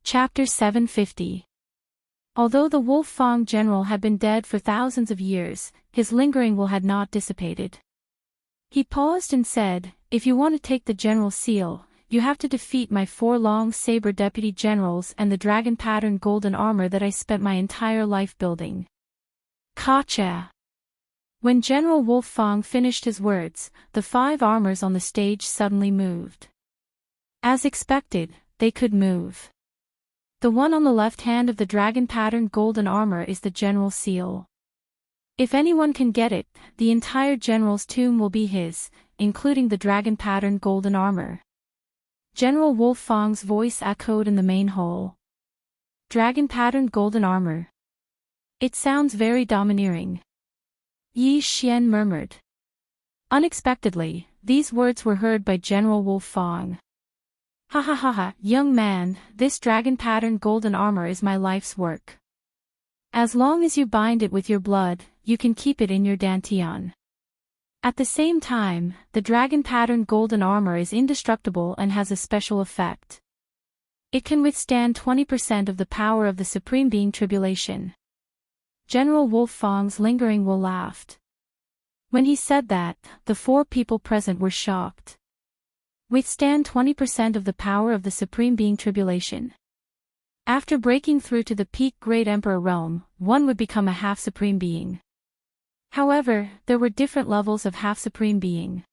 Chapter 750. Although the Wolf Fang general had been dead for thousands of years, his lingering will had not dissipated. He paused and said, "If you want to take the general seal, you have to defeat my 4 long saber deputy generals and the dragon-patterned golden armor that I spent my entire life building." Gotcha! When General Wolf Fang finished his words, the 5 armors on the stage suddenly moved. As expected, they could move. The one on the left hand of the dragon-patterned golden armor is the general seal. If anyone can get it, the entire general's tomb will be his, including the dragon-patterned golden armor. General Wolf Fang's voice echoed in the main hall. Dragon-patterned golden armor. It sounds very domineering. Yi Xian murmured. Unexpectedly, these words were heard by General Wolf Fang. "Ha ha ha ha, young man, this dragon-patterned golden armor is my life's work. As long as you bind it with your blood, you can keep it in your dantian." At the same time, the dragon-patterned golden armor is indestructible and has a special effect. It can withstand 20% of the power of the Supreme Being Tribulation. General Wolf Fang's lingering will laughed. When he said that, the 4 people present were shocked. Withstand 20% of the power of the Supreme Being Tribulation. After breaking through to the peak Great Emperor realm, one would become a half-supreme being. However, there were different levels of half-supreme being.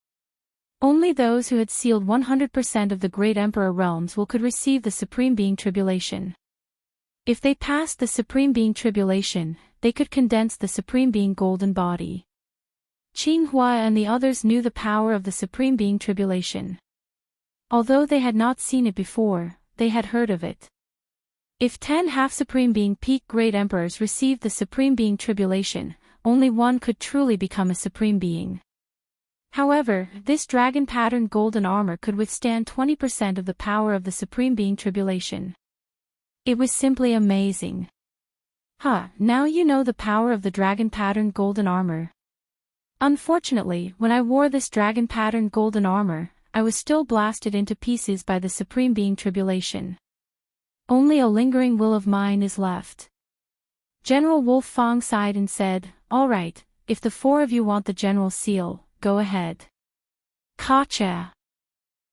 Only those who had sealed 100% of the Great Emperor realms could receive the Supreme Being Tribulation. If they passed the Supreme Being Tribulation, they could condense the Supreme Being Golden Body. Qinghua and the others knew the power of the Supreme Being Tribulation. Although they had not seen it before, they had heard of it. If 10 half-supreme being peak Great Emperors received the Supreme Being Tribulation, only one could truly become a Supreme Being. However, this dragon-patterned golden armor could withstand 20% of the power of the Supreme Being Tribulation. It was simply amazing. Now you know the power of the dragon-patterned golden armor. Unfortunately, when I wore this dragon-patterned golden armor, I was still blasted into pieces by the Supreme Being Tribulation. Only a lingering will of mine is left. General Wolf Fang sighed and said, "All right, if the 4 of you want the general seal, go ahead." Gotcha!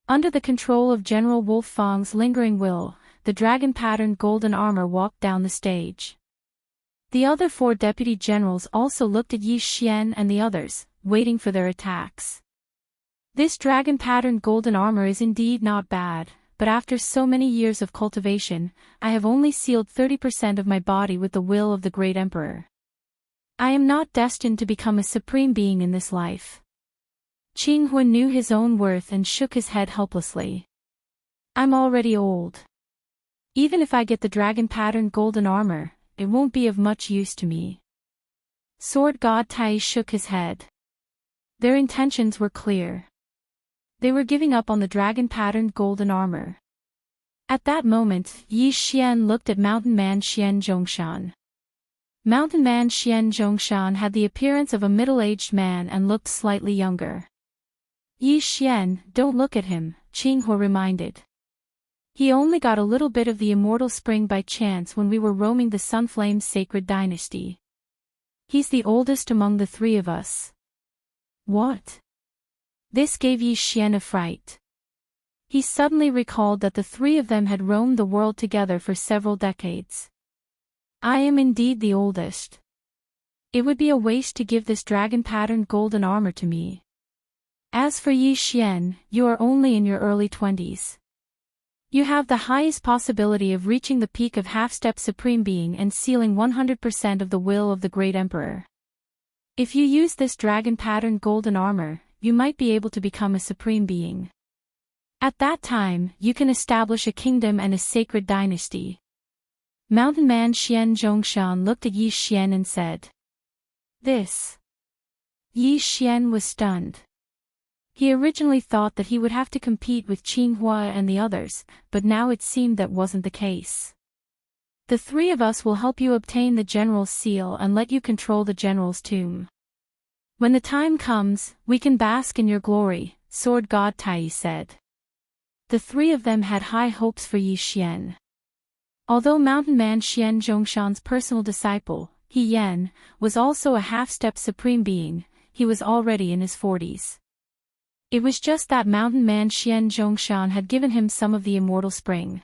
Under the control of General Wolf Fang's lingering will, the dragon-patterned golden armor walked down the stage. The other 4 deputy generals also looked at Yi Xian and the others, waiting for their attacks. This dragon-patterned golden armor is indeed not bad, but after so many years of cultivation, I have only sealed 30% of my body with the will of the Great Emperor. I am not destined to become a supreme being in this life. Qinghua knew his own worth and shook his head helplessly. I'm already old. Even if I get the dragon-patterned golden armor, it won't be of much use to me. Sword God Tai shook his head. Their intentions were clear. They were giving up on the dragon-patterned golden armor. At that moment, Yi Xian looked at Mountain Man Xian Zhongshan. Mountain Man Xian Zhongshan had the appearance of a middle-aged man and looked slightly younger. Yi Xian, don't look at him, Qinghua reminded. He only got a little bit of the immortal spring by chance when we were roaming the Sunflame's sacred dynasty. He's the oldest among the 3 of us. What? This gave Yi Xian a fright. He suddenly recalled that the 3 of them had roamed the world together for several decades. I am indeed the oldest. It would be a waste to give this dragon-patterned golden armor to me. As for Yi Xian, you are only in your early 20s. You have the highest possibility of reaching the peak of half-step Supreme Being and sealing 100% of the will of the Great Emperor. If you use this dragon-patterned golden armor, you might be able to become a Supreme Being. At that time, you can establish a kingdom and a sacred dynasty. Mountain Man Xian Zhongshan looked at Yi Xian and said. This. Yi Xian was stunned. He originally thought that he would have to compete with Qinghua and the others, but now it seemed that wasn't the case. The 3 of us will help you obtain the general's seal and let you control the general's tomb. When the time comes, we can bask in your glory, Sword God Tai said. The 3 of them had high hopes for Yi Xian. Although mountain man Xian Zhongshan's personal disciple, He Yan, was also a half-step supreme being, he was already in his 40s. It was just that mountain man Xian Zhongshan had given him some of the immortal spring.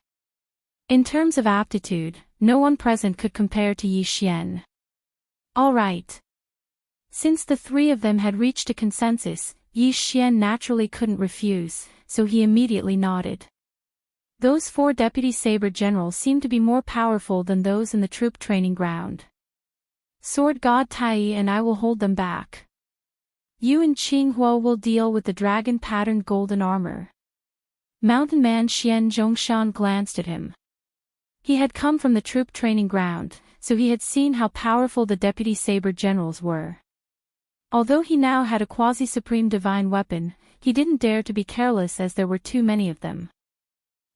In terms of aptitude, no one present could compare to Yi Xian. All right. Since the three of them had reached a consensus, Yi Xian naturally couldn't refuse, so he immediately nodded. Those 4 deputy saber generals seemed to be more powerful than those in the troop training ground. Sword God Tai and I will hold them back. You and Qinghua will deal with the dragon-patterned golden armor. Mountain man Xian Zhongshan glanced at him. He had come from the troop training ground, so he had seen how powerful the deputy saber generals were. Although he now had a quasi-supreme divine weapon, he didn't dare to be careless as there were too many of them.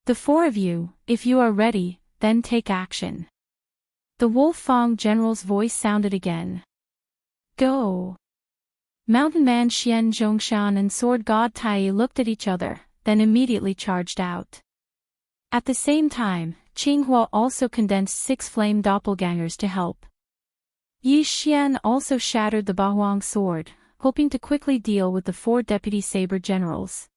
The 4 of you, if you are ready, then take action. The Wolf Fang general's voice sounded again. Go! Mountain man Xian Zhongshan and sword god Tai looked at each other, then immediately charged out. At the same time, Qinghua also condensed 6 flame doppelgangers to help. Yi Xian also shattered the Bahuang sword, hoping to quickly deal with the 4 deputy saber generals.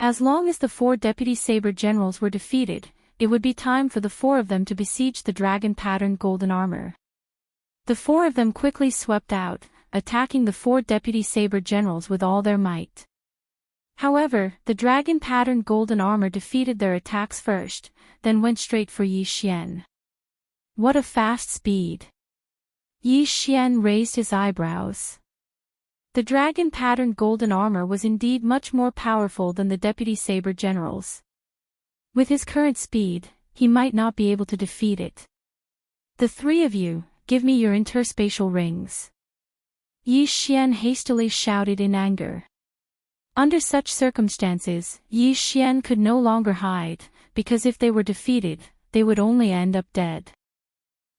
As long as the 4 deputy saber generals were defeated, it would be time for the 4 of them to besiege the dragon-patterned golden armor. The 4 of them quickly swept out, attacking the 4 deputy saber generals with all their might. However, the dragon-patterned golden armor defeated their attacks first, then went straight for Yi Xian. What a fast speed! Yi Xian raised his eyebrows. The dragon-patterned golden armor was indeed much more powerful than the deputy saber generals. With his current speed, he might not be able to defeat it. The 3 of you, give me your interspatial rings. Yi Xian hastily shouted in anger. Under such circumstances, Yi Xian could no longer hide, because if they were defeated, they would only end up dead.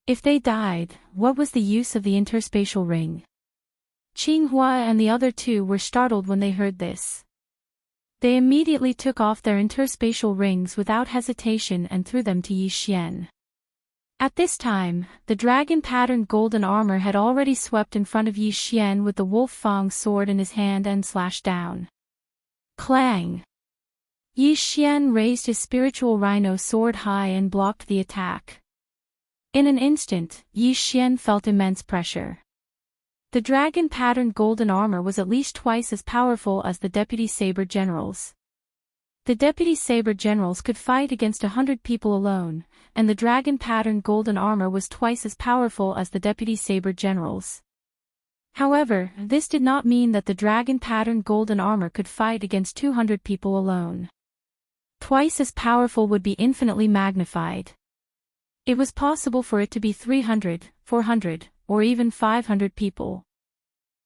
If they died, what was the use of the interspatial ring? Qinghua and the other 2 were startled when they heard this. They immediately took off their interspatial rings without hesitation and threw them to Yi Xian. At this time, the dragon-patterned golden armor had already swept in front of Yi Xian with the Wolf Fang sword in his hand and slashed down. Clang! Yi Xian raised his spiritual rhino sword high and blocked the attack. In an instant, Yi Xian felt immense pressure. The dragon-patterned golden armor was at least twice as powerful as the deputy saber generals. The deputy saber generals could fight against 100 people alone, and the dragon-patterned golden armor was twice as powerful as the deputy saber generals. However, this did not mean that the dragon-patterned golden armor could fight against 200 people alone. Twice as powerful would be infinitely magnified. It was possible for it to be 300, 400, or even 500 people.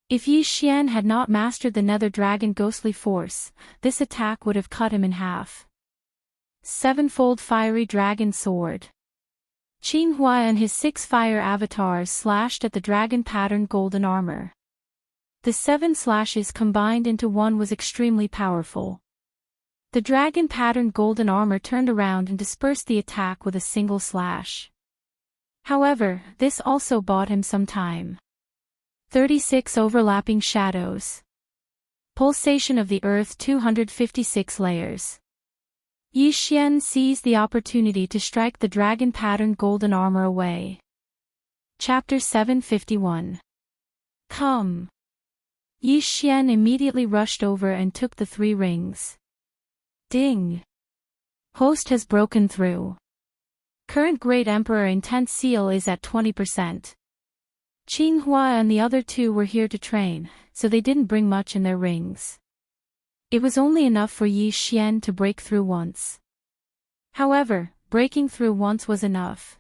If Yi Xian had not mastered the nether dragon ghostly force, this attack would have cut him in half. Sevenfold fiery dragon sword. Qinghua and his 6 fire avatars slashed at the dragon-patterned golden armor. The 7 slashes combined into one was extremely powerful. The dragon-patterned golden armor turned around and dispersed the attack with a single slash. However, this also bought him some time. 36 overlapping shadows. Pulsation of the earth 256 layers. Yi Xian seized the opportunity to strike the dragon-patterned golden armor away. Chapter 751. Come. Yi Xian immediately rushed over and took the 3 rings. Ding. Host has broken through. Current Great Emperor Intent Seal is at 20%. Qinghua and the other 2 were here to train, so they didn't bring much in their rings. It was only enough for Yi Xian to break through once. However, breaking through once was enough.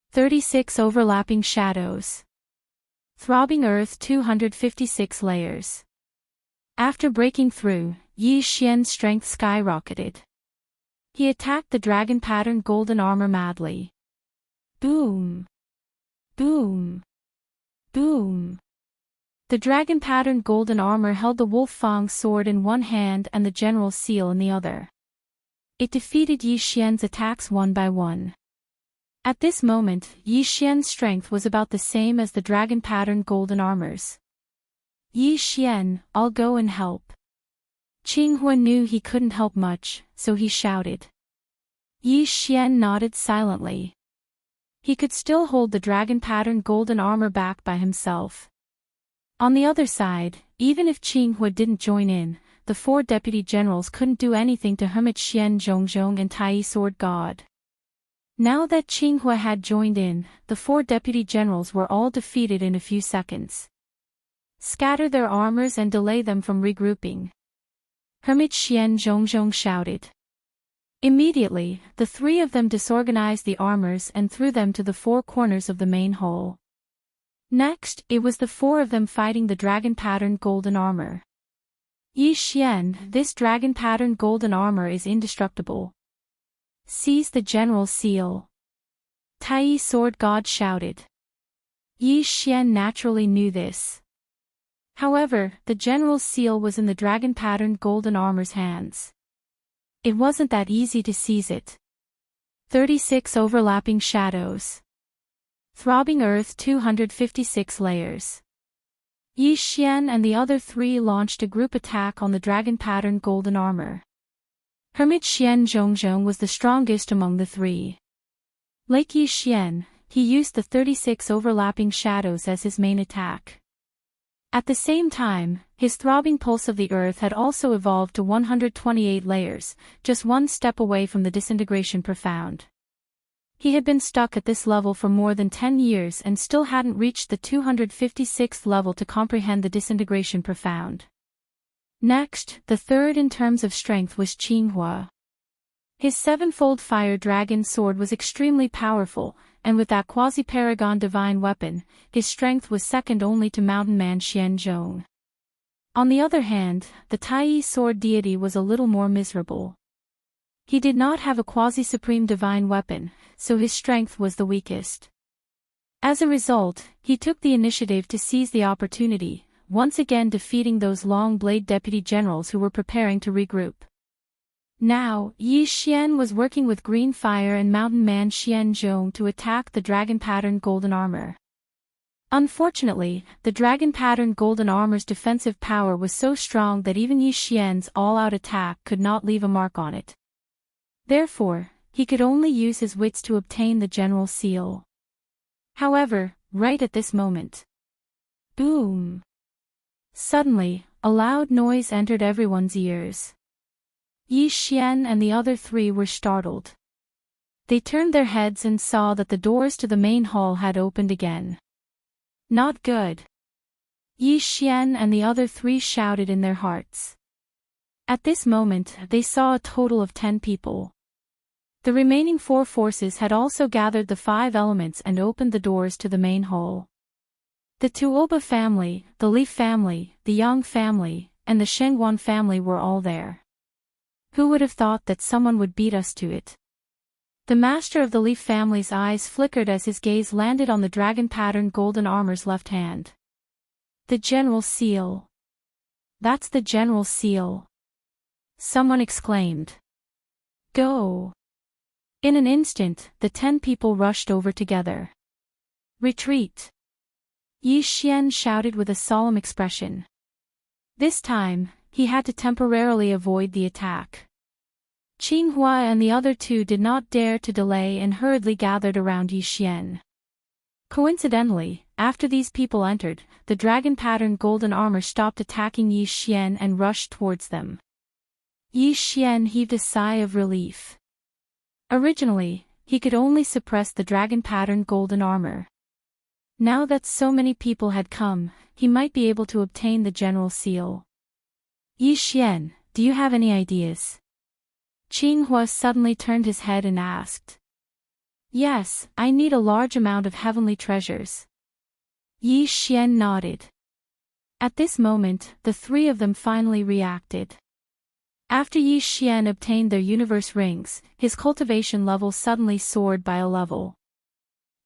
36 overlapping shadows. Throbbing earth 256 layers. After breaking through, Yi Xian's strength skyrocketed. He attacked the dragon-patterned golden armor madly. Boom! Boom! Boom! The dragon-patterned golden armor held the Wolf Fang sword in one hand and the general seal in the other. It defeated Yi Xian's attacks one by one. At this moment, Yi Xian's strength was about the same as the dragon-patterned golden armors. Yi Xian, I'll go and help. Qinghua knew he couldn't help much, so he shouted. Yi Xian nodded silently. He could still hold the dragon-patterned golden armor back by himself. On the other side, even if Qinghua didn't join in, the 4 deputy generals couldn't do anything to Hermit Xian Zhongzhong and Tai Sword God. Now that Qinghua had joined in, the 4 deputy generals were all defeated in a few seconds. Scatter their armors and delay them from regrouping. Hermit Xian Zhongzhong shouted. Immediately, the 3 of them disorganized the armors and threw them to the 4 corners of the main hall. Next, it was the 4 of them fighting the dragon-patterned golden armor. Yi Xian, this dragon-patterned golden armor is indestructible. Seize the general seal. Tai Sword God shouted. Yi Xian naturally knew this. However, the general seal was in the dragon-patterned golden armor's hands. It wasn't that easy to seize it. 36 overlapping shadows. Throbbing earth 256 layers. Yi Xian and the other 3 launched a group attack on the dragon-patterned golden armor. Hermit Xian Zhongzhong was the strongest among the 3. Like Yi Xian, he used the 36 overlapping shadows as his main attack. At the same time, his throbbing pulse of the earth had also evolved to 128 layers, just 1 step away from the disintegration profound. He had been stuck at this level for more than 10 years and still hadn't reached the 256th level to comprehend the disintegration profound. Next, the third in terms of strength was Qinghua. His 7-fold fire dragon sword was extremely powerful, and with that quasi-paragon divine weapon, his strength was second only to Mountain Man Xianzhong. On the other hand, the Tai sword deity was a little more miserable. He did not have a quasi-supreme divine weapon, so his strength was the weakest. As a result, he took the initiative to seize the opportunity, once again defeating those long-blade deputy generals who were preparing to regroup. Now, Yi Xian was working with Green Fire and Mountain Man Xianzhong to attack the dragon-patterned golden armor. Unfortunately, the dragon-patterned golden armor's defensive power was so strong that even Yi Xian's all-out attack could not leave a mark on it. Therefore, he could only use his wits to obtain the general seal. However, right at this moment. Boom! Suddenly, a loud noise entered everyone's ears. Yi Xian and the other 3 were startled. They turned their heads and saw that the doors to the main hall had opened again. Not good. Yi Xian and the other 3 shouted in their hearts. At this moment, they saw a total of 10 people. The remaining 4 forces had also gathered the 5 elements and opened the doors to the main hall. The Tuoba family, the Li family, the Yang family, and the Shengguan family were all there. Who would have thought that someone would beat us to it? The master of the Li family's eyes flickered as his gaze landed on the dragon-patterned golden armor's left hand. The general seal. That's the general seal. Someone exclaimed. Go! In an instant, the 10 people rushed over together. Retreat! Yi Xian shouted with a solemn expression. This time, he had to temporarily avoid the attack. Qinghua and the other 2 did not dare to delay and hurriedly gathered around Yi Xian. Coincidentally, after these people entered, the dragon-patterned golden armor stopped attacking Yi Xian and rushed towards them. Yi Xian heaved a sigh of relief. Originally, he could only suppress the dragon-patterned golden armor. Now that so many people had come, he might be able to obtain the general seal. Yi Xian, do you have any ideas? Qinghua suddenly turned his head and asked. Yes, I need a large amount of heavenly treasures. Yi Xian nodded. At this moment, the 3 of them finally reacted. After Yi Xian obtained their universe rings, his cultivation level suddenly soared by a level.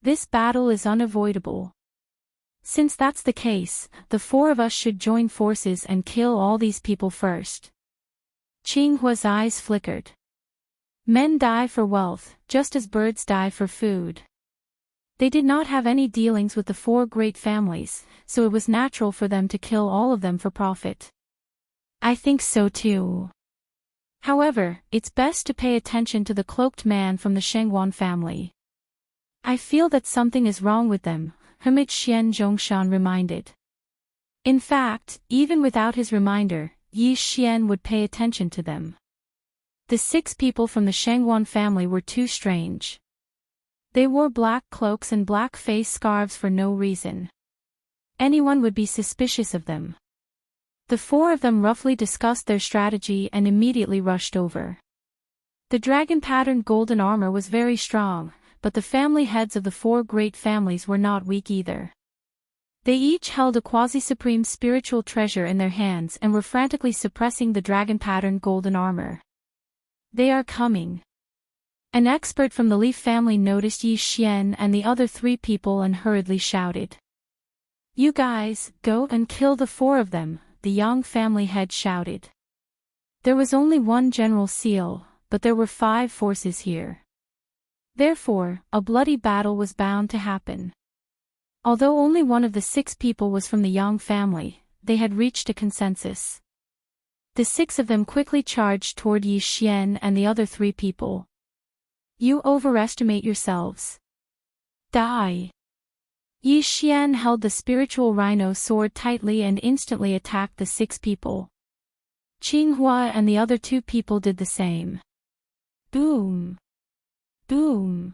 This battle is unavoidable. Since that's the case, the 4 of us should join forces and kill all these people first. Qinghua's eyes flickered. Men die for wealth, just as birds die for food. They did not have any dealings with the four great families, so it was natural for them to kill all of them for profit. I think so too. However, it's best to pay attention to the cloaked man from the Shengguan family. I feel that something is wrong with them, Hermit Xian Zhongshan reminded. In fact, even without his reminder, Yi Xian would pay attention to them. The 6 people from the Shengguan family were too strange. They wore black cloaks and black face scarves for no reason. Anyone would be suspicious of them. The 4 of them roughly discussed their strategy and immediately rushed over. The dragon-patterned golden armor was very strong, but the family heads of the 4 great families were not weak either. They each held a quasi-supreme spiritual treasure in their hands and were frantically suppressing the dragon-patterned golden armor. They are coming. An expert from the Leaf family noticed Yi Xian and the other 3 people and hurriedly shouted. You guys, go and kill the 4 of them, the Yang family head shouted. There was only one general seal, but there were 5 forces here. Therefore, a bloody battle was bound to happen. Although only one of the 6 people was from the Yang family, they had reached a consensus. The 6 of them quickly charged toward Yi Xian and the other 3 people. You overestimate yourselves. Die. Yi Xian held the spiritual rhino sword tightly and instantly attacked the 6 people. Qinghua and the other 2 people did the same. Boom. Boom.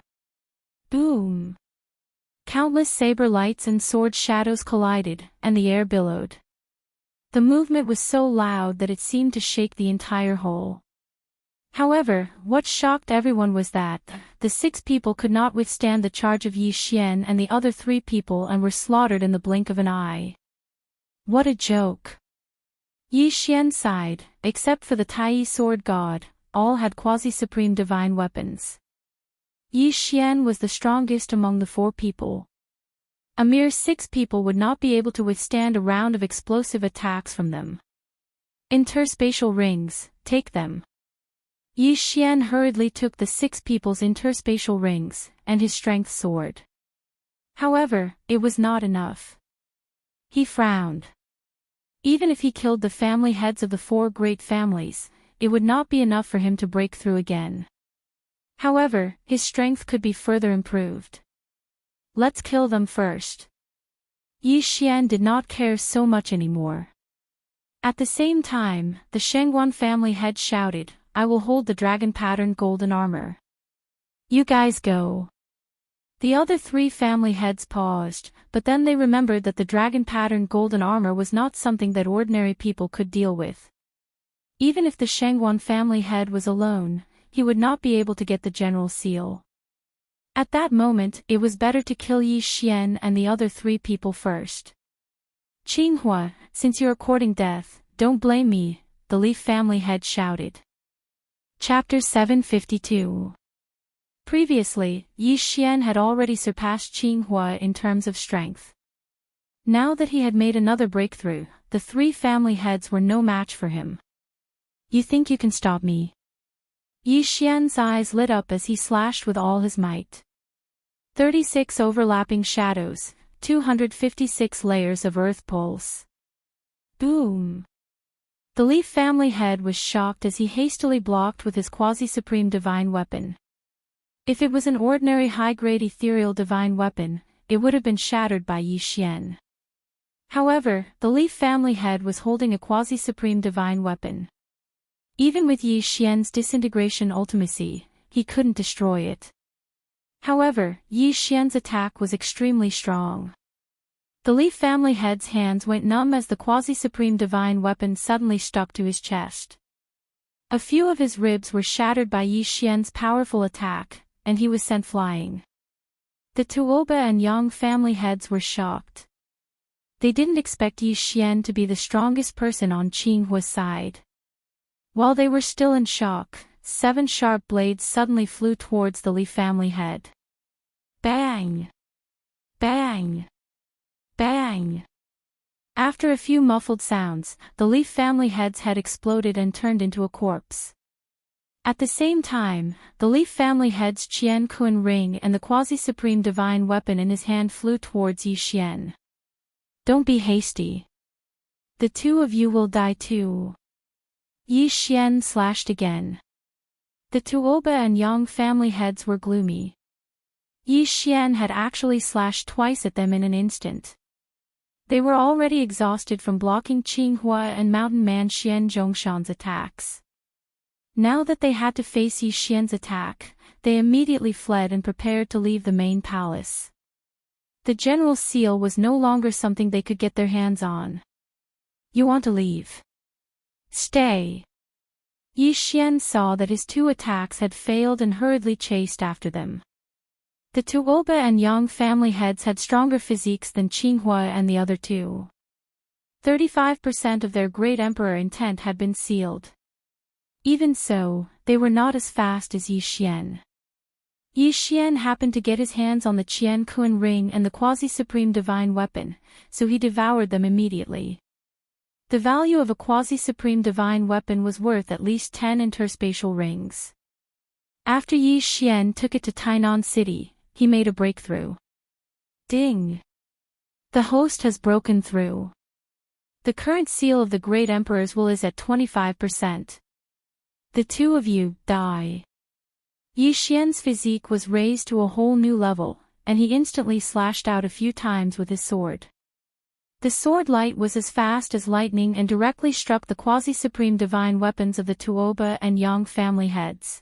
Boom. Countless saber lights and sword shadows collided, and the air billowed. The movement was so loud that it seemed to shake the entire hole. However, what shocked everyone was that the 6 people could not withstand the charge of Yi Xian and the other 3 people and were slaughtered in the blink of an eye. What a joke! Yi Xian sighed. Except for the Tai sword god, all had quasi-supreme divine weapons. Yi Xian was the strongest among the 4 people. A mere 6 people would not be able to withstand a round of explosive attacks from them. Interspatial rings, take them. Yi Xian hurriedly took the 6 people's interspatial rings, and his strength soared. However, it was not enough. He frowned. Even if he killed the family heads of the 4 great families, it would not be enough for him to break through again. However, his strength could be further improved. Let's kill them first. Yi Xian did not care so much anymore. At the same time, the Shengguan family head shouted, I will hold the dragon-patterned golden armor. You guys go. The other 3 family heads paused, but then they remembered that the dragon-patterned golden armor was not something that ordinary people could deal with. Even if the Shengguan family head was alone, he would not be able to get the general seal. At that moment, it was better to kill Yi Xian and the other 3 people first. Qinghua, since you are courting death, don't blame me, the Leaf family head shouted. Chapter 752. Previously, Yi Xian had already surpassed Qinghua in terms of strength. Now that he had made another breakthrough, the 3 family heads were no match for him. You think you can stop me? Yi Xian's eyes lit up as he slashed with all his might. 36 overlapping shadows, 256 layers of earth pulse. Boom! The Leaf family head was shocked as he hastily blocked with his quasi-supreme divine weapon. If it was an ordinary high-grade ethereal divine weapon, it would have been shattered by Yi Xian. However, the Leaf family head was holding a quasi-supreme divine weapon. Even with Yi Xian's disintegration ultimacy, he couldn't destroy it. However, Yi Xian's attack was extremely strong. The Leaf family head's hands went numb as the quasi-supreme divine weapon suddenly stuck to his chest. A few of his ribs were shattered by Yi Xian's powerful attack, and he was sent flying. The Tuoba and Yang family heads were shocked. They didn't expect Yi Xian to be the strongest person on Qinghua's side. While they were still in shock, 7 sharp blades suddenly flew towards the Leaf family head. Bang! Bang! Bang! After a few muffled sounds, the Leaf family head's head exploded and turned into a corpse. At the same time, the Leaf family head's Qian Kun ring and the quasi-supreme divine weapon in his hand flew towards Yi Xian. Don't be hasty. The two of you will die too. Yi Xian slashed again. The Tuoba and Yang family heads were gloomy. Yi Xian had actually slashed twice at them in an instant. They were already exhausted from blocking Qinghua and Mountain Man Xian Zhongshan's attacks. Now that they had to face Yi Xian's attack, they immediately fled and prepared to leave the main palace. The general seal was no longer something they could get their hands on. You want to leave? Stay. Yi Xian saw that his two attacks had failed and hurriedly chased after them. The Tuoba and Yang family heads had stronger physiques than Qinghua and the other two. 35% of their great emperor intent had been sealed. Even so, they were not as fast as Yi Xian. Yi Xian happened to get his hands on the Qian Kun ring and the quasi-supreme divine weapon, so he devoured them immediately. The value of a quasi-supreme divine weapon was worth at least 10 interspatial rings. After Yi Xian took it to Tainan City, he made a breakthrough. Ding! The host has broken through. The current seal of the Great Emperor's will is at 25%. The two of you die. Yi Xian's physique was raised to a whole new level, and he instantly slashed out a few times with his sword. The sword light was as fast as lightning and directly struck the quasi-supreme divine weapons of the Tuoba and Yang family heads.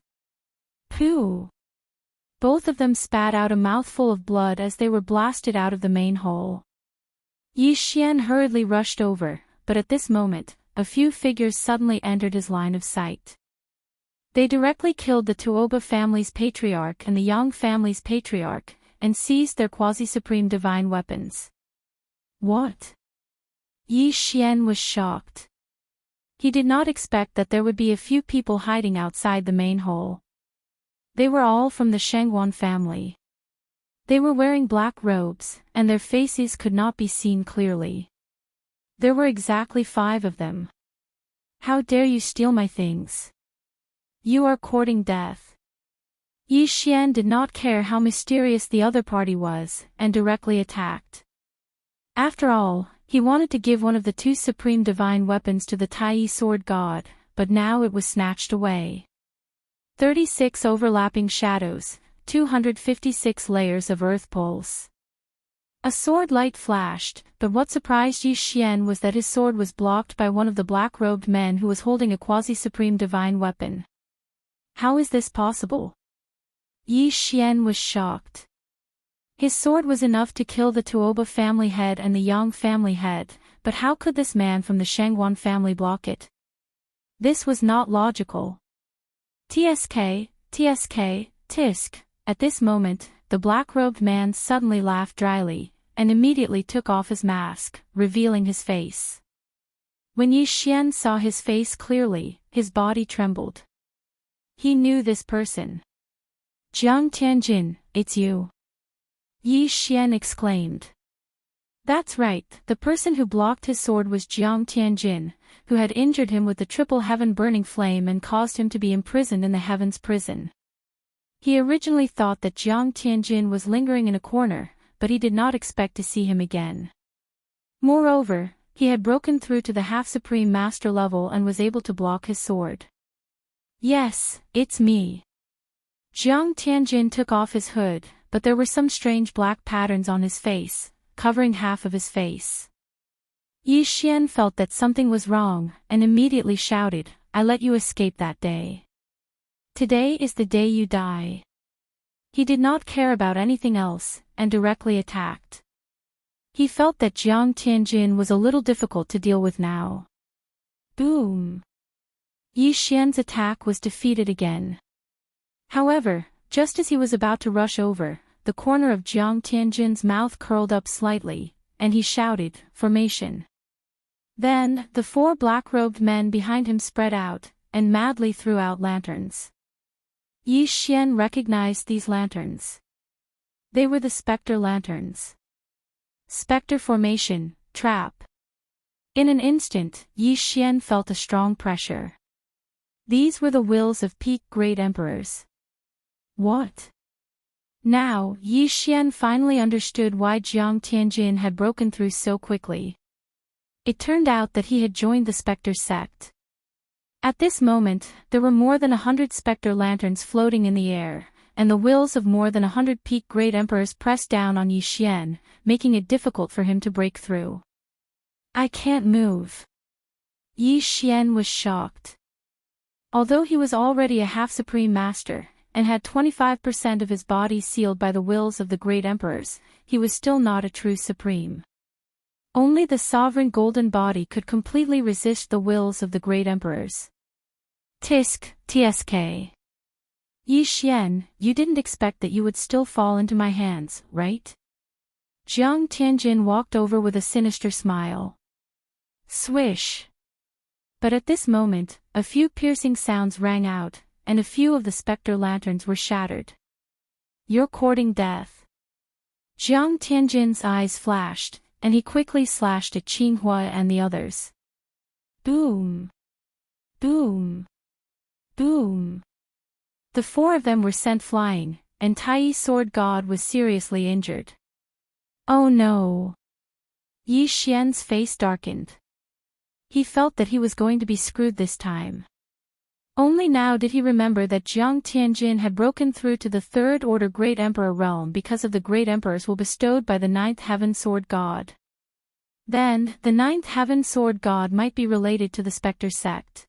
Pooh! Both of them spat out a mouthful of blood as they were blasted out of the main hole. Yi Xian hurriedly rushed over, but at this moment, a few figures suddenly entered his line of sight. They directly killed the Tuoba family's patriarch and the Yang family's patriarch, and seized their quasi-supreme divine weapons. What? Yi Xian was shocked. He did not expect that there would be a few people hiding outside the main hole. They were all from the Shangguan family. They were wearing black robes, and their faces could not be seen clearly. There were exactly 5 of them. How dare you steal my things? You are courting death. Yi Xian did not care how mysterious the other party was, and directly attacked. After all, he wanted to give one of the 2 supreme divine weapons to the Tai sword god, but now it was snatched away. 36 overlapping shadows, 256 layers of earth pulse. A sword light flashed, but what surprised Yi Xian was that his sword was blocked by one of the black-robed men who was holding a quasi-supreme divine weapon. How is this possible? Yi Xian was shocked. His sword was enough to kill the Tuoba family head and the Yang family head, but how could this man from the Shangguan family block it? This was not logical. TSK, tisk. At this moment, the black-robed man suddenly laughed dryly, and immediately took off his mask, revealing his face. When Yi Xian saw his face clearly, his body trembled. He knew this person. Jiang Tianjin, it's you. Yi Xian exclaimed. That's right, the person who blocked his sword was Jiang Tianjin, who had injured him with the triple heaven burning flame and caused him to be imprisoned in the heavens prison. He originally thought that Jiang Tianjin was lingering in a corner, but he did not expect to see him again. Moreover, he had broken through to the half-supreme master level and was able to block his sword. Yes, it's me. Jiang Tianjin took off his hood, but there were some strange black patterns on his face, covering half of his face. Yi Xian felt that something was wrong, and immediately shouted, I let you escape that day. Today is the day you die. He did not care about anything else, and directly attacked. He felt that Jiang Tianjin was a little difficult to deal with now. Boom! Yi Xian's attack was defeated again. However, just as he was about to rush over, the corner of Jiang Tianjin's mouth curled up slightly, and he shouted, Formation. Then, the 4 black-robed men behind him spread out, and madly threw out lanterns. Yi Xian recognized these lanterns. They were the Spectre lanterns. Spectre formation, trap. In an instant, Yi Xian felt a strong pressure. These were the wills of peak great emperors. What? Now, Yi Xian finally understood why Jiang Tianjin had broken through so quickly. It turned out that he had joined the Spectre sect. At this moment, there were more than 100 Spectre lanterns floating in the air, and the wills of more than 100 peak great emperors pressed down on Yi Xian, making it difficult for him to break through. I can't move. Yi Xian was shocked. Although he was already a half-supreme master, and had 25% of his body sealed by the wills of the great emperors, he was still not a true supreme. Only the sovereign golden body could completely resist the wills of the great emperors. Tsk. Yi Xian, you didn't expect that you would still fall into my hands, right? Jiang Tianjin walked over with a sinister smile. Swish. But at this moment, a few piercing sounds rang out, and a few of the Spectre lanterns were shattered. You're courting death. Jiang Tianjin's eyes flashed, and he quickly slashed at Qinghua and the others. Boom! Boom! Boom! The four of them were sent flying, and Tai Sword God was seriously injured. Oh no! Yi Xian's face darkened. He felt that he was going to be screwed this time. Only now did he remember that Jiang Tianjin had broken through to the Third Order Great Emperor realm because of the Great Emperor's will bestowed by the Ninth Heaven Sword God. Then, the Ninth Heaven Sword God might be related to the Spectre sect.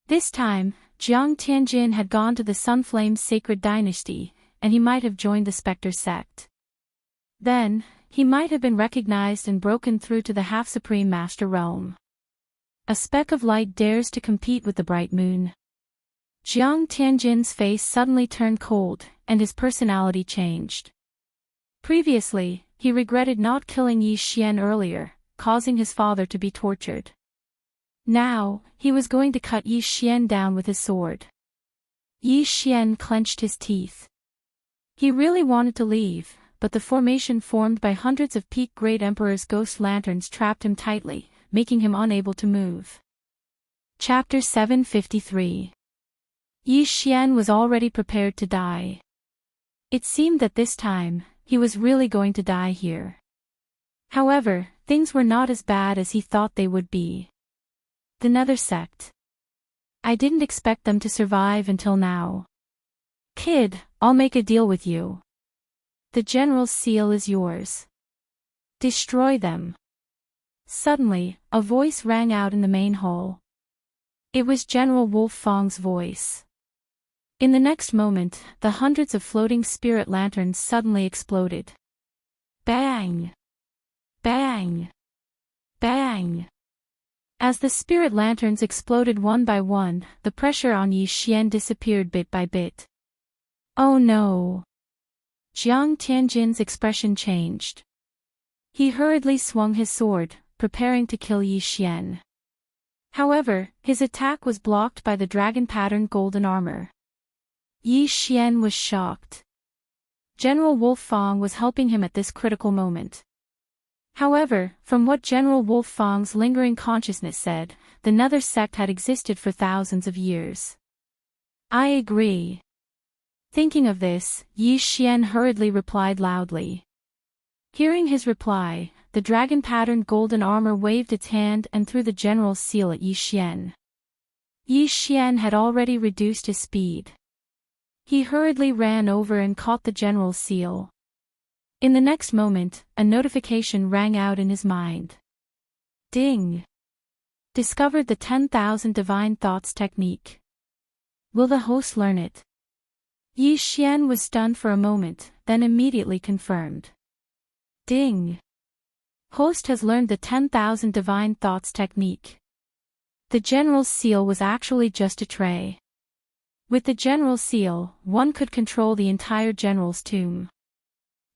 This time, Jiang Tianjin had gone to the Sunflame's sacred dynasty, and he might have joined the Spectre sect. Then, he might have been recognized and broken through to the half-supreme master realm. A speck of light dares to compete with the bright moon. Jiang Tianjin's face suddenly turned cold, and his personality changed. Previously, he regretted not killing Yi Xian earlier, causing his father to be tortured. Now, he was going to cut Yi Xian down with his sword. Yi Xian clenched his teeth. He really wanted to leave, but the formation formed by hundreds of peak great emperors' ghost lanterns trapped him tightly, making him unable to move. Chapter 753. Yi Xian was already prepared to die. It seemed that this time, he was really going to die here. However, things were not as bad as he thought they would be. The Nether sect. I didn't expect them to survive until now. Kid, I'll make a deal with you. The General's seal is yours. Destroy them. Suddenly, a voice rang out in the main hall. It was General Wolfang's voice. In the next moment, the hundreds of floating spirit lanterns suddenly exploded. Bang! Bang! Bang! As the spirit lanterns exploded one by one, the pressure on Yi Xian disappeared bit by bit. Oh no! Jiang Tianjin's expression changed. He hurriedly swung his sword, preparing to kill Yi Xian. However, his attack was blocked by the dragon-patterned golden armor. Yi Xian was shocked. General Wolfang was helping him at this critical moment. However, from what General Wolfang's lingering consciousness said, the Nether sect had existed for thousands of years. I agree. Thinking of this, Yi Xian hurriedly replied loudly. Hearing his reply, the dragon-patterned golden armor waved its hand and threw the general's seal at Yi Xian. Yi Xian had already reduced his speed. He hurriedly ran over and caught the general's seal. In the next moment, a notification rang out in his mind. Ding! Discovered the 10,000 divine thoughts technique. Will the host learn it? Yi Xian was stunned for a moment, then immediately confirmed. Ding! Host has learned the 10,000 divine thoughts technique. The general's seal was actually just a tray. With the general's seal, one could control the entire general's tomb.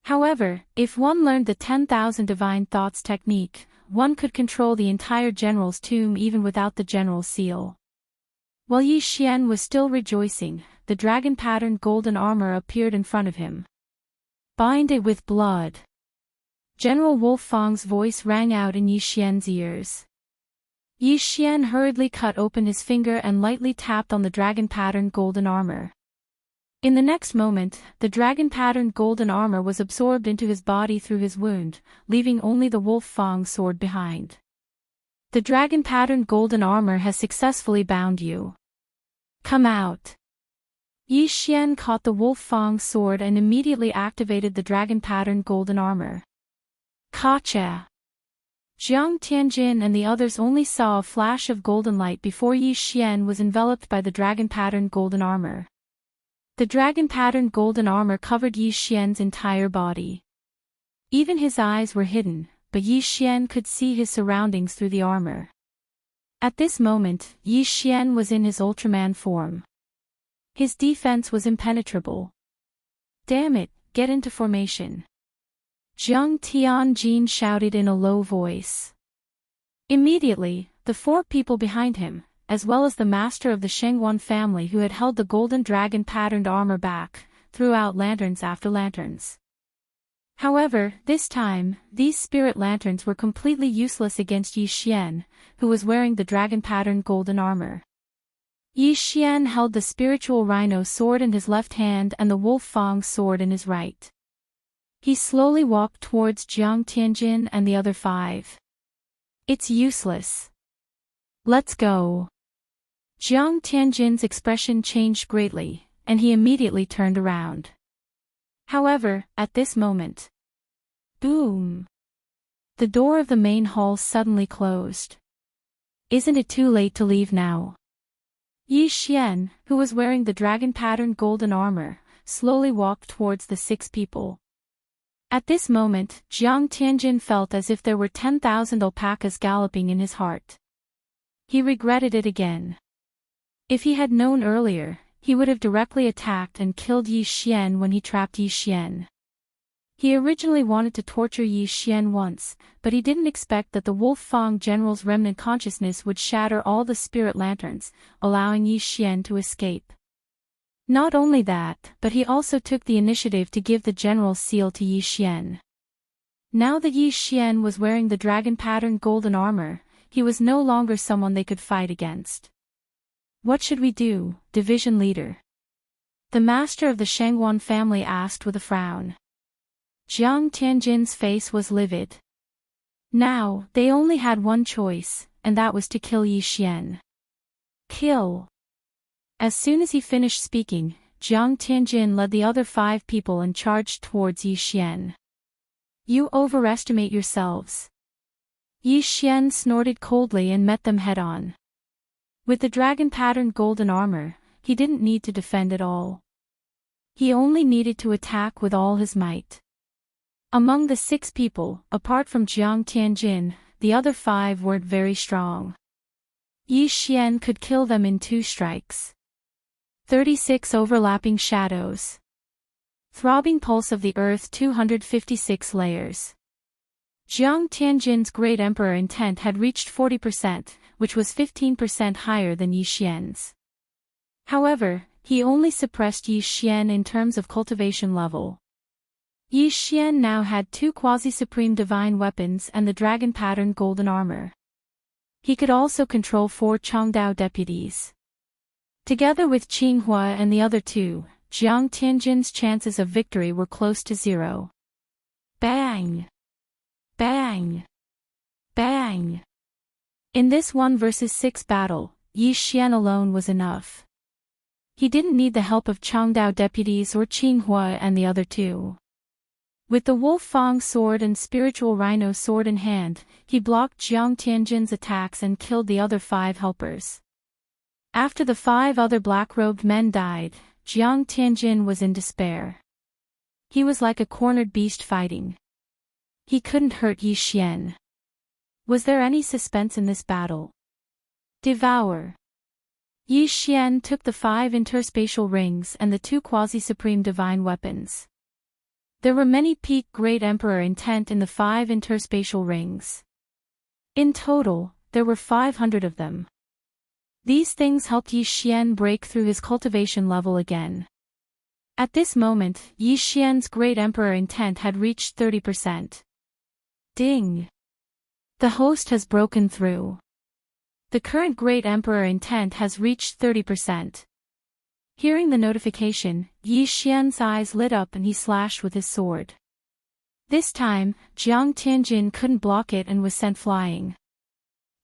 However, if one learned the 10,000 divine thoughts technique, one could control the entire general's tomb even without the general's seal. While Yi Xian was still rejoicing, the dragon-patterned golden armor appeared in front of him. Bind it with blood. General Wolfang's voice rang out in Yi Xian's ears. Yi Xian hurriedly cut open his finger and lightly tapped on the dragon-patterned golden armor. In the next moment, the dragon-patterned golden armor was absorbed into his body through his wound, leaving only the wolf fang sword behind. The dragon-patterned golden armor has successfully bound you. Come out. Yi Xian caught the wolf fang sword and immediately activated the dragon-patterned golden armor. Gotcha! Jiang Tianjin and the others only saw a flash of golden light before Yi Xian was enveloped by the dragon-patterned golden armor. The dragon-patterned golden armor covered Yi Xian's entire body. Even his eyes were hidden, but Yi Xian could see his surroundings through the armor. At this moment, Yi Xian was in his Ultraman form. His defense was impenetrable. Damn it, get into formation. Jiang Tianjin shouted in a low voice. Immediately, the four people behind him, as well as the master of the Shengguan family who had held the golden dragon-patterned armor back, threw out lanterns after lanterns. However, this time, these spirit lanterns were completely useless against Yi Xian, who was wearing the dragon-patterned golden armor. Yi Xian held the spiritual rhino sword in his left hand and the wolf fang sword in his right. He slowly walked towards Jiang Tianjin and the other five. It's useless. Let's go. Jiang Tianjin's expression changed greatly, and he immediately turned around. However, at this moment, boom! The door of the main hall suddenly closed. Isn't it too late to leave now? Yi Xian, who was wearing the dragon-patterned golden armor, slowly walked towards the six people. At this moment, Jiang Tianjin felt as if there were 10,000 alpacas galloping in his heart. He regretted it again. If he had known earlier, he would have directly attacked and killed Yi Xian when he trapped Yi Xian. He originally wanted to torture Yi Xian once, but he didn't expect that the Wolf Fang general's remnant consciousness would shatter all the spirit lanterns, allowing Yi Xian to escape. Not only that, but he also took the initiative to give the general's seal to Yi Xian. Now that Yi Xian was wearing the dragon-patterned golden armor, he was no longer someone they could fight against. What should we do, division leader? The master of the Shengguan family asked with a frown. Jiang Tianjin's face was livid. Now, they only had one choice, and that was to kill Yi Xian. Kill! As soon as he finished speaking, Jiang Tianjin led the other five people and charged towards Yi Xian. You overestimate yourselves. Yi Xian snorted coldly and met them head-on. With the dragon-patterned golden armor, he didn't need to defend at all. He only needed to attack with all his might. Among the six people, apart from Jiang Tianjin, the other five weren't very strong. Yi Xian could kill them in 2 strikes. 36 overlapping shadows. Throbbing pulse of the earth 256 layers. Jiang Tianjin's great emperor intent had reached 40%, which was 15% higher than Yi Xian's. However, he only suppressed Yi Xian in terms of cultivation level. Yi Xian now had 2 quasi-supreme divine weapons and the dragon-patterned golden armor. He could also control 4 Chongdao deputies. Together with Qinghua and the other 2, Jiang Tianjin's chances of victory were close to 0. Bang! Bang! Bang! In this 1 versus 6 battle, Yi Xian alone was enough. He didn't need the help of Chongdao deputies or Qinghua and the other 2. With the Wolf Fang sword and spiritual rhino sword in hand, he blocked Jiang Tianjin's attacks and killed the other 5 helpers. After the 5 other black-robed men died, Jiang Tianjin was in despair. He was like a cornered beast fighting. He couldn't hurt Yi Xian. Was there any suspense in this battle? Devour. Yi Xian took the 5 interspatial rings and the 2 quasi-supreme divine weapons. There were many peak Great Emperor intent in the 5 interspatial rings. In total, there were 500 of them. These things helped Yi Xian break through his cultivation level again. At this moment, Yi Xian's Great Emperor intent had reached 30%. Ding! The host has broken through. The current Great Emperor intent has reached 30%. Hearing the notification, Yi Xian's eyes lit up and he slashed with his sword. This time, Jiang Tianjin couldn't block it and was sent flying.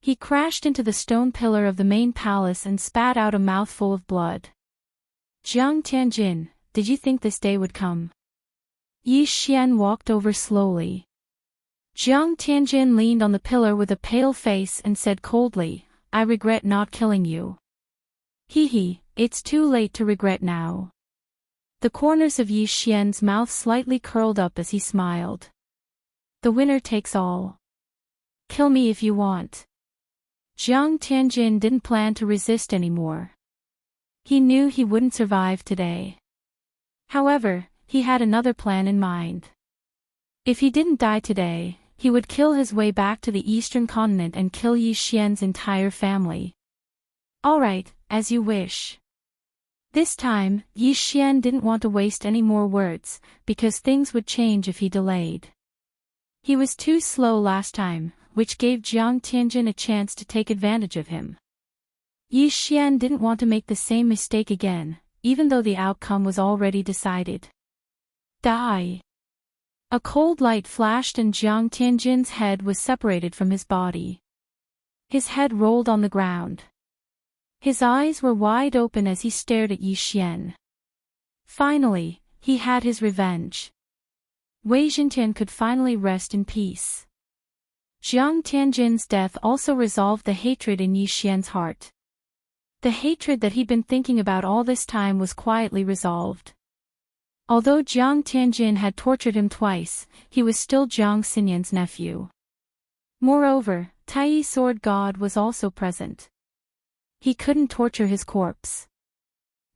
He crashed into the stone pillar of the main palace and spat out a mouthful of blood. Jiang Tianjin, did you think this day would come? Yi Xian walked over slowly. Jiang Tianjin leaned on the pillar with a pale face and said coldly, I regret not killing you. Hee, it's too late to regret now. The corners of Yi Xian's mouth slightly curled up as he smiled. The winner takes all. Kill me if you want. Jiang Tianjin didn't plan to resist anymore. He knew he wouldn't survive today. However, he had another plan in mind. If he didn't die today, he would kill his way back to the eastern continent and kill Yi Xian's entire family. Alright, as you wish. This time, Yi Xian didn't want to waste any more words, because things would change if he delayed. He was too slow last time, which gave Jiang Tianjin a chance to take advantage of him. Yi Xian didn't want to make the same mistake again, even though the outcome was already decided. Die! A cold light flashed and Jiang Tianjin's head was separated from his body. His head rolled on the ground. His eyes were wide open as he stared at Yi Xian. Finally, he had his revenge. Wei Zhintian could finally rest in peace. Jiang Tianjin's death also resolved the hatred in Yi Xian's heart. The hatred that he'd been thinking about all this time was quietly resolved. Although Jiang Tianjin had tortured him twice, he was still Jiang Xinyan's nephew. Moreover, Tai Sword God was also present. He couldn't torture his corpse.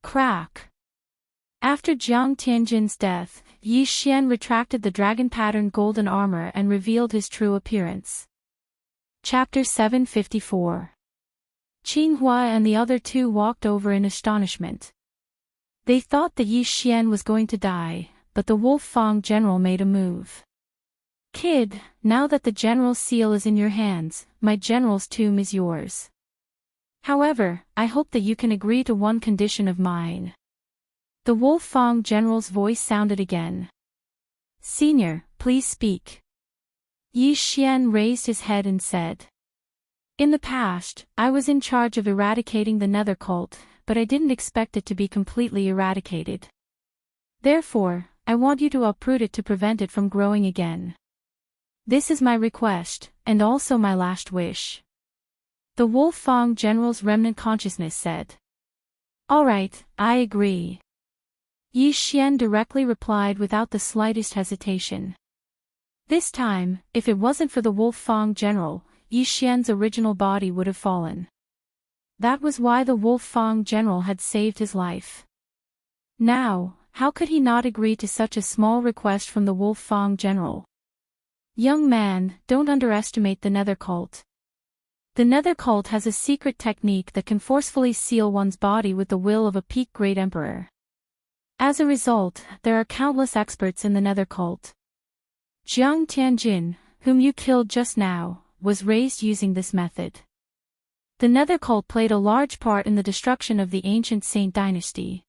Crack! After Jiang Tianjin's death, Yi Xian retracted the dragon-patterned golden armor and revealed his true appearance. Chapter 754. Qinghua and the other two walked over in astonishment. They thought that Yi Xian was going to die, but the Wolf Fang general made a move. Kid, now that the general's seal is in your hands, my general's tomb is yours. However, I hope that you can agree to one condition of mine. The Wolf Fang general's voice sounded again. Senior, please speak. Yi Xian raised his head and said. In the past, I was in charge of eradicating the Nether cult, but I didn't expect it to be completely eradicated. Therefore, I want you to uproot it to prevent it from growing again. This is my request, and also my last wish. The Wolf Fang general's remnant consciousness said. Alright, I agree. Yi Xian directly replied without the slightest hesitation. This time, if it wasn't for the Wolf Fang general, Yi Xian's original body would have fallen. That was why the Wolf Fang general had saved his life. Now, how could he not agree to such a small request from the Wolf Fang general? Young man, don't underestimate the Nether cult. The Nether cult has a secret technique that can forcefully seal one's body with the will of a peak great emperor. As a result, there are countless experts in the Nether cult. Jiang Tianjin, whom you killed just now, was raised using this method. The Nether cult played a large part in the destruction of the ancient Saint dynasty.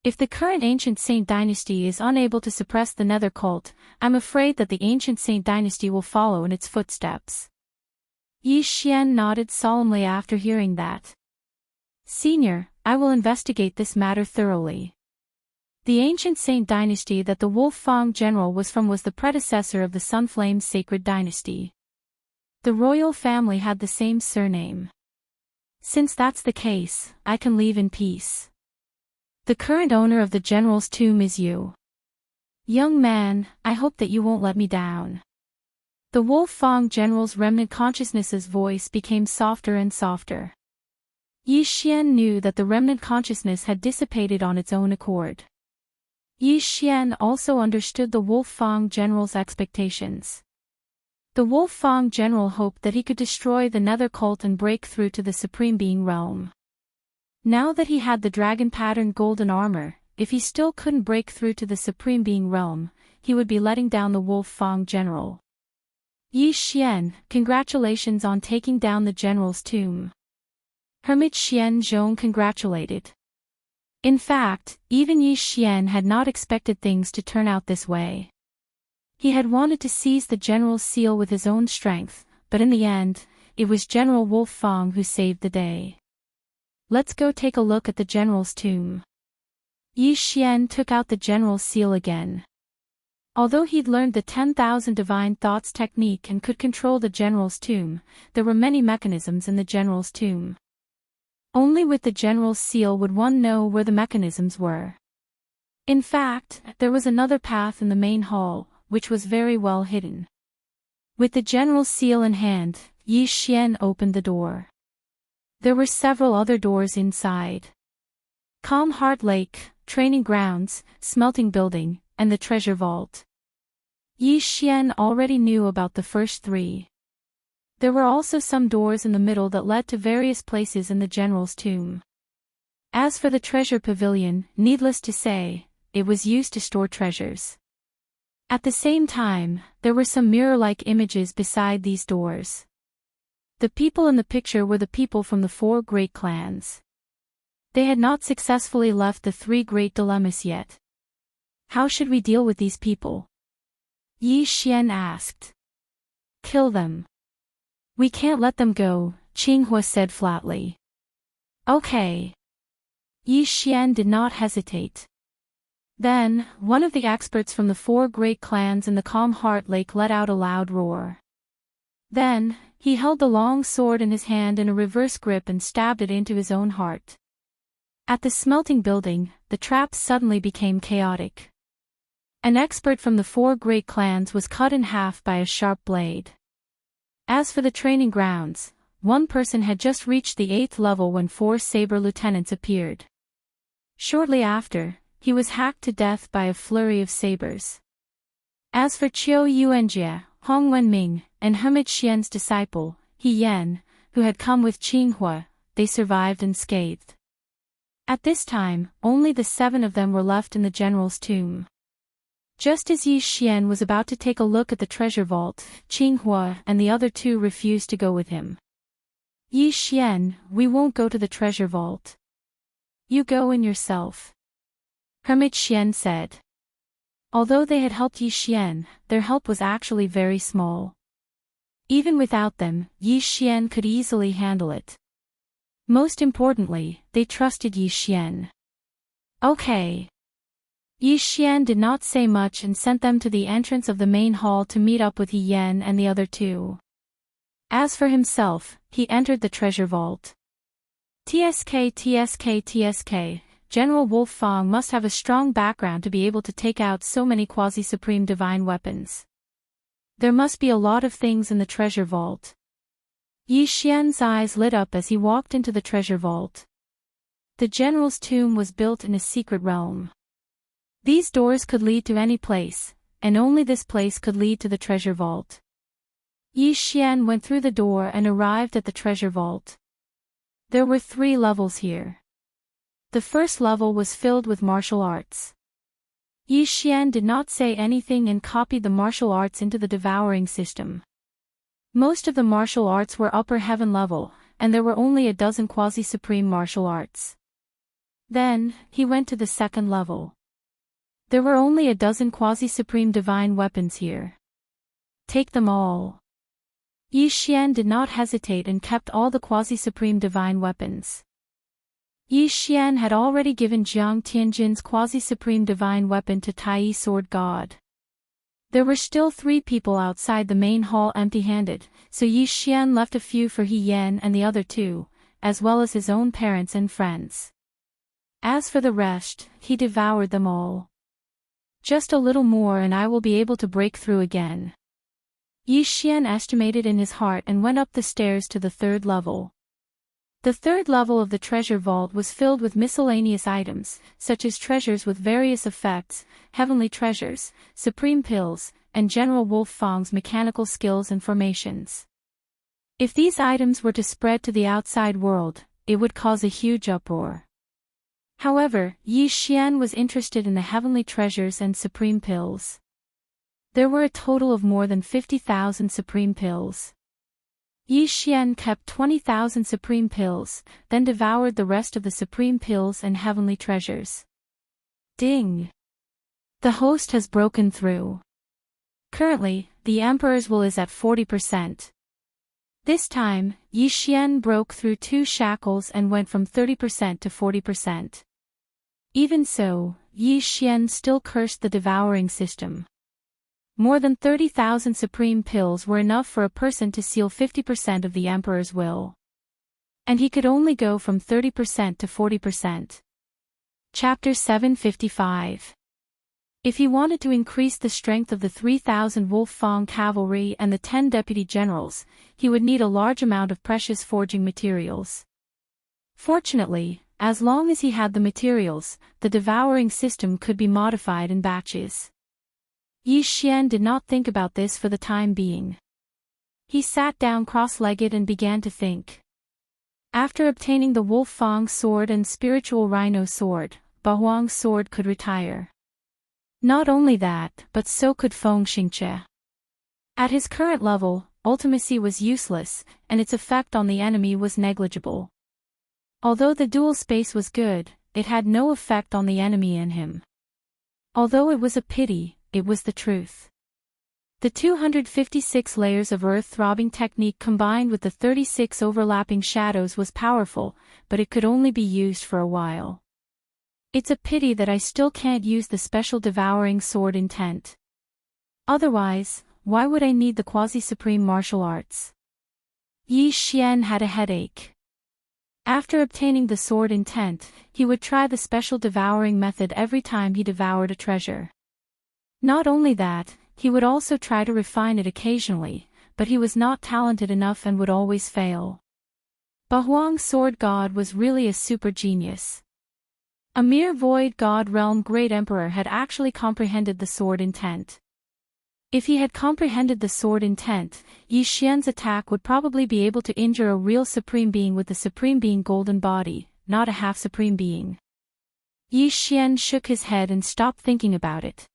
If the current ancient Saint dynasty is unable to suppress the Nether cult, I'm afraid that the ancient Saint dynasty will follow in its footsteps. Yi Xian nodded solemnly after hearing that. Senior, I will investigate this matter thoroughly. The ancient Saint dynasty that the Wolf Fang general was from was the predecessor of the Sunflame sacred dynasty. The royal family had the same surname. Since that's the case, I can leave in peace. The current owner of the general's tomb is you. Young man, I hope that you won't let me down. The Wolf Fang general's remnant consciousness's voice became softer and softer. Yi Xian knew that the remnant consciousness had dissipated on its own accord. Yi Xian also understood the Wolf Fang general's expectations. The Wolf Fang general hoped that he could destroy the Nether cult and break through to the Supreme Being realm. Now that he had the dragon-patterned golden armor, if he still couldn't break through to the Supreme Being realm, he would be letting down the Wolf Fang general. Yi Xian, congratulations on taking down the general's tomb. Hermit Xian Zhong congratulated. In fact, even Yi Xian had not expected things to turn out this way. He had wanted to seize the general's seal with his own strength, but in the end, it was General Wolf Fang who saved the day. Let's go take a look at the general's tomb. Yi Xian took out the general's seal again. Although he'd learned the 10,000 divine thoughts technique and could control the general's tomb, there were many mechanisms in the general's tomb. Only with the general's seal would one know where the mechanisms were. In fact, there was another path in the main hall, which was very well hidden. With the general's seal in hand, Yi Xian opened the door. There were several other doors inside. Calm Heart Lake, Training Grounds, Smelting Building, and the Treasure Vault. Yi Xian already knew about the first three. There were also some doors in the middle that led to various places in the general's tomb. As for the treasure pavilion, needless to say, it was used to store treasures. At the same time, there were some mirror-like images beside these doors. The people in the picture were the people from the 4 great clans. They had not successfully left the 3 great dilemmas yet. How should we deal with these people? Yi Xian asked. Kill them. We can't let them go, Qinghua said flatly. Okay. Yi Xian did not hesitate. Then, one of the experts from the 4 great clans in the Calm Heart Lake let out a loud roar. Then, he held the long sword in his hand in a reverse grip and stabbed it into his own heart. At the smelting building, the traps suddenly became chaotic. An expert from the 4 great clans was cut in half by a sharp blade. As for the training grounds, one person had just reached the 8th level when 4 saber lieutenants appeared. Shortly after, he was hacked to death by a flurry of sabers. As for Qiu Yuanjie, Hong Wenming, and Hermit Xian's disciple, He Yan, who had come with Qinghua, they survived unscathed. At this time, only the 7 of them were left in the general's tomb. Just as Yi Xian was about to take a look at the treasure vault, Qinghua and the other 2 refused to go with him. Yi Xian, we won't go to the treasure vault. You go in yourself. Hermit Xian said. Although they had helped Yi Xian, their help was actually very small. Even without them, Yi Xian could easily handle it. Most importantly, they trusted Yi Xian. Okay. Yi Xian did not say much and sent them to the entrance of the main hall to meet up with He Yan and the other 2. As for himself, he entered the treasure vault. TSK, General Wolf Fang must have a strong background to be able to take out so many quasi-supreme divine weapons. There must be a lot of things in the treasure vault. Yi Xian's eyes lit up as he walked into the treasure vault. The general's tomb was built in a secret realm. These doors could lead to any place, and only this place could lead to the treasure vault. Yi Xian went through the door and arrived at the treasure vault. There were 3 levels here. The first level was filled with martial arts. Yi Xian did not say anything and copied the martial arts into the devouring system. Most of the martial arts were upper heaven level, and there were only a dozen quasi-supreme martial arts. Then, he went to the second level. There were only a dozen quasi-supreme divine weapons here. Take them all. Yi Xian did not hesitate and kept all the quasi-supreme divine weapons. Yi Xian had already given Jiang Tianjin's quasi-supreme divine weapon to Tai Sword God. There were still 3 people outside the main hall empty-handed, so Yi Xian left a few for He Yan and the other 2, as well as his own parents and friends. As for the rest, he devoured them all. Just a little more and I will be able to break through again. Yi Xian estimated in his heart and went up the stairs to the 3rd level. The 3rd level of the treasure vault was filled with miscellaneous items, such as treasures with various effects, heavenly treasures, supreme pills, and General Wolf Fang's mechanical skills and formations. If these items were to spread to the outside world, it would cause a huge uproar. However, Yi Xian was interested in the heavenly treasures and supreme pills. There were a total of more than 50,000 supreme pills. Yi Xian kept 20,000 supreme pills, then devoured the rest of the supreme pills and heavenly treasures. Ding! The host has broken through. Currently, the Emperor's will is at 40%. This time, Yi Xian broke through 2 shackles and went from 30% to 40%. Even so, Yi Xian still cursed the devouring system. More than 30,000 supreme pills were enough for a person to seal 50% of the Emperor's will. And he could only go from 30% to 40%. Chapter 755. If he wanted to increase the strength of the 3,000 Wolf Fang cavalry and the 10 deputy generals, he would need a large amount of precious forging materials. Fortunately, as long as he had the materials, the devouring system could be modified in batches. Yi Xian did not think about this for the time being. He sat down cross-legged and began to think. After obtaining the Wolf Fang sword and spiritual rhino sword, Bahuang's sword could retire. Not only that, but so could Feng Xingche. At his current level, ultimacy was useless, and its effect on the enemy was negligible. Although the dual space was good, it had no effect on the enemy and him. Although it was a pity, it was the truth. The 256 layers of earth-throbbing technique combined with the 36 overlapping shadows was powerful, but it could only be used for a while. It's a pity that I still can't use the special devouring sword intent. Otherwise, why would I need the quasi-supreme martial arts? Yi Xian had a headache. After obtaining the sword intent, he would try the special devouring method every time he devoured a treasure. Not only that, he would also try to refine it occasionally, but he was not talented enough and would always fail. Bahuang's sword god was really a super genius. A mere void god realm great emperor had actually comprehended the sword intent. If he had comprehended the sword intent, Yi Xian's attack would probably be able to injure a real supreme being with the supreme being golden body, not a half supreme being. Yi Xian shook his head and stopped thinking about it.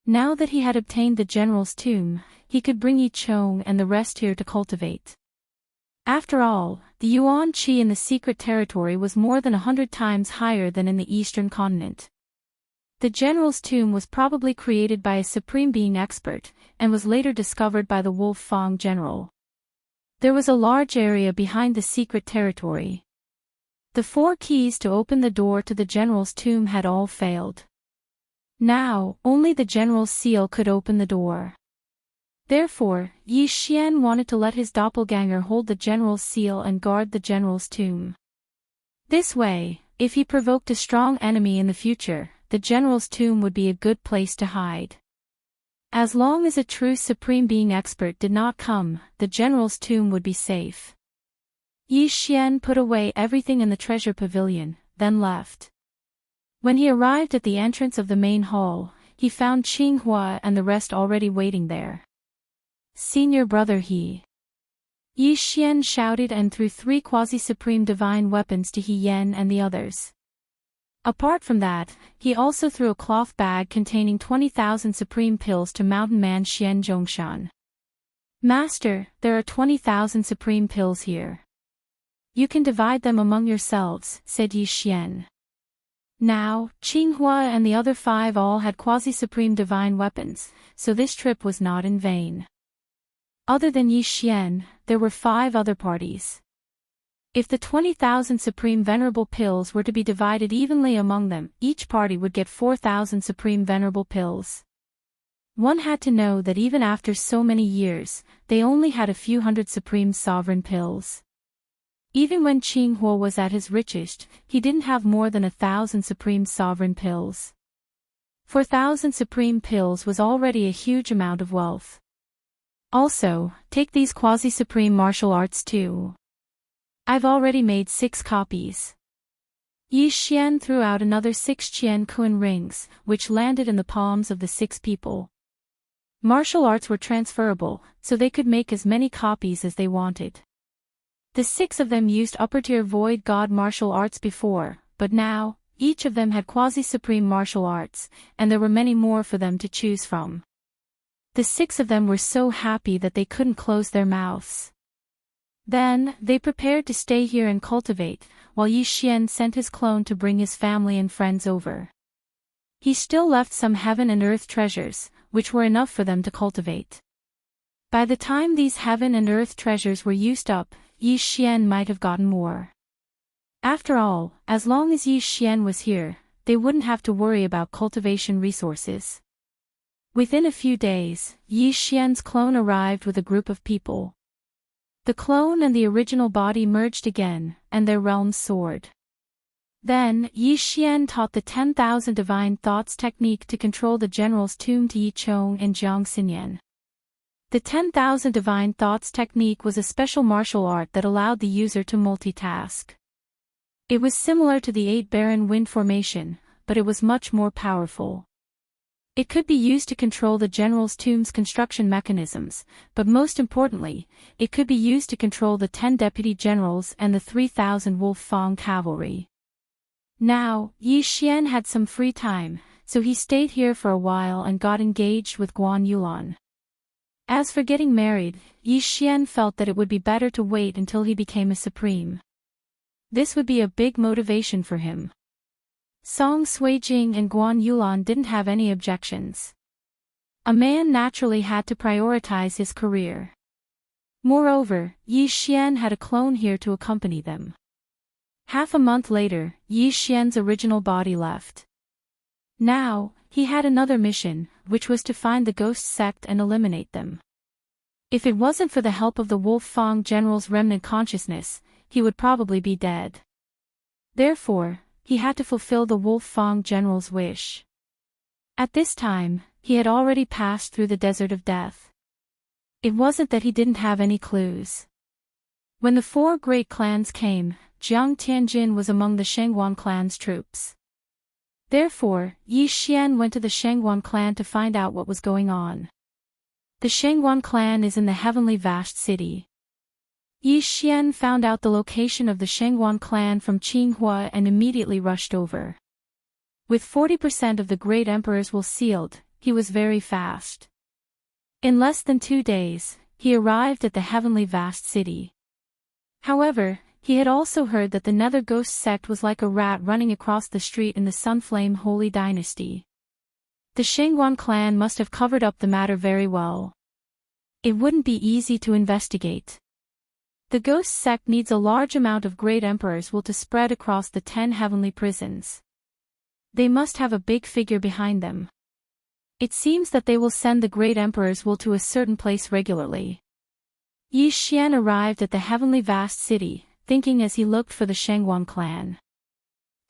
Now that he had obtained the general's tomb, he could bring Yi Chong and the rest here to cultivate. After all, the Yuan Qi in the secret territory was more than 100 times higher than in the eastern continent. The general's tomb was probably created by a supreme being expert, and was later discovered by the Wolf Fang general. There was a large area behind the secret territory. The 4 keys to open the door to the general's tomb had all failed. Now, only the general's seal could open the door. Therefore, Yi Xian wanted to let his doppelganger hold the general's seal and guard the general's tomb. This way, if he provoked a strong enemy in the future, the general's tomb would be a good place to hide. As long as a true supreme being expert did not come, the general's tomb would be safe. Yi Xian put away everything in the treasure pavilion, then left. When he arrived at the entrance of the main hall, he found Qinghua and the rest already waiting there. Senior brother He. Yi Xian shouted and threw 3 quasi-supreme divine weapons to He Yen and the others. Apart from that, he also threw a cloth bag containing 20,000 supreme pills to mountain man Xian Zhongshan. Master, there are 20,000 supreme pills here. You can divide them among yourselves, said Yi Xian. Now, Qinghua and the other 5 all had quasi-supreme divine weapons, so this trip was not in vain. Other than Yi Xian, there were 5 other parties. If the 20,000 supreme venerable pills were to be divided evenly among them, each party would get 4,000 supreme venerable pills. One had to know that even after so many years, they only had a few hundred supreme sovereign pills. Even when Qinghua was at his richest, he didn't have more than 1,000 supreme sovereign pills. 4,000 supreme pills was already a huge amount of wealth. Also, take these quasi-supreme martial arts too. I've already made 6 copies. Yi Xian threw out another 6 Qian Kun rings, which landed in the palms of the 6 people. Martial arts were transferable, so they could make as many copies as they wanted. The 6 of them used upper-tier void god martial arts before, but now, each of them had quasi-supreme martial arts, and there were many more for them to choose from. The 6 of them were so happy that they couldn't close their mouths. Then, they prepared to stay here and cultivate, while Yi Xian sent his clone to bring his family and friends over. He still left some heaven and earth treasures, which were enough for them to cultivate. By the time these heaven and earth treasures were used up, Yi Xian might have gotten more. After all, as long as Yi Xian was here, they wouldn't have to worry about cultivation resources. Within a few days, Yi Xian's clone arrived with a group of people. The clone and the original body merged again, and their realms soared. Then, Yi Xian taught the 10,000 divine thoughts technique to control the general's tomb to Yi Chong and Jiang Xinyan. The 10,000 divine thoughts technique was a special martial art that allowed the user to multitask. It was similar to the 8 Baron Wind formation, but it was much more powerful. It could be used to control the general's tomb's construction mechanisms, but most importantly, it could be used to control the 10 deputy generals and the 3,000 Wolf Fang cavalry. Now, Yi Xian had some free time, so he stayed here for a while and got engaged with Guan Yulan. As for getting married, Yi Xian felt that it would be better to wait until he became a supreme. This would be a big motivation for him. Song Suijing and Guan Yulan didn't have any objections. A man naturally had to prioritize his career. Moreover, Yi Xian had a clone here to accompany them. Half a month later, Yi Xian's original body left. Now, he had another mission, which was to find the ghost sect and eliminate them. If it wasn't for the help of the Wolf Fang general's remnant consciousness, he would probably be dead. Therefore, he had to fulfill the Wolf Fang general's wish. At this time, he had already passed through the desert of death. It wasn't that he didn't have any clues. When the 4 great clans came, Jiang Tianjin was among the Shengguan clan's troops. Therefore, Yi Xian went to the Shengguan clan to find out what was going on. The Shengguan clan is in the heavenly vast city. Yi Xian found out the location of the Shengguan clan from Qinghua and immediately rushed over. With 40% of the great emperor's will sealed, he was very fast. In less than 2 days, he arrived at the heavenly vast city. However, he had also heard that the Nether Ghost sect was like a rat running across the street in the Sunflame Holy Dynasty. The Shengguan clan must have covered up the matter very well. It wouldn't be easy to investigate. The ghost sect needs a large amount of great emperor's will to spread across the 10 heavenly prisons. They must have a big figure behind them. It seems that they will send the great emperor's will to a certain place regularly. Yi Xian arrived at the heavenly vast city, thinking as he looked for the Shengguan clan.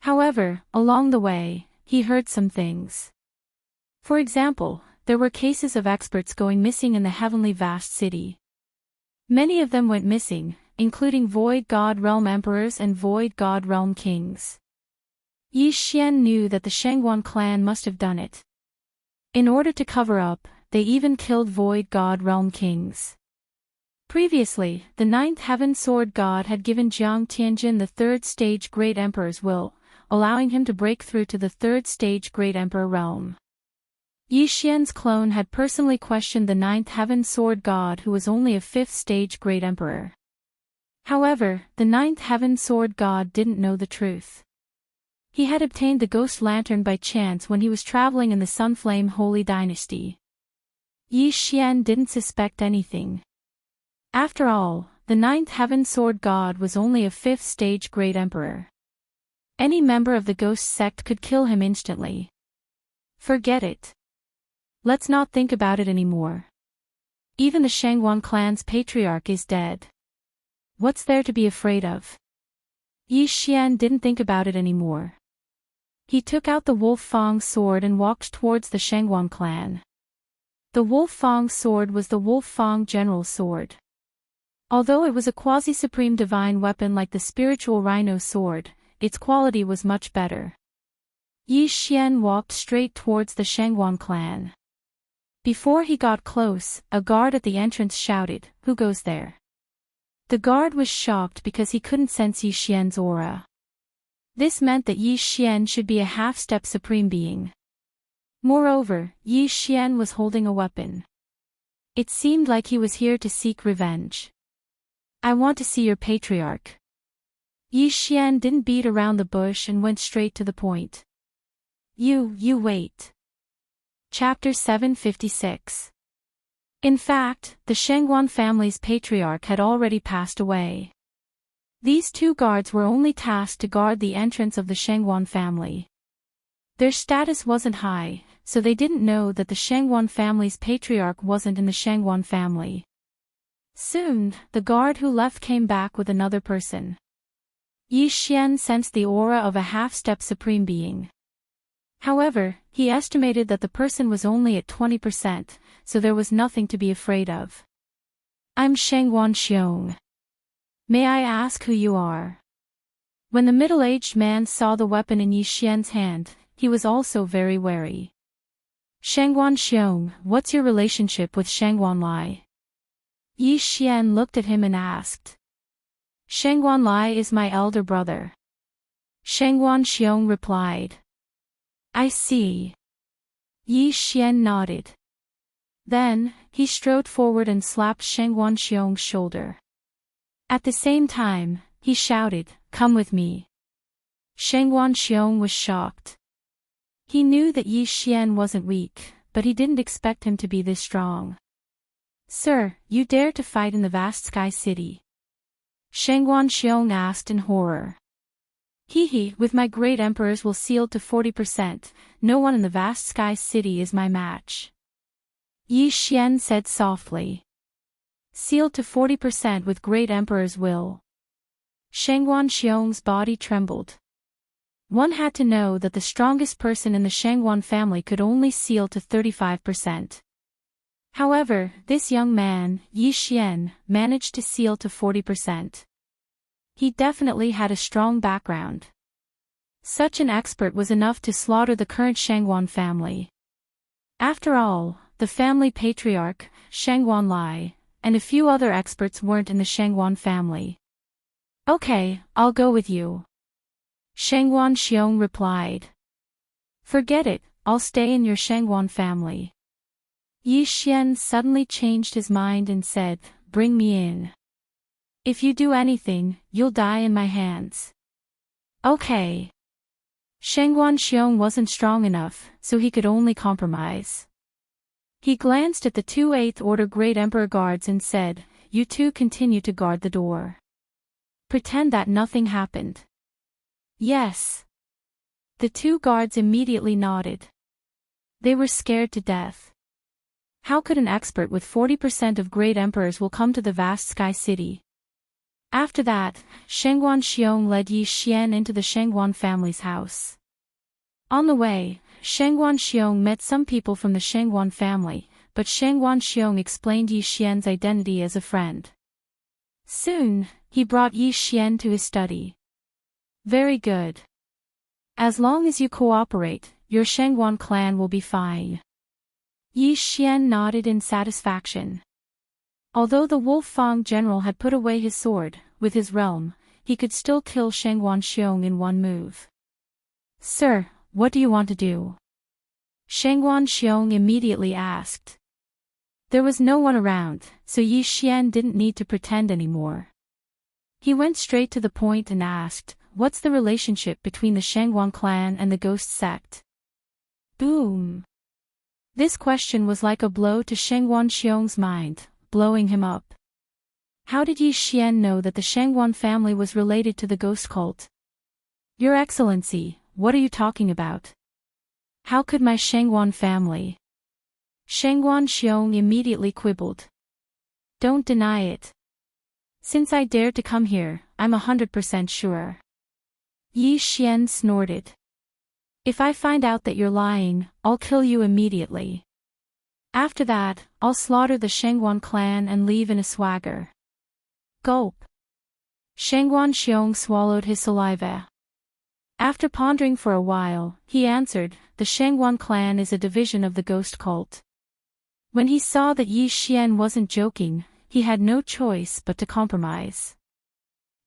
However, along the way, he heard some things. For example, there were cases of experts going missing in the heavenly vast city. Many of them went missing, including Void God Realm Emperors and Void God Realm Kings. Yi Xian knew that the Shengguan clan must have done it. In order to cover up, they even killed Void God Realm Kings. Previously, the 9th Heaven Sword God had given Jiang Tianjin the 3rd stage Great Emperor's will, allowing him to break through to the 3rd stage Great Emperor realm. Yi Xian's clone had personally questioned the 9th Heaven Sword God who was only a 5th stage Great Emperor. However, the 9th Heaven Sword God didn't know the truth. He had obtained the Ghost Lantern by chance when he was traveling in the Sunflame Holy Dynasty. Yi Xian didn't suspect anything. After all, the 9th Heaven Sword God was only a 5th stage Great Emperor. Any member of the Ghost sect could kill him instantly. Forget it. Let's not think about it anymore. Even the Shengguan clan's patriarch is dead. What's there to be afraid of? Yi Xian didn't think about it anymore. He took out the Wolf Fang sword and walked towards the Shengguan clan. The Wolf Fang sword was the Wolf Fang general's sword. Although it was a quasi-supreme divine weapon like the spiritual rhino sword, its quality was much better. Yi Xian walked straight towards the Shengguan clan. Before he got close, a guard at the entrance shouted, "Who goes there?" The guard was shocked because he couldn't sense Yi Xian's aura. This meant that Yi Xian should be a half-step supreme being. Moreover, Yi Xian was holding a weapon. It seemed like he was here to seek revenge. I want to see your patriarch. Yi Xian didn't beat around the bush and went straight to the point. You wait. Chapter 756. In fact, the Shengguan family's patriarch had already passed away. These two guards were only tasked to guard the entrance of the Shengguan family. Their status wasn't high, so they didn't know that the Shengguan family's patriarch wasn't in the Shengguan family. Soon, the guard who left came back with another person. Yi Xian sensed the aura of a half-step supreme being. However, he estimated that the person was only at 20%, so there was nothing to be afraid of. I'm Shengguan Xiong. May I ask who you are? When the middle-aged man saw the weapon in Yi Xian's hand, he was also very wary. Shengguan Xiong, what's your relationship with Shengguan Lai? Yi Xian looked at him and asked. Shengguan Lai is my elder brother. Shengguan Xiong replied. I see. Yi Xian nodded. Then, he strode forward and slapped Shengguan Xiong's shoulder. At the same time, he shouted, Come with me. Shengguan Xiong was shocked. He knew that Yi Xian wasn't weak, but he didn't expect him to be this strong. Sir, you dare to fight in the vast sky city? Shengguan Xiong asked in horror. With my great emperors will sealed to 40%, no one in the vast sky city is my match. Yi Xian said softly. Sealed to 40% with great emperor's will. Shengguan Xiong's body trembled. One had to know that the strongest person in the Shengguan family could only seal to 35%. However, this young man, Yi Xian, managed to seal to 40%. He definitely had a strong background. Such an expert was enough to slaughter the current Shengguan family. After all, the family patriarch, Shengguan Lai, and a few other experts weren't in the Shengguan family. Okay, I'll go with you. Shengguan Xiong replied. Forget it, I'll stay in your Shengguan family. Yi Xian suddenly changed his mind and said, Bring me in. If you do anything, you'll die in my hands. Okay. Shengguan Xiong wasn't strong enough, so he could only compromise. He glanced at the two 8th Order Great Emperor guards and said, You two continue to guard the door. Pretend that nothing happened. Yes. The two guards immediately nodded. They were scared to death. How could an expert with 40% of great emperors will come to the vast sky city? After that, Shengguan Xiong led Yi Xian into the Shengguan family's house. On the way, Shengguan Xiong met some people from the Shengguan family, but Shengguan Xiong explained Yi Xian's identity as a friend. Soon, he brought Yi Xian to his study. Very good. As long as you cooperate, your Shengguan clan will be fine. Yi Xian nodded in satisfaction. Although the Wolf Fang general had put away his sword, with his realm, he could still kill Shengguan Xiong in one move. Sir, what do you want to do? Shengguan Xiong immediately asked. There was no one around, so Yi Xian didn't need to pretend anymore. He went straight to the point and asked, What's the relationship between the Shengguan clan and the ghost sect? Boom! This question was like a blow to Shengguan Xiong's mind, blowing him up. How did Yi Xian know that the Shengguan family was related to the ghost cult? Your Excellency, what are you talking about? How could my Shengguan family? Shengguan Xiong immediately quibbled. Don't deny it. Since I dared to come here, I'm 100% sure. Yi Xian snorted. If I find out that you're lying, I'll kill you immediately. After that, I'll slaughter the Shengguan clan and leave in a swagger. Gulp. Shengguan Xiong swallowed his saliva. After pondering for a while, he answered, The Shengguan clan is a division of the ghost cult. When he saw that Yi Xian wasn't joking, he had no choice but to compromise.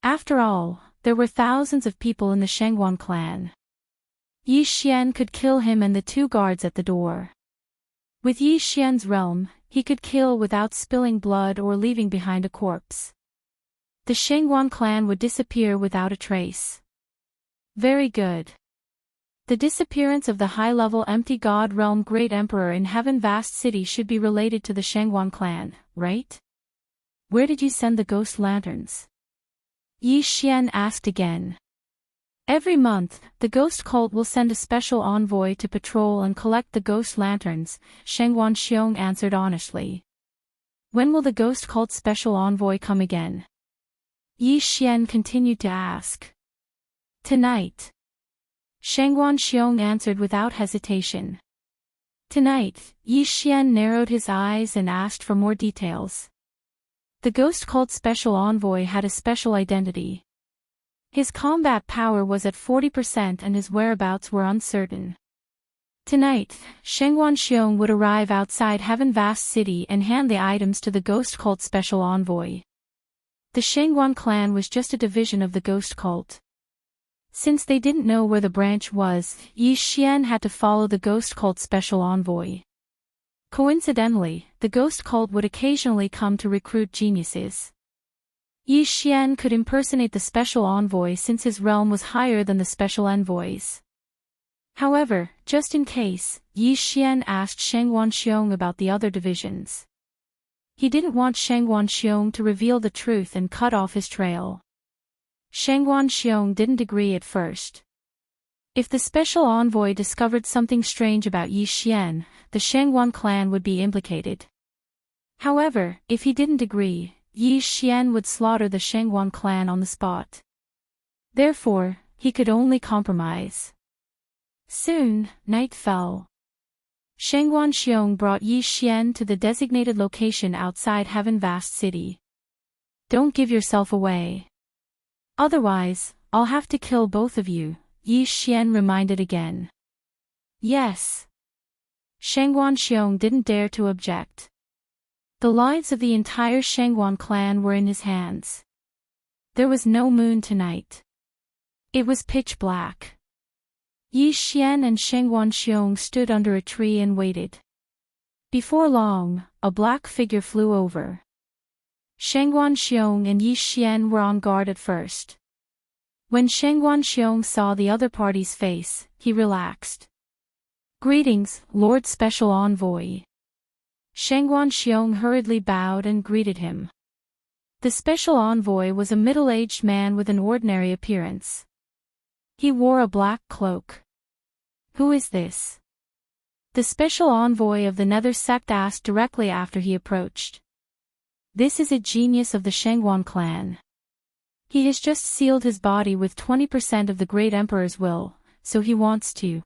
After all, there were thousands of people in the Shengguan clan. Yi Xian could kill him and the two guards at the door. With Yi Xian's realm, he could kill without spilling blood or leaving behind a corpse. The Shengguan clan would disappear without a trace. Very good. The disappearance of the high-level empty god realm Great Emperor in Heaven Vast City should be related to the Shengguan clan, right? Where did you send the ghost lanterns? Yi Xian asked again. Every month, the ghost cult will send a special envoy to patrol and collect the ghost lanterns, Shengguan Xiong answered honestly. When will the ghost cult's special envoy come again? Yi Xian continued to ask. Tonight. Shengguan Xiong answered without hesitation. Tonight, Yi Xian narrowed his eyes and asked for more details. The ghost cult special envoy had a special identity. His combat power was at 40% and his whereabouts were uncertain. Tonight, Shengguan Xiong would arrive outside Heaven Vast City and hand the items to the ghost cult special envoy. The Shengguan clan was just a division of the ghost cult. Since they didn't know where the branch was, Yi Xian had to follow the ghost cult special envoy. Coincidentally, the ghost cult would occasionally come to recruit geniuses. Yi Xian could impersonate the special envoy since his realm was higher than the special envoys. However, just in case, Yi Xian asked Shengguan Xiong about the other divisions. He didn't want Shengguan Xiong to reveal the truth and cut off his trail. Shengguan Xiong didn't agree at first. If the special envoy discovered something strange about Yi Xian, the Shengguan clan would be implicated. However, if he didn't agree, Yi Xian would slaughter the Shengguan clan on the spot. Therefore, he could only compromise. Soon, night fell. Shengguan Xiong brought Yi Xian to the designated location outside Heaven Vast City. Don't give yourself away. Otherwise, I'll have to kill both of you, Yi Xian reminded again. Yes. Shengguan Xiong didn't dare to object. The lives of the entire Shengguan clan were in his hands. There was no moon tonight. It was pitch black. Yi Xian and Shengguan Xiong stood under a tree and waited. Before long, a black figure flew over. Shengguan Xiong and Yi Xian were on guard at first. When Shengguan Xiong saw the other party's face, he relaxed. Greetings, Lord Special Envoy. Shengguan Xiong hurriedly bowed and greeted him. The special envoy was a middle-aged man with an ordinary appearance. He wore a black cloak. Who is this? The special envoy of the Nether sect asked directly after he approached. This is a genius of the Shengguan clan. He has just sealed his body with 20% of the Great Emperor's will, so he wants to.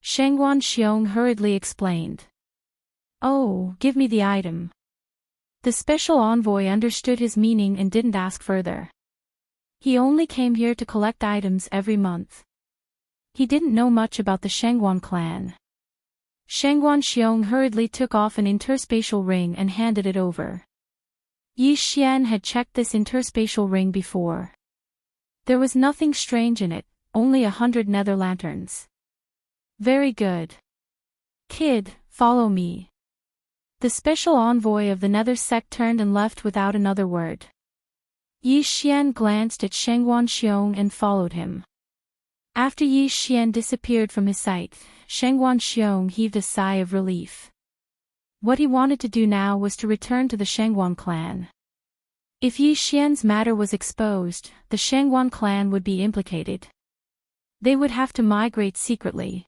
Shengguan Xiong hurriedly explained. Oh, give me the item. The special envoy understood his meaning and didn't ask further. He only came here to collect items every month. He didn't know much about the Shengguan clan. Shengguan Xiong hurriedly took off an interspatial ring and handed it over. Yi Xian had checked this interspatial ring before. There was nothing strange in it, only 100 nether lanterns. Very good. Kid, follow me. The special envoy of the Nether sect turned and left without another word. Yi Xian glanced at Shengguan Xiong and followed him. After Yi Xian disappeared from his sight, Shengguan Xiong heaved a sigh of relief. What he wanted to do now was to return to the Shengguan clan. If Yi Xian's matter was exposed, the Shengguan clan would be implicated. They would have to migrate secretly.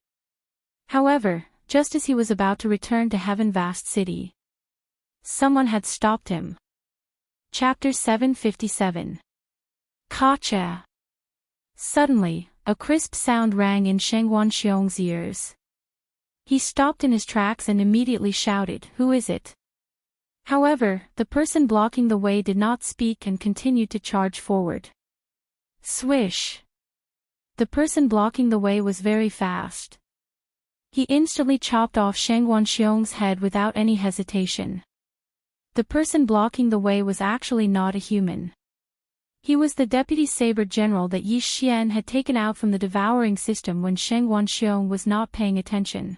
However, just as he was about to return to Heaven Vast City, someone had stopped him. Chapter 757. Gotcha! Suddenly, a crisp sound rang in Shengguan Xiong's ears. He stopped in his tracks and immediately shouted, "Who is it?" However, the person blocking the way did not speak and continued to charge forward. Swish! The person blocking the way was very fast. He instantly chopped off Shengguan Xiong's head without any hesitation. The person blocking the way was actually not a human. He was the deputy saber general that Yi Xian had taken out from the devouring system when Shengguan Xiong was not paying attention.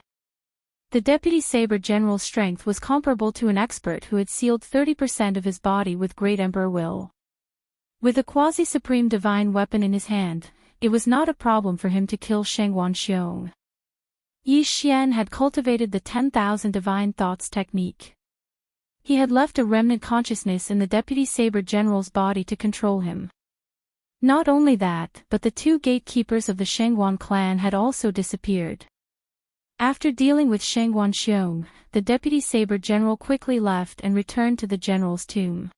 The Deputy Saber General's strength was comparable to an expert who had sealed 30% of his body with great Emperor will. With a quasi-supreme divine weapon in his hand, it was not a problem for him to kill Shengwan Xiong. Yi Xian had cultivated the 10,000 divine thoughts technique. He had left a remnant consciousness in the Deputy Saber General's body to control him. Not only that, but the two gatekeepers of the Shengwan clan had also disappeared. After dealing with Shengwan Xiong, the Deputy Saber General quickly left and returned to the general's tomb.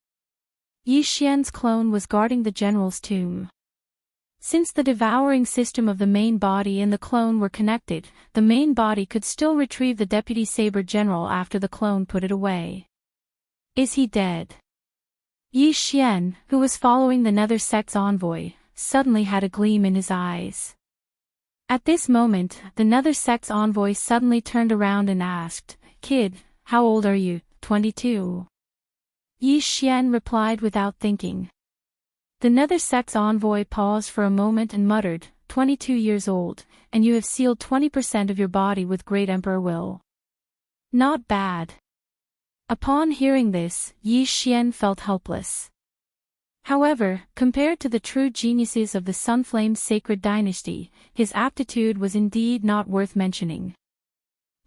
Yi Xian's clone was guarding the general's tomb. Since the devouring system of the main body and the clone were connected, the main body could still retrieve the Deputy Saber General after the clone put it away. Is he dead? Yi Xian, who was following the Nether sect's envoy, suddenly had a gleam in his eyes. At this moment, the Nether sect's envoy suddenly turned around and asked, "Kid, how old are you?" 22. Yi Xian replied without thinking. The Nether sect's envoy paused for a moment and muttered, 22 years old, and you have sealed 20% of your body with great Emperor will. Not bad. Upon hearing this, Yi Xian felt helpless. However, compared to the true geniuses of the Sunflame Sacred Dynasty, his aptitude was indeed not worth mentioning.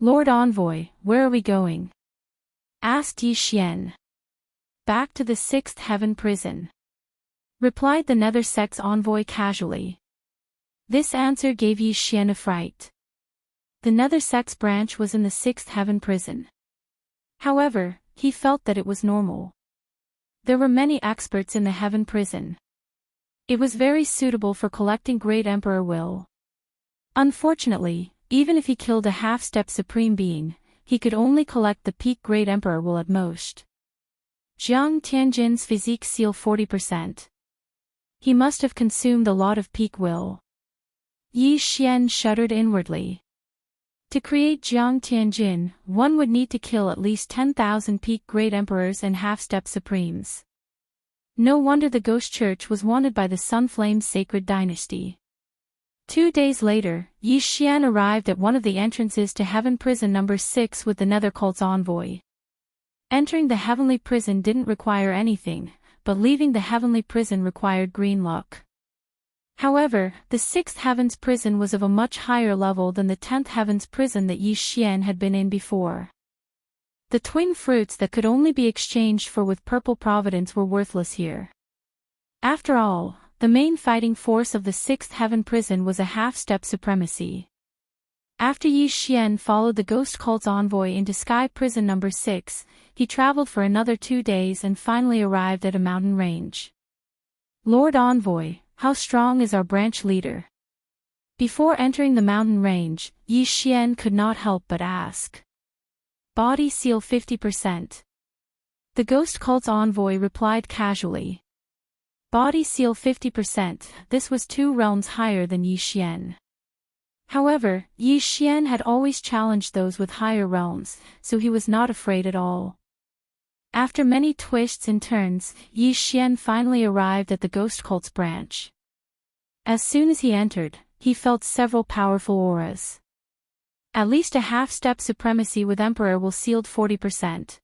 Lord Envoy, where are we going? Asked Yi Xian. Back to the Sixth Heaven Prison, replied the Nether sect's envoy casually. This answer gave Yi Xian a fright. The Nether sect's branch was in the Sixth Heaven Prison. However, he felt that it was normal. There were many experts in the Heaven Prison. It was very suitable for collecting great Emperor will. Unfortunately, even if he killed a half-step Supreme Being, he could only collect the peak great Emperor will at most. Jiang Tianjin's physique seal 40%. He must have consumed a lot of peak will. Yi Xian shuddered inwardly. To create Jiang Tianjin, one would need to kill at least 10,000 peak great emperors and half-step supremes. No wonder the Ghost Church was wanted by the Sunflame Sacred Dynasty. 2 days later, Yi Xian arrived at one of the entrances to Heaven Prison number 6 with the Nether cult's envoy. Entering the Heavenly Prison didn't require anything, but leaving the Heavenly Prison required green luck. However, the 6th Heaven's Prison was of a much higher level than the 10th Heaven's Prison that Yi Xian had been in before. The twin fruits that could only be exchanged for with purple providence were worthless here. After all, the main fighting force of the 6th Heaven Prison was a half-step supremacy. After Yi Xian followed the Ghost Cult's envoy into Sky Prison number 6, he traveled for another 2 days and finally arrived at a mountain range. Lord Envoy, how strong is our branch leader? Before entering the mountain range, Yi Xian could not help but ask. Body seal 50%. The Ghost Cult's envoy replied casually. Body seal 50%, this was 2 realms higher than Yi Xian. However, Yi Xian had always challenged those with higher realms, so he was not afraid at all. After many twists and turns, Yi Xian finally arrived at the Ghost Cult's branch. As soon as he entered, he felt several powerful auras. At least a half-step supremacy with Emperor will sealed 40%.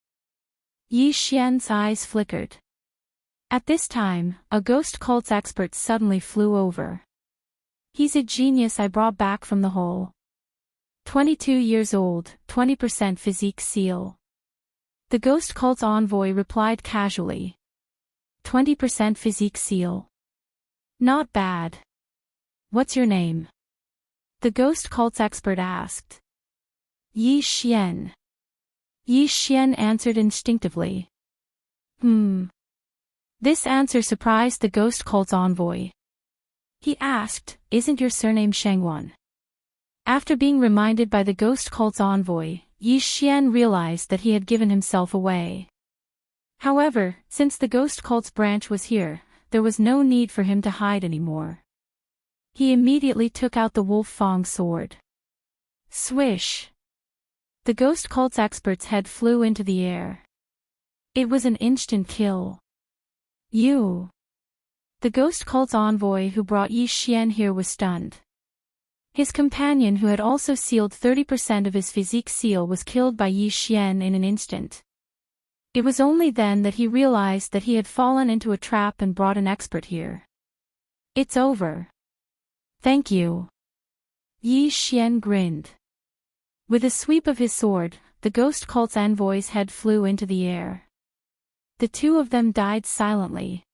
Yi Xian's eyes flickered. At this time, a Ghost Cult's expert suddenly flew over. He's a genius I brought back from the hole. 22 years old, 20% physique seal. The Ghost Cult's envoy replied casually. 20% physique seal. Not bad. What's your name? The Ghost Cult's expert asked. Yi Xian. Yi Xian answered instinctively. This answer surprised the Ghost Cult's envoy. He asked, isn't your surname Shengwan? After being reminded by the Ghost Cult's envoy, Yi Xian realized that he had given himself away. However, since the Ghost Cult's branch was here, there was no need for him to hide anymore. He immediately took out the Wolf Fang sword. Swish! The Ghost Cult's expert's head flew into the air. It was an instant kill. You! The Ghost Cult's envoy who brought Yi Xian here was stunned. His companion, who had also sealed 30% of his physique seal, was killed by Yi Xian in an instant. It was only then that he realized that he had fallen into a trap and brought an expert here. It's over. Thank you. Yi Xian grinned. With a sweep of his sword, the ghost cult's envoy's head flew into the air. The two of them died silently.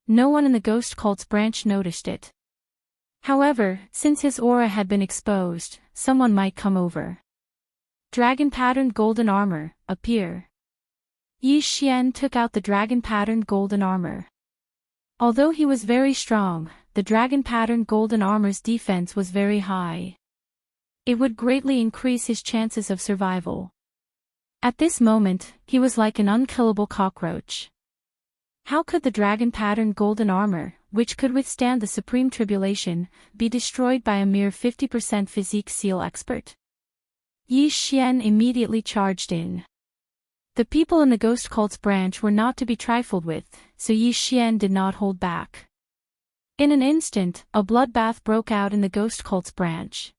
No one in the ghost cult's branch noticed it. However, since his aura had been exposed, someone might come over. Dragon-patterned golden armor, appear. Yi Xian took out the dragon-patterned golden armor. Although he was very strong, the dragon-patterned golden armor's defense was very high. It would greatly increase his chances of survival. At this moment, he was like an unkillable cockroach. How could the dragon-patterned golden armor, which could withstand the supreme tribulation, be destroyed by a mere 50% physique seal expert? Yi Xian immediately charged in. The people in the ghost cult's branch were not to be trifled with, so Yi Xian did not hold back. In an instant, a bloodbath broke out in the ghost cult's branch.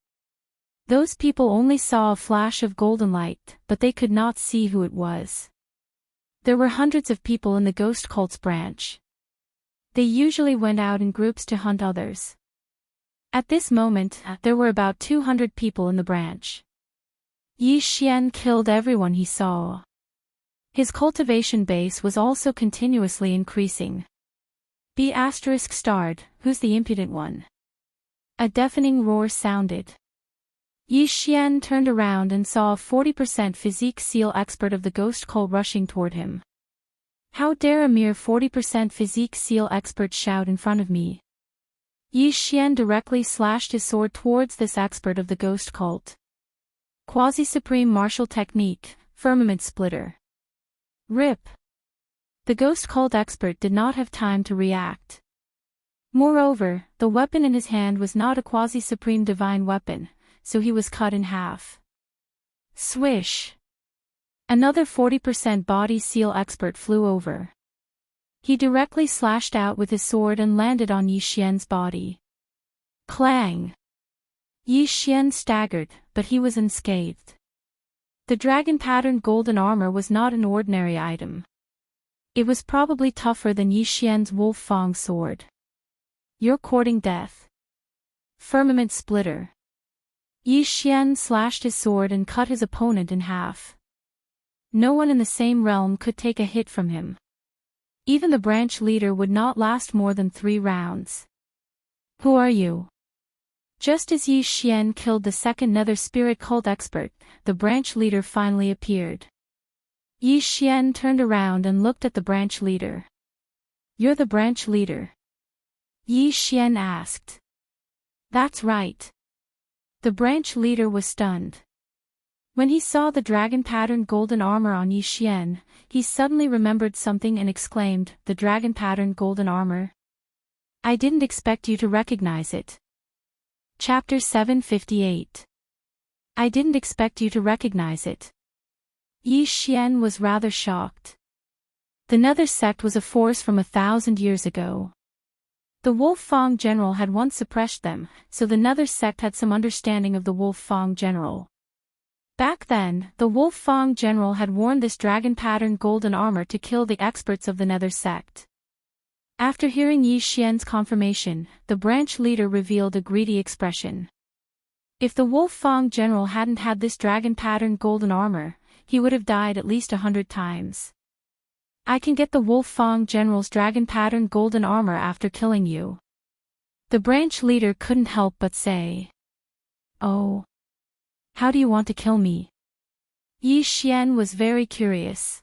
Those people only saw a flash of golden light, but they could not see who it was. There were hundreds of people in the ghost cult's branch. They usually went out in groups to hunt others. At this moment, there were about 200 people in the branch. Yi Xian killed everyone he saw. His cultivation base was also continuously increasing. B****, who's the impudent one? A deafening roar sounded. Yi Xian turned around and saw a 40% physique seal expert of the ghost cult rushing toward him. How dare a mere 40% physique seal expert shout in front of me? Yi Xian directly slashed his sword towards this expert of the ghost cult. Quasi-supreme martial technique, firmament splitter. Rip. The ghost cult expert did not have time to react. Moreover, the weapon in his hand was not a quasi-supreme divine weapon, so he was cut in half. Swish. Another 40% body seal expert flew over. He directly slashed out with his sword and landed on Yi Xian's body. Clang. Yi Xian staggered, but he was unscathed. The dragon-patterned golden armor was not an ordinary item. It was probably tougher than Yi Xian's wolf fang sword. You're courting death. Firmament splitter. Yi Xian slashed his sword and cut his opponent in half. No one in the same realm could take a hit from him. Even the branch leader would not last more than 3 rounds. Who are you? Just as Yi Xian killed the second nether spirit cult expert, the branch leader finally appeared. Yi Xian turned around and looked at the branch leader. You're the branch leader? Yi Xian asked. That's right. The branch leader was stunned. When he saw the dragon-patterned golden armor on Yi Xian, he suddenly remembered something and exclaimed, "The dragon-patterned golden armor? I didn't expect you to recognize it." Chapter 758. I didn't expect you to recognize it. Yi Xian was rather shocked. The Nether sect was a force from 1,000 years ago. The Wolf Fang general had once suppressed them, so the Nether sect had some understanding of the Wolf Fang general. Back then, the Wolf Fang general had worn this dragon-patterned golden armor to kill the experts of the Nether sect. After hearing Yi Xian's confirmation, the branch leader revealed a greedy expression. If the Wolf Fang general hadn't had this dragon-patterned golden armor, he would have died at least 100 times. I can get the Wolf Fang general's dragon-patterned golden armor after killing you. The branch leader couldn't help but say. Oh. How do you want to kill me? Yi Xian was very curious.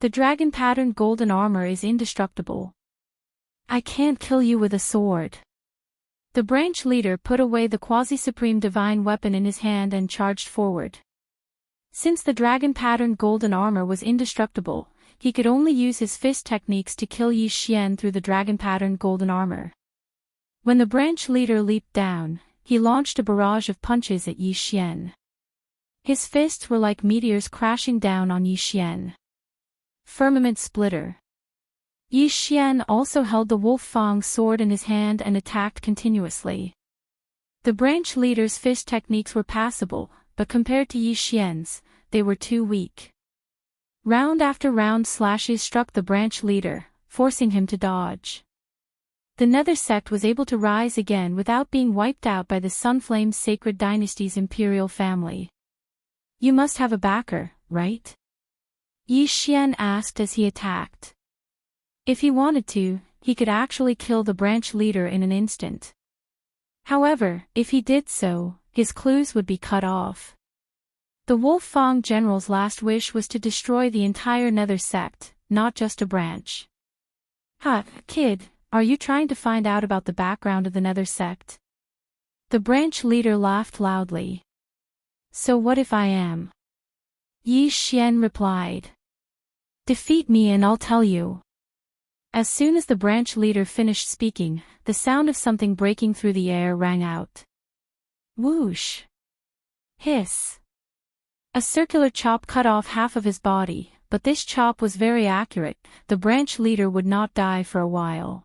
The dragon-patterned golden armor is indestructible. I can't kill you with a sword. The branch leader put away the quasi-supreme divine weapon in his hand and charged forward. Since the dragon-patterned golden armor was indestructible, he could only use his fist techniques to kill Yi Xian through the dragon-patterned golden armor. When the branch leader leaped down, he launched a barrage of punches at Yi Xian. His fists were like meteors crashing down on Yi Xian. Firmament splitter. Yi Xian also held the Wolf Fang sword in his hand and attacked continuously. The branch leader's fish techniques were passable, but compared to Yi Xian's, they were too weak. Round after round slashes struck the branch leader, forcing him to dodge. The Nether sect was able to rise again without being wiped out by the Sunflame's sacred dynasty's imperial family. You must have a backer, right? Yi Xian asked as he attacked. If he wanted to, he could actually kill the branch leader in an instant. However, if he did so, his clues would be cut off. The Wolf-Fang general's last wish was to destroy the entire Nether sect, not just a branch. Ha, kid, are you trying to find out about the background of the Nether sect? The branch leader laughed loudly. So what if I am? Yi Xian replied. Defeat me and I'll tell you. As soon as the branch leader finished speaking, the sound of something breaking through the air rang out. Whoosh! Hiss! A circular chop cut off half of his body, but this chop was very accurate. The branch leader would not die for a while.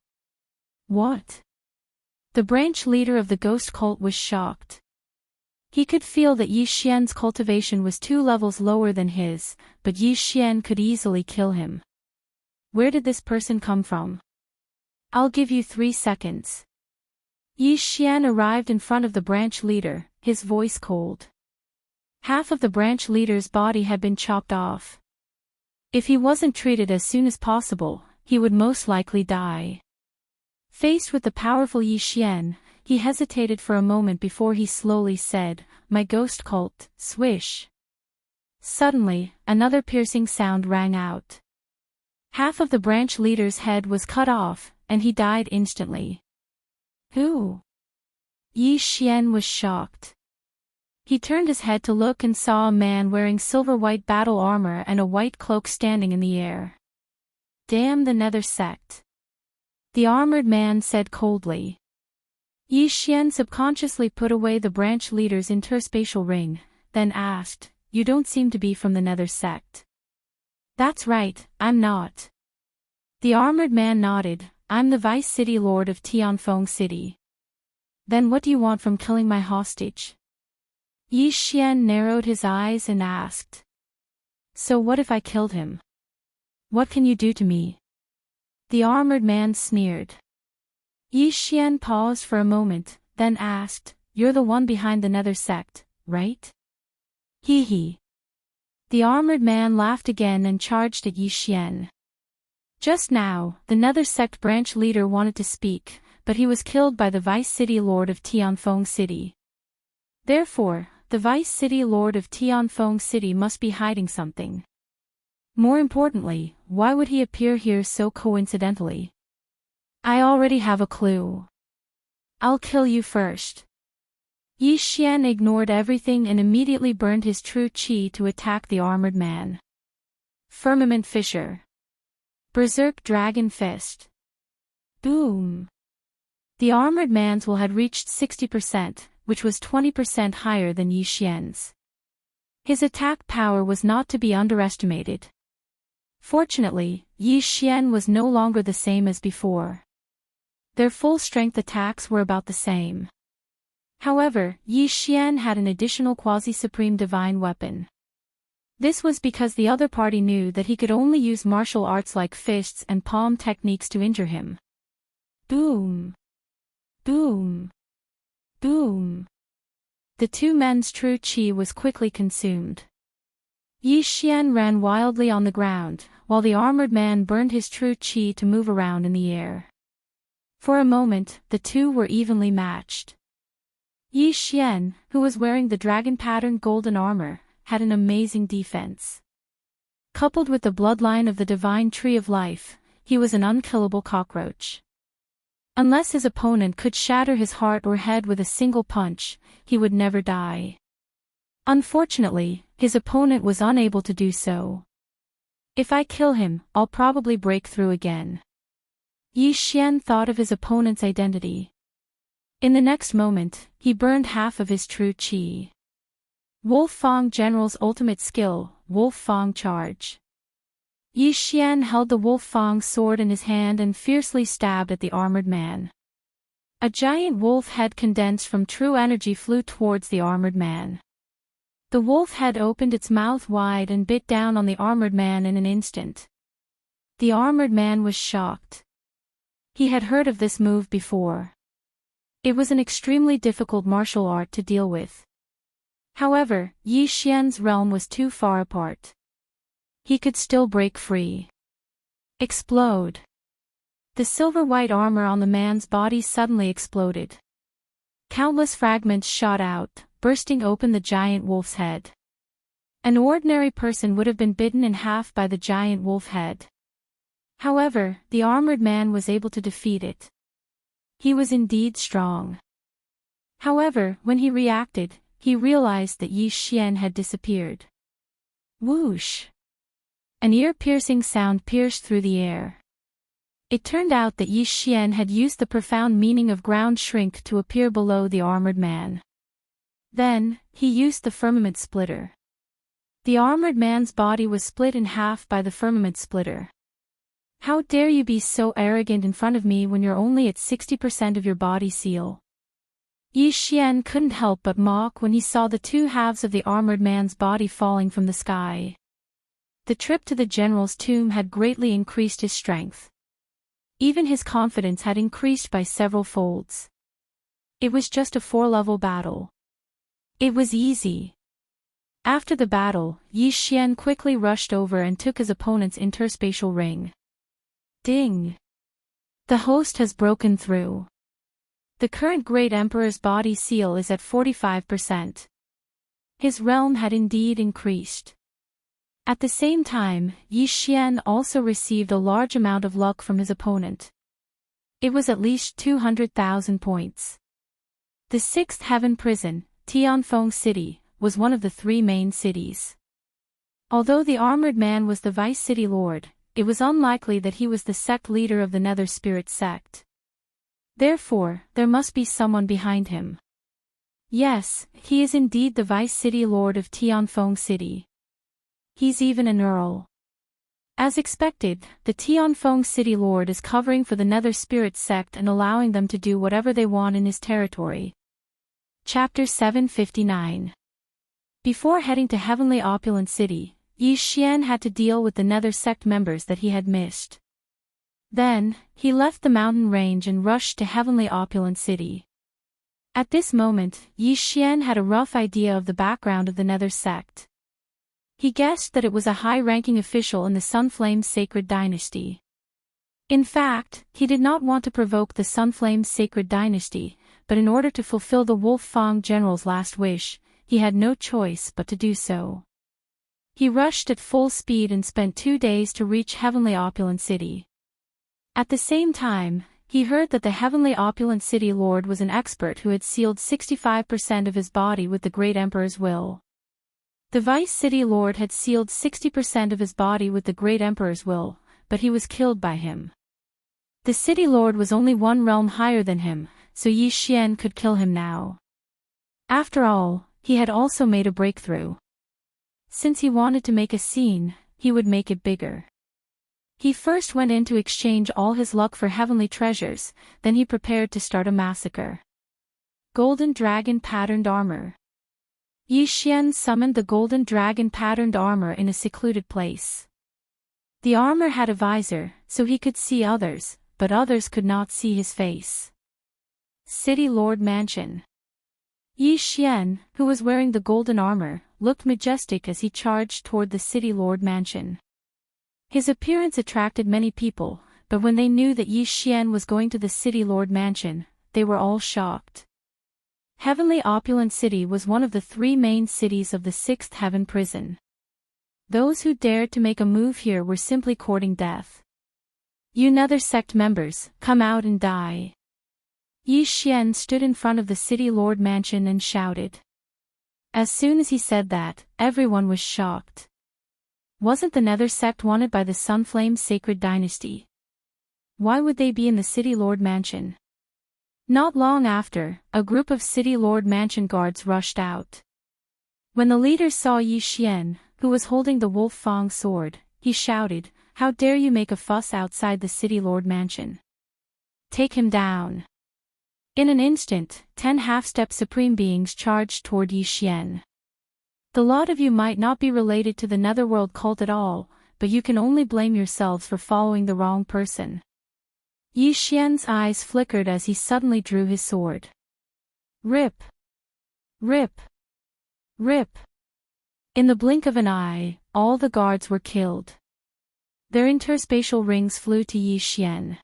What? The branch leader of the ghost cult was shocked. He could feel that Yi Xian's cultivation was 2 levels lower than his, but Yi Xian could easily kill him. Where did this person come from? I'll give you 3 seconds. Yi Xian arrived in front of the branch leader, his voice cold. Half of the branch leader's body had been chopped off. If he wasn't treated as soon as possible, he would most likely die. Faced with the powerful Yi Xian, he hesitated for a moment before he slowly said, "My ghost cult, swish." Suddenly, another piercing sound rang out. Half of the branch leader's head was cut off, and he died instantly. Who? Yi Xian was shocked. He turned his head to look and saw a man wearing silver-white battle armor and a white cloak standing in the air. Damn the Nether sect. The armored man said coldly. Yi Xian subconsciously put away the branch leader's interspatial ring, then asked, "You don't seem to be from the Nether sect." "That's right, I'm not." The armored man nodded, "I'm the Vice City Lord of Tianfeng City." "Then what do you want from killing my hostage?" Yi Xian narrowed his eyes and asked. "So what if I killed him? What can you do to me?" The armored man sneered. Yi Xian paused for a moment, then asked, "You're the one behind the Nether sect, right?" Hee hee. The armored man laughed again and charged at Yi Xian. Just now, the Nether sect branch leader wanted to speak, but he was killed by the Vice City Lord of Tianfeng City. Therefore, the Vice City Lord of Tianfeng City must be hiding something. More importantly, why would he appear here so coincidentally? I already have a clue. I'll kill you first. Yi Xian ignored everything and immediately burned his true qi to attack the armored man. Firmament Fissure. Berserk Dragon Fist. Boom. The armored man's will had reached 60%, which was 20% higher than Yi Xian's. His attack power was not to be underestimated. Fortunately, Yi Xian was no longer the same as before. Their full-strength attacks were about the same. However, Yi Xian had an additional quasi-supreme divine weapon. This was because the other party knew that he could only use martial arts like fists and palm techniques to injure him. Boom! Boom! Boom! The two men's true qi was quickly consumed. Yi Xian ran wildly on the ground, while the armored man burned his true qi to move around in the air. For a moment, the two were evenly matched. Yi Xian, who was wearing the dragon-patterned golden armor, had an amazing defense. Coupled with the bloodline of the divine tree of life, he was an unkillable cockroach. Unless his opponent could shatter his heart or head with a single punch, he would never die. Unfortunately, his opponent was unable to do so. If I kill him, I'll probably break through again. Yi Xian thought of his opponent's identity. In the next moment, he burned half of his true qi. Wolf-Fang General's ultimate skill, Wolf-Fang Charge. Yi Xian held the Wolf-Fang sword in his hand and fiercely stabbed at the armored man. A giant wolf head condensed from true energy flew towards the armored man. The wolf head opened its mouth wide and bit down on the armored man in an instant. The armored man was shocked. He had heard of this move before. It was an extremely difficult martial art to deal with. However, Yi Xian's realm was too far apart. He could still break free. Explode. The silver-white armor on the man's body suddenly exploded. Countless fragments shot out, bursting open the giant wolf's head. An ordinary person would have been bitten in half by the giant wolf head. However, the armored man was able to defeat it. He was indeed strong. However, when he reacted, he realized that Yi Xian had disappeared. Whoosh! An ear-piercing sound pierced through the air. It turned out that Yi Xian had used the profound meaning of ground shrink to appear below the armored man. Then, he used the firmament splitter. The armored man's body was split in half by the firmament splitter. How dare you be so arrogant in front of me when you're only at 60% of your body seal? Yi Xian couldn't help but mock when he saw the two halves of the armored man's body falling from the sky. The trip to the general's tomb had greatly increased his strength. Even his confidence had increased by several folds. It was just a 4-level battle. It was easy. After the battle, Yi Xian quickly rushed over and took his opponent's interspatial ring. Ding! The host has broken through. The current Great Emperor's body seal is at 45%. His realm had indeed increased. At the same time, Yi Xian also received a large amount of luck from his opponent. It was at least 200,000 points. The 6th Heaven Prison, Tianfeng City, was one of the 3 main cities. Although the armored man was the vice city lord, it was unlikely that he was the sect leader of the Nether Spirit sect. Therefore, there must be someone behind him. Yes, he is indeed the vice city lord of Tianfeng City. He's even an earl. As expected, the Tianfeng City Lord is covering for the Nether Spirit sect and allowing them to do whatever they want in his territory. Chapter 759. Before heading to Heavenly Opulent City, Yi Xian had to deal with the Nether sect members that he had missed. Then, he left the mountain range and rushed to Heavenly Opulent City. At this moment, Yi Xian had a rough idea of the background of the Nether sect. He guessed that it was a high-ranking official in the Sunflame Sacred Dynasty. In fact, he did not want to provoke the Sunflame Sacred Dynasty, but in order to fulfill the Wolf Fang General's last wish, he had no choice but to do so. He rushed at full speed and spent 2 days to reach Heavenly Opulent City. At the same time, he heard that the Heavenly Opulent City Lord was an expert who had sealed 65% of his body with the Great Emperor's will. The Vice City Lord had sealed 60% of his body with the Great Emperor's will, but he was killed by him. The City Lord was only 1 realm higher than him, so Yi Xian could kill him now. After all, he had also made a breakthrough. Since he wanted to make a scene, he would make it bigger. He first went in to exchange all his luck for heavenly treasures, then he prepared to start a massacre. Golden Dragon Patterned Armor. Yi Xian summoned the Golden Dragon Patterned Armor in a secluded place. The armor had a visor, so he could see others, but others could not see his face. City Lord Mansion. Yi Xian, who was wearing the golden armor, looked majestic as he charged toward the City Lord Mansion. His appearance attracted many people, but when they knew that Yi Xian was going to the City Lord Mansion, they were all shocked. Heavenly Opulent City was one of the 3 main cities of the 6th Heaven Prison. Those who dared to make a move here were simply courting death. You Nether sect members, come out and die. Yi Xian stood in front of the City Lord Mansion and shouted. As soon as he said that, everyone was shocked. Wasn't the Nether sect wanted by the Sunflame Sacred Dynasty? Why would they be in the City Lord Mansion? Not long after, a group of City Lord Mansion guards rushed out. When the leader saw Yi Xian, who was holding the Wolf Fang sword, he shouted, "How dare you make a fuss outside the City Lord Mansion? Take him down." In an instant, 10 half-step supreme beings charged toward Yi Xian. The lot of you might not be related to the Netherworld cult at all, but you can only blame yourselves for following the wrong person. Yi Xian's eyes flickered as he suddenly drew his sword. Rip! Rip! Rip! In the blink of an eye, all the guards were killed. Their interspatial rings flew to Yi Xian.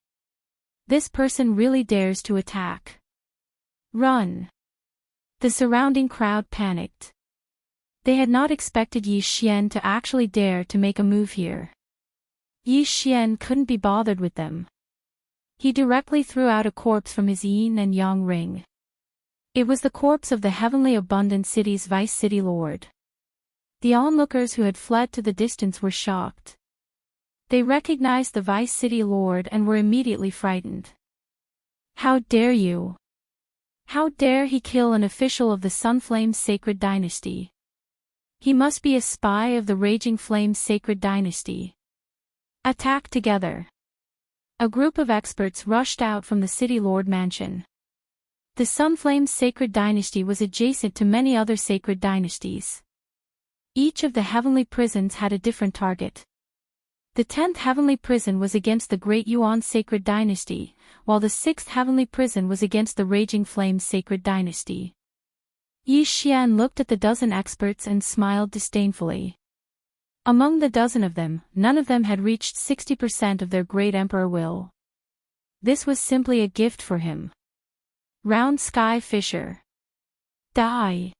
This person really dares to attack. Run! The surrounding crowd panicked. They had not expected Yi Xian to actually dare to make a move here. Yi Xian couldn't be bothered with them. He directly threw out a corpse from his yin and yang ring. It was the corpse of the heavenly abundant city's vice city lord. The onlookers who had fled to the distance were shocked. They recognized the vice city lord and were immediately frightened. How dare you! How dare he kill an official of the Sunflame's sacred dynasty? He must be a spy of the Raging Flame's sacred dynasty. Attack together! A group of experts rushed out from the City Lord mansion. The Sunflame's sacred dynasty was adjacent to many other sacred dynasties. Each of the heavenly prisons had a different target. The 10th heavenly prison was against the Great Yuan sacred dynasty, while the 6th heavenly prison was against the Raging Flame's sacred dynasty. Yi Xian looked at the dozen experts and smiled disdainfully. Among the dozen of them, none of them had reached 60% of their great emperor will. This was simply a gift for him. Round Sky Fisher. Die!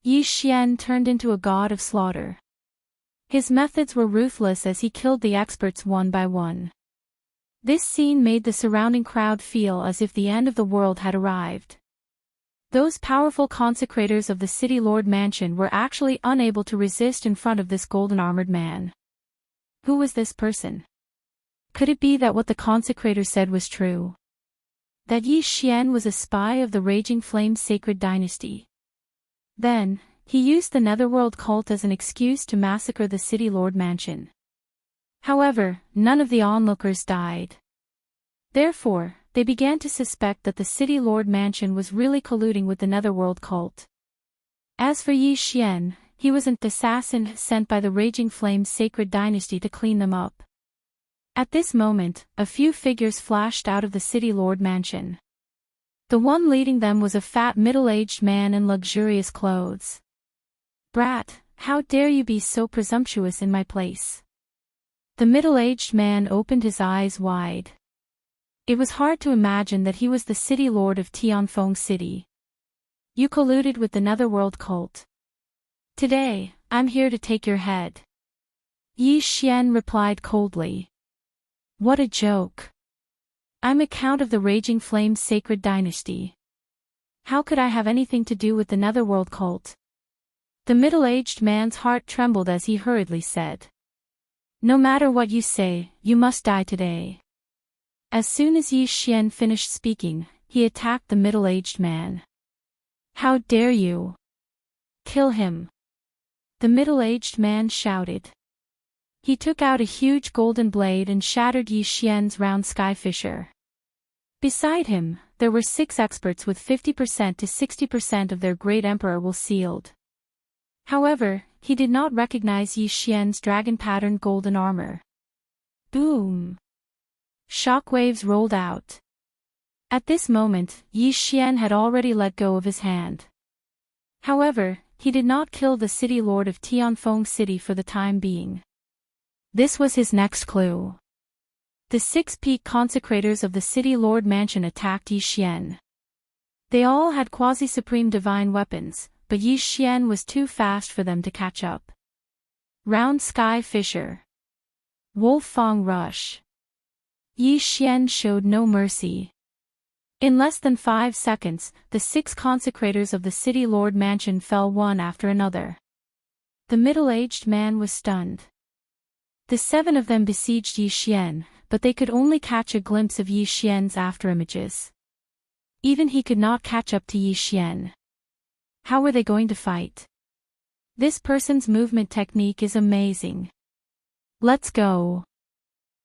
Yi Xian turned into a god of slaughter. His methods were ruthless as he killed the experts one by one. This scene made the surrounding crowd feel as if the end of the world had arrived. Those powerful consecrators of the City Lord Mansion were actually unable to resist in front of this golden-armored man. Who was this person? Could it be that what the consecrator said was true? That Yi Xian was a spy of the Raging Flame's sacred dynasty? Then, he used the Netherworld cult as an excuse to massacre the City Lord Mansion. However, none of the onlookers died. Therefore, they began to suspect that the City Lord Mansion was really colluding with the Netherworld cult. As for Yi Xian, he was an assassin sent by the Raging Flame's sacred dynasty to clean them up. At this moment, a few figures flashed out of the City Lord Mansion. The one leading them was a fat middle-aged man in luxurious clothes. Brat, how dare you be so presumptuous in my place? The middle-aged man opened his eyes wide. It was hard to imagine that he was the city lord of Tianfeng City. You colluded with the Netherworld cult. Today, I'm here to take your head. Yi Xian replied coldly. What a joke. I'm a count of the Raging Flame's sacred dynasty. How could I have anything to do with the Netherworld cult? The middle-aged man's heart trembled as he hurriedly said. No matter what you say, you must die today. As soon as Yi Xian finished speaking, he attacked the middle-aged man. How dare you? Kill him! The middle-aged man shouted. He took out a huge golden blade and shattered Yi Xian's round sky fisher. Beside him, there were 6 experts with 50% to 60% of their great emperor will sealed. However, he did not recognize Yi Xian's dragon-patterned golden armor. Boom! Shockwaves rolled out. At this moment, Yi Xian had already let go of his hand. However, he did not kill the city lord of Tianfeng City for the time being. This was his next clue. The 6 peak consecrators of the City Lord Mansion attacked Yi Xian. They all had quasi-supreme divine weapons, but Yi Xian was too fast for them to catch up. Round Sky Fisher. Wolf Fang Rush. Yi Xian showed no mercy. In less than 5 seconds, the 6 consecrators of the City Lord Mansion fell one after another. The middle-aged man was stunned. The 7 of them besieged Yi Xian, but they could only catch a glimpse of Yi Xian's afterimages. Even he could not catch up to Yi Xian. How were they going to fight? This person's movement technique is amazing. Let's go.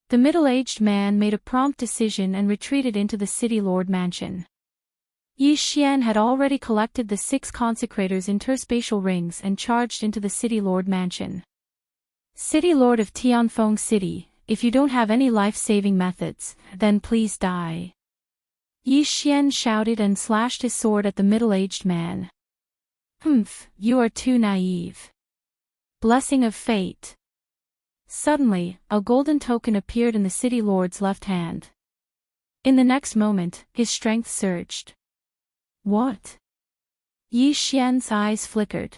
The middle-aged man made a prompt decision and retreated into the City Lord Mansion. Yi Xian had already collected the 6 consecrators' interspatial rings and charged into the City Lord mansion. City Lord of Tianfeng City, if you don't have any life-saving methods, then please die. Yi Xian shouted and slashed his sword at the middle-aged man. Humph, you are too naive. Blessing of Fate. Suddenly, a golden token appeared in the City Lord's left hand. In the next moment, his strength surged. What? Yi Xian's eyes flickered.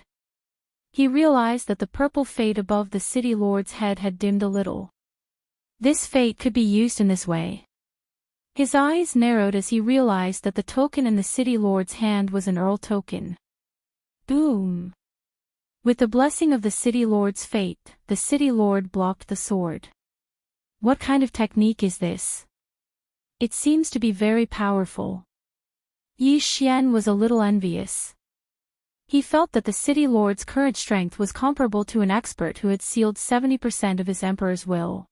He realized that the purple fate above the City Lord's head had dimmed a little. This fate could be used in this way. His eyes narrowed as he realized that the token in the City Lord's hand was an Earl token. Boom! With the blessing of the City Lord's fate, the City Lord blocked the sword. What kind of technique is this? It seems to be very powerful. Yi Xian was a little envious. He felt that the City Lord's current strength was comparable to an expert who had sealed 70% of his emperor's will.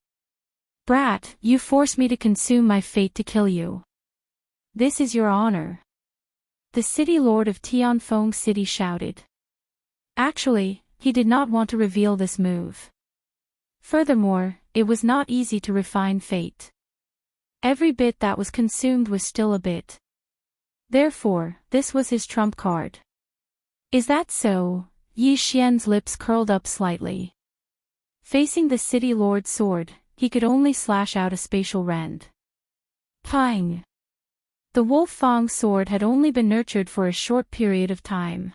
Brat, you force me to consume my fate to kill you. This is your honor. The City Lord of Tianfeng City shouted. Actually, he did not want to reveal this move. Furthermore, it was not easy to refine fate. Every bit that was consumed was still a bit. Therefore, this was his trump card. Is that so? Yi Xian's lips curled up slightly. Facing the City Lord's sword, he could only slash out a spatial rend. Pang! The Wolf Fang sword had only been nurtured for a short period of time.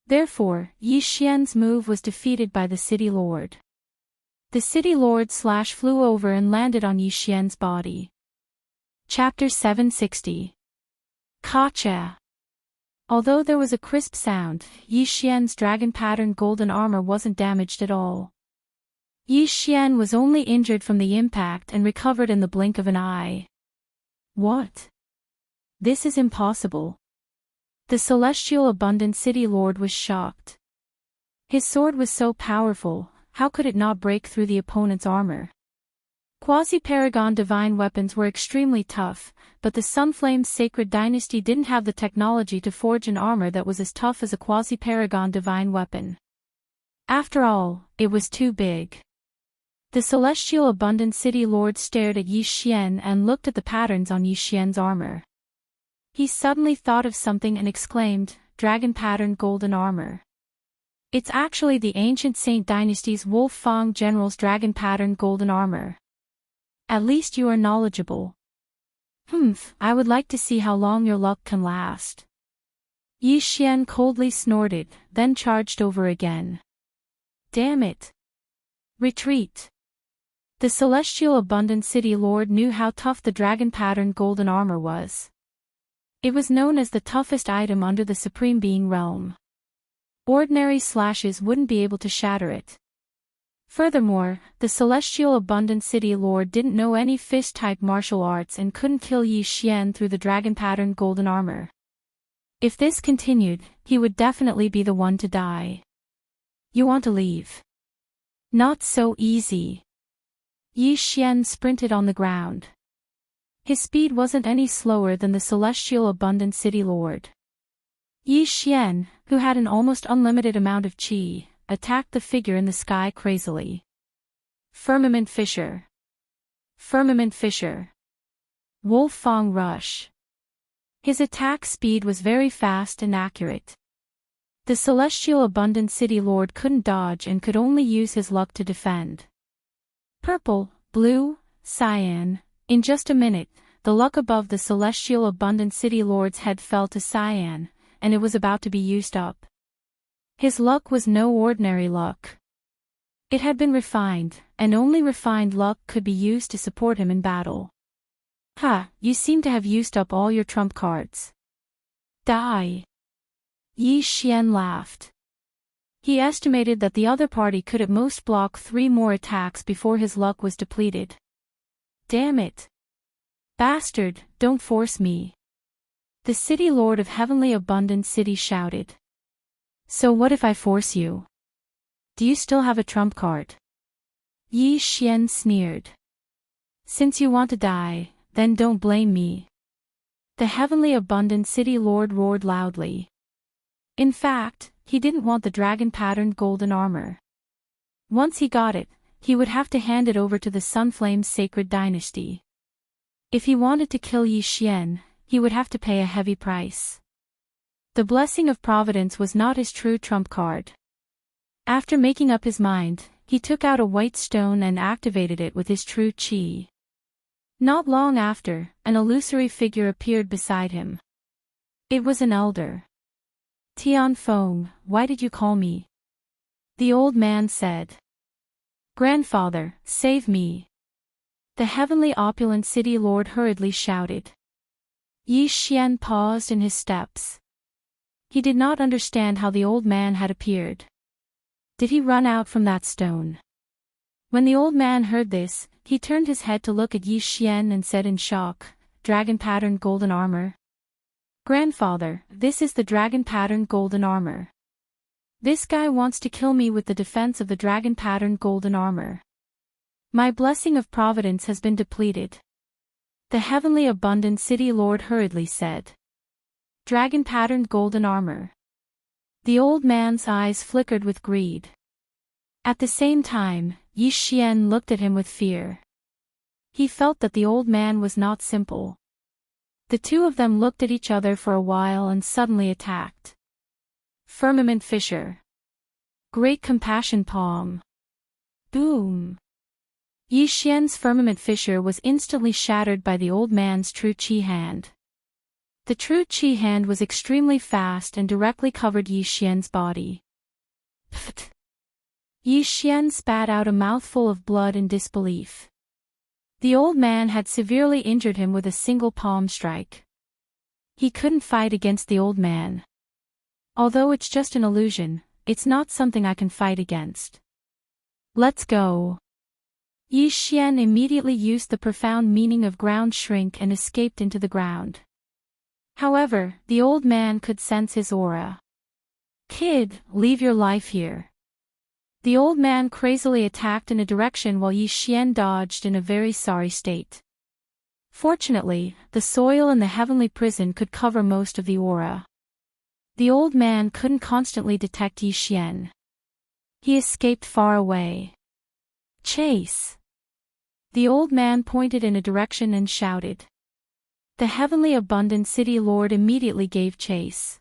Therefore, Yi Xian's move was defeated by the City Lord. The City Lord's slash flew over and landed on Yi Xian's body. Chapter 760. Gotcha! Although there was a crisp sound, Yi Xian's dragon-patterned golden armor wasn't damaged at all. Yi Xian was only injured from the impact and recovered in the blink of an eye. What? This is impossible. The celestial abundant City Lord was shocked. His sword was so powerful, how could it not break through the opponent's armor? Quasi-Paragon divine weapons were extremely tough, but the Sunflame's sacred dynasty didn't have the technology to forge an armor that was as tough as a Quasi-Paragon divine weapon. After all, it was too big. The celestial abundant City Lord stared at Yi Xian and looked at the patterns on Yi Xian's armor. He suddenly thought of something and exclaimed, dragon-patterned golden armor. It's actually the ancient Saint Dynasty's Wolf Fang General's dragon-patterned golden armor. At least you are knowledgeable. Humph, I would like to see how long your luck can last. Yi Xian coldly snorted, then charged over again. Damn it! Retreat! The celestial abundant City Lord knew how tough the dragon-patterned golden armor was. It was known as the toughest item under the Supreme Being realm. Ordinary slashes wouldn't be able to shatter it. Furthermore, the celestial abundant City Lord didn't know any fist-type martial arts and couldn't kill Yi Xian through the dragon-patterned golden armor. If this continued, he would definitely be the one to die. You want to leave? Not so easy. Yi Xian sprinted on the ground. His speed wasn't any slower than the celestial abundant City Lord. Yi Xian, who had an almost unlimited amount of qi, attacked the figure in the sky crazily. Firmament Fissure. Firmament Fissure. Wolf Fang Rush. His attack speed was very fast and accurate. The celestial abundant City Lord couldn't dodge and could only use his luck to defend. Purple, blue, cyan. In just a minute, the luck above the celestial abundant City Lord's head fell to cyan, and it was about to be used up. His luck was no ordinary luck. It had been refined, and only refined luck could be used to support him in battle. Ha, you seem to have used up all your trump cards. Die. Yi Xian laughed. He estimated that the other party could at most block 3 more attacks before his luck was depleted. Damn it. Bastard, don't force me. The City Lord of Heavenly Abundant City shouted. So what if I force you? Do you still have a trump card? Yi Xian sneered. Since you want to die, then don't blame me. The heavenly abundant city lord roared loudly. In fact, he didn't want the dragon-patterned golden armor. Once he got it, he would have to hand it over to the Sunflame's sacred dynasty. If he wanted to kill Yi Xian, he would have to pay a heavy price. The blessing of Providence was not his true trump card. After making up his mind, he took out a white stone and activated it with his true qi. Not long after, an illusory figure appeared beside him. It was an elder. Tianfeng, why did you call me? The old man said. Grandfather, save me. The heavenly opulent city lord hurriedly shouted. Yi Xian paused in his steps. He did not understand how the old man had appeared. Did he run out from that stone? When the old man heard this, he turned his head to look at Yi Xian and said in shock, Dragon-patterned golden armor? Grandfather, this is the dragon-patterned golden armor. This guy wants to kill me with the defense of the dragon-patterned golden armor. My blessing of Providence has been depleted. The heavenly abundant city lord hurriedly said. Dragon-patterned golden armor. The old man's eyes flickered with greed. At the same time, Yi Xian looked at him with fear. He felt that the old man was not simple. The two of them looked at each other for a while and suddenly attacked. Firmament fissure. Great compassion palm. Boom. Yi Xian's firmament fissure was instantly shattered by the old man's true qi hand. The true qi hand was extremely fast and directly covered Yi Xian's body. Pfft. Yi Xian spat out a mouthful of blood in disbelief. The old man had severely injured him with a single palm strike. He couldn't fight against the old man. Although it's just an illusion, it's not something I can fight against. Let's go. Yi Xian immediately used the profound meaning of ground shrink and escaped into the ground. However, the old man could sense his aura. Kid, leave your life here. The old man crazily attacked in a direction while Yi Xian dodged in a very sorry state. Fortunately, the soil in the heavenly prison could cover most of the aura. The old man couldn't constantly detect Yi Xian. He escaped far away. Chase! The old man pointed in a direction and shouted. The heavenly abundant city lord immediately gave chase.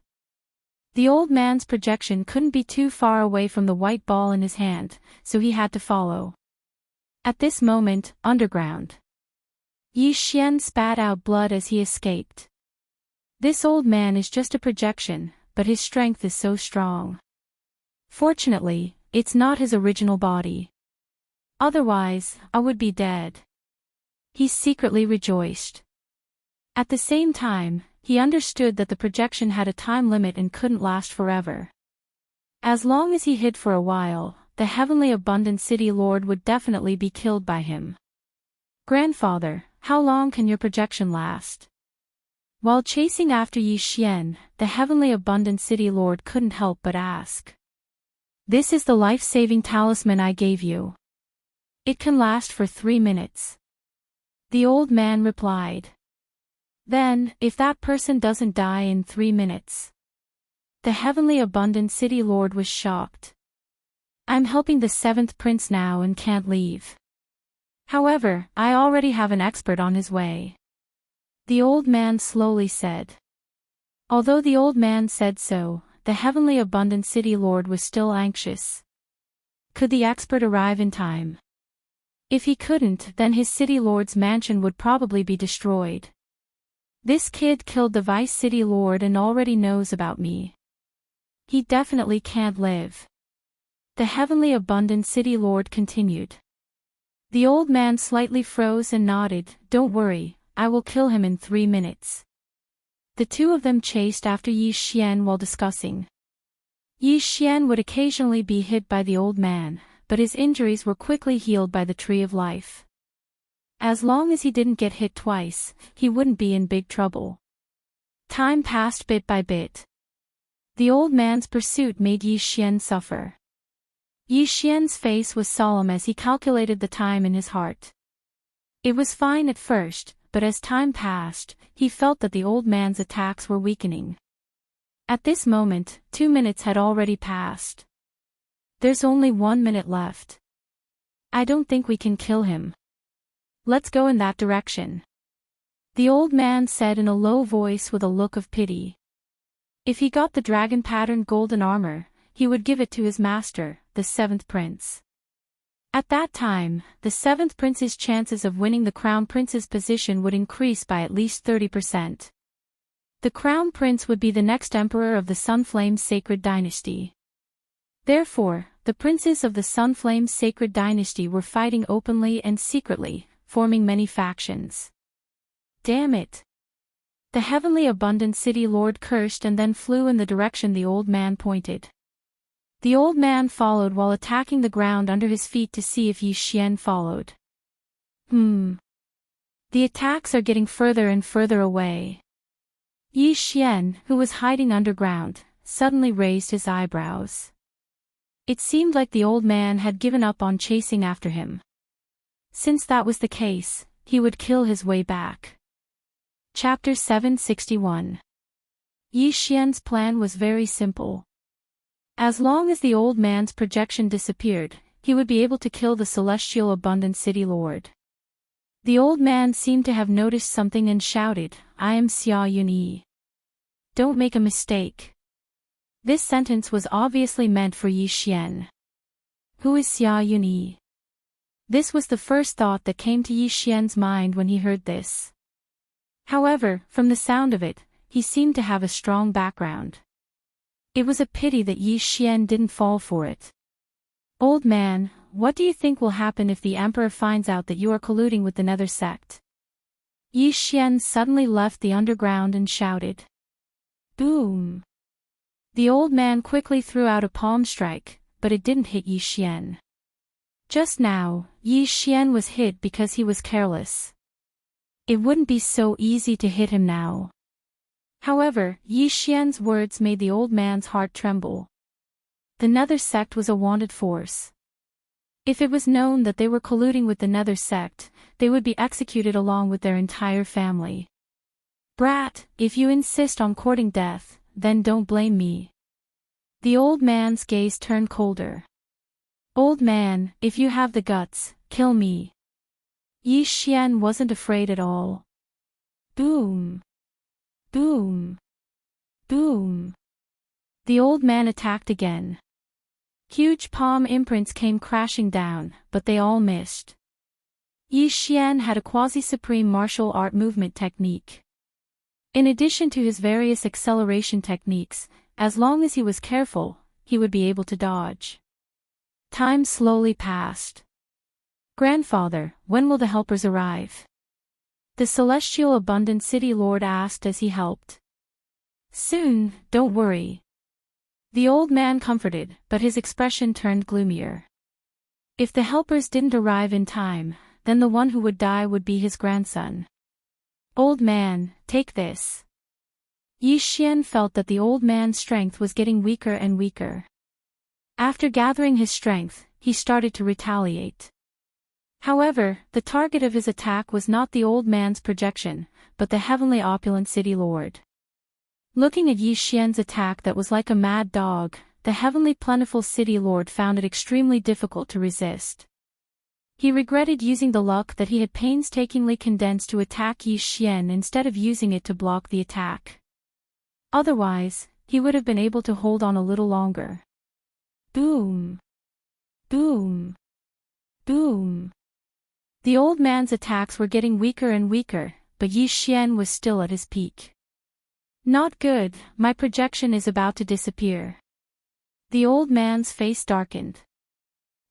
The old man's projection couldn't be too far away from the white ball in his hand, so he had to follow. At this moment, underground. Yi Xian spat out blood as he escaped. This old man is just a projection, but his strength is so strong. Fortunately, it's not his original body. Otherwise, I would be dead. He secretly rejoiced. At the same time, he understood that the projection had a time limit and couldn't last forever. As long as he hid for a while, the heavenly abundant city lord would definitely be killed by him. Grandfather, how long can your projection last? While chasing after Yi Xian, the heavenly abundant city lord couldn't help but ask. This is the life-saving talisman I gave you. It can last for 3 minutes. The old man replied. Then, if that person doesn't die in 3 minutes. The heavenly abundant city lord was shocked. I'm helping the 7th prince now and can't leave. However, I already have an expert on his way. The old man slowly said. Although the old man said so, the heavenly abundant city lord was still anxious. Could the expert arrive in time? If he couldn't, then his city lord's mansion would probably be destroyed. This kid killed the vice city lord and already knows about me. He definitely can't live. The heavenly abundant city lord continued. The old man slightly froze and nodded. Don't worry, I will kill him in 3 minutes. The two of them chased after Yi Xian while discussing. Yi Xian would occasionally be hit by the old man, but his injuries were quickly healed by the Tree of Life. As long as he didn't get hit twice, he wouldn't be in big trouble. Time passed bit by bit. The old man's pursuit made Yi Xian suffer. Yi Xian's face was solemn as he calculated the time in his heart. It was fine at first, but as time passed, he felt that the old man's attacks were weakening. At this moment, 2 minutes had already passed. There's only 1 minute left. I don't think we can kill him. Let's go in that direction. The old man said in a low voice with a look of pity. If he got the dragon-patterned golden armor, he would give it to his master, the 7th prince. At that time, the 7th prince's chances of winning the crown prince's position would increase by at least 30%. The crown prince would be the next emperor of the Sunflame Sacred Dynasty. Therefore, the princes of the Sunflame Sacred Dynasty were fighting openly and secretly, forming many factions. Damn it! The heavenly abundant city lord cursed and then flew in the direction the old man pointed. The old man followed while attacking the ground under his feet to see if Yi Xian followed. The attacks are getting further and further away. Yi Xian, who was hiding underground, suddenly raised his eyebrows. It seemed like the old man had given up on chasing after him. Since that was the case, he would kill his way back. Chapter 761. Yi Xian's plan was very simple. As long as the old man's projection disappeared, he would be able to kill the celestial abundant city lord. The old man seemed to have noticed something and shouted, "I am Xia Yunyi. Don't make a mistake." This sentence was obviously meant for Yi Xian. Who is Xia Yunyi? This was the first thought that came to Yi Xian's mind when he heard this. However, from the sound of it, he seemed to have a strong background. It was a pity that Yi Xian didn't fall for it. Old man, what do you think will happen if the emperor finds out that you are colluding with the Nether sect? Yi Xian suddenly left the underground and shouted. Boom! The old man quickly threw out a palm strike, but it didn't hit Yi Xian. Just now, Yi Xian was hit because he was careless. It wouldn't be so easy to hit him now. However, Yi Xian's words made the old man's heart tremble. The Nether sect was a wanted force. If it was known that they were colluding with the Nether sect, they would be executed along with their entire family. Brat, if you insist on courting death, then don't blame me. The old man's gaze turned colder. Old man, if you have the guts, kill me. Yi Xian wasn't afraid at all. Boom! Boom! Boom! The old man attacked again. Huge palm imprints came crashing down, but they all missed. Yi Xian had a quasi-supreme martial art movement technique. In addition to his various acceleration techniques, as long as he was careful, he would be able to dodge. Time slowly passed. Grandfather, when will the helpers arrive? The celestial abundant city lord asked as he helped. Soon, don't worry. The old man comforted, but his expression turned gloomier. If the helpers didn't arrive in time, then the one who would die would be his grandson. Old man, take this. Yi Xian felt that the old man's strength was getting weaker and weaker. After gathering his strength, he started to retaliate. However, the target of his attack was not the old man's projection, but the heavenly opulent city lord. Looking at Yi Xian's attack that was like a mad dog, the heavenly plentiful city lord found it extremely difficult to resist. He regretted using the luck that he had painstakingly condensed to attack Yi Xian instead of using it to block the attack. Otherwise, he would have been able to hold on a little longer. Boom! Boom! Boom! The old man's attacks were getting weaker and weaker, but Yi Xian was still at his peak. Not good, my projection is about to disappear. The old man's face darkened.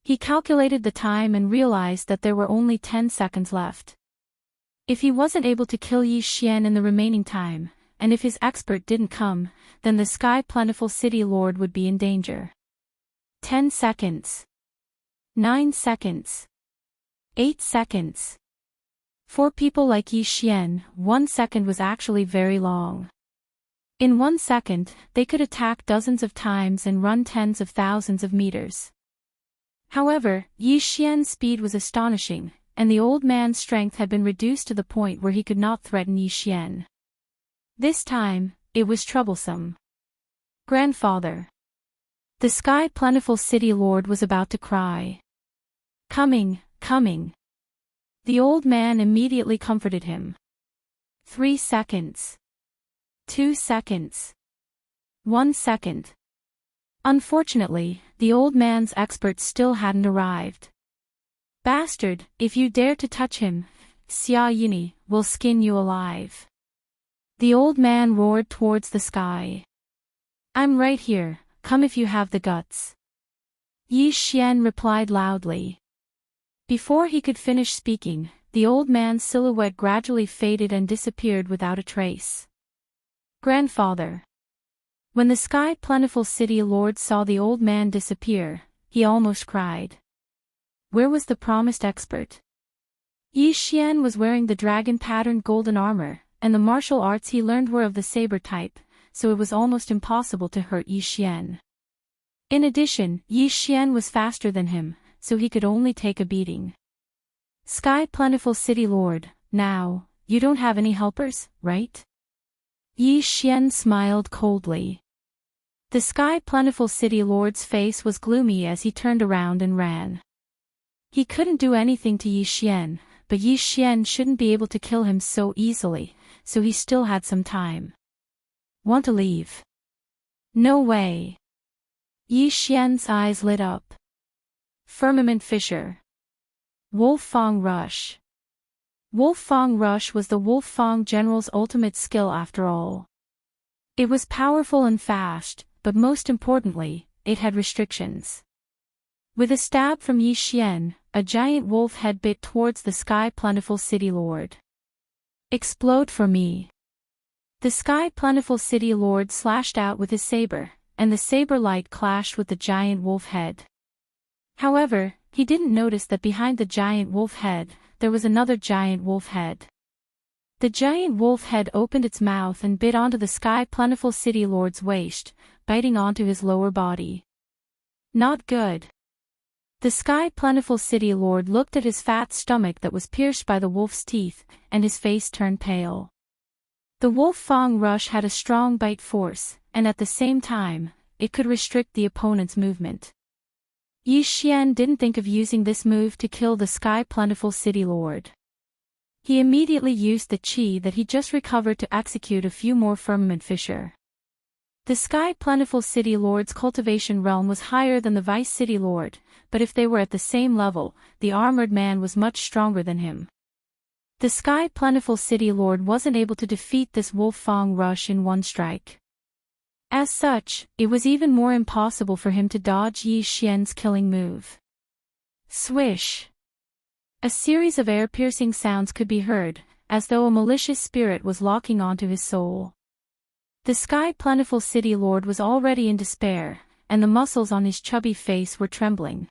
He calculated the time and realized that there were only 10 seconds left. If he wasn't able to kill Yi Xian in the remaining time, and if his expert didn't come, then the sky plentiful city lord would be in danger. 10 seconds. 9 seconds. 8 seconds. For people like Yi Xian, 1 second was actually very long. In 1 second, they could attack dozens of times and run tens of thousands of meters. However, Yi Xian's speed was astonishing, and the old man's strength had been reduced to the point where he could not threaten Yi Xian. This time, it was troublesome. Grandfather. The Sky Plentiful City Lord was about to cry. Coming, coming. The old man immediately comforted him. 3 seconds. 2 seconds. 1 second. Unfortunately, the old man's experts still hadn't arrived. Bastard, if you dare to touch him, Xia Yini will skin you alive. The old man roared towards the sky. I'm right here, come if you have the guts. Yi Xian replied loudly. Before he could finish speaking, the old man's silhouette gradually faded and disappeared without a trace. Grandfather. When the Sky Plentiful City Lord saw the old man disappear, he almost cried. Where was the promised expert? Yi Xian was wearing the dragon-patterned golden armor, and the martial arts he learned were of the saber type, so it was almost impossible to hurt Yi Xian. In addition, Yi Xian was faster than him, so he could only take a beating. Sky Plentiful City Lord, now, you don't have any helpers, right? Yi Xian smiled coldly. The Sky Plentiful City Lord's face was gloomy as he turned around and ran. He couldn't do anything to Yi Xian, but Yi Xian shouldn't be able to kill him so easily, so he still had some time. Want to leave? No way. Yi Xian's eyes lit up. Firmament Fissure. Wolf-Fang Rush. Wolf-Fang Rush was the Wolf-Fang General's ultimate skill after all. It was powerful and fast, but most importantly, it had restrictions. With a stab from Yi Xian, a giant wolf head bit towards the Sky Plentiful City Lord. Explode for me. The Sky Plentiful City Lord slashed out with his saber, and the saber light clashed with the giant wolf head. However, he didn't notice that behind the giant wolf head, there was another giant wolf head. The giant wolf head opened its mouth and bit onto the Sky Plentiful City Lord's waist, biting onto his lower body. Not good. The Sky Plentiful City Lord looked at his fat stomach that was pierced by the wolf's teeth, and his face turned pale. The Wolf-Fang Rush had a strong bite force, and at the same time, it could restrict the opponent's movement. Yi Xian didn't think of using this move to kill the Sky Plentiful City Lord. He immediately used the chi that he just recovered to execute a few more Firmament Fissure. The Sky Plentiful City Lord's cultivation realm was higher than the Vice City Lord, but if they were at the same level, the armored man was much stronger than him. The Sky Plentiful City Lord wasn't able to defeat this Wolf-Fang Rush in one strike. As such, it was even more impossible for him to dodge Yi Xian's killing move. Swish! A series of air-piercing sounds could be heard, as though a malicious spirit was locking onto his soul. The Sky Plentiful City Lord was already in despair, and the muscles on his chubby face were trembling.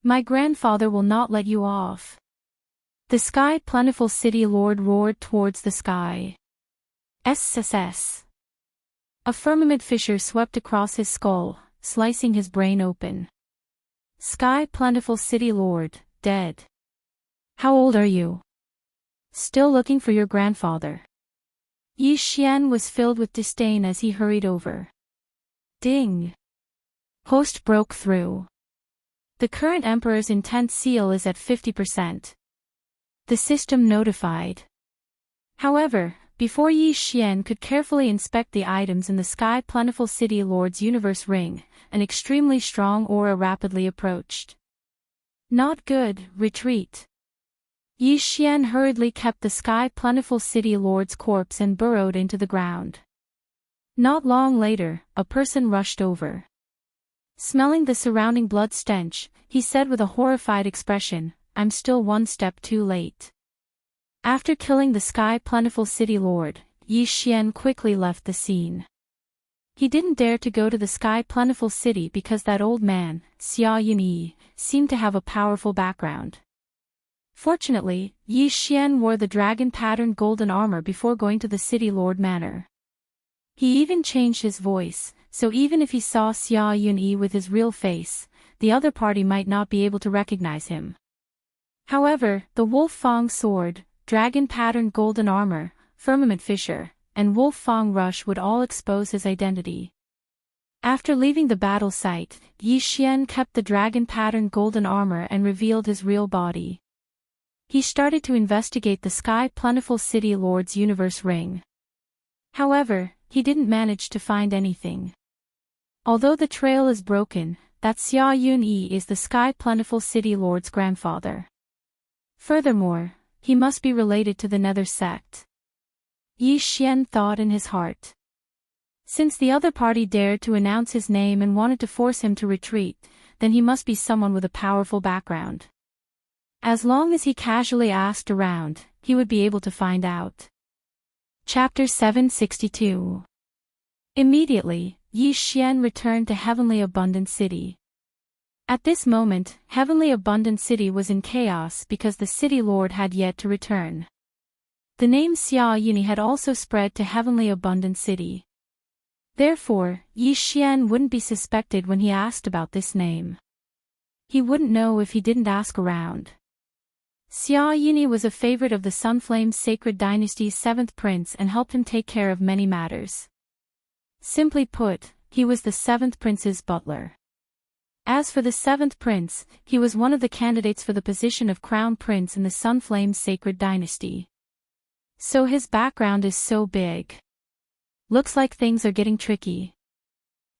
My grandfather will not let you off. The Sky Plentiful City Lord roared towards the sky. SSS. A firmament fissure swept across his skull, slicing his brain open. Sky Plentiful City Lord, dead. How old are you? Still looking for your grandfather. Yi Xian was filled with disdain as he hurried over. Ding! Host broke through. The current Emperor's intent seal is at 50%. The system notified. However, before Yi Xian could carefully inspect the items in the Sky Plentiful City Lord's universe ring, an extremely strong aura rapidly approached. Not good, retreat. Yi Xian hurriedly kept the Sky Plentiful City Lord's corpse and burrowed into the ground. Not long later, a person rushed over. Smelling the surrounding blood stench, he said with a horrified expression, I'm still one step too late. After killing the Sky Plentiful City Lord, Yi Xian quickly left the scene. He didn't dare to go to the Sky Plentiful City because that old man, Xia Yunyi, seemed to have a powerful background. Fortunately, Yi Xian wore the dragon-patterned golden armor before going to the City Lord Manor. He even changed his voice, so even if he saw Xia Yunyi with his real face, the other party might not be able to recognize him. However, the wolf fang sword, dragon-patterned golden armor, firmament fissure, and wolf fang rush would all expose his identity. After leaving the battle site, Yi Xian kept the dragon-patterned golden armor and revealed his real body. He started to investigate the Sky Plentiful City Lord's universe ring. However, he didn't manage to find anything. Although the trail is broken, that Xia Yunyi is the Sky Plentiful City Lord's grandfather. Furthermore, he must be related to the Nether sect. Yi Xian thought in his heart. Since the other party dared to announce his name and wanted to force him to retreat, then he must be someone with a powerful background. As long as he casually asked around, he would be able to find out. Chapter 762. Immediately, Yi Xian returned to Heavenly Abundant City. At this moment, Heavenly Abundant City was in chaos because the City Lord had yet to return. The name Xia Yuni had also spread to Heavenly Abundant City. Therefore, Yi Xian wouldn't be suspected when he asked about this name. He wouldn't know if he didn't ask around. Xia Yuni was a favorite of the Sunflame Sacred Dynasty's 7th prince and helped him take care of many matters. Simply put, he was the 7th prince's butler. As for the 7th prince, he was one of the candidates for the position of crown prince in the Sunflame Sacred Dynasty. So his background is so big. Looks like things are getting tricky.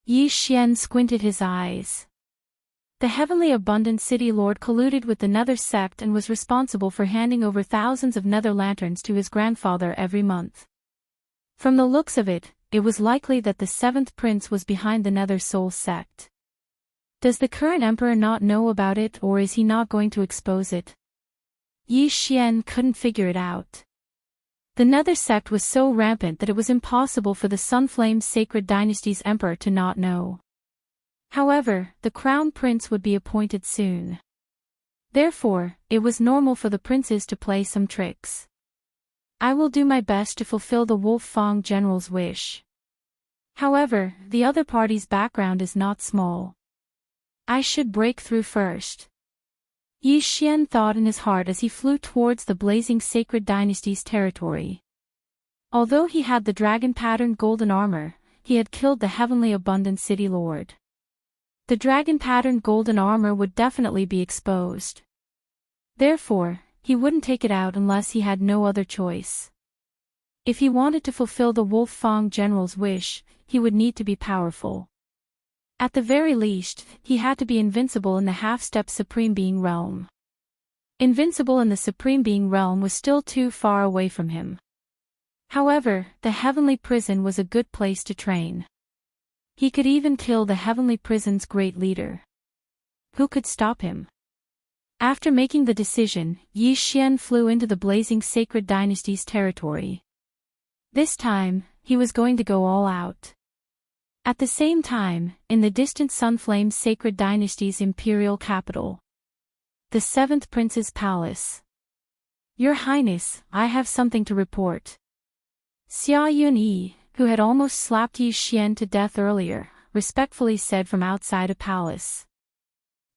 Yi Xian squinted his eyes. The Heavenly Abundant City Lord colluded with the Nether sect and was responsible for handing over thousands of Nether lanterns to his grandfather every month. From the looks of it, it was likely that the 7th prince was behind the Nether Soul sect. Does the current emperor not know about it, or is he not going to expose it? Yi Xian couldn't figure it out. The Nether sect was so rampant that it was impossible for the Sunflame Sacred Dynasty's emperor to not know. However, the crown prince would be appointed soon. Therefore, it was normal for the princes to play some tricks. I will do my best to fulfill the Wolf Fang general's wish. However, the other party's background is not small. I should break through first. Yi Xian thought in his heart as he flew towards the blazing Sacred Dynasty's territory. Although he had the dragon-patterned golden armor, he had killed the Heavenly Abundant City Lord. The dragon-patterned golden armor would definitely be exposed. Therefore, he wouldn't take it out unless he had no other choice. If he wanted to fulfill the Wolf Fang general's wish, he would need to be powerful. At the very least, he had to be invincible in the half-step Supreme Being realm. Invincible in the Supreme Being realm was still too far away from him. However, the Heavenly Prison was a good place to train. He could even kill the Heavenly Prison's great leader. Who could stop him? After making the decision, Yi Xian flew into the blazing Sacred Dynasty's territory. This time, he was going to go all out. At the same time, in the distant Sunflame Sacred Dynasty's imperial capital, the 7th Prince's palace. Your Highness, I have something to report. Xia Yunyi, who had almost slapped Yi Xian to death earlier, respectfully said from outside a palace.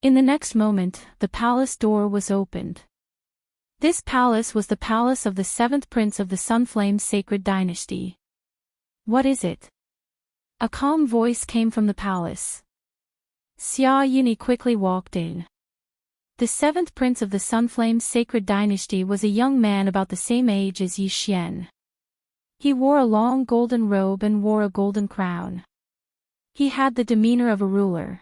In the next moment, the palace door was opened. This palace was the palace of the 7th Prince of the Sunflame Sacred Dynasty. What is it? A calm voice came from the palace. Xia Yuni quickly walked in. The 7th Prince of the Sunflame Sacred Dynasty was a young man about the same age as Yi Xian. He wore a long golden robe and wore a golden crown. He had the demeanor of a ruler.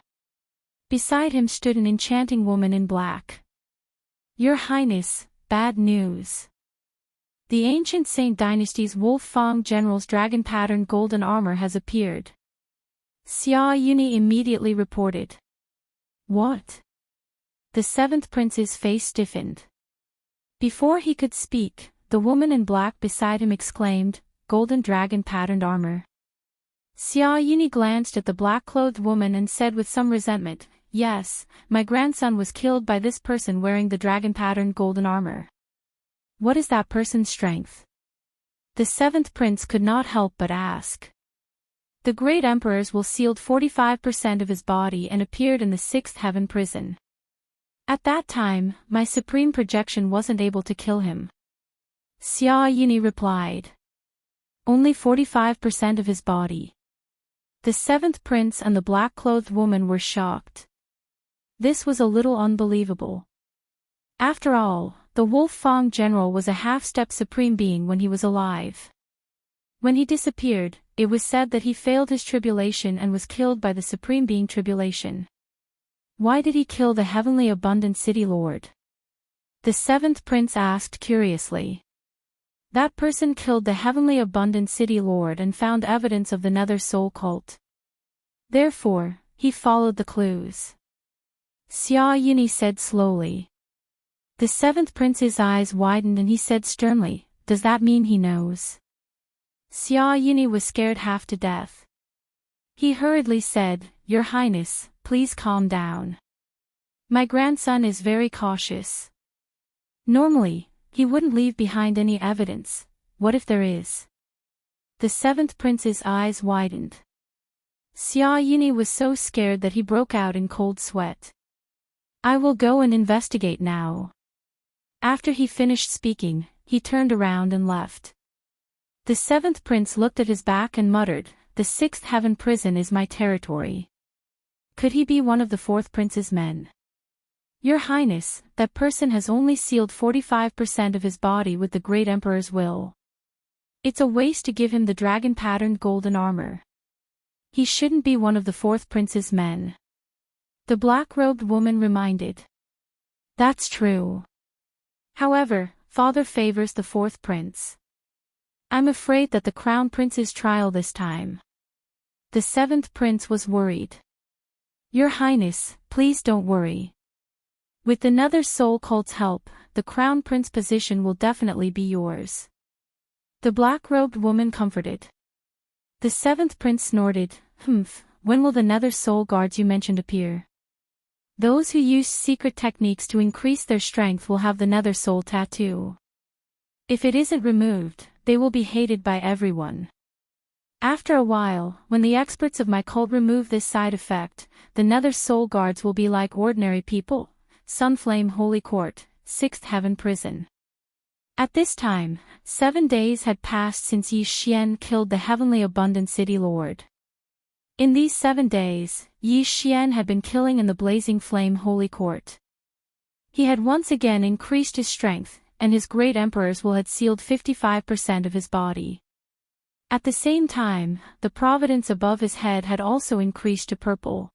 Beside him stood an enchanting woman in black. Your Highness, bad news. The ancient Saint Dynasty's Wolf Fang general's dragon-patterned golden armor has appeared. Xia Yuni immediately reported. What? The 7th Prince's face stiffened. Before he could speak, the woman in black beside him exclaimed, Golden dragon-patterned armor. Xia Yuni glanced at the black-clothed woman and said with some resentment, Yes, my grandson was killed by this person wearing the dragon-patterned golden armor. What is that person's strength? The 7th Prince could not help but ask. The great emperors will sealed 45% of his body and appeared in the 6th heaven prison. At that time, my supreme projection wasn't able to kill him. Xia Yini replied. Only 45% of his body. The seventh prince and the black-clothed woman were shocked. This was a little unbelievable. After all, the Wolf Fang general was a half-step supreme being when he was alive. When he disappeared, it was said that he failed his tribulation and was killed by the supreme being tribulation. Why did he kill the heavenly abundant city lord? The seventh prince asked curiously. That person killed the heavenly abundant city lord and found evidence of the nether soul cult. Therefore, he followed the clues. Xia Yini said slowly. The seventh prince's eyes widened and he said sternly, "Does that mean he knows?" Xia Yini was scared half to death. He hurriedly said, "Your Highness, please calm down. My grandson is very cautious. Normally, he wouldn't leave behind any evidence. What if there is?" The seventh prince's eyes widened. Xia Yini was so scared that he broke out in cold sweat. "I will go and investigate now." After he finished speaking, he turned around and left. The seventh prince looked at his back and muttered, "The sixth heaven prison is my territory." Could he be one of the fourth prince's men? "Your Highness, that person has only sealed 45% of his body with the great emperor's will. It's a waste to give him the dragon-patterned golden armor. He shouldn't be one of the fourth prince's men." The black-robed woman reminded. "That's true. However, father favors the fourth prince. I'm afraid that the crown prince's trial this time." The seventh prince was worried. "Your Highness, please don't worry. With the nether soul cult's help, the crown prince position will definitely be yours." The black-robed woman comforted. The seventh prince snorted, When will the nether soul guards you mentioned appear?" "Those who use secret techniques to increase their strength will have the nether soul tattoo. If it isn't removed, they will be hated by everyone. After a while, when the experts of my cult remove this side effect, the nether soul guards will be like ordinary people. Sunflame Holy Court, 6th Heaven Prison." At this time, 7 days had passed since Yi Xian killed the heavenly abundant city lord. In these 7 days, Yi Xian had been killing in the blazing flame Holy Court. He had once again increased his strength, and his great emperor's will had sealed 55% of his body. At the same time, the providence above his head had also increased to purple.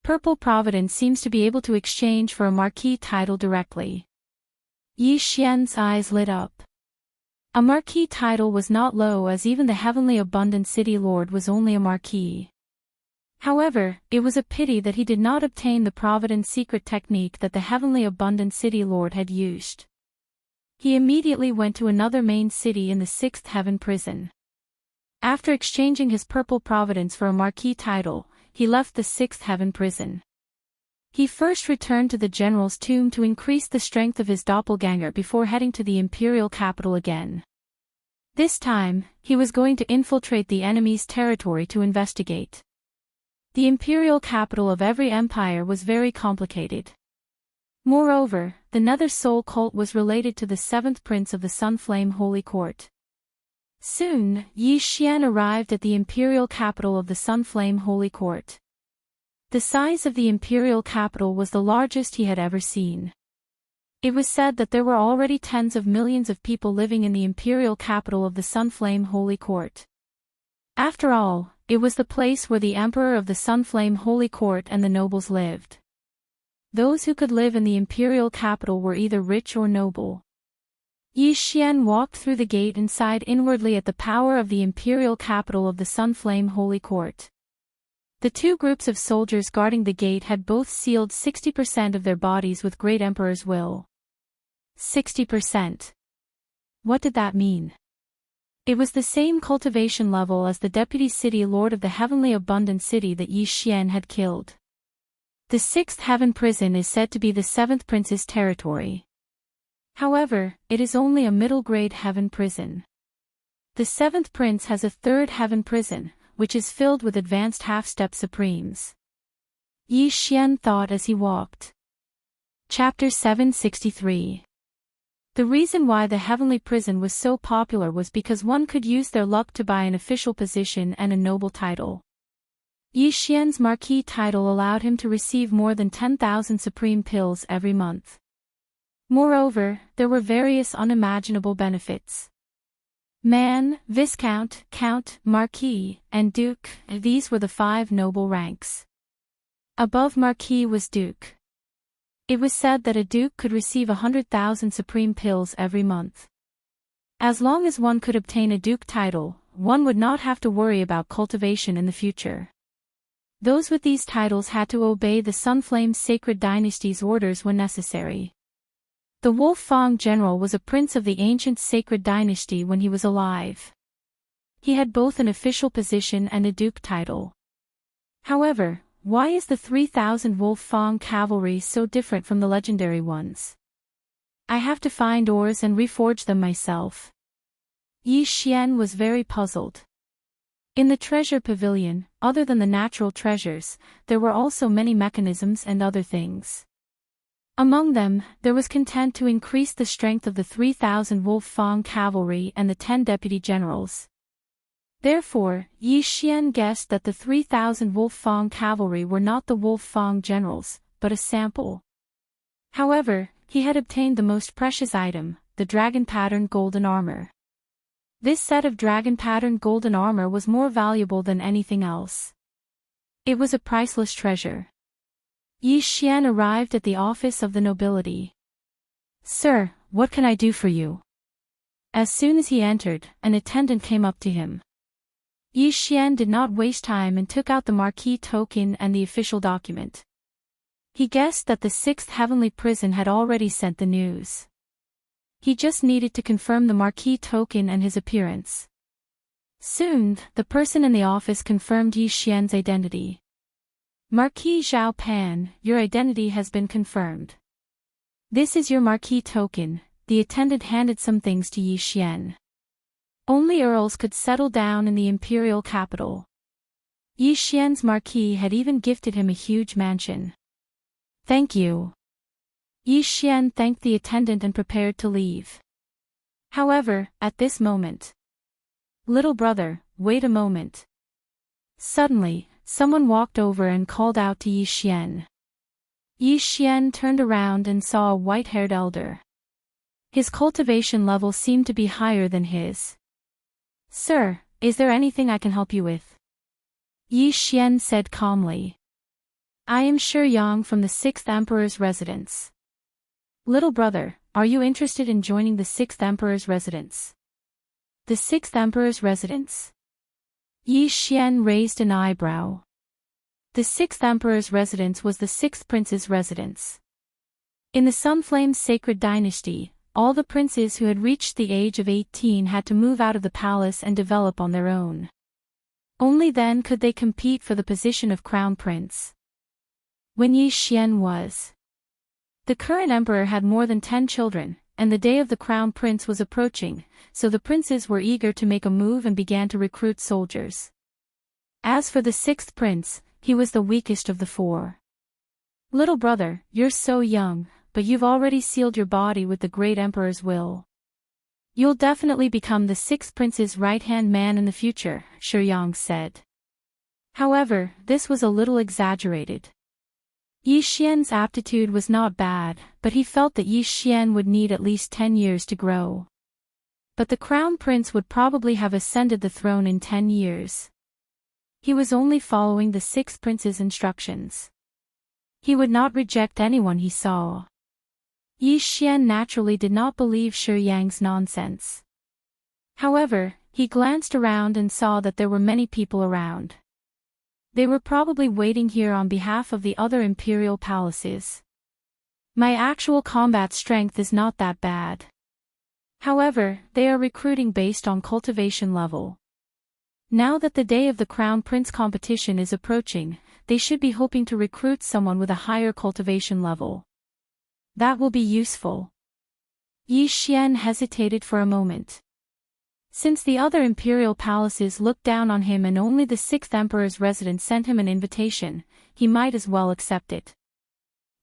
Purple providence seems to be able to exchange for a marquis title directly. Yi Xian's eyes lit up. A marquis title was not low, as even the heavenly abundant city lord was only a marquis. However, it was a pity that he did not obtain the providence secret technique that the heavenly abundant city lord had used. He immediately went to another main city in the 6th Heaven Prison. After exchanging his purple providence for a marquis title, he left the 6th Heaven Prison. He first returned to the general's tomb to increase the strength of his doppelganger before heading to the imperial capital again. This time, he was going to infiltrate the enemy's territory to investigate. The imperial capital of every empire was very complicated. Moreover, the nether soul cult was related to the 7th prince of the Sunflame Holy Court. Soon, Yi Xian arrived at the imperial capital of the Sunflame Holy Court. The size of the imperial capital was the largest he had ever seen. It was said that there were already tens of millions of people living in the imperial capital of the Sunflame Holy Court. After all, it was the place where the emperor of the Sunflame Holy Court and the nobles lived. Those who could live in the imperial capital were either rich or noble. Yi Xian walked through the gate and sighed inwardly at the power of the imperial capital of the Sunflame Holy Court. The 2 groups of soldiers guarding the gate had both sealed 60% of their bodies with great emperor's will. 60%. What did that mean? It was the same cultivation level as the deputy city lord of the heavenly abundant city that Yi Xian had killed. The 6th Heaven Prison is said to be the 7th prince's territory. However, it is only a middle-grade heaven prison. The 7th prince has a 3rd heaven prison, which is filled with advanced half-step supremes. Yi Xian thought as he walked. Chapter 763. The reason why the heavenly prison was so popular was because one could use their luck to buy an official position and a noble title. Yi Xian's marquis title allowed him to receive more than 10,000 supreme pills every month. Moreover, there were various unimaginable benefits. Man, Viscount, Count, Marquis, and Duke, these were the 5 noble ranks. Above Marquis was Duke. It was said that a duke could receive 100,000 supreme pills every month. As long as one could obtain a duke title, one would not have to worry about cultivation in the future. Those with these titles had to obey the Sunflame's sacred dynasty's orders when necessary. The Wolf Fang general was a prince of the ancient sacred dynasty when he was alive. He had both an official position and a duke title. However, why is the 3,000 Wolf Fang cavalry so different from the legendary ones? I have to find ores and reforge them myself. Yi Xian was very puzzled. In the treasure pavilion, other than the natural treasures, there were also many mechanisms and other things. Among them, there was content to increase the strength of the 3,000 Wolf Fang cavalry and the 10 deputy generals. Therefore, Yi Xian guessed that the 3,000 Wolf Fang cavalry were not the Wolf Fang generals, but a sample. However, he had obtained the most precious item, the dragon-patterned golden armor. This set of dragon-patterned golden armor was more valuable than anything else. It was a priceless treasure. Yi Xian arrived at the office of the nobility. "Sir, what can I do for you?" As soon as he entered, an attendant came up to him. Yi Xian did not waste time and took out the marquis token and the official document. He guessed that the 6th heavenly prison had already sent the news. He just needed to confirm the marquis token and his appearance. Soon, the person in the office confirmed Yi Xian's identity. "Marquis Zhao Pan, your identity has been confirmed. This is your marquis token." The attendant handed some things to Yi Xian. Only earls could settle down in the imperial capital. Yi Xian's marquis had even gifted him a huge mansion. "Thank you." Yi Xian thanked the attendant and prepared to leave. However, at this moment, "Little brother, wait a moment." Suddenly, someone walked over and called out to Yi Xian. Yi Xian turned around and saw a white-haired elder. His cultivation level seemed to be higher than his. "Sir, is there anything I can help you with?" Yi Xian said calmly. "I am Shi Yang from the 6th Emperor's residence." "Little brother, are you interested in joining the 6th Emperor's residence?" "The 6th Emperor's residence?" Yi Xian raised an eyebrow. The 6th Emperor's residence was the 6th Prince's residence. In the Sunflame's sacred dynasty, all the princes who had reached the age of 18 had to move out of the palace and develop on their own. Only then could they compete for the position of crown prince. When Yi Xian was. The current emperor had more than 10 children, and the day of the crown prince was approaching, so the princes were eager to make a move and began to recruit soldiers. As for the 6th prince, he was the weakest of the 4. "Little brother, you're so young, but you've already sealed your body with the great emperor's will. You'll definitely become the 6th prince's right-hand man in the future," Shi Yang said. However, this was a little exaggerated. Yi Xian's aptitude was not bad, but he felt that Yi Xian would need at least 10 years to grow. But the crown prince would probably have ascended the throne in 10 years. He was only following the 6th prince's instructions. He would not reject anyone he saw. Yi Xian naturally did not believe Shi Yang's nonsense. However, he glanced around and saw that there were many people around. They were probably waiting here on behalf of the other imperial palaces. My actual combat strength is not that bad. However, they are recruiting based on cultivation level. Now that the day of the Crown Prince competition is approaching, they should be hoping to recruit someone with a higher cultivation level. That will be useful. Yi Xian hesitated for a moment. Since the other imperial palaces looked down on him and only the 6th emperor's residence sent him an invitation, he might as well accept it.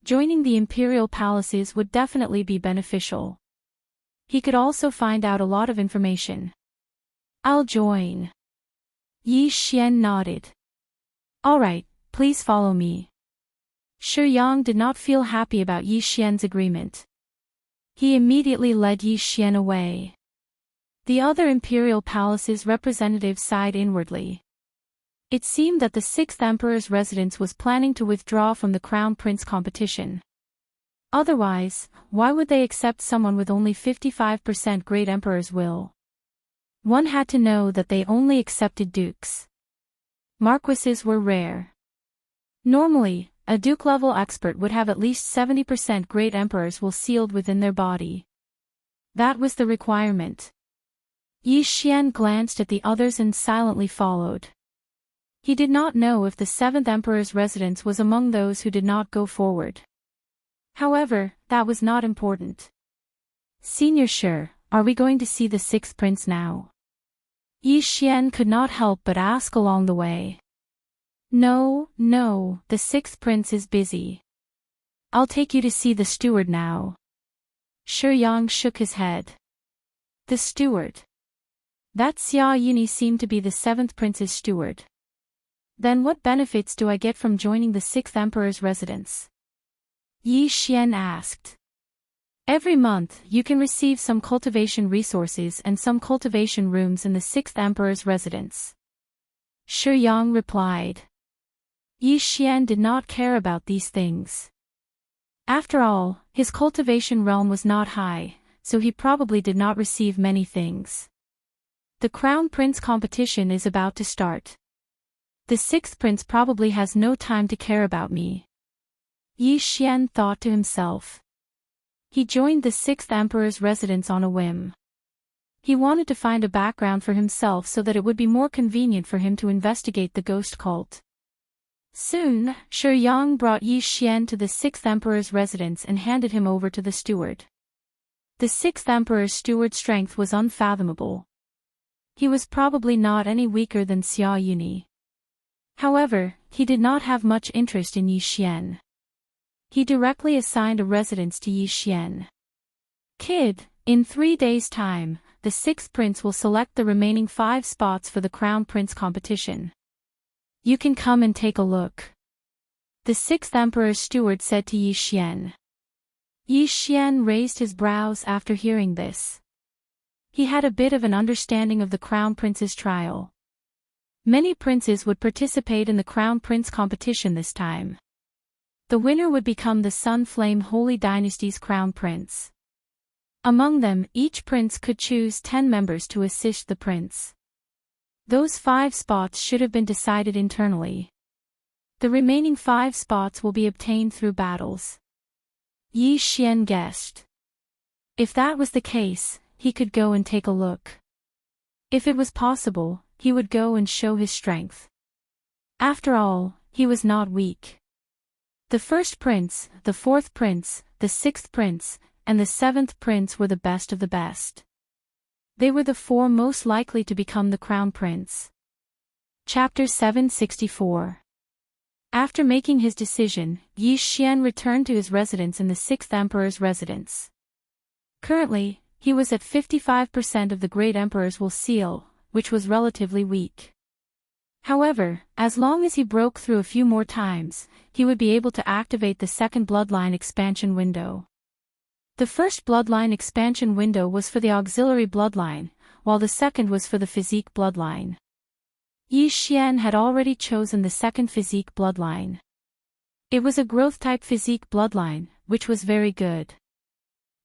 Joining the imperial palaces would definitely be beneficial. He could also find out a lot of information. I'll join. Yi Xian nodded. Alright, please follow me. Shi Yang did not feel happy about Yi Xian's agreement. He immediately led Yi Xian away. The other imperial palace's representatives sighed inwardly. It seemed that the 6th emperor's residence was planning to withdraw from the crown prince competition. Otherwise, why would they accept someone with only 55% great emperor's will? One had to know that they only accepted dukes. Marquises were rare. Normally, a duke-level expert would have at least 70% great emperor's will sealed within their body. That was the requirement. Yi Xian glanced at the others and silently followed. He did not know if the 7th emperor's residence was among those who did not go forward. However, that was not important. Senior Shi, are we going to see the 6th prince now? Yi Xian could not help but ask along the way. No, the 6th prince is busy. I'll take you to see the steward now. Shi Yang shook his head. The steward. That Xia Yuni seemed to be the 7th prince's steward. Then what benefits do I get from joining the 6th emperor's residence? Yi Xian asked. Every month, you can receive some cultivation resources and some cultivation rooms in the 6th emperor's residence. Shi Yang replied. Yi Xian did not care about these things. After all, his cultivation realm was not high, so he probably did not receive many things. The crown prince competition is about to start. The 6th prince probably has no time to care about me. Yi Xian thought to himself. He joined the 6th emperor's residence on a whim. He wanted to find a background for himself so that it would be more convenient for him to investigate the ghost cult. Soon, Shi Yang brought Yi Xian to the 6th emperor's residence and handed him over to the steward. The 6th emperor's steward's strength was unfathomable. He was probably not any weaker than Xia Yuni. However, he did not have much interest in Yi Xian. He directly assigned a residence to Yi Xian. Kid, in 3 days' time, the 6th prince will select the remaining 5 spots for the crown prince competition. You can come and take a look. The 6th emperor's steward said to Yi Xian. Yi Xian raised his brows after hearing this. He had a bit of an understanding of the crown prince's trial. Many princes would participate in the crown prince competition this time. The winner would become the Sun Flame Holy Dynasty's crown prince. Among them, each prince could choose 10 members to assist the prince. Those 5 spots should have been decided internally. The remaining 5 spots will be obtained through battles. Yi Xian guessed. If that was the case, he could go and take a look. If it was possible, he would go and show his strength. After all, he was not weak. The 1st prince, the 4th prince, the 6th prince, and the 7th prince were the best of the best. They were the 4 most likely to become the crown prince. Chapter 764. After making his decision, Yi Xian returned to his residence in the 6th emperor's residence. Currently, he was at 55% of the great emperor's will seal, which was relatively weak. However, as long as he broke through a few more times, he would be able to activate the 2nd bloodline expansion window. The 1st bloodline expansion window was for the auxiliary bloodline, while the 2nd was for the physique bloodline. Yi Xian had already chosen the 2nd physique bloodline. It was a growth-type physique bloodline, which was very good.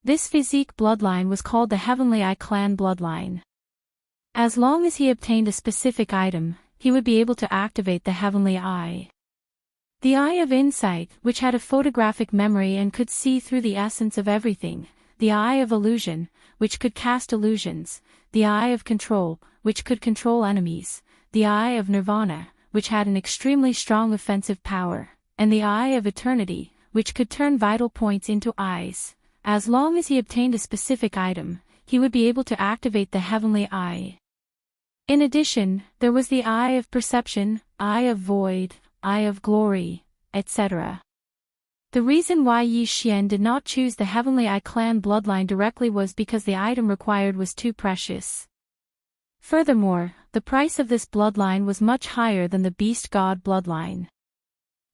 This physique bloodline was called the Heavenly Eye Clan bloodline. As long as he obtained a specific item, he would be able to activate the Heavenly Eye. The Eye of Insight, which had a photographic memory and could see through the essence of everything, the Eye of Illusion, which could cast illusions, the Eye of Control, which could control enemies, the Eye of Nirvana, which had an extremely strong offensive power, and the Eye of Eternity, which could turn vital points into eyes. As long as he obtained a specific item, he would be able to activate the Heavenly Eye. In addition, there was the Eye of Perception, Eye of Void, Eye of Glory, etc. The reason why Yi Xian did not choose the Heavenly Eye clan bloodline directly was because the item required was too precious. Furthermore, the price of this bloodline was much higher than the Beast God bloodline.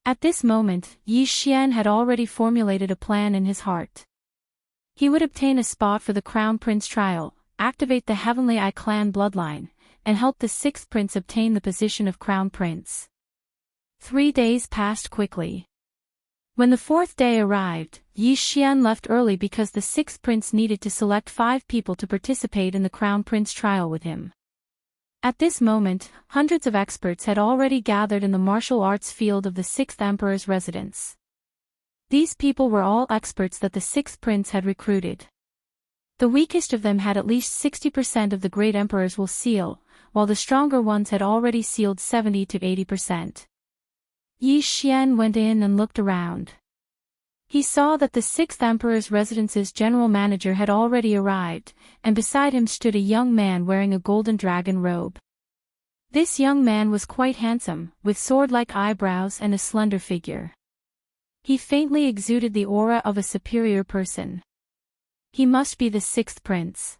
At this moment, Yi Xian had already formulated a plan in his heart. He would obtain a spot for the Crown Prince trial, activate the Heavenly Eye clan bloodline, and help the sixth prince obtain the position of Crown Prince. 3 days passed quickly. When the fourth day arrived, Yi Xian left early because the sixth prince needed to select 5 people to participate in the Crown Prince trial with him. At this moment, hundreds of experts had already gathered in the martial arts field of the sixth emperor's residence. These people were all experts that the sixth prince had recruited. The weakest of them had at least 60% of the great emperor's will seal, while the stronger ones had already sealed 70 to 80%. Yi Xian went in and looked around. He saw that the sixth emperor's residence's general manager had already arrived, and beside him stood a young man wearing a golden dragon robe. This young man was quite handsome, with sword-like eyebrows and a slender figure. He faintly exuded the aura of a superior person. He must be the sixth prince.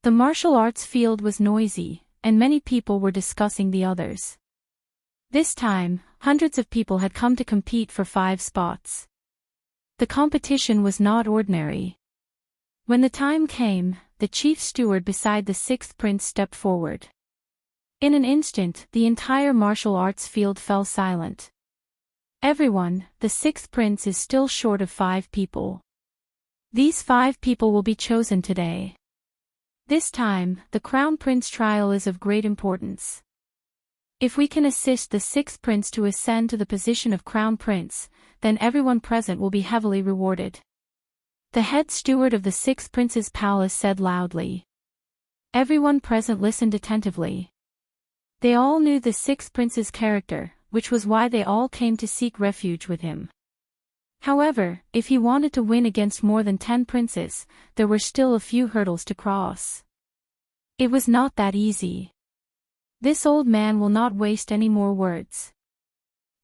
The martial arts field was noisy, and many people were discussing the others. This time, hundreds of people had come to compete for 5 spots. The competition was not ordinary. When the time came, the chief steward beside the sixth prince stepped forward. In an instant, the entire martial arts field fell silent. Everyone, the sixth prince is still short of 5 people. These 5 people will be chosen today. This time, the Crown Prince trial is of great importance. If we can assist the sixth prince to ascend to the position of Crown Prince, then everyone present will be heavily rewarded. The head steward of the sixth prince's palace said loudly. Everyone present listened attentively. They all knew the sixth prince's character, which was why they all came to seek refuge with him. However, if he wanted to win against more than 10 princes, there were still a few hurdles to cross. It was not that easy. This old man will not waste any more words.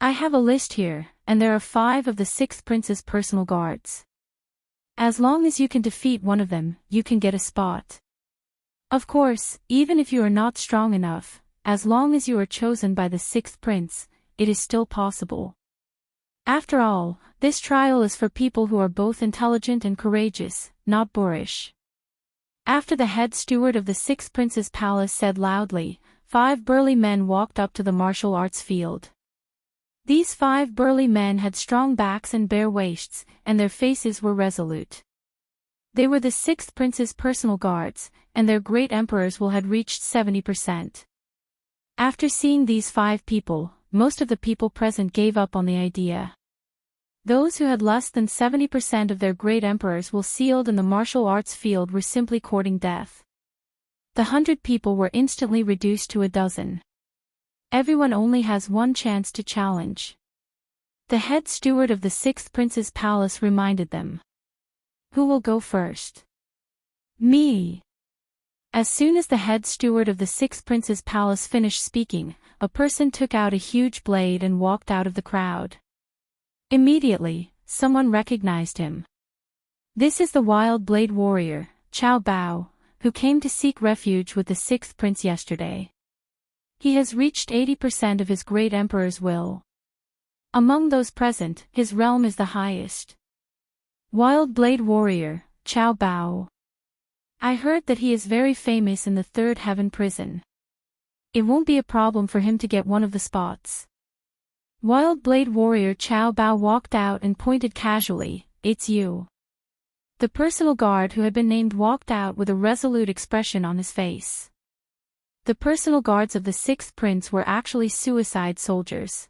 I have a list here, and there are 5 of the sixth prince's personal guards. As long as you can defeat one of them, you can get a spot. Of course, even if you are not strong enough, as long as you are chosen by the sixth prince, it is still possible. After all, this trial is for people who are both intelligent and courageous, not boorish. After the head steward of the sixth prince's palace said loudly, 5 burly men walked up to the martial arts field. These 5 burly men had strong backs and bare waists, and their faces were resolute. They were the sixth prince's personal guards, and their great emperor's will had reached 70%. After seeing these 5 people, most of the people present gave up on the idea. Those who had less than 70% of their great emperors will sealed in the martial arts field were simply courting death. The 100 people were instantly reduced to a dozen. Everyone only has one chance to challenge. The head steward of the sixth prince's palace reminded them. Who will go first? Me. As soon as the head steward of the sixth prince's palace finished speaking, a person took out a huge blade and walked out of the crowd. Immediately, someone recognized him. This is the wild blade warrior, Cao Bao, who came to seek refuge with the sixth prince yesterday. He has reached 80% of his great emperor's will. Among those present, his realm is the highest. Wild blade warrior, Cao Bao. I heard that he is very famous in the third heaven prison. It won't be a problem for him to get one of the spots. Wild blade warrior Cao Bao walked out and pointed casually, it's you. The personal guard who had been named walked out with a resolute expression on his face. The personal guards of the sixth prince were actually suicide soldiers.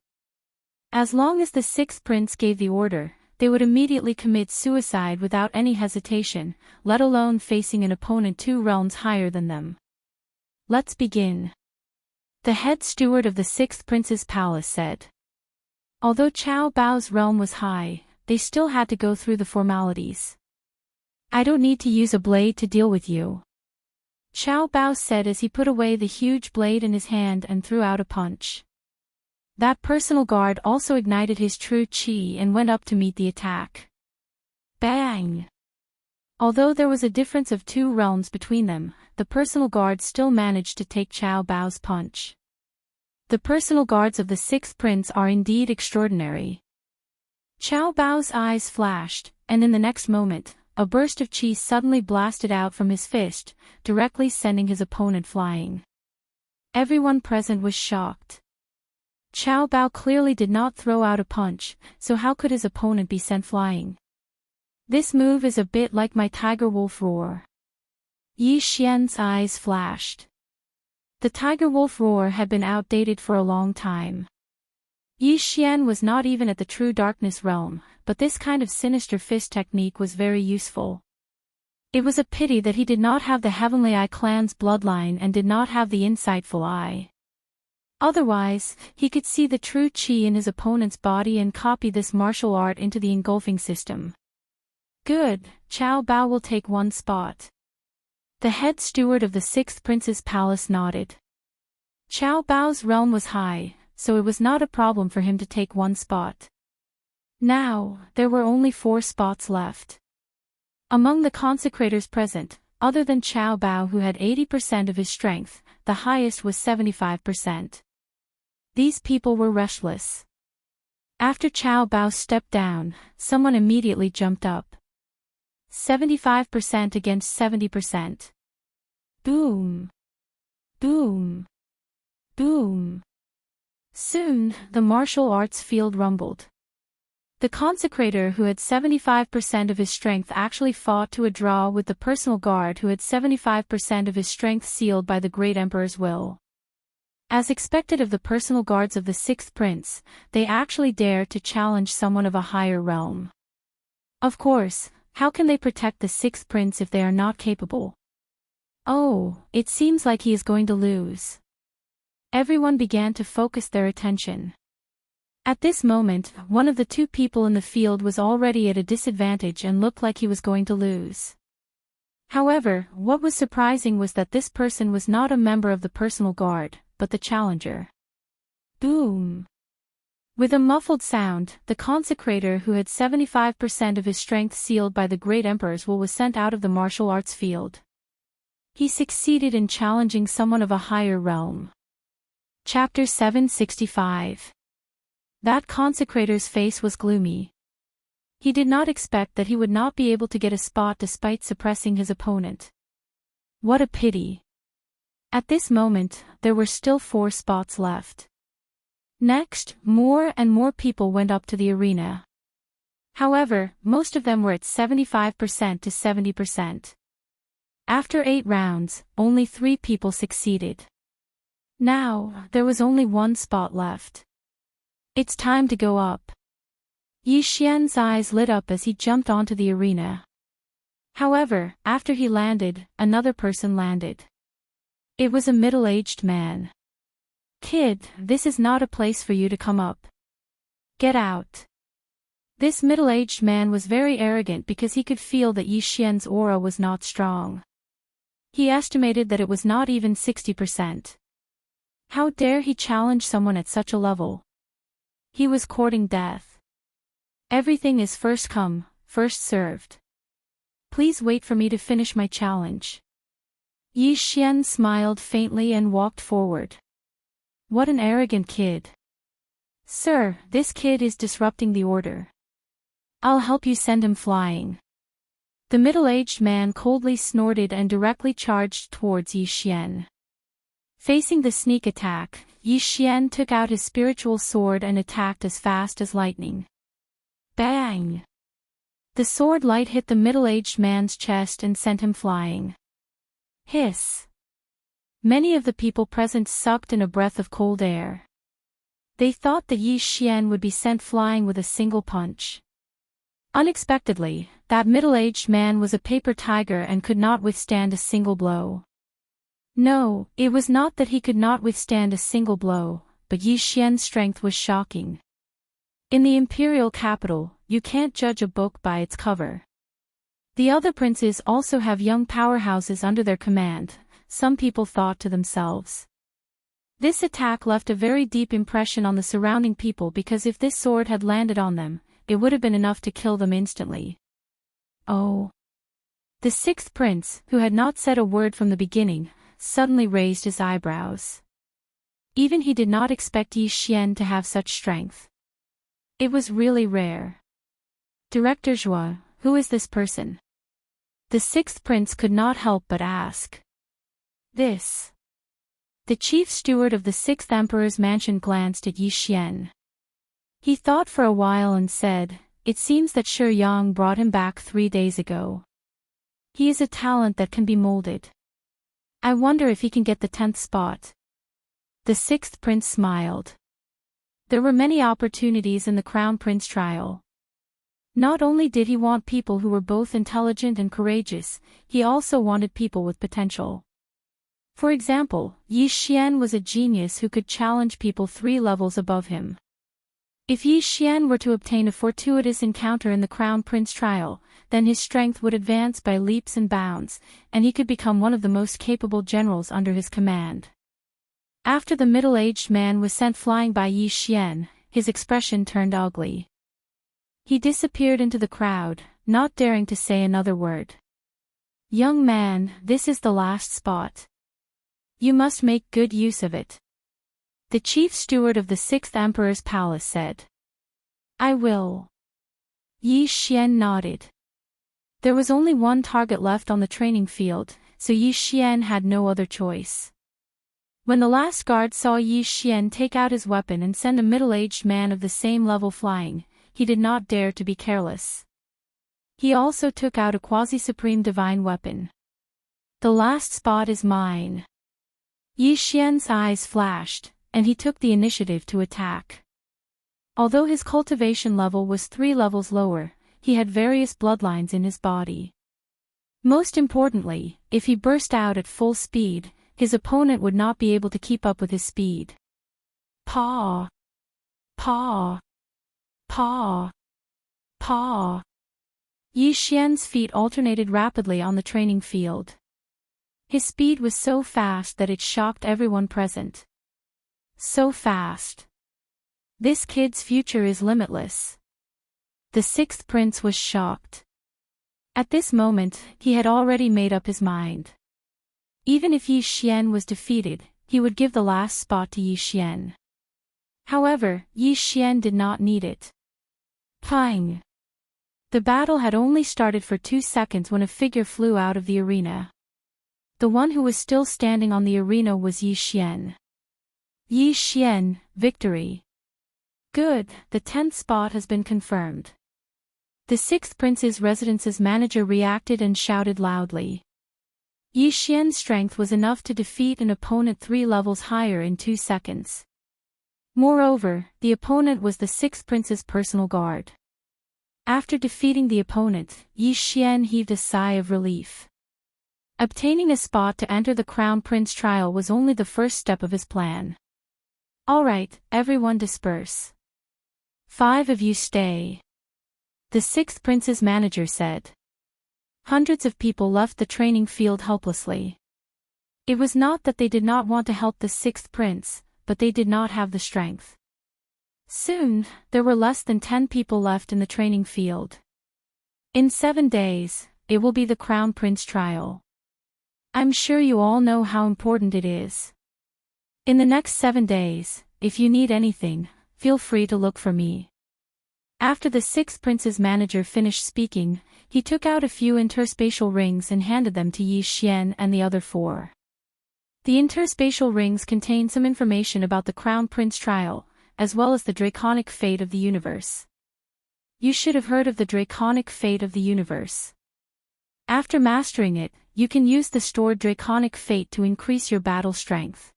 As long as the sixth prince gave the order, they would immediately commit suicide without any hesitation, let alone facing an opponent 2 realms higher than them. Let's begin. The head steward of the sixth prince's palace said. Although Cao Bao's realm was high, they still had to go through the formalities. I don't need to use a blade to deal with you. Cao Bao said as he put away the huge blade in his hand and threw out a punch. That personal guard also ignited his true chi and went up to meet the attack. Bang! Although there was a difference of 2 realms between them, the personal guard still managed to take Qiao Bao's punch. The personal guards of the 6th prince are indeed extraordinary. Qiao Bao's eyes flashed, and in the next moment, a burst of chi suddenly blasted out from his fist, directly sending his opponent flying. Everyone present was shocked. Qiao Bao clearly did not throw out a punch, so how could his opponent be sent flying? This move is a bit like my tiger wolf roar. Yi Xian's eyes flashed. The tiger wolf roar had been outdated for a long time. Yi Xian was not even at the true darkness realm, but this kind of sinister fist technique was very useful. It was a pity that he did not have the Heavenly Eye clan's bloodline and did not have the insightful eye. Otherwise, he could see the true chi in his opponent's body and copy this martial art into the engulfing system. Good, Qiao Bao will take 1 spot. The head steward of the 6th prince's palace nodded. Qiao Bao's realm was high, so it was not a problem for him to take 1 spot. Now, there were only 4 spots left. Among the consecrators present, other than Qiao Bao who had 80% of his strength, the highest was 75%. These people were restless. After Qiao Bao stepped down, someone immediately jumped up. 75% against 70%. Boom. Boom. Boom. Soon, the martial arts field rumbled. The consecrator who had 75% of his strength actually fought to a draw with the personal guard who had 75% of his strength sealed by the great emperor's will. As expected of the personal guards of the 6th prince, they actually dared to challenge someone of a higher realm. Of course, how can they protect the 6th prince if they are not capable? Oh, it seems like he is going to lose. Everyone began to focus their attention. At this moment, one of the 2 people in the field was already at a disadvantage and looked like he was going to lose. However, what was surprising was that this person was not a member of the personal guard, but the challenger. Boom! With a muffled sound, the consecrator who had 75% of his strength sealed by the great emperor's will was sent out of the martial arts field. He succeeded in challenging someone of a higher realm. Chapter 765. That consecrator's face was gloomy. He did not expect that he would not be able to get a spot despite suppressing his opponent. What a pity. At this moment, there were still 4 spots left. Next, more and more people went up to the arena. However, most of them were at 75% to 70%. After 8 rounds, only 3 people succeeded. Now, there was only 1 spot left. It's time to go up. Yi Xian's eyes lit up as he jumped onto the arena. However, after he landed, another person landed. It was a middle-aged man. Kid, this is not a place for you to come up. Get out. This middle-aged man was very arrogant because he could feel that Yi Xian's aura was not strong. He estimated that it was not even 60%. How dare he challenge someone at such a level? He was courting death. Everything is first come, first served. Please wait for me to finish my challenge. Yi Xian smiled faintly and walked forward. What an arrogant kid. Sir, this kid is disrupting the order. I'll help you send him flying. The middle-aged man coldly snorted and directly charged towards Yi Xian. Facing the sneak attack, Yi Xian took out his spiritual sword and attacked as fast as lightning. Bang! The sword light hit the middle-aged man's chest and sent him flying. Hiss! Many of the people present sucked in a breath of cold air. They thought that Yi Xian would be sent flying with a single punch. Unexpectedly, that middle-aged man was a paper tiger and could not withstand a single blow. No, it was not that he could not withstand a single blow, but Yi Xian's strength was shocking. In the imperial capital, you can't judge a book by its cover. The other princes also have young powerhouses under their command, some people thought to themselves. This attack left a very deep impression on the surrounding people because if this sword had landed on them, it would have been enough to kill them instantly. Oh. The sixth prince, who had not said a word from the beginning, suddenly raised his eyebrows. Even he did not expect Yi Xian to have such strength. It was really rare. Director Zhua, who is this person? The sixth prince could not help but ask. This. The chief steward of the sixth emperor's mansion glanced at Yi Xian. He thought for a while and said, "It seems that Shi Yang brought him back 3 days ago. He is a talent that can be molded. I wonder if he can get the 10th spot." The sixth prince smiled. There were many opportunities in the crown prince trial. Not only did he want people who were both intelligent and courageous, he also wanted people with potential. For example, Yi Xian was a genius who could challenge people 3 levels above him. If Yi Xian were to obtain a fortuitous encounter in the crown prince trial, then his strength would advance by leaps and bounds, and he could become one of the most capable generals under his command. After the middle-aged man was sent flying by Yi Xian, his expression turned ugly. He disappeared into the crowd, not daring to say another word. "Young man, this is the last spot. You must make good use of it," the chief steward of the sixth emperor's palace said. "I will." Yi Xian nodded. There was only one target left on the training field, so Yi Xian had no other choice. When the last guard saw Yi Xian take out his weapon and send a middle-aged man of the same level flying, he did not dare to be careless. He also took out a quasi-supreme divine weapon. "The last spot is mine." Yi Xian's eyes flashed, and he took the initiative to attack. Although his cultivation level was 3 levels lower, he had various bloodlines in his body. Most importantly, if he burst out at full speed, his opponent would not be able to keep up with his speed. Paw! Paw! Paw! Paw! Yi Xian's feet alternated rapidly on the training field. His speed was so fast that it shocked everyone present. So fast. This kid's future is limitless. The sixth prince was shocked. At this moment, he had already made up his mind. Even if Yi Xian was defeated, he would give the last spot to Yi Xian. However, Yi Xian did not need it. Pang! The battle had only started for 2 seconds when a figure flew out of the arena. The one who was still standing on the arena was Yi Xian. Yi Xian, victory. Good, the 10th spot has been confirmed. The sixth prince's residence's manager reacted and shouted loudly. Yi Xian's strength was enough to defeat an opponent 3 levels higher in 2 seconds. Moreover, the opponent was the sixth prince's personal guard. After defeating the opponent, Yi Xian heaved a sigh of relief. Obtaining a spot to enter the Crown Prince trial was only the first step of his plan. "Alright, everyone disperse. 5 of you stay," the sixth prince's manager said. Hundreds of people left the training field helplessly. It was not that they did not want to help the sixth prince, but they did not have the strength. Soon, there were less than 10 people left in the training field. In 7 days, it will be the Crown Prince trial. I'm sure you all know how important it is. In the next 7 days, if you need anything, feel free to look for me. After the sixth prince's manager finished speaking, he took out a few interspatial rings and handed them to Yi Xian and the other 4. The interspatial rings contained some information about the Crown Prince trial, as well as the draconic fate of the universe. You should have heard of the draconic fate of the universe. After mastering it, you can use the stored draconic fate to increase your battle strength.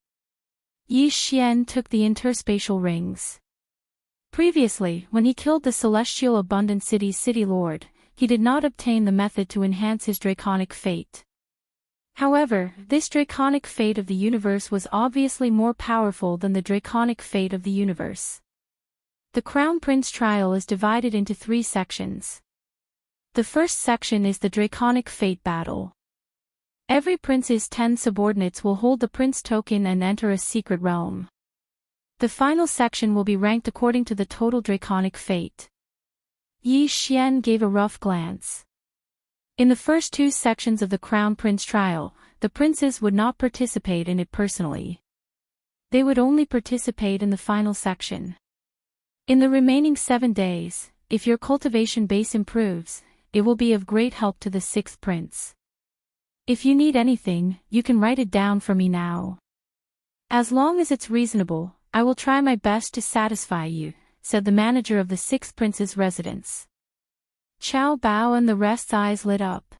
Yi Xian took the interspatial rings. Previously, when he killed the Celestial Abundant City's city lord, he did not obtain the method to enhance his draconic fate. However, this draconic fate of the universe was obviously more powerful than the draconic fate of the universe. The Crown Prince trial is divided into 3 sections. The first section is the draconic fate battle. Every prince's 10 subordinates will hold the prince token and enter a secret realm. The final section will be ranked according to the total draconic fate. Yi Xian gave a rough glance. In the first 2 sections of the Crown Prince trial, the princes would not participate in it personally. They would only participate in the final section. In the remaining 7 days, if your cultivation base improves, it will be of great help to the 6th prince. If you need anything, you can write it down for me now. As long as it's reasonable, I will try my best to satisfy you, said the manager of the 6th prince's residence. Qiao Bao and the rest's eyes lit up.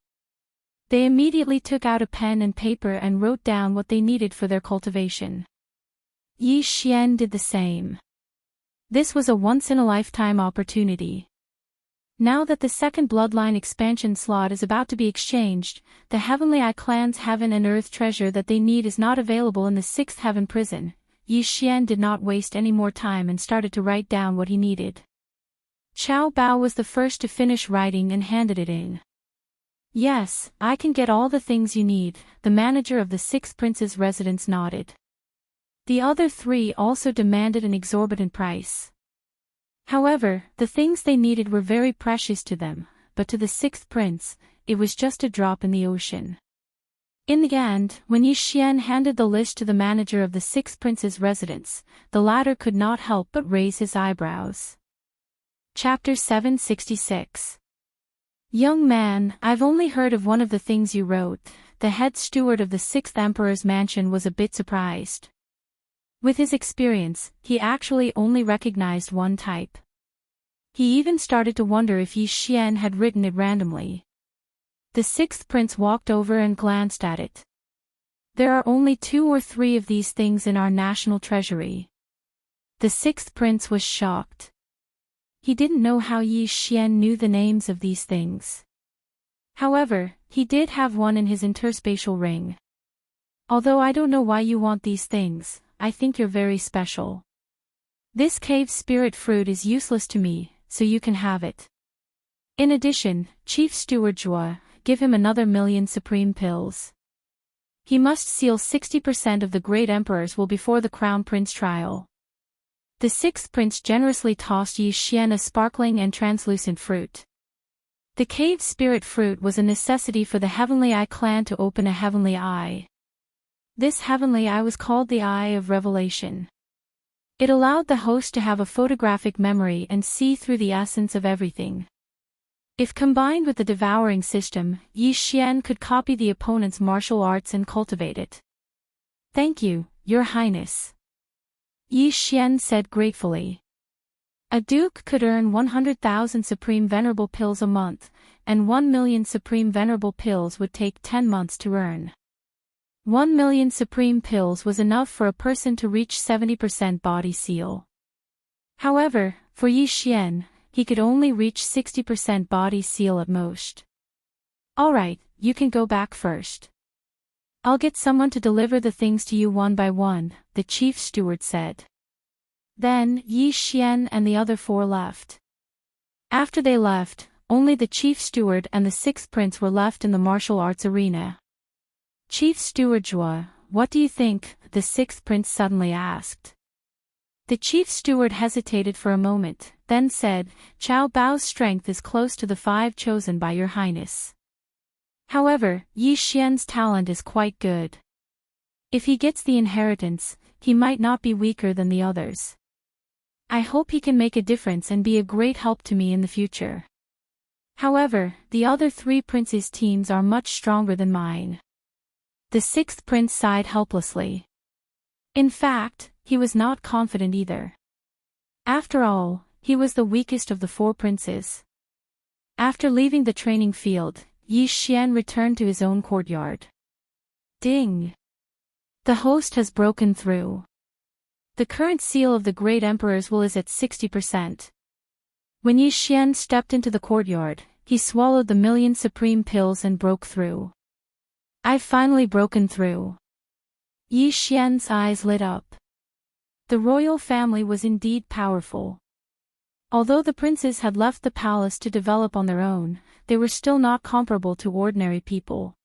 They immediately took out a pen and paper and wrote down what they needed for their cultivation. Yi Xian did the same. This was a once-in-a-lifetime opportunity. Now that the second bloodline expansion slot is about to be exchanged, the Heavenly Eye clan's heaven and earth treasure that they need is not available in the 6th heaven prison. Yi Xian did not waste any more time and started to write down what he needed. Qiao Bao was the first to finish writing and handed it in. Yes, I can get all the things you need, the manager of the 6th prince's residence nodded. The other 3 also demanded an exorbitant price. However, the things they needed were very precious to them, but to the 6th prince, it was just a drop in the ocean. In the end, when Yi Xian handed the list to the manager of the 6th prince's residence, the latter could not help but raise his eyebrows. Chapter 766. Young man, I've only heard of one of the things you wrote. The head steward of the 6th emperor's mansion was a bit surprised. With his experience, he actually only recognized one type. He even started to wonder if Yi Xian had written it randomly. The 6th prince walked over and glanced at it. There are only 2 or 3 of these things in our national treasury. The 6th prince was shocked. He didn't know how Yi Xian knew the names of these things. However, he did have one in his interspatial ring. Although I don't know why you want these things, I think you're very special. This cave spirit fruit is useless to me, so you can have it. In addition, Chief Steward Zhuo, give him another 1,000,000 supreme pills. He must seal 60% of the great emperors will before the Crown Prince trial. The 6th prince generously tossed Yi Xian a sparkling and translucent fruit. The cave spirit fruit was a necessity for the Heavenly Eye clan to open a heavenly eye. This heavenly eye was called the Eye of Revelation. It allowed the host to have a photographic memory and see through the essence of everything. If combined with the devouring system, Yi Xian could copy the opponent's martial arts and cultivate it. Thank you, Your Highness. Yi Xian said gratefully. A duke could earn 100,000 supreme venerable pills a month, and 1,000,000 supreme venerable pills would take 10 months to earn. 1,000,000 supreme pills was enough for a person to reach 70% body seal. However, for Yi Xian, he could only reach 60% body seal at most. Alright, you can go back first. I'll get someone to deliver the things to you one by one, the chief steward said. Then, Yi Xian and the other 4 left. After they left, only the chief steward and the 6th prince were left in the martial arts arena. Chief Steward Zhuo, what do you think? The 6th prince suddenly asked. The chief steward hesitated for a moment, then said, Qiao Bao's strength is close to the 5 chosen by Your Highness. However, Yi Xian's talent is quite good. If he gets the inheritance, he might not be weaker than the others. I hope he can make a difference and be a great help to me in the future. However, the other 3 princes' teams are much stronger than mine. The 6th prince sighed helplessly. In fact, he was not confident either. After all, he was the weakest of the 4 princes. After leaving the training field, Yi Xian returned to his own courtyard. Ding! The host has broken through. The current seal of the great emperor's will is at 60%. When Yi Xian stepped into the courtyard, he swallowed the 1,000,000 supreme pills and broke through. I've finally broken through. Yi Xian's eyes lit up. The royal family was indeed powerful. Although the princes had left the palace to develop on their own, they were still not comparable to ordinary people.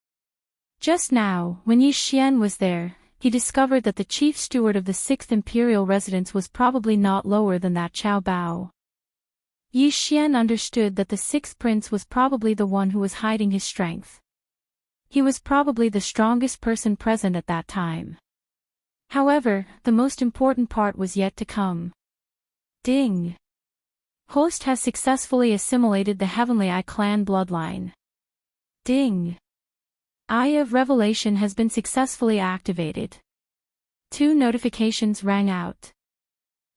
Just now, when Yi Xian was there, he discovered that the chief steward of the 6th imperial residence was probably not lower than that Qiao Bao. Yi Xian understood that the 6th prince was probably the one who was hiding his strength. He was probably the strongest person present at that time. However, the most important part was yet to come. Ding! Host has successfully assimilated the Heavenly Eye clan bloodline. Ding! Eye of Revelation has been successfully activated. 2 notifications rang out.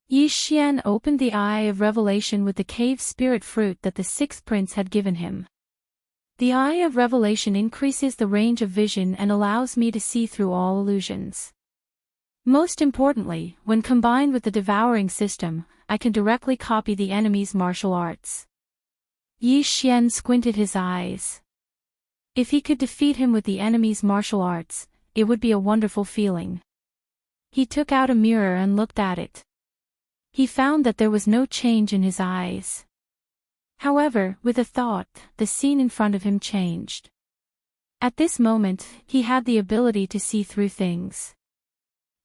Yi Xian opened the Eye of Revelation with the cave spirit fruit that the 6th prince had given him. The Eye of Revelation increases the range of vision and allows me to see through all illusions. Most importantly, when combined with the Devouring system, I can directly copy the enemy's martial arts. Yi Xian squinted his eyes. If he could defeat him with the enemy's martial arts, it would be a wonderful feeling. He took out a mirror and looked at it. He found that there was no change in his eyes. However, with a thought, the scene in front of him changed. At this moment, he had the ability to see through things.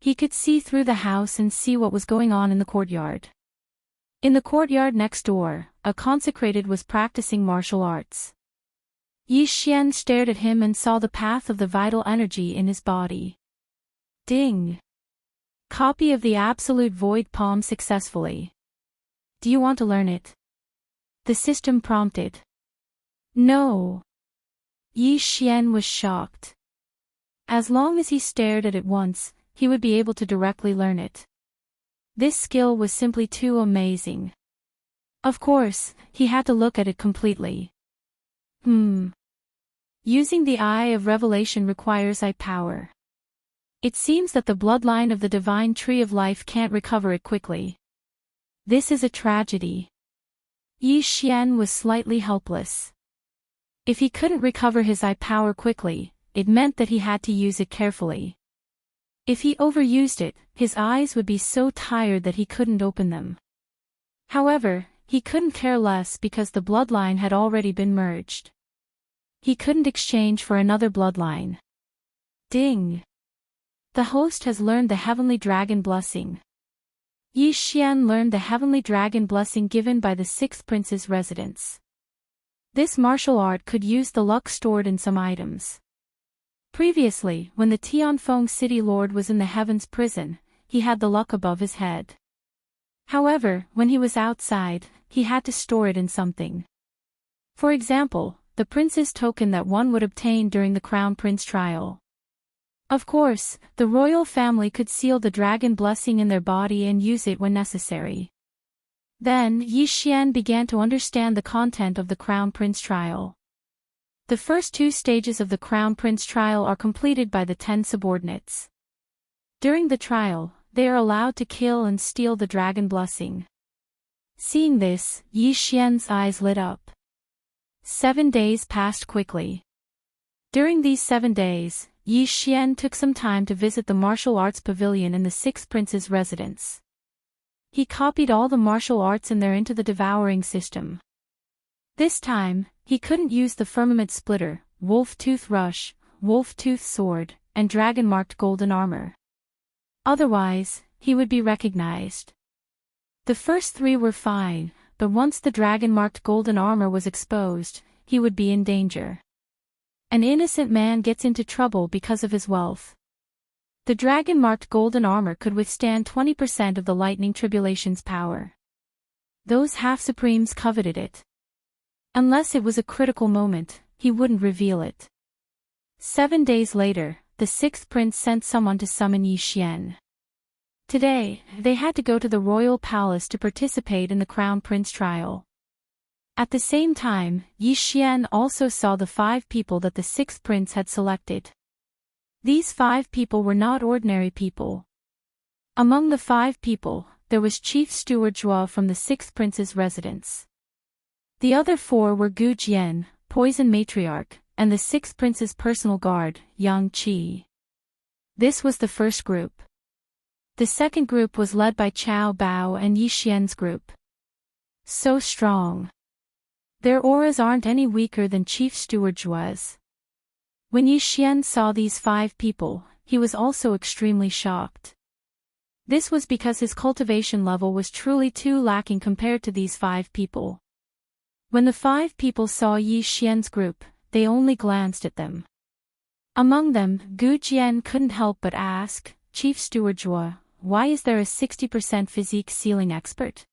He could see through the house and see what was going on in the courtyard. In the courtyard next door, a consecrated was practicing martial arts. Yi Xian stared at him and saw the path of the vital energy in his body. Ding! Copy of the Absolute Void Palm successfully. Do you want to learn it? The system prompted. No. Yi Xian was shocked. As long as he stared at it once, he would be able to directly learn it. This skill was simply too amazing. Of course, he had to look at it completely. Using the Eye of Revelation requires eye power. It seems that the bloodline of the divine tree of life can't recover it quickly. This is a tragedy. Yi Xian was slightly helpless. If he couldn't recover his eye power quickly, it meant that he had to use it carefully. If he overused it, his eyes would be so tired that he couldn't open them. However, he couldn't care less because the bloodline had already been merged. He couldn't exchange for another bloodline. Ding! The host has learned the Heavenly Dragon Blessing. Yi Xian learned the Heavenly Dragon Blessing given by the 6th prince's residence. This martial art could use the luck stored in some items. Previously, when the Tianfeng City Lord was in the Heaven's prison, he had the luck above his head. However, when he was outside, he had to store it in something. For example, the prince's token that one would obtain during the Crown Prince trial. Of course, the royal family could seal the dragon blessing in their body and use it when necessary. Then, Yi Xian began to understand the content of the Crown Prince trial. The first 2 stages of the Crown Prince trial are completed by the 10 subordinates. During the trial, they are allowed to kill and steal the dragon blessing. Seeing this, Yi Xian's eyes lit up. 7 days passed quickly. During these 7 days, Yi Xian took some time to visit the martial arts pavilion in the 6th prince's residence. He copied all the martial arts in there into the Devouring system. This time, he couldn't use the Firmament Splitter, Wolf Tooth Rush, Wolf Tooth Sword, and Dragon-marked golden armor. Otherwise, he would be recognized. The first 3 were fine, but once the dragon-marked golden armor was exposed, he would be in danger. An innocent man gets into trouble because of his wealth. The dragon-marked golden armor could withstand 20% of the lightning tribulation's power. Those half-supremes coveted it. Unless it was a critical moment, he wouldn't reveal it. 7 days later, the 6th prince sent someone to summon Yi Xian. Today, they had to go to the royal palace to participate in the Crown Prince trial. At the same time, Yi Xian also saw the 5 people that the 6th prince had selected. These 5 people were not ordinary people. Among the 5 people, there was Chief Steward Zhuo from the 6th prince's residence. The other 4 were Gu Jian, Poison Matriarch, and the 6th prince's personal guard, Yang Qi. This was the first group. The second group was led by Qiao Bao and Yi Xian's group. So strong. Their auras aren't any weaker than Chief Steward Zhuo's. When Yi Xian saw these 5 people, he was also extremely shocked. This was because his cultivation level was truly too lacking compared to these 5 people. When the 5 people saw Yi Xian's group, they only glanced at them. Among them, Gu Jian couldn't help but ask, Chief Steward Zhuo, why is there a 60% physique ceiling expert?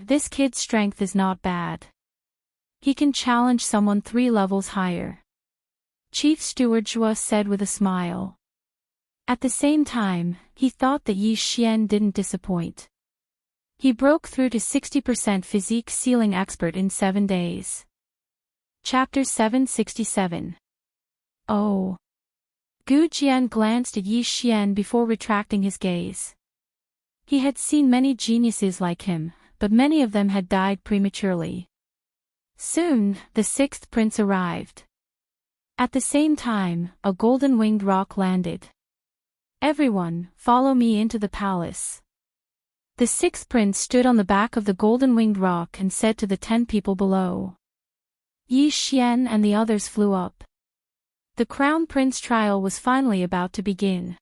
This kid's strength is not bad. He can challenge someone 3 levels higher. Chief Steward Zhuo said with a smile. At the same time, he thought that Yi Xian didn't disappoint. He broke through to 60% physique ceiling expert in 7 days. Chapter 767. Oh. Gu Jian glanced at Yi Xian before retracting his gaze. He had seen many geniuses like him, but many of them had died prematurely. Soon, the 6th prince arrived. At the same time, a golden-winged roc landed. Everyone, follow me into the palace. The 6th prince stood on the back of the golden-winged roc and said to the 10 people below. Yi Xian and the others flew up. The crown prince trial was finally about to begin.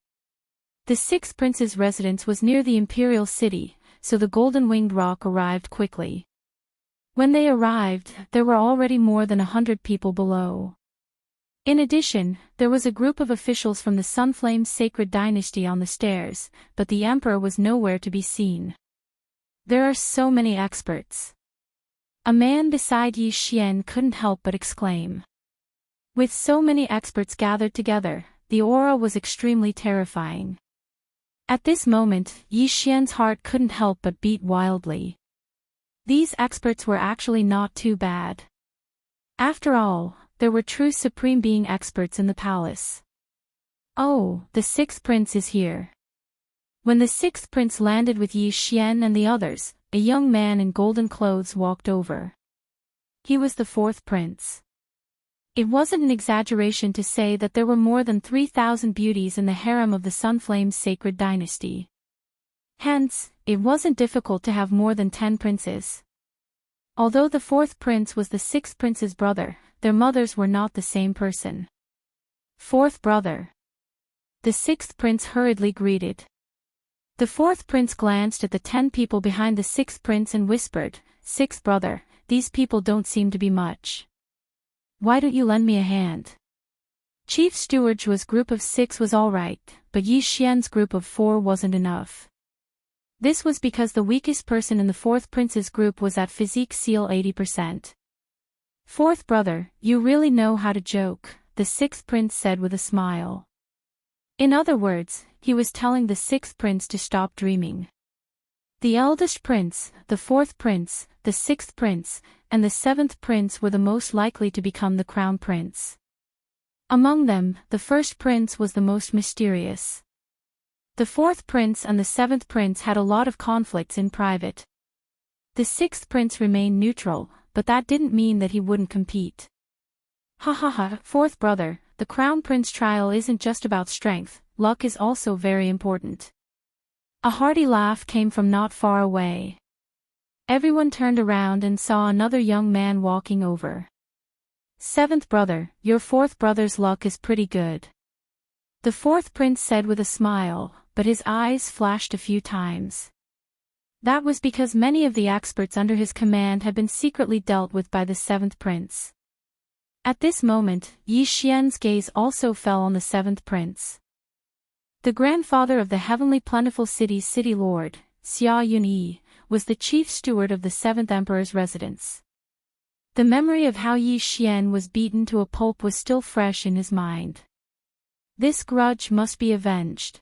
The 6th prince's residence was near the imperial city, so the golden-winged roc arrived quickly. When they arrived, there were already more than 100 people below. In addition, there was a group of officials from the Sunflame's sacred dynasty on the stairs, but the emperor was nowhere to be seen. There are so many experts. A man beside Yi Xian couldn't help but exclaim. With so many experts gathered together, the aura was extremely terrifying. At this moment, Yi Xian's heart couldn't help but beat wildly. These experts were actually not too bad. After all, there were true supreme being experts in the palace. Oh, the 6th prince is here. When the 6th prince landed with Yi Xian and the others, a young man in golden clothes walked over. He was the 4th prince. It wasn't an exaggeration to say that there were more than 3,000 beauties in the harem of the Sunflame's sacred dynasty. Hence, it wasn't difficult to have more than 10 princes. Although the 4th prince was the 6th prince's brother, their mothers were not the same person. 4th brother. The 6th prince hurriedly greeted. The 4th prince glanced at the 10 people behind the 6th prince and whispered, 6th brother, these people don't seem to be much. Why don't you lend me a hand? Chief Steward Zhuo's group of 6 was alright, but Yi Xian's group of 4 wasn't enough. This was because the weakest person in the 4th prince's group was at physique seal 80%. 4th brother, you really know how to joke, the 6th prince said with a smile. In other words, he was telling the 6th prince to stop dreaming. The eldest prince, the 4th prince, the 6th prince, and the 7th prince were the most likely to become the crown prince. Among them, the 1st prince was the most mysterious. The 4th prince and the 7th prince had a lot of conflicts in private. The 6th prince remained neutral, but that didn't mean that he wouldn't compete. 4th brother, the crown prince trial isn't just about strength, luck is also very important. A hearty laugh came from not far away. Everyone turned around and saw another young man walking over. 7th brother, your 4th brother's luck is pretty good. The 4th prince said with a smile, but his eyes flashed a few times. That was because many of the experts under his command had been secretly dealt with by the 7th prince. At this moment, Yi Xian's gaze also fell on the 7th prince. The grandfather of the heavenly plentiful city's city lord, Xia Yunyi, was the chief steward of the 7th emperor's residence. The memory of how Yi Xian was beaten to a pulp was still fresh in his mind. This grudge must be avenged.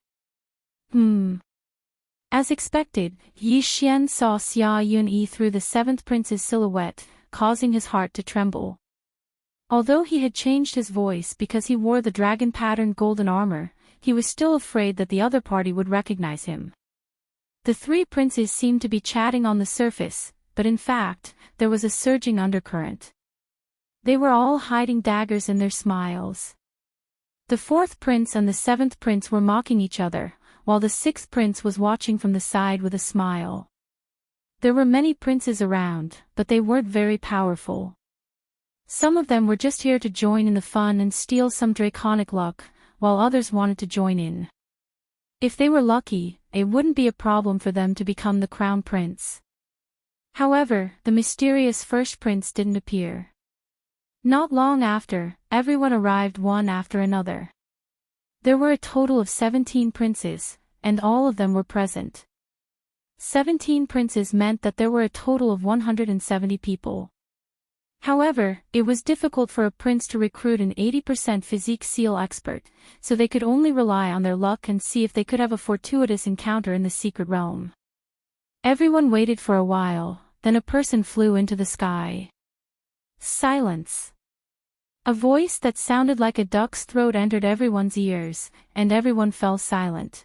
As expected, Yi Xian saw Xia Yunyi through the 7th prince's silhouette, causing his heart to tremble. Although he had changed his voice because he wore the dragon-patterned golden armor, he was still afraid that the other party would recognize him. The 3 princes seemed to be chatting on the surface, but in fact, there was a surging undercurrent. They were all hiding daggers in their smiles. The 4th prince and the 7th prince were mocking each other, while the 6th prince was watching from the side with a smile. There were many princes around, but they weren't very powerful. Some of them were just here to join in the fun and steal some draconic luck, while others wanted to join in. If they were lucky, it wouldn't be a problem for them to become the crown prince. However, the mysterious first prince didn't appear. Not long after, everyone arrived one after another. There were a total of 17 princes, and all of them were present. 17 princes meant that there were a total of 170 people. However, it was difficult for a prince to recruit an 80% physique seal expert, so they could only rely on their luck and see if they could have a fortuitous encounter in the secret realm. Everyone waited for a while, then a person flew into the sky. Silence. A voice that sounded like a duck's throat entered everyone's ears, and everyone fell silent.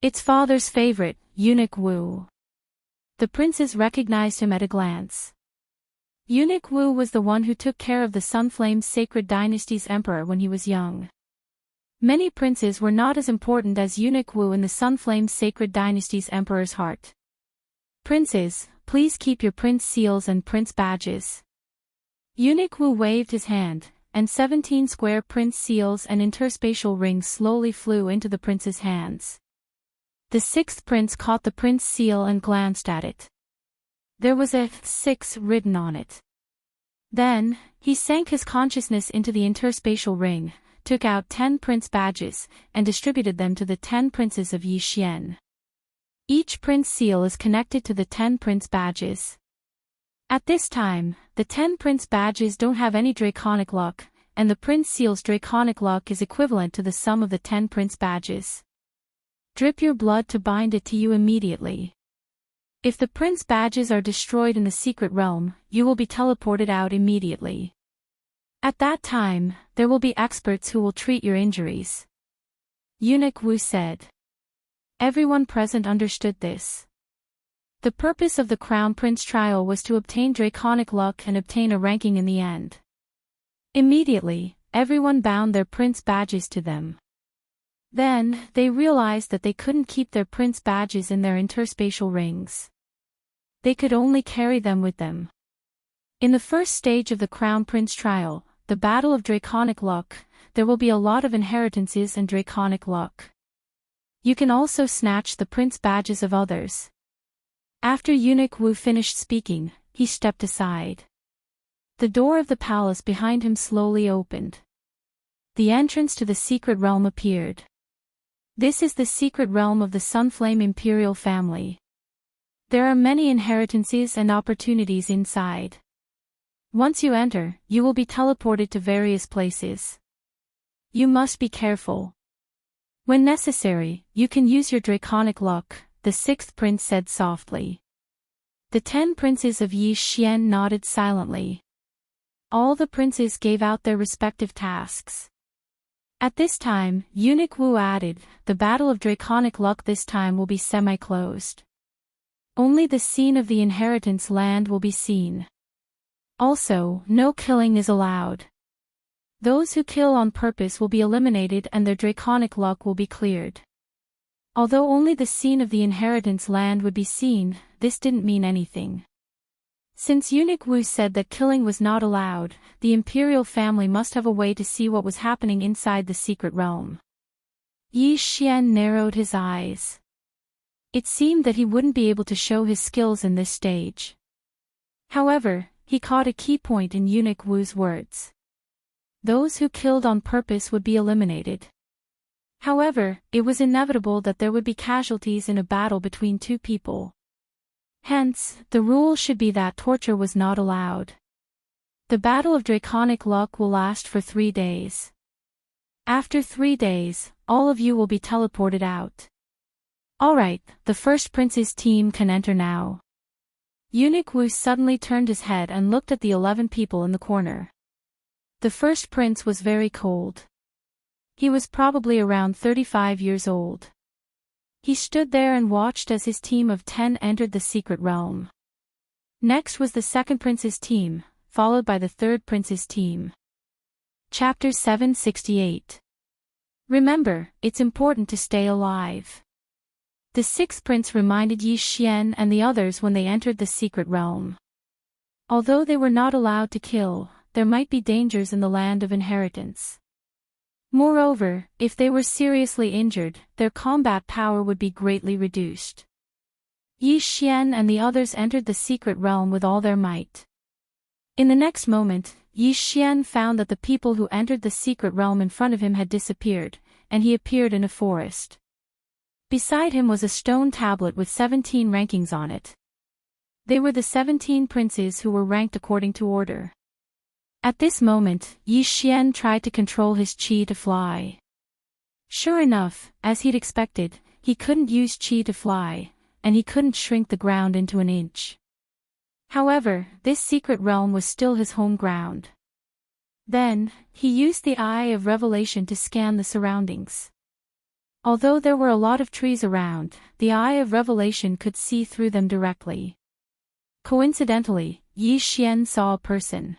Its father's favorite, Eunuch Wu. The princes recognized him at a glance. Eunuch Wu was the one who took care of the Sunflame's Sacred Dynasty's emperor when he was young. Many princes were not as important as Eunuch Wu in the Sunflame's Sacred Dynasty's emperor's heart. Princes, please keep your prince seals and prince badges. Eunuch Wu waved his hand, and 17 square prince seals and interspatial rings slowly flew into the prince's hands. The sixth prince caught the prince seal and glanced at it. There was a 6 written on it. Then, he sank his consciousness into the interspatial ring, took out 10 prince badges, and distributed them to the 10 princes of Yi Xian. Each prince seal is connected to the 10 prince badges. At this time, the 10 prince badges don't have any draconic luck, and the prince seal's draconic luck is equivalent to the sum of the 10 prince badges. Drip your blood to bind it to you immediately. If the prince badges are destroyed in the secret realm, you will be teleported out immediately. At that time, there will be experts who will treat your injuries. Eunuch Wu said. Everyone present understood this. The purpose of the Crown Prince trial was to obtain draconic luck and obtain a ranking in the end. Immediately, everyone bound their prince badges to them. Then, they realized that they couldn't keep their prince badges in their interspatial rings. They could only carry them with them. In the first stage of the Crown Prince trial, the Battle of Draconic Luck, there will be a lot of inheritances and draconic luck. You can also snatch the prince badges of others. After Eunuch Wu finished speaking, he stepped aside. The door of the palace behind him slowly opened. The entrance to the secret realm appeared. This is the secret realm of the Sunflame Imperial family. There are many inheritances and opportunities inside. Once you enter, you will be teleported to various places. You must be careful. When necessary, you can use your draconic luck, the sixth prince said softly. The 10 princes of Yi Xian nodded silently. All the princes gave out their respective tasks. At this time, Eunuch Wu added, the Battle of Draconic Luck this time will be semi-closed. Only the scene of the inheritance land will be seen. Also, no killing is allowed. Those who kill on purpose will be eliminated and their draconic luck will be cleared. Although only the scene of the inheritance land would be seen, this didn't mean anything. Since Eunuch Wu said that killing was not allowed, the imperial family must have a way to see what was happening inside the secret realm. Yi Xian narrowed his eyes. It seemed that he wouldn't be able to show his skills in this stage. However, he caught a key point in Eunuch Wu's words. Those who killed on purpose would be eliminated. However, it was inevitable that there would be casualties in a battle between two people. Hence, the rule should be that torture was not allowed. The Battle of Draconic Luck will last for 3 days. After 3 days, all of you will be teleported out. Alright, the first prince's team can enter now. Eunuch Wu suddenly turned his head and looked at the 11 people in the corner. The first prince was very cold. He was probably around 35 years old. He stood there and watched as his team of 10 entered the secret realm. Next was the second prince's team, followed by the third prince's team. Chapter 768. Remember, it's important to stay alive. The sixth prince reminded Yi Xian and the others when they entered the secret realm. Although they were not allowed to kill, there might be dangers in the land of inheritance. Moreover, if they were seriously injured, their combat power would be greatly reduced. Yi Xian and the others entered the secret realm with all their might. In the next moment, Yi Xian found that the people who entered the secret realm in front of him had disappeared, and he appeared in a forest. Beside him was a stone tablet with 17 rankings on it. They were the 17 princes who were ranked according to order. At this moment, Yi Xian tried to control his qi to fly. Sure enough, as he'd expected, he couldn't use qi to fly, and he couldn't shrink the ground into an inch. However, this secret realm was still his home ground. Then, he used the Eye of Revelation to scan the surroundings. Although there were a lot of trees around, the Eye of Revelation could see through them directly. Coincidentally, Yi Xian saw a person.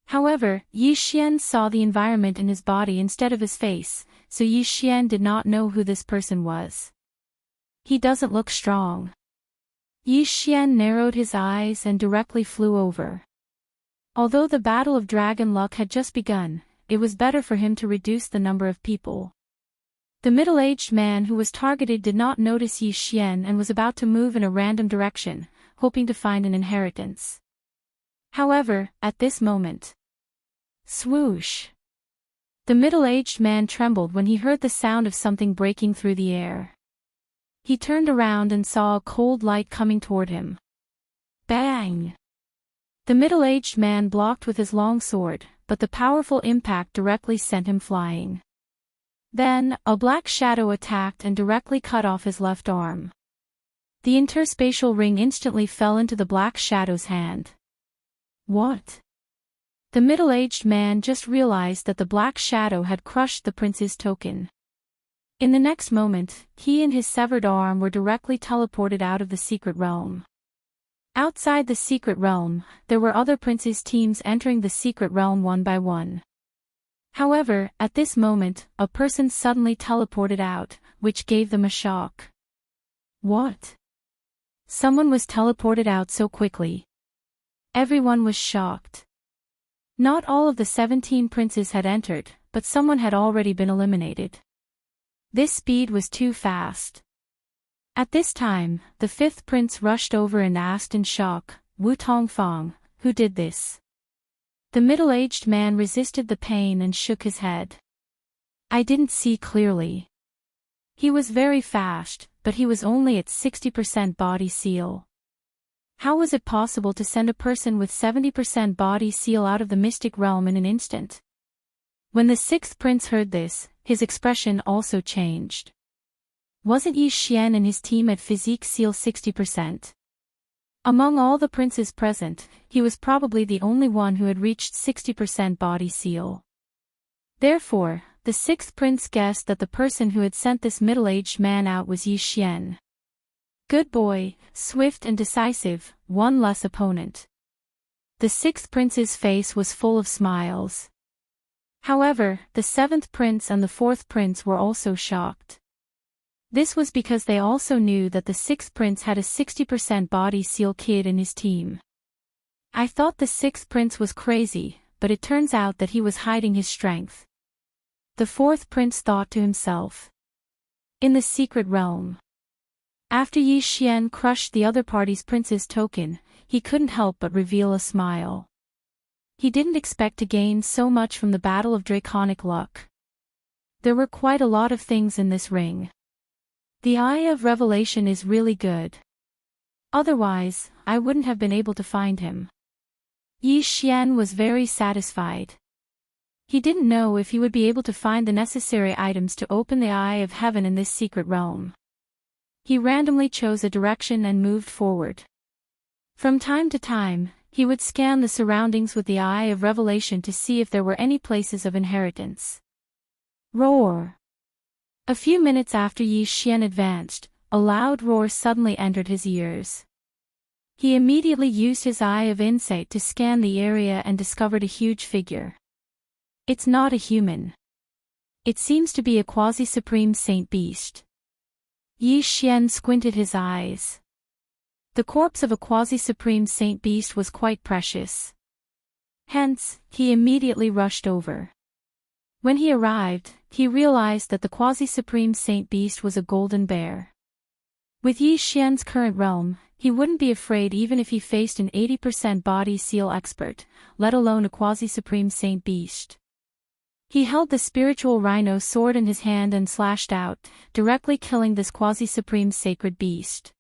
However, Yi Xian saw the environment in his body instead of his face, so Yi Xian did not know who this person was. He doesn't look strong. Yi Xian narrowed his eyes and directly flew over. Although the Battle of Dragon Luck had just begun, it was better for him to reduce the number of people. The middle-aged man who was targeted did not notice Yi Xian and was about to move in a random direction, hoping to find an inheritance. However, at this moment, swoosh! The middle-aged man trembled when he heard the sound of something breaking through the air. He turned around and saw a cold light coming toward him. Bang! The middle-aged man blocked with his long sword, but the powerful impact directly sent him flying. Then, a black shadow attacked and directly cut off his left arm. The interspatial ring instantly fell into the black shadow's hand. What? The middle-aged man just realized that the black shadow had crushed the prince's token. In the next moment, he and his severed arm were directly teleported out of the secret realm. Outside the secret realm, there were other princes' teams entering the secret realm one by one. However, at this moment, a person suddenly teleported out, which gave them a shock. What? Someone was teleported out so quickly. Everyone was shocked. Not all of the 17 princes had entered, but someone had already been eliminated. This speed was too fast. At this time, the 5th prince rushed over and asked in shock, Wu Tongfang, who did this? The middle-aged man resisted the pain and shook his head. I didn't see clearly. He was very fast, but he was only at 60% body seal. How was it possible to send a person with 70% body seal out of the mystic realm in an instant? When the 6th prince heard this, his expression also changed. Wasn't Yi Xian and his team at physique seal 60%? Among all the princes present, he was probably the only one who had reached 60% body seal. Therefore, the 6th prince guessed that the person who had sent this middle-aged man out was Yi Xian. Good boy, swift and decisive, one less opponent. The 6th prince's face was full of smiles. However, the 7th prince and the 4th prince were also shocked. This was because they also knew that the 6th prince had a 60% body seal kid in his team. I thought the 6th prince was crazy, but it turns out that he was hiding his strength. The 4th prince thought to himself. In the secret realm. After Yi Xian crushed the other party's prince's token, he couldn't help but reveal a smile. He didn't expect to gain so much from the Battle of Draconic Luck. There were quite a lot of things in this ring. The Eye of Revelation is really good. Otherwise, I wouldn't have been able to find him. Yi Xian was very satisfied. He didn't know if he would be able to find the necessary items to open the Eye of Heaven in this secret realm. He randomly chose a direction and moved forward. From time to time, he would scan the surroundings with the Eye of Revelation to see if there were any places of inheritance. Roar! A few minutes after Yi Xian advanced, a loud roar suddenly entered his ears. He immediately used his Eye of Insight to scan the area and discovered a huge figure. It's not a human. It seems to be a quasi-supreme saint beast. Yi Xian squinted his eyes. The corpse of a quasi-supreme saint beast was quite precious. Hence, he immediately rushed over. When he arrived, he realized that the quasi-supreme saint beast was a golden bear. With Yi Xian's current realm, he wouldn't be afraid even if he faced an 80% body seal expert, let alone a quasi-supreme saint beast. He held the spiritual rhino sword in his hand and slashed out, directly killing this quasi-supreme sacred beast.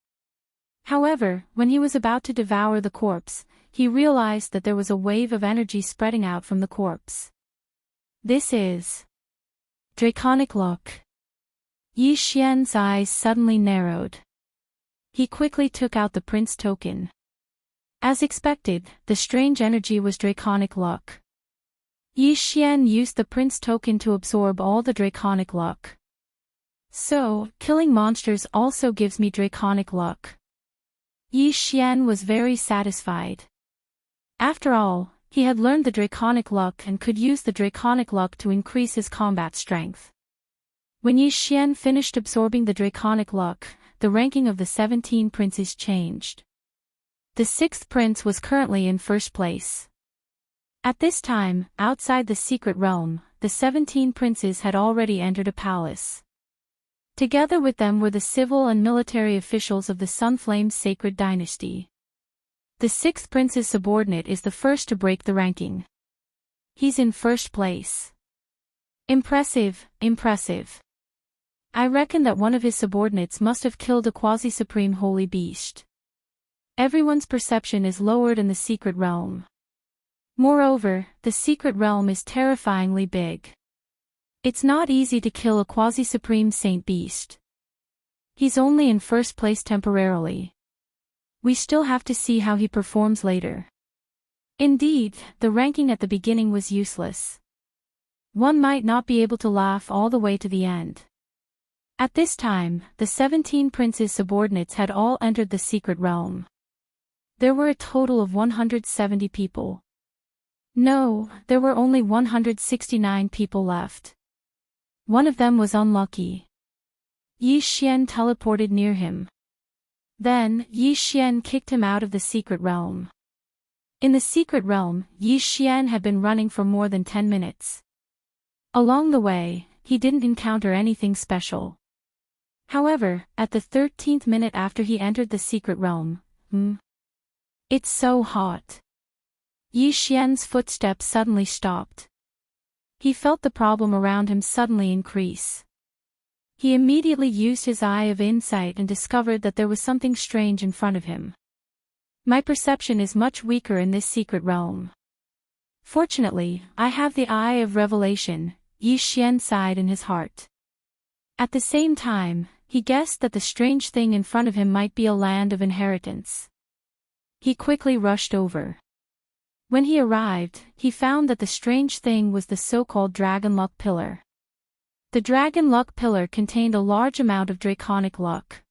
However, when he was about to devour the corpse, he realized that there was a wave of energy spreading out from the corpse. This is Draconic Look. Yi Xian's eyes suddenly narrowed. He quickly took out the prince token. As expected, the strange energy was Draconic Luck. Yi Xian used the prince token to absorb all the Draconic Luck. So, killing monsters also gives me Draconic Luck. Yi Xian was very satisfied. After all, he had learned the Draconic Luck and could use the Draconic Luck to increase his combat strength. When Yi Xian finished absorbing the Draconic Luck, the ranking of the 17 princes changed. The 6th prince was currently in first place. At this time, outside the secret realm, the 17 princes had already entered a palace. Together with them were the civil and military officials of the Sunflame's sacred dynasty. The 6th prince's subordinate is the first to break the ranking. He's in first place. Impressive, impressive. I reckon that one of his subordinates must have killed a quasi-supreme holy beast. Everyone's perception is lowered in the secret realm. Moreover, the secret realm is terrifyingly big. It's not easy to kill a quasi-supreme saint beast. He's only in first place temporarily. We still have to see how he performs later. Indeed, the ranking at the beginning was useless. One might not be able to laugh all the way to the end. At this time, the 17 princes' subordinates had all entered the secret realm. There were a total of 170 people. No, there were only 169 people left. One of them was unlucky. Yi Xian teleported near him. Then, Yi Xian kicked him out of the secret realm. In the secret realm, Yi Xian had been running for more than 10 minutes. Along the way, he didn't encounter anything special. However, at the 13th minute after he entered the secret realm, it's so hot. Yi Xian's footsteps suddenly stopped. He felt the problem around him suddenly increase. He immediately used his eye of insight and discovered that there was something strange in front of him. My perception is much weaker in this secret realm. Fortunately, I have the eye of revelation, Yi Xian sighed in his heart. At the same time, he guessed that the strange thing in front of him might be a land of inheritance. He quickly rushed over. When he arrived, he found that the strange thing was the so-called Dragon Luck Pillar. The Dragon Luck Pillar contained a large amount of Draconic Luck.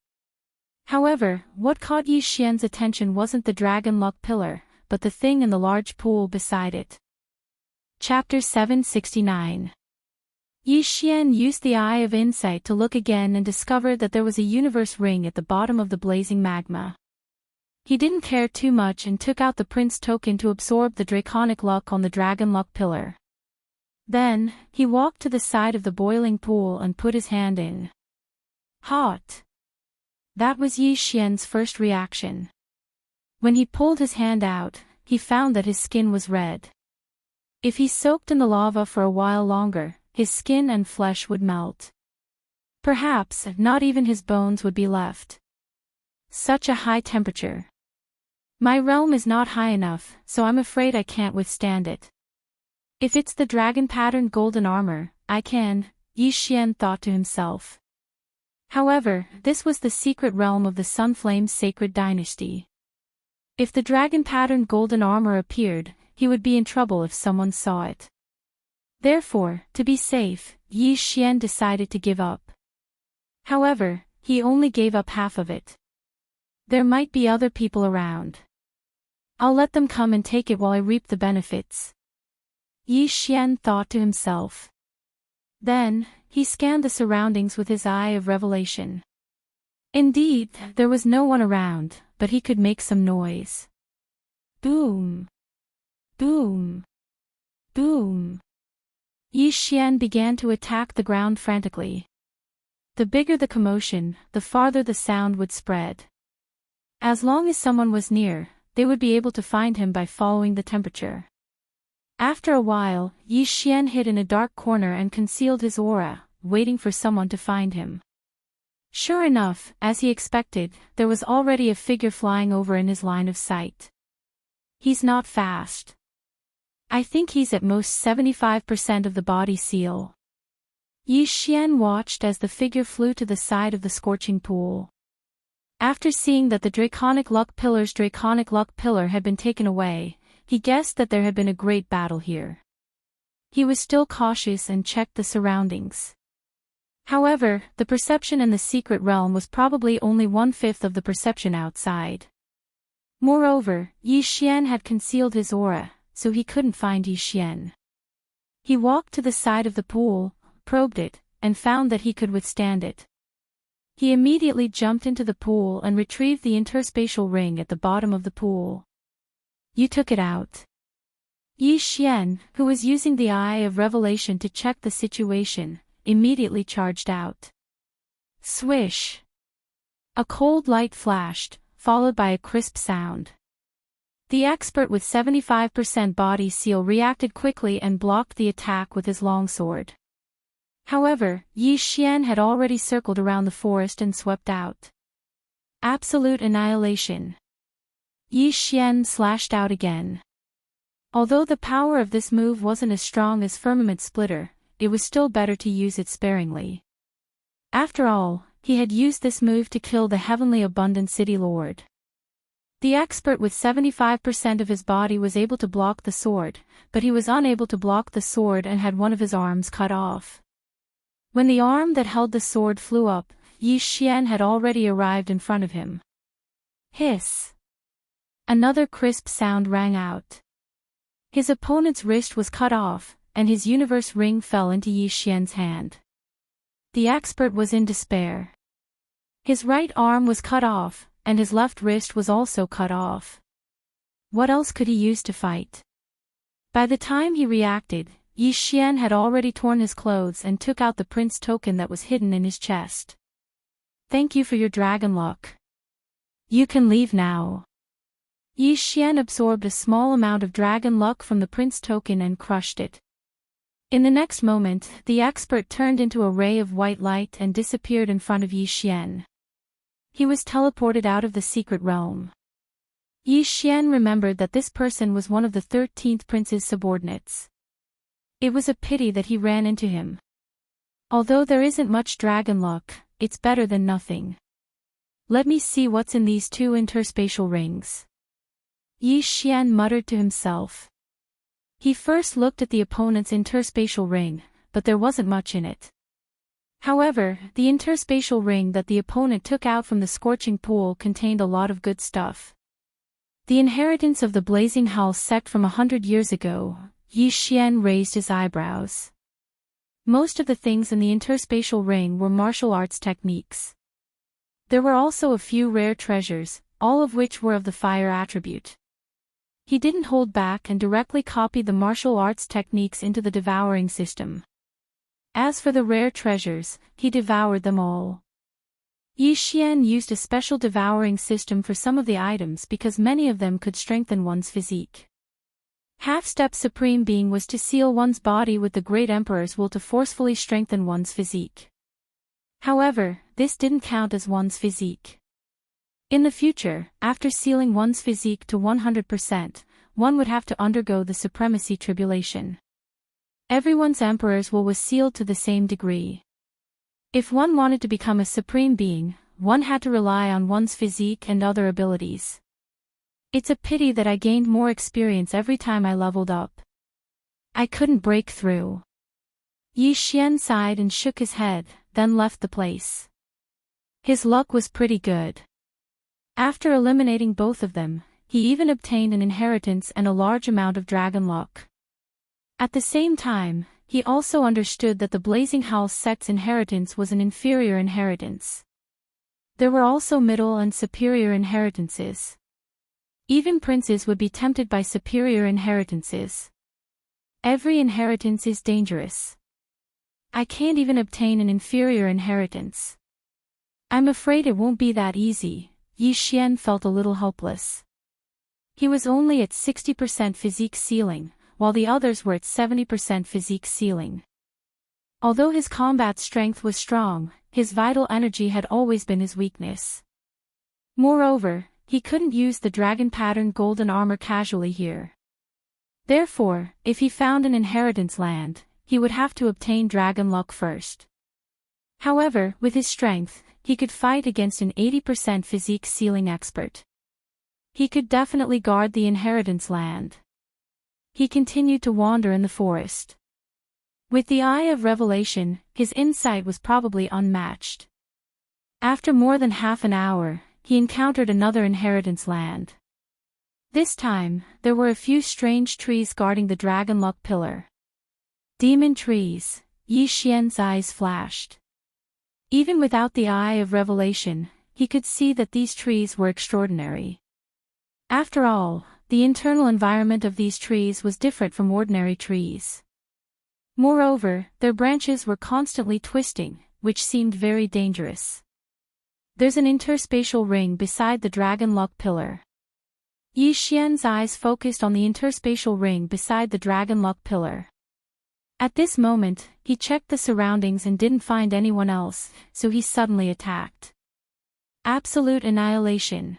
However, what caught Yi Xian's attention wasn't the Dragon Luck Pillar, but the thing in the large pool beside it. Chapter 769. Yi Xian used the eye of insight to look again and discovered that there was a universe ring at the bottom of the blazing magma. He didn't care too much and took out the prince token to absorb the Draconic Luck on the Dragon Luck Pillar. Then, he walked to the side of the boiling pool and put his hand in. Hot. That was Yi Xian's first reaction. When he pulled his hand out, he found that his skin was red. If he soaked in the lava for a while longer, his skin and flesh would melt. Perhaps not even his bones would be left. Such a high temperature. My realm is not high enough, so I'm afraid I can't withstand it. If it's the dragon-patterned golden armor, I can, Yi Xian thought to himself. However, this was the secret realm of the Sunflame's sacred dynasty. If the dragon-patterned golden armor appeared, he would be in trouble if someone saw it. Therefore, to be safe, Yi Xian decided to give up. However, he only gave up half of it. There might be other people around. I'll let them come and take it while I reap the benefits. Yi Xian thought to himself. Then, he scanned the surroundings with his eye of revelation. Indeed, there was no one around, but he could make some noise. Boom! Boom! Boom! Yi Xian began to attack the ground frantically. The bigger the commotion, the farther the sound would spread. As long as someone was near, they would be able to find him by following the temperature. After a while, Yi Xian hid in a dark corner and concealed his aura, waiting for someone to find him. Sure enough, as he expected, there was already a figure flying over in his line of sight. He's not fast. I think he's at most 75% of the body seal. Yi Xian watched as the figure flew to the side of the scorching pool. After seeing that the draconic luck pillar had been taken away, he guessed that there had been a great battle here. He was still cautious and checked the surroundings. However, the perception in the secret realm was probably only 1/5 of the perception outside. Moreover, Yi Xian had concealed his aura, so he couldn't find Yi Xian. He walked to the side of the pool, probed it, and found that he could withstand it. He immediately jumped into the pool and retrieved the interspatial ring at the bottom of the pool. You took it out. Yi Xian, who was using the Eye of Revelation to check the situation, immediately charged out. Swish! A cold light flashed, followed by a crisp sound. The expert with 75% body seal reacted quickly and blocked the attack with his longsword. However, Yi Xian had already circled around the forest and swept out. Absolute annihilation. Yi Xian slashed out again. Although the power of this move wasn't as strong as Firmament Splitter, it was still better to use it sparingly. After all, he had used this move to kill the Heavenly Abundant City Lord. The expert with 75% of his body was able to block the sword, but he was unable to block the sword and had one of his arms cut off. When the arm that held the sword flew up, Yi Xian had already arrived in front of him. Hiss! Another crisp sound rang out. His opponent's wrist was cut off, and his universe ring fell into Yi Xian's hand. The expert was in despair. His right arm was cut off, and his left wrist was also cut off. What else could he use to fight? By the time he reacted, Yi Xian had already torn his clothes and took out the prince token that was hidden in his chest. Thank you for your dragon luck. You can leave now. Yi Xian absorbed a small amount of dragon luck from the prince token and crushed it. In the next moment, the expert turned into a ray of white light and disappeared in front of Yi Xian. He was teleported out of the secret realm. Yi Xian remembered that this person was one of the 13th prince's subordinates. It was a pity that he ran into him. Although there isn't much dragon luck, it's better than nothing. Let me see what's in these two interspatial rings. Yi Xian muttered to himself. He first looked at the opponent's interspatial ring, but there wasn't much in it. However, the interspatial ring that the opponent took out from the scorching pool contained a lot of good stuff. The inheritance of the Blazing Hull sect from 100 years ago. Yi Xian raised his eyebrows. Most of the things in the interspatial ring were martial arts techniques. There were also a few rare treasures, all of which were of the fire attribute. He didn't hold back and directly copied the martial arts techniques into the devouring system. As for the rare treasures, he devoured them all. Yi Xian used a special devouring system for some of the items because many of them could strengthen one's physique. Half-step supreme being was to seal one's body with the great emperor's will to forcefully strengthen one's physique. However, this didn't count as one's physique. In the future, after sealing one's physique to 100%, one would have to undergo the supremacy tribulation. Everyone's emperor's will was sealed to the same degree. If one wanted to become a supreme being, one had to rely on one's physique and other abilities. It's a pity that I gained more experience every time I leveled up. I couldn't break through. Yi Xian sighed and shook his head, then left the place. His luck was pretty good. After eliminating both of them, he even obtained an inheritance and a large amount of dragon luck. At the same time, he also understood that the Blazing Hull sect's inheritance was an inferior inheritance. There were also middle and superior inheritances. Even princes would be tempted by superior inheritances. Every inheritance is dangerous. I can't even obtain an inferior inheritance. I'm afraid it won't be that easy. Yi Xian felt a little hopeless. He was only at 60% physique ceiling, while the others were at 70% physique ceiling. Although his combat strength was strong, his vital energy had always been his weakness. Moreover, he couldn't use the dragon pattern golden armor casually here. Therefore, if he found an inheritance land, he would have to obtain dragon luck first. However, with his strength, he could fight against an 80% physique ceiling expert. He could definitely guard the inheritance land. He continued to wander in the forest. With the eye of revelation, his insight was probably unmatched. After more than half an hour, he encountered another inheritance land. This time, there were a few strange trees guarding the dragon luck pillar. Demon trees. Yi Xian's eyes flashed. Even without the eye of revelation, he could see that these trees were extraordinary. After all, the internal environment of these trees was different from ordinary trees. Moreover, their branches were constantly twisting, which seemed very dangerous. There's an interspatial ring beside the dragon luck pillar. Yi Xian's eyes focused on the interspatial ring beside the dragon luck pillar. At this moment, he checked the surroundings and didn't find anyone else, so he suddenly attacked. Absolute annihilation.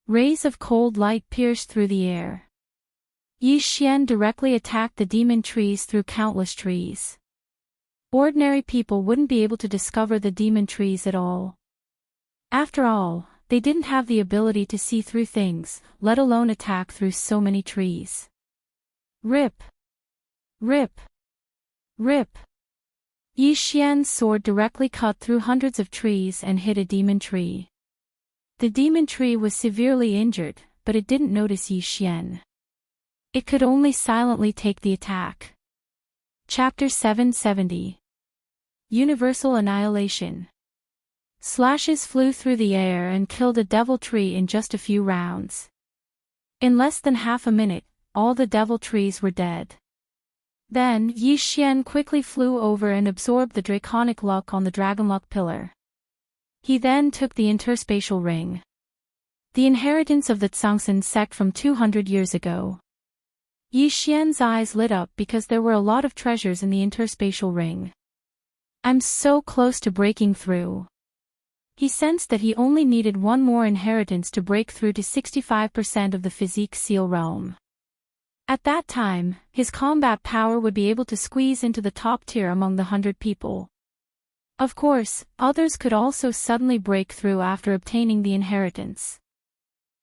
Rays of cold light pierced through the air. Yi Xian directly attacked the demon trees through countless trees. Ordinary people wouldn't be able to discover the demon trees at all. After all, they didn't have the ability to see through things, let alone attack through so many trees. Rip! Rip! Rip! Yi Xian's sword directly cut through hundreds of trees and hit a demon tree. The demon tree was severely injured, but it didn't notice Yi Xian. It could only silently take the attack. Chapter 770. Universal Annihilation. Slashes flew through the air and killed a devil tree in just a few rounds. In less than half a minute, all the devil trees were dead. Then, Yi Xian quickly flew over and absorbed the draconic luck on the dragon luck pillar. He then took the interspatial ring. The inheritance of the Tsangsan sect from 200 years ago. Yi Xian's eyes lit up because there were a lot of treasures in the interspatial ring. I'm so close to breaking through. He sensed that he only needed one more inheritance to break through to 65% of the physique seal realm. At that time, his combat power would be able to squeeze into the top tier among the 100 people. Of course, others could also suddenly break through after obtaining the inheritance.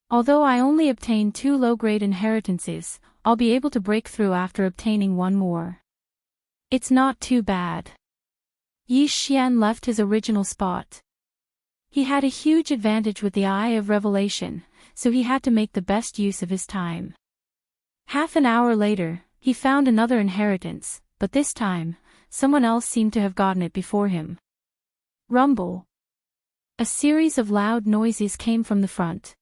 Although I only obtained 2 low-grade inheritances, I'll be able to break through after obtaining one more. It's not too bad. Yi Xian left his original spot. He had a huge advantage with the Eye of Revelation, so he had to make the best use of his time. Half an hour later, he found another inheritance, but this time, someone else seemed to have gotten it before him. Rumble. A series of loud noises came from the front.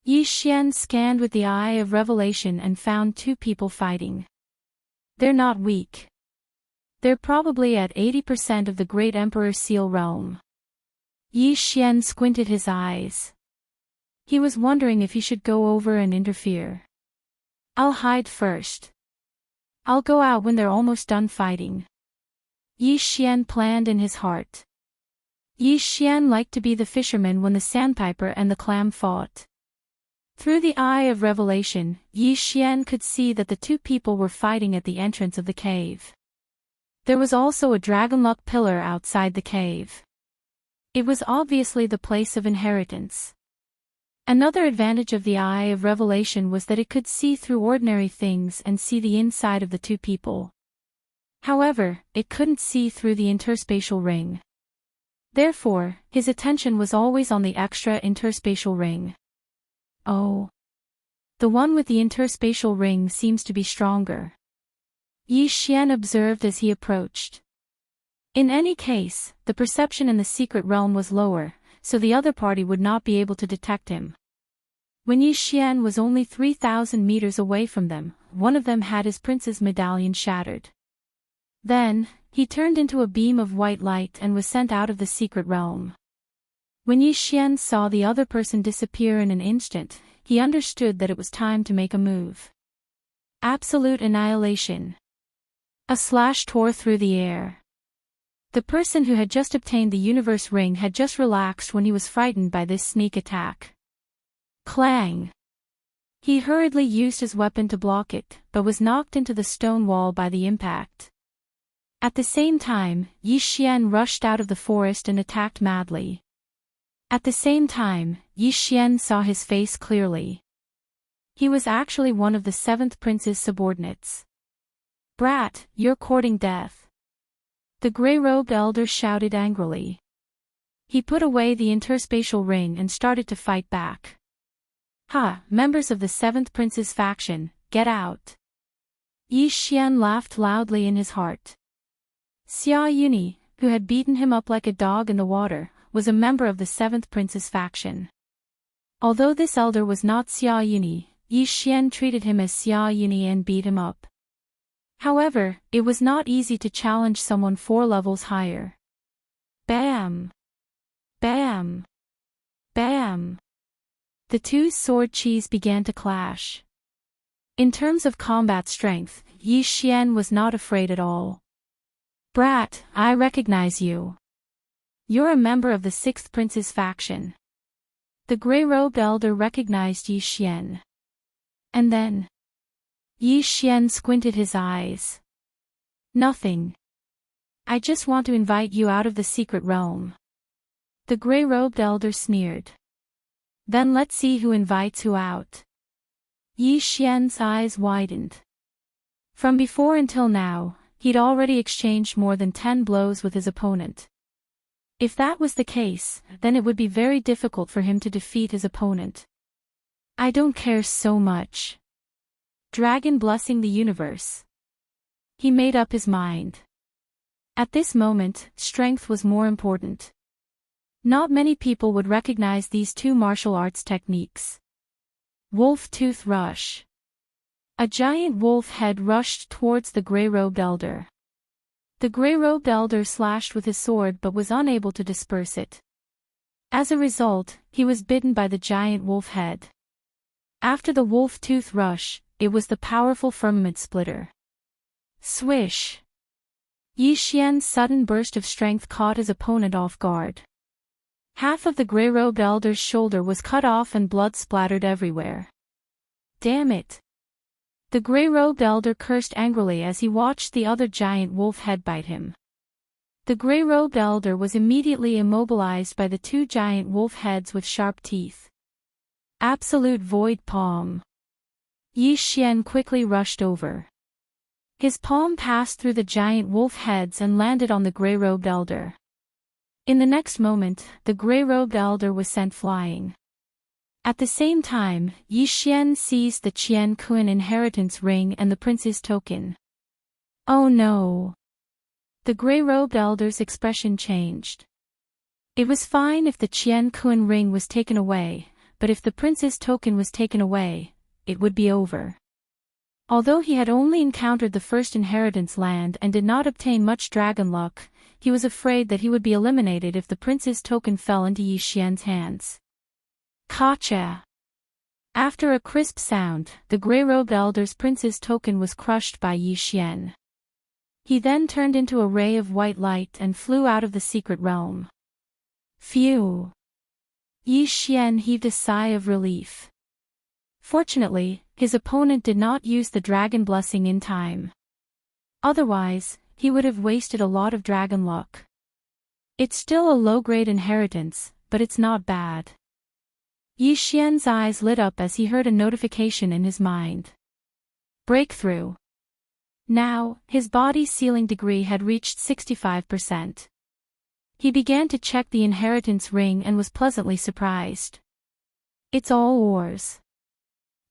Yi Xian scanned with the Eye of Revelation and found 2 people fighting. They're not weak. They're probably at 80% of the Great Emperor Seal realm. Yi Xian squinted his eyes. He was wondering if he should go over and interfere. I'll hide first. I'll go out when they're almost done fighting. Yi Xian planned in his heart. Yi Xian liked to be the fisherman when the sandpiper and the clam fought. Through the Eye of Revelation, Yi Xian could see that the 2 people were fighting at the entrance of the cave. There was also a dragon luck pillar outside the cave. It was obviously the place of inheritance. Another advantage of the Eye of Revelation was that it could see through ordinary things and see the inside of the 2 people. However, it couldn't see through the interspatial ring. Therefore, his attention was always on the extra interspatial ring. Oh. The one with the interspatial ring seems to be stronger. Yi Xian observed as he approached. In any case, the perception in the secret realm was lower, so the other party would not be able to detect him. When Yi Xian was only 3,000 meters away from them, one of them had his prince's medallion shattered. Then, he turned into a beam of white light and was sent out of the secret realm. When Yi Xian saw the other person disappear in an instant, he understood that it was time to make a move. Absolute annihilation. A slash tore through the air. The person who had just obtained the universe ring had just relaxed when he was frightened by this sneak attack. Clang! He hurriedly used his weapon to block it, but was knocked into the stone wall by the impact. At the same time, Yi Xian rushed out of the forest and attacked madly. At the same time, Yi Xian saw his face clearly. He was actually one of the 7th prince's subordinates. "Brat, you're courting death." The grey-robed elder shouted angrily. He put away the interspatial ring and started to fight back. "Ha, members of the 7th prince's faction, get out." Yi Xian laughed loudly in his heart. Xia Yuni, who had beaten him up like a dog in the water, was a member of the 7th prince's faction. Although this elder was not Xia Yuni, Yi Xian treated him as Xia Yuni and beat him up. However, it was not easy to challenge someone 4 levels higher. Bam! Bam! Bam! The two sword chis began to clash. In terms of combat strength, Yi Xian was not afraid at all. "Brat, I recognize you. You're a member of the 6th prince's faction." The grey-robed elder recognized Yi Xian. And then, Yi Xian squinted his eyes. "Nothing. I just want to invite you out of the secret realm." The grey-robed elder sneered. "Then let's see who invites who out." Yi Xian's eyes widened. From before until now, he'd already exchanged more than 10 blows with his opponent. If that was the case, then it would be very difficult for him to defeat his opponent. "I don't care so much. Dragon blessing the universe." He made up his mind. At this moment, strength was more important. Not many people would recognize these 2 martial arts techniques. Wolf Tooth Rush. A giant wolf head rushed towards the grey-robed elder. The grey-robed elder slashed with his sword but was unable to disperse it. As a result, he was bitten by the giant wolf head. After the wolf tooth rush, it was the powerful firmament splitter. Swish! Yi Xian's sudden burst of strength caught his opponent off guard. Half of the grey-robed elder's shoulder was cut off and blood splattered everywhere. "Damn it!" The grey-robed elder cursed angrily as he watched the other giant wolf head bite him. The grey-robed elder was immediately immobilized by the 2 giant wolf heads with sharp teeth. Absolute void palm. Yi Xian quickly rushed over. His palm passed through the giant wolf heads and landed on the grey-robed elder. In the next moment, the grey-robed elder was sent flying. At the same time, Yi Xian seized the Qian Kun inheritance ring and the prince's token. Oh no! The grey-robed elder's expression changed. It was fine if the Qian Kun ring was taken away, but if the prince's token was taken away, it would be over. Although he had only encountered the first inheritance land and did not obtain much dragon luck, he was afraid that he would be eliminated if the prince's token fell into Yi Xian's hands. Gotcha! After a crisp sound, the grey-robed elder's prince's token was crushed by Yi Xian. He then turned into a ray of white light and flew out of the secret realm. Phew! Yi Xian heaved a sigh of relief. Fortunately, his opponent did not use the dragon blessing in time. Otherwise, he would have wasted a lot of dragon luck. It's still a low-grade inheritance, but it's not bad. Yi Xian's eyes lit up as he heard a notification in his mind. Breakthrough. Now, his body's sealing degree had reached 65%. He began to check the inheritance ring and was pleasantly surprised. It's all ores.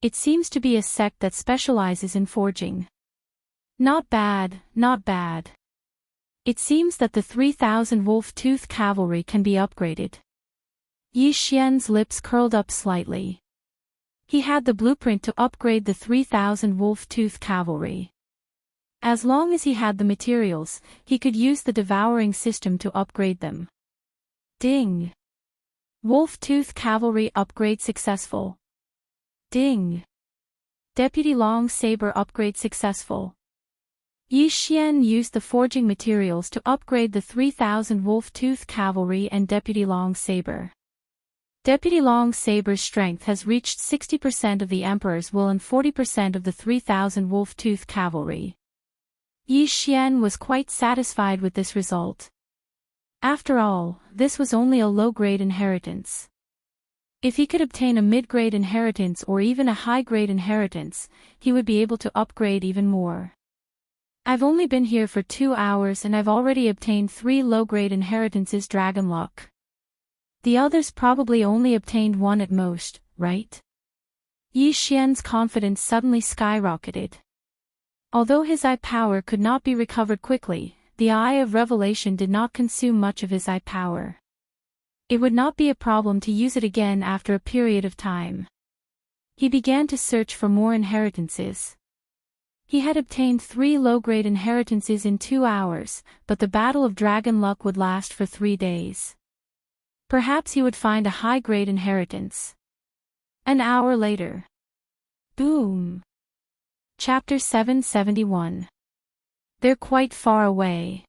It seems to be a sect that specializes in forging. Not bad, not bad. It seems that the 3,000 wolf-tooth cavalry can be upgraded. Yi Xian's lips curled up slightly. He had the blueprint to upgrade the 3,000 wolf-tooth cavalry. As long as he had the materials, he could use the devouring system to upgrade them. Ding! Wolf-tooth cavalry upgrade successful. Ding! Deputy long saber upgrade successful. Yi Xian used the forging materials to upgrade the 3,000 wolf-tooth cavalry and deputy long saber. Deputy long saber's strength has reached 60% of the emperor's will and 40% of the 3,000 wolf-tooth cavalry. Yi Xian was quite satisfied with this result. After all, this was only a low-grade inheritance. If he could obtain a mid-grade inheritance or even a high-grade inheritance, he would be able to upgrade even more. I've only been here for 2 hours and I've already obtained 3 low-grade inheritances dragon luck. The others probably only obtained 1 at most, right? Yi Xian's confidence suddenly skyrocketed. Although his eye power could not be recovered quickly, the Eye of Revelation did not consume much of his eye power. It would not be a problem to use it again after a period of time. He began to search for more inheritances. He had obtained 3 low-grade inheritances in 2 hours, but the Battle of Dragon Luck would last for 3 days. Perhaps he would find a high-grade inheritance. An hour later. Boom! Chapter 771. They're quite far away.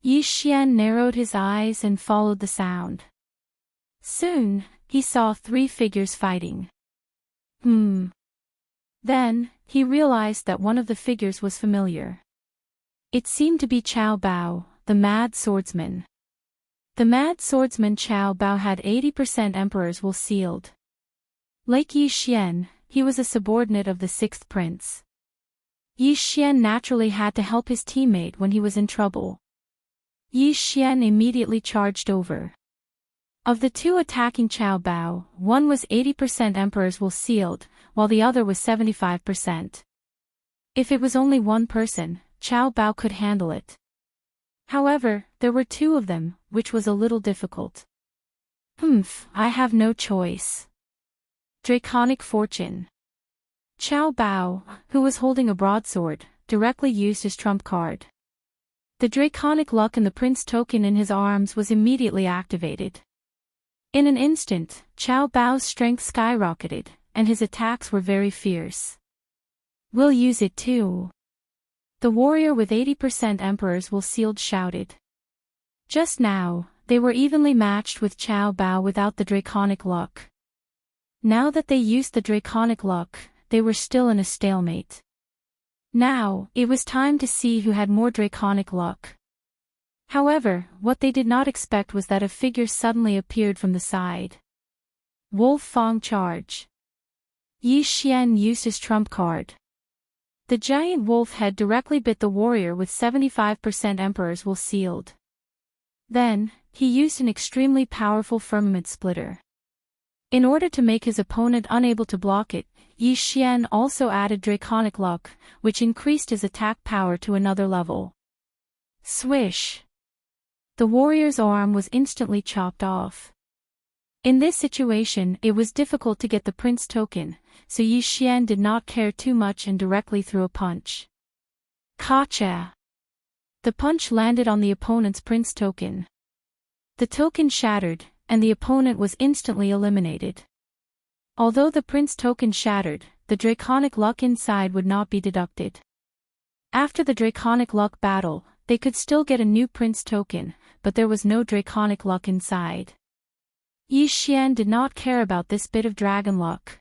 Yi Xian narrowed his eyes and followed the sound. Soon, he saw 3 figures fighting. Then, he realized that one of the figures was familiar. It seemed to be Cao Bao, the mad swordsman. The mad swordsman Cao Bao had 80% Emperor's will sealed. Like Yi Xian, he was a subordinate of the 6th prince. Yi Xian naturally had to help his teammate when he was in trouble. Yi Xian immediately charged over. Of the 2 attacking Cao Bao, one was 80% Emperor's will sealed, while the other was 75%. If it was only one person, Cao Bao could handle it. However, there were 2 of them, which was a little difficult. I have no choice. Draconic Fortune. Cao Bao, who was holding a broadsword, directly used his trump card. The Draconic Luck in the Prince token in his arms was immediately activated. In an instant, Cao Bao's strength skyrocketed, and his attacks were very fierce. We'll use it too. The warrior with 80% Emperor's will sealed shouted. Just now, they were evenly matched with Cao Bao without the Draconic Luck. Now that they used the Draconic Luck, they were still in a stalemate. Now, it was time to see who had more Draconic Luck. However, what they did not expect was that a figure suddenly appeared from the side. Wolf Fang charge. Yi Xian used his trump card. The giant wolf head directly bit the warrior with 75% Emperor's will sealed. Then, he used an extremely powerful firmament splitter. In order to make his opponent unable to block it, Yi Xian also added Draconic Luck, which increased his attack power to another level. Swish! The warrior's arm was instantly chopped off. In this situation, it was difficult to get the Prince token, so Yi Xian did not care too much and directly threw a punch. Gotcha! The punch landed on the opponent's Prince token. The token shattered, and the opponent was instantly eliminated. Although the Prince token shattered, the Draconic Luck inside would not be deducted. After the Draconic Luck battle, they could still get a new Prince token, but there was no Draconic Luck inside. Yi Xian did not care about this bit of dragon luck.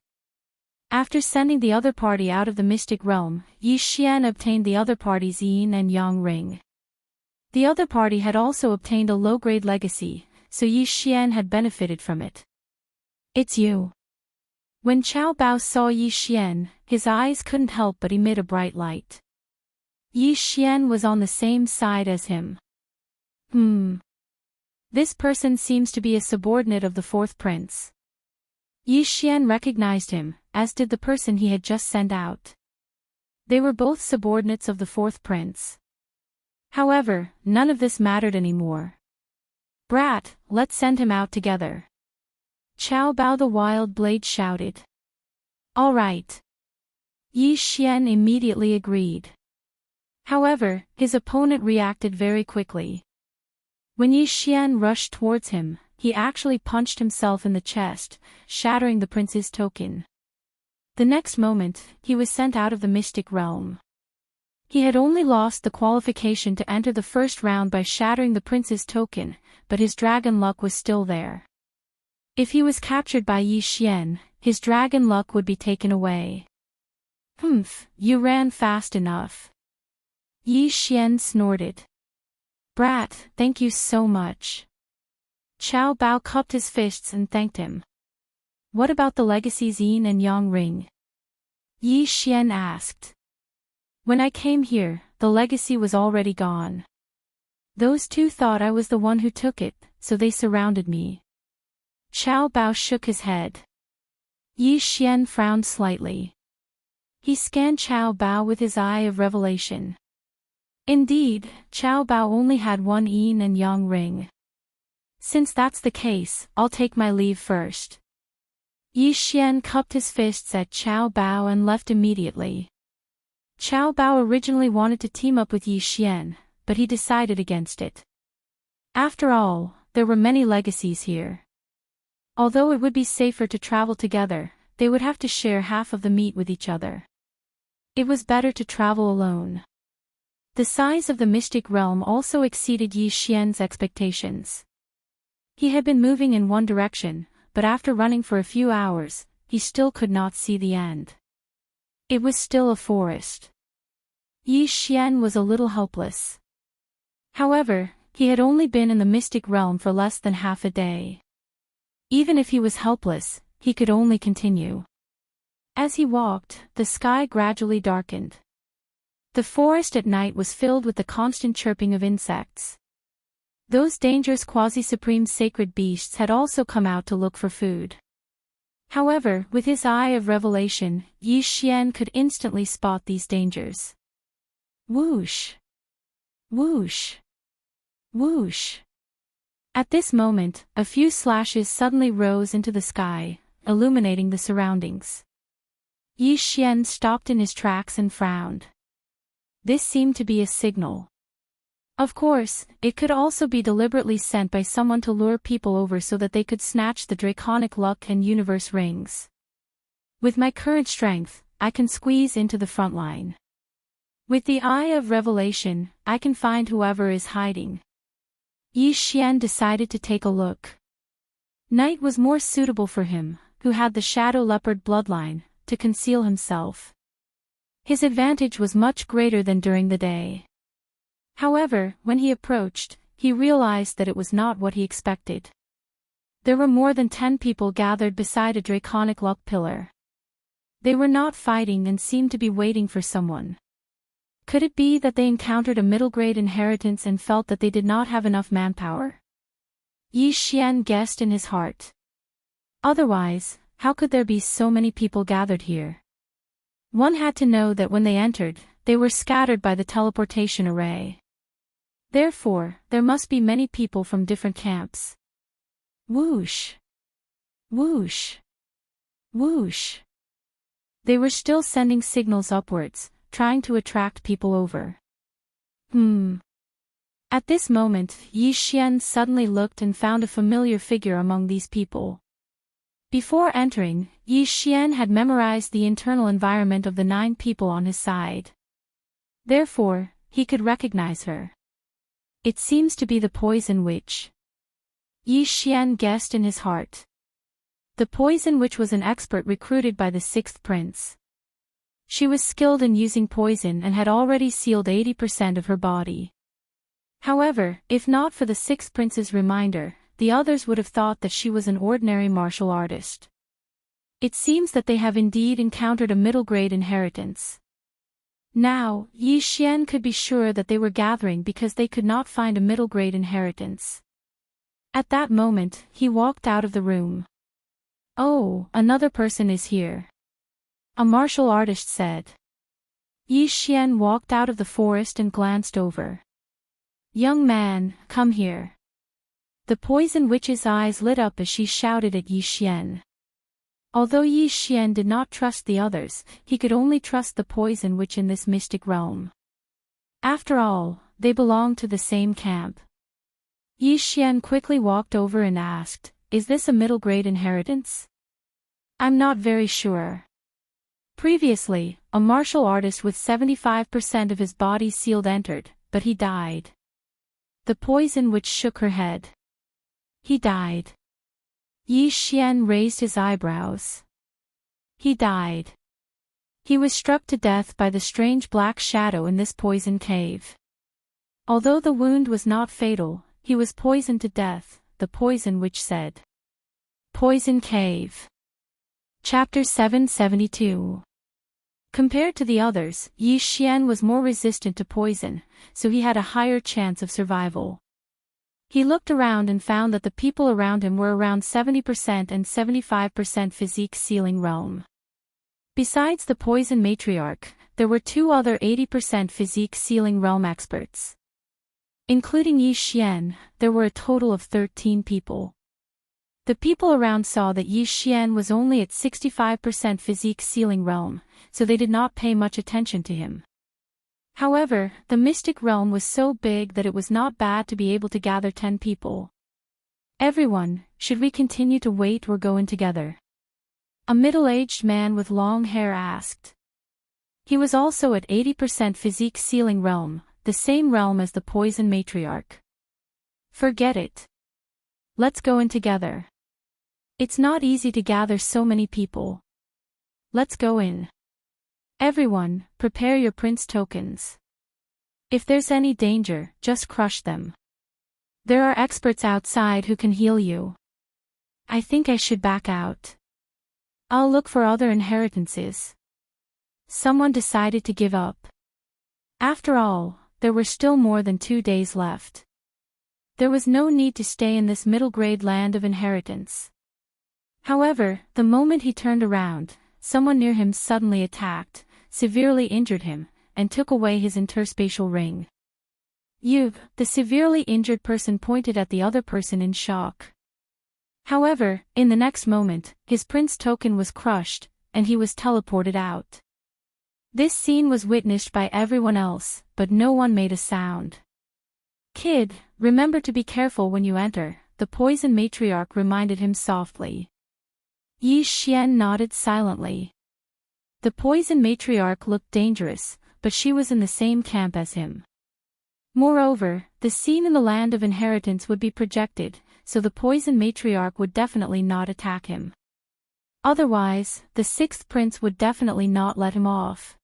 After sending the other party out of the mystic realm, Yi Xian obtained the other party's yin and yang ring. The other party had also obtained a low-grade legacy, so Yi Xian had benefited from it. It's you. When Cao Bao saw Yi Xian, his eyes couldn't help but emit a bright light. Yi Xian was on the same side as him. This person seems to be a subordinate of the 4th prince. Yi Xian recognized him, as did the person he had just sent out. They were both subordinates of the 4th prince. However, none of this mattered anymore. Brat, let's send him out together. Cao Bao the Wild Blade shouted. All right. Yi Xian immediately agreed. However, his opponent reacted very quickly. When Yi Xian rushed towards him, he actually punched himself in the chest, shattering the prince's token. The next moment, he was sent out of the mystic realm. He had only lost the qualification to enter the first round by shattering the prince's token, but his dragon luck was still there. If he was captured by Yi Xian, his dragon luck would be taken away. Humph, you ran fast enough. Yi Xian snorted. Brat, thank you so much. Qiao Bao cupped his fists and thanked him. What about the legacies Yin and Yang ring? Yi Xian asked. When I came here, the legacy was already gone. Those two thought I was the one who took it, so they surrounded me. Qiao Bao shook his head. Yi Xian frowned slightly. He scanned Qiao Bao with his eye of revelation. Indeed, Qiao Bao only had one Yin and Yang ring. Since that's the case, I'll take my leave first. Yi Xian cupped his fists at Qiao Bao and left immediately. Qiao Bao originally wanted to team up with Yi Xian, but he decided against it. After all, there were many legacies here. Although it would be safer to travel together, they would have to share half of the meat with each other. It was better to travel alone. The size of the mystic realm also exceeded Yi Xian's expectations. He had been moving in one direction, but after running for a few hours, he still could not see the end. It was still a forest. Yi Xian was a little helpless. However, he had only been in the mystic realm for less than half a day. Even if he was helpless, he could only continue. As he walked, the sky gradually darkened. The forest at night was filled with the constant chirping of insects. Those dangerous quasi-supreme sacred beasts had also come out to look for food. However, with his eye of revelation, Yi Xian could instantly spot these dangers. Whoosh! Whoosh! Whoosh! At this moment, a few slashes suddenly rose into the sky, illuminating the surroundings. Yi Xian stopped in his tracks and frowned. This seemed to be a signal. Of course, it could also be deliberately sent by someone to lure people over so that they could snatch the draconic luck and universe rings. With my current strength, I can squeeze into the front line. With the eye of revelation, I can find whoever is hiding. Yi Xian decided to take a look. Night was more suitable for him, who had the shadow leopard bloodline, to conceal himself. His advantage was much greater than during the day. However, when he approached, he realized that it was not what he expected. There were more than 10 people gathered beside a draconic luck pillar. They were not fighting and seemed to be waiting for someone. Could it be that they encountered a middle-grade inheritance and felt that they did not have enough manpower? Yi Xian guessed in his heart. Otherwise, how could there be so many people gathered here? One had to know that when they entered, they were scattered by the teleportation array. Therefore, there must be many people from different camps. Whoosh! Whoosh! Whoosh! They were still sending signals upwards, trying to attract people over. At this moment, Yi Xian suddenly looked and found a familiar figure among these people. Before entering, Yi Xian had memorized the internal environment of the 9 people on his side. Therefore, he could recognize her. It seems to be the Poison Witch. Yi Xian guessed in his heart. The Poison Witch was an expert recruited by the 6th prince. She was skilled in using poison and had already sealed 80% of her body. However, if not for the 6th prince's reminder, the others would have thought that she was an ordinary martial artist. It seems that they have indeed encountered a middle-grade inheritance. Now, Yi Xian could be sure that they were gathering because they could not find a middle-grade inheritance. At that moment, he walked out of the room. Oh, another person is here. A martial artist said. Yi Xian walked out of the forest and glanced over. Young man, come here. The Poison Witch's eyes lit up as she shouted at Yi Xian. Although Yi Xian did not trust the others, he could only trust the poison witch in this mystic realm. After all, they belonged to the same camp. Yi Xian quickly walked over and asked, "Is this a middle-grade inheritance?" "I'm not very sure." Previously, a martial artist with 75% of his body sealed entered, but he died. The poison witch shook her head. "He died." Yi Xian raised his eyebrows. "He died. He was struck to death by the strange black shadow in this poison cave. Although the wound was not fatal, he was poisoned to death," the poison witch said. Poison Cave. Chapter 772. Compared to the others, Yi Xian was more resistant to poison, so he had a higher chance of survival. He looked around and found that the people around him were around 70% and 75% physique sealing realm. Besides the poison matriarch, there were two other 80% physique sealing realm experts. Including Yi Xian, there were a total of 13 people. The people around saw that Yi Xian was only at 65% physique sealing realm, so they did not pay much attention to him. However, the mystic realm was so big that it was not bad to be able to gather 10 people. "Everyone, should we continue to wait or go in together?" a middle-aged man with long hair asked. He was also at 80% physique sealing realm, the same realm as the poison matriarch. "Forget it. Let's go in together. It's not easy to gather so many people. Let's go in. Everyone, prepare your prince tokens. If there's any danger, just crush them. There are experts outside who can heal you. I think I should back out. I'll look for other inheritances." Someone decided to give up. After all, there were still more than 2 days left. There was no need to stay in this middle-grade land of inheritance. However, the moment he turned around, someone near him suddenly attacked, severely injured him, and took away his interspatial ring. "You," the severely injured person pointed at the other person in shock. However, in the next moment, his prince token was crushed, and he was teleported out. This scene was witnessed by everyone else, but no one made a sound. "Kid, remember to be careful when you enter," the poison matriarch reminded him softly. Yi Xian nodded silently. The poison matriarch looked dangerous, but she was in the same camp as him. Moreover, the scene in the land of inheritance would be projected, so the poison matriarch would definitely not attack him. Otherwise, the sixth prince would definitely not let him off.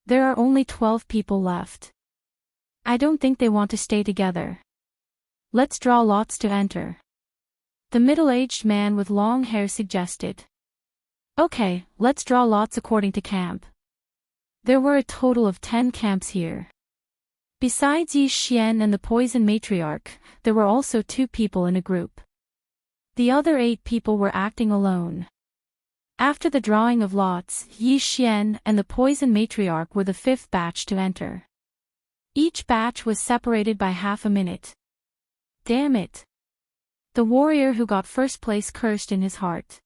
There are only 12 people left. I don't think they want to stay together. Let's draw lots to enter. The middle-aged man with long hair suggested. Okay, let's draw lots according to camp. There were a total of 10 camps here. Besides Yi Xian and the poison matriarch, there were also 2 people in a group. The other 8 people were acting alone. After the drawing of lots, Yi Xian and the poison matriarch were the 5th batch to enter. Each batch was separated by half a minute. Damn it! The warrior who got first place cursed in his heart.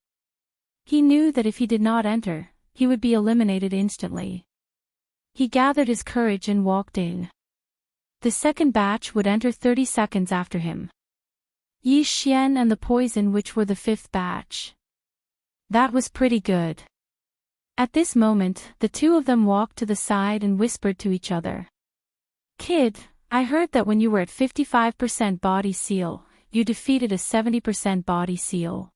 He knew that if he did not enter, he would be eliminated instantly. He gathered his courage and walked in. The second batch would enter 30 seconds after him. Yi Xian and the poison witch were the 5th batch. That was pretty good. At this moment, the 2 of them walked to the side and whispered to each other. "Kid, I heard that when you were at 55% body seal, you defeated a 70% body seal.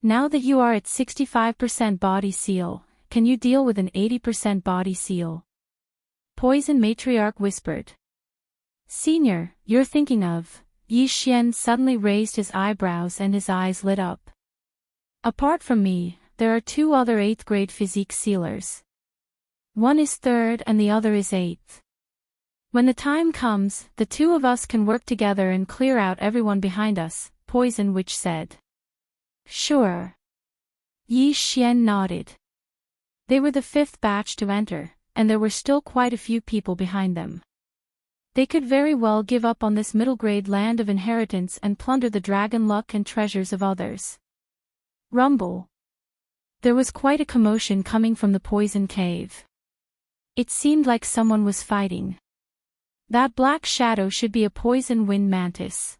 Now that you are at 65% body seal, can you deal with an 80% body seal?" Poison matriarch whispered. "Senior, you're thinking of..." Yi Xian suddenly raised his eyebrows and his eyes lit up. "Apart from me, there are 2 other 8th grade physique sealers. One is 3rd and the other is 8th. When the time comes, the 2 of us can work together and clear out everyone behind us," Poison Witch said. "Sure." Yi Xian nodded. They were the 5th batch to enter, and there were still quite a few people behind them. They could very well give up on this middle-grade land of inheritance and plunder the dragon luck and treasures of others. Rumble. There was quite a commotion coming from the poison cave. It seemed like someone was fighting. That black shadow should be a poison wind mantis.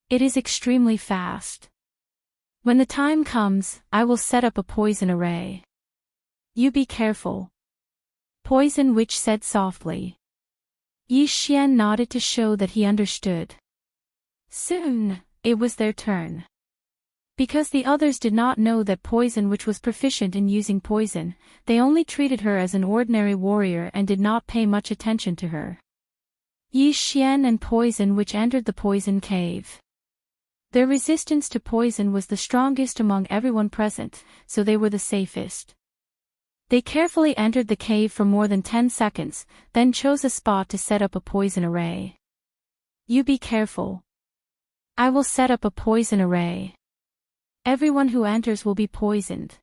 It is extremely fast. When the time comes, I will set up a poison array. You be careful. Poison Witch said softly. Yi Xian nodded to show that he understood. Soon, it was their turn. Because the others did not know that Poison Witch was proficient in using poison, they only treated her as an ordinary warrior and did not pay much attention to her. Yi Xian and Poison Witch entered the poison cave. Their resistance to poison was the strongest among everyone present, so they were the safest. They carefully entered the cave for more than 10 seconds, then chose a spot to set up a poison array. You be careful. I will set up a poison array. Everyone who enters will be poisoned.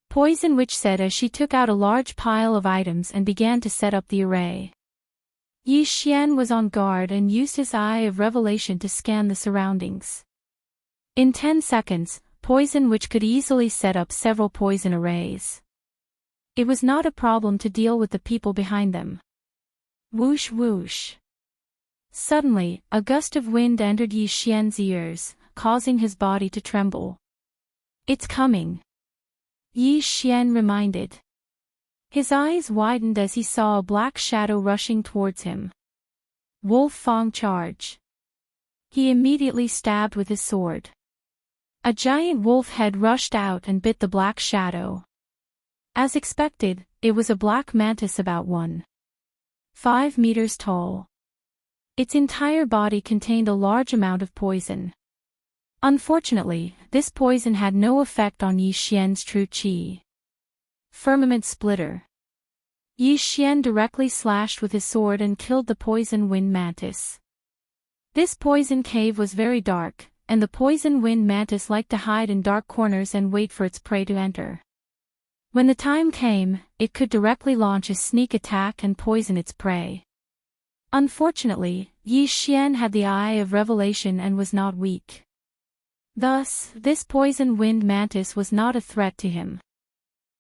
Poison Witch said as she took out a large pile of items and began to set up the array. Yi Xian was on guard and used his eye of revelation to scan the surroundings. In 10 seconds, Poison Witch could easily set up several poison arrays. It was not a problem to deal with the people behind them. Whoosh whoosh. Suddenly, a gust of wind entered Yi Xian's ears, causing his body to tremble. It's coming. Yi Xian reminded. His eyes widened as he saw a black shadow rushing towards him. Wolf Fang charge. He immediately stabbed with his sword. A giant wolf head rushed out and bit the black shadow. As expected, it was a black mantis about 1.5 meters tall. Its entire body contained a large amount of poison. Unfortunately, this poison had no effect on Yi Xian's true qi. Firmament Splitter. Yi Xian directly slashed with his sword and killed the poison wind mantis. This poison cave was very dark, and the poison wind mantis liked to hide in dark corners and wait for its prey to enter. When the time came, it could directly launch a sneak attack and poison its prey. Unfortunately, Yi Xian had the eye of revelation and was not weak. Thus, this poison wind mantis was not a threat to him.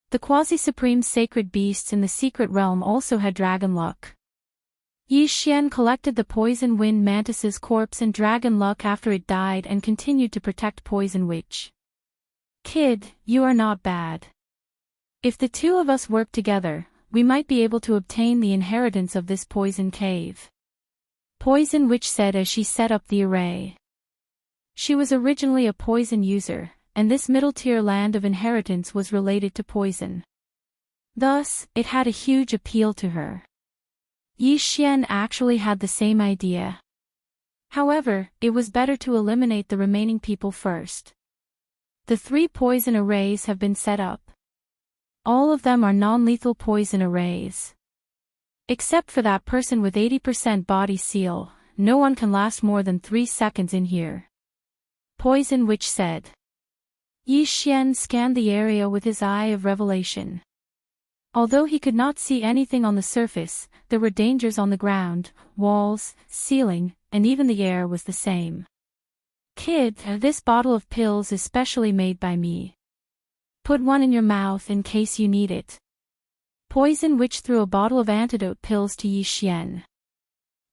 The quasi-supreme sacred beasts in the secret realm also had dragon luck. Yi Xian collected the poison wind mantis's corpse and dragon luck after it died and continued to protect Poison Witch. Kid, you are not bad. If the two of us work together, we might be able to obtain the inheritance of this poison cave. Poison Witch said as she set up the array. She was originally a poison user, and this middle-tier land of inheritance was related to poison. Thus, it had a huge appeal to her. Yi Xian actually had the same idea. However, it was better to eliminate the remaining people first. The 3 poison arrays have been set up. All of them are non-lethal poison arrays. Except for that person with 80% body seal, no one can last more than 3 seconds in here. Poison Witch said. Yi Xian scanned the area with his eye of revelation. Although he could not see anything on the surface, there were dangers on the ground, walls, ceiling, and even the air was the same. Kid, this bottle of pills is specially made by me. Put one in your mouth in case you need it. Poison Witch threw a bottle of antidote pills to Yi Xian.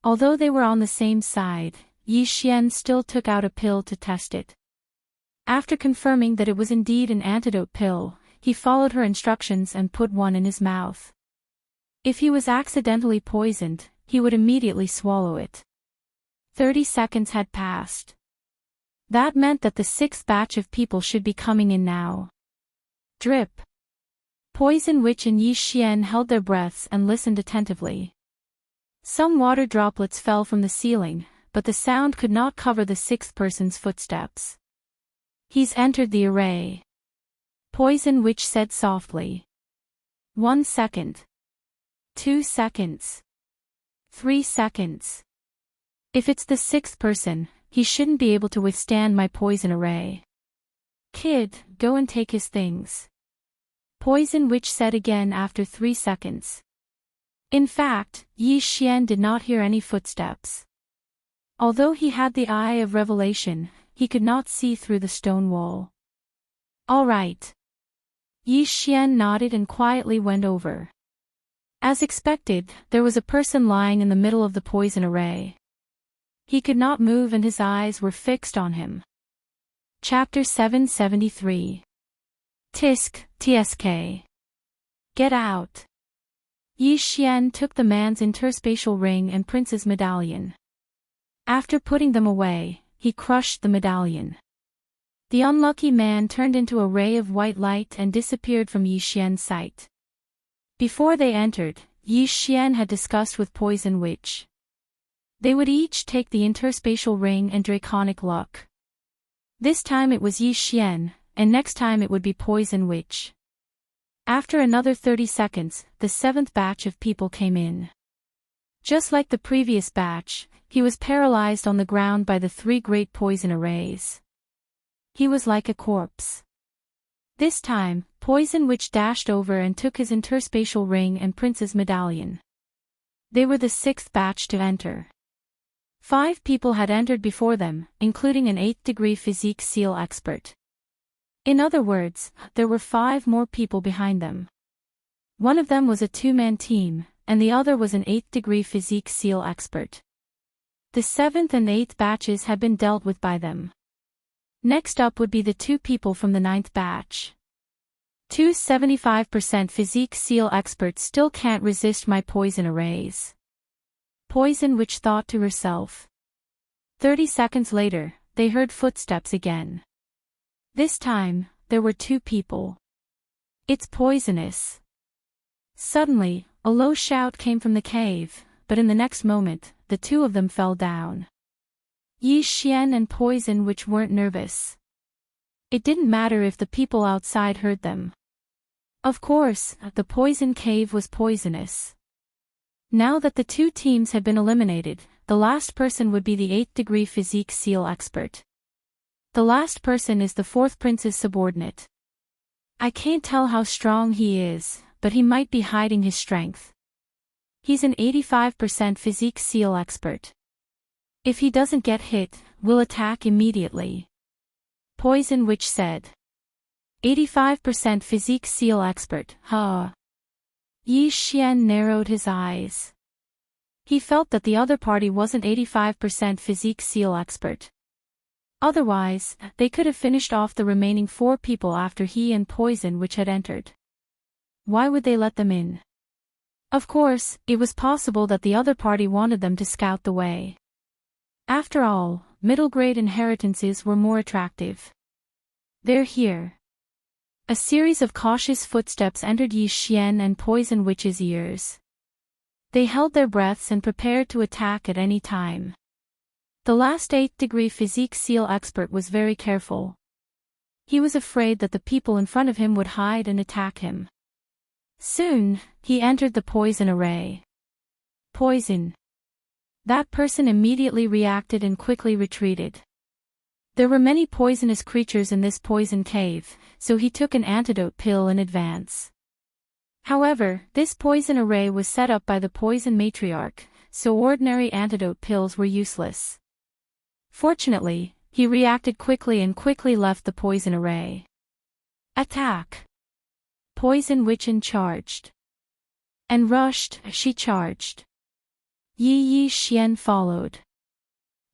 Although they were on the same side, Yi Xian still took out a pill to test it. After confirming that it was indeed an antidote pill, he followed her instructions and put one in his mouth. If he was accidentally poisoned, he would immediately swallow it. 30 seconds had passed. That meant that the 6th batch of people should be coming in now. Drip. Poison Witch and Yi Xian held their breaths and listened attentively. Some water droplets fell from the ceiling, but the sound could not cover the 6th person's footsteps. He's entered the array. Poison Witch said softly. 1 second. 2 seconds. 3 seconds. If it's the 6th person, he shouldn't be able to withstand my poison array. Kid, go and take his things. Poison Witch said again after 3 seconds. In fact, Yi Xian did not hear any footsteps. Although he had the eye of revelation, he could not see through the stone wall. All right. Yi Xian nodded and quietly went over. As expected, there was a person lying in the middle of the poison array. He could not move and his eyes were fixed on him. Chapter 773. Tsk. Get out. Yi Xian took the man's interspatial ring and prince's medallion. After putting them away, he crushed the medallion. The unlucky man turned into a ray of white light and disappeared from Yi Xian's sight. Before they entered, Yi Xian had discussed with Poison Witch. They would each take the interspatial ring and draconic luck. This time it was Yi Xian, and next time it would be Poison Witch. After another 30 seconds, the seventh batch of people came in. Just like the previous batch, he was paralyzed on the ground by the 3 great poison arrays. He was like a corpse. This time, Poison Witch dashed over and took his interspatial ring and prince's medallion. They were the 6th batch to enter. 5 people had entered before them, including an 8th degree physique seal expert. In other words, there were 5 more people behind them. One of them was a 2-man team, and the other was an 8th degree physique seal expert. The 7th and 8th batches had been dealt with by them. Next up would be the 2 people from the 9th batch. 2 75% physique seal experts still can't resist my poison arrays. Poison Witch thought to herself. 30 seconds later, they heard footsteps again. This time, there were 2 people. It's poisonous. Suddenly, a low shout came from the cave, but in the next moment, the 2 of them fell down. Yi Xian and Poison Witch weren't nervous. It didn't matter if the people outside heard them. Of course, the poison cave was poisonous. Now that the 2 teams had been eliminated, the last person would be the 8th degree physique seal expert. The last person is the 4th prince's subordinate. I can't tell how strong he is, but he might be hiding his strength. He's an 85% physique seal expert. If he doesn't get hit, we'll attack immediately. Poison Witch said. 85% physique seal expert, huh? Yi Xian narrowed his eyes. He felt that the other party wasn't 85% physique seal expert. Otherwise, they could have finished off the remaining 4 people after he and Poison Witch had entered. Why would they let them in? Of course, it was possible that the other party wanted them to scout the way. After all, middle-grade inheritances were more attractive. They're here. A series of cautious footsteps entered Yi Xian and Poison Witch's ears. They held their breaths and prepared to attack at any time. The last 8th degree physique seal expert was very careful. He was afraid that the people in front of him would hide and attack him. Soon, he entered the poison array. Poison. That person immediately reacted and quickly retreated. There were many poisonous creatures in this poison cave, so he took an antidote pill in advance. However, this poison array was set up by the poison matriarch, so ordinary antidote pills were useless. Fortunately, he reacted quickly and quickly left the poison array. Attack! Poison Witch charged. And rushed, she charged. Yi Xian followed.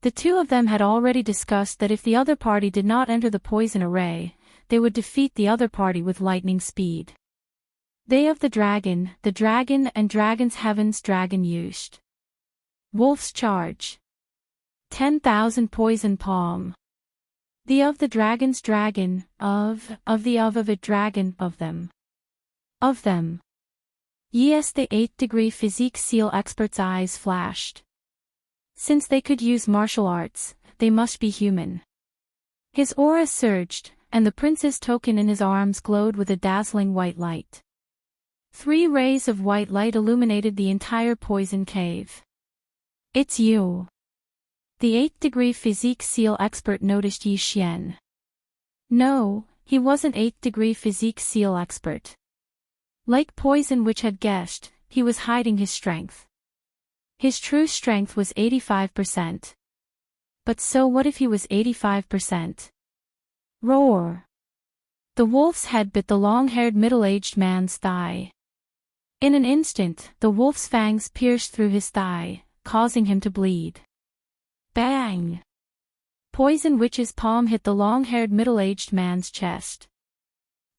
The 2 of them had already discussed that if the other party did not enter the poison array, they would defeat the other party with lightning speed. They of the dragon and dragon's heavens dragon used. Wolf's charge. 10,000 poison palm. The of the dragon's dragon, of it dragon, of them. Of them. Yes, the 8th degree physique seal expert's eyes flashed. Since they could use martial arts, they must be human. His aura surged, and the prince's token in his arms glowed with a dazzling white light. 3 rays of white light illuminated the entire poison cave. It's you. The 8th degree physique seal expert noticed Yi Xian. No, he wasn't 8th degree physique seal expert. Like Poison Witch had guessed, he was hiding his strength. His true strength was 85%. But so what if he was 85%? Roar! The wolf's head bit the long-haired middle-aged man's thigh. In an instant, the wolf's fangs pierced through his thigh, causing him to bleed. Bang! Poison Witch's palm hit the long-haired middle-aged man's chest.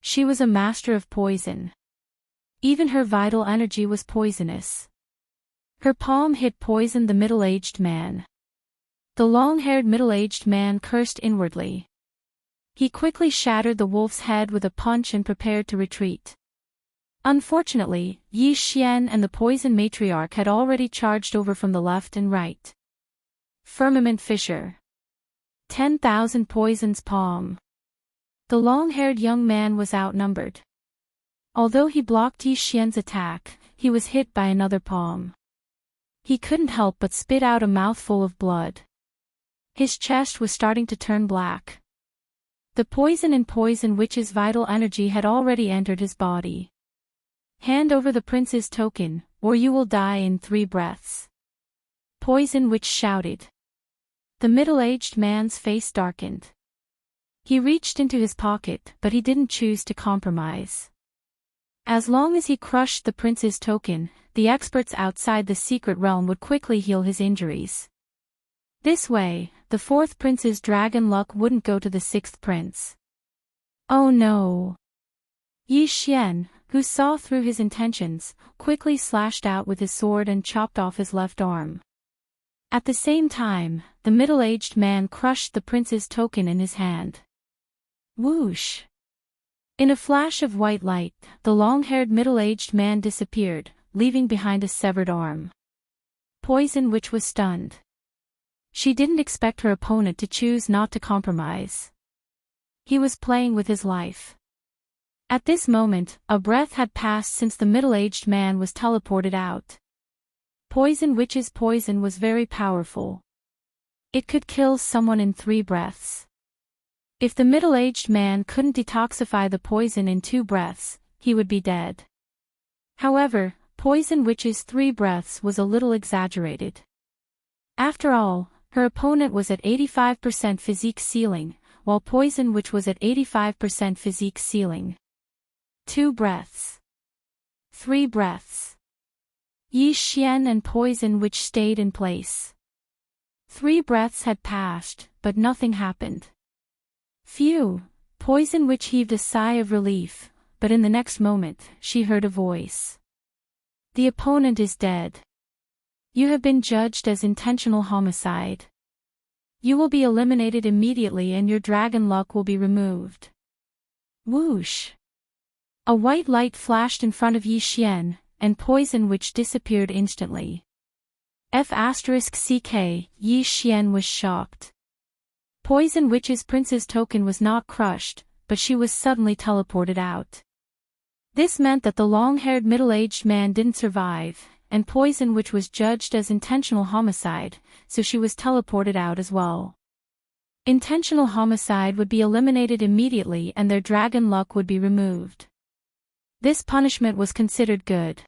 She was a master of poison. Even her vital energy was poisonous. Her palm hit poisoned the middle-aged man. The long-haired middle-aged man cursed inwardly. He quickly shattered the wolf's head with a punch and prepared to retreat. Unfortunately, Yi Xian and the poison matriarch had already charged over from the left and right. Firmament Fissure. 10,000 poisons palm. The long-haired young man was outnumbered. Although he blocked Yi Xian's attack, he was hit by another palm. He couldn't help but spit out a mouthful of blood. His chest was starting to turn black. The poison in Poison Witch's vital energy had already entered his body. Hand over the prince's token, or you will die in 3 breaths. Poison Witch shouted. The middle-aged man's face darkened. He reached into his pocket, but he didn't choose to compromise. As long as he crushed the prince's token, the experts outside the secret realm would quickly heal his injuries. This way, the 4th prince's dragon luck wouldn't go to the 6th prince. Oh no! Yi Xian, who saw through his intentions, quickly slashed out with his sword and chopped off his left arm. At the same time, the middle-aged man crushed the prince's token in his hand. Whoosh! In a flash of white light, the long-haired middle-aged man disappeared, leaving behind a severed arm. Poison Witch was stunned. She didn't expect her opponent to choose not to compromise. He was playing with his life. At this moment, a breath had passed since the middle-aged man was teleported out. Poison Witch's poison was very powerful. It could kill someone in 3 breaths. If the middle-aged man couldn't detoxify the poison in 2 breaths, he would be dead. However, Poison Witch's 3 breaths was a little exaggerated. After all, her opponent was at 85% physique ceiling, while Poison Witch was at 85% physique ceiling. 2 breaths. 3 breaths. Yi Xian and Poison Witch stayed in place. 3 breaths had passed, but nothing happened. Phew! Poison Witch heaved a sigh of relief, but in the next moment, she heard a voice. The opponent is dead. You have been judged as intentional homicide. You will be eliminated immediately and your dragon luck will be removed. Whoosh! A white light flashed in front of Yi Xian, and Poison Witch disappeared instantly. F***ck, Yi Xian was shocked. Poison Witch's prince's token was not crushed, but she was suddenly teleported out. This meant that the long-haired middle-aged man didn't survive, and Poison Witch was judged as intentional homicide, so she was teleported out as well. Intentional homicide would be eliminated immediately and their dragon luck would be removed. This punishment was considered good.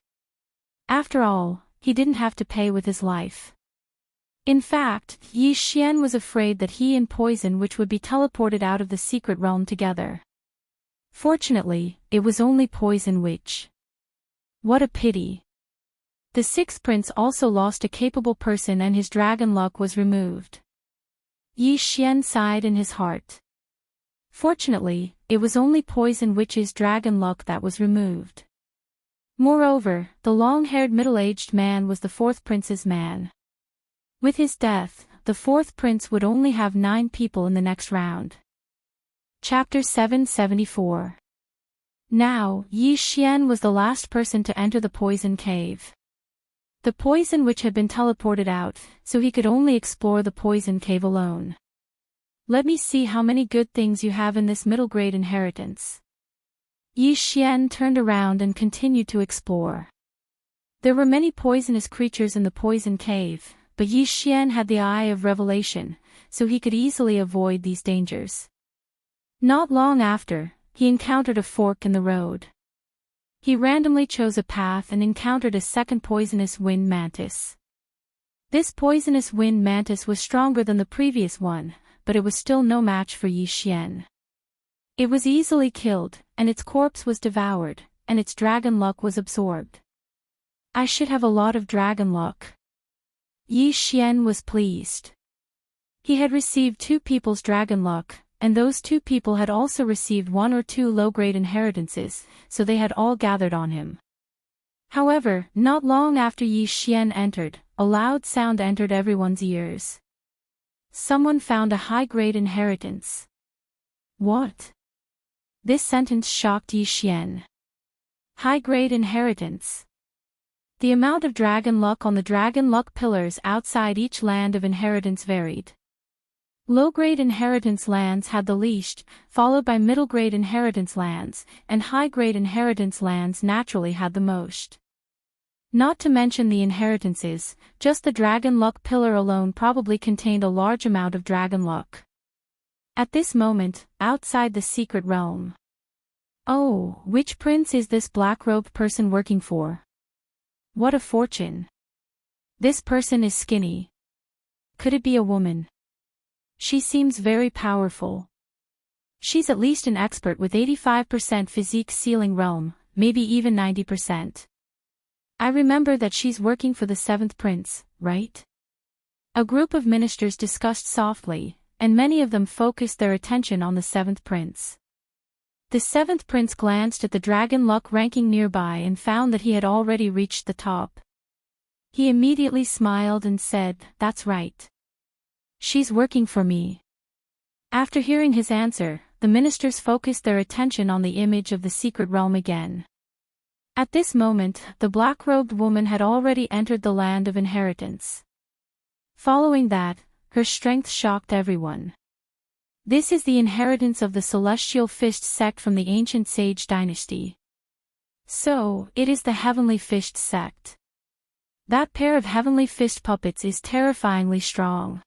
After all, he didn't have to pay with his life. In fact, Yi Xian was afraid that he and Poison Witch would be teleported out of the secret realm together. Fortunately, it was only Poison Witch. What a pity. The 6th prince also lost a capable person and his dragon luck was removed. Yi Xian sighed in his heart. Fortunately, it was only Poison Witch's dragon luck that was removed. Moreover, the long-haired middle-aged man was the 4th prince's man. With his death, the 4th prince would only have 9 people in the next round. Chapter 774. Now, Yi Xian was the last person to enter the poison cave. The Poison Witch had been teleported out, so he could only explore the poison cave alone. Let me see how many good things you have in this middle-grade inheritance. Yi Xian turned around and continued to explore. There were many poisonous creatures in the poison cave, but Yi Xian had the eye of revelation, so he could easily avoid these dangers. Not long after, he encountered a fork in the road. He randomly chose a path and encountered a second poisonous wind mantis. This poisonous wind mantis was stronger than the previous one, but it was still no match for Yi Xian. It was easily killed, and its corpse was devoured, and its dragon luck was absorbed. I should have a lot of dragon luck. Yi Xian was pleased. He had received 2 people's dragon luck, and those 2 people had also received 1 or 2 low-grade inheritances, so they had all gathered on him. However, not long after Yi Xian entered, a loud sound entered everyone's ears. Someone found a high-grade inheritance. What? This sentence shocked Yi Xian. High-grade inheritance. The amount of dragon luck on the dragon luck pillars outside each land of inheritance varied. Low-grade inheritance lands had the least, followed by middle-grade inheritance lands, and high-grade inheritance lands naturally had the most. Not to mention the inheritances, just the dragon luck pillar alone probably contained a large amount of dragon luck. At this moment, outside the secret realm. Oh, which prince is this black-robed person working for? What a fortune. This person is skinny. Could it be a woman? She seems very powerful. She's at least an expert with 85% physique ceiling realm, maybe even 90%. I remember that she's working for the 7th prince, right? A group of ministers discussed softly, and many of them focused their attention on the 7th prince. The 7th prince glanced at the dragon luck ranking nearby and found that he had already reached the top. He immediately smiled and said, "That's right. She's working for me." After hearing his answer, the ministers focused their attention on the image of the secret realm again. At this moment, the black-robed woman had already entered the land of inheritance. Following that, her strength shocked everyone. This is the inheritance of the celestial fished sect from the ancient sage dynasty. So, it is the heavenly fished sect. That pair of heavenly fished puppets is terrifyingly strong.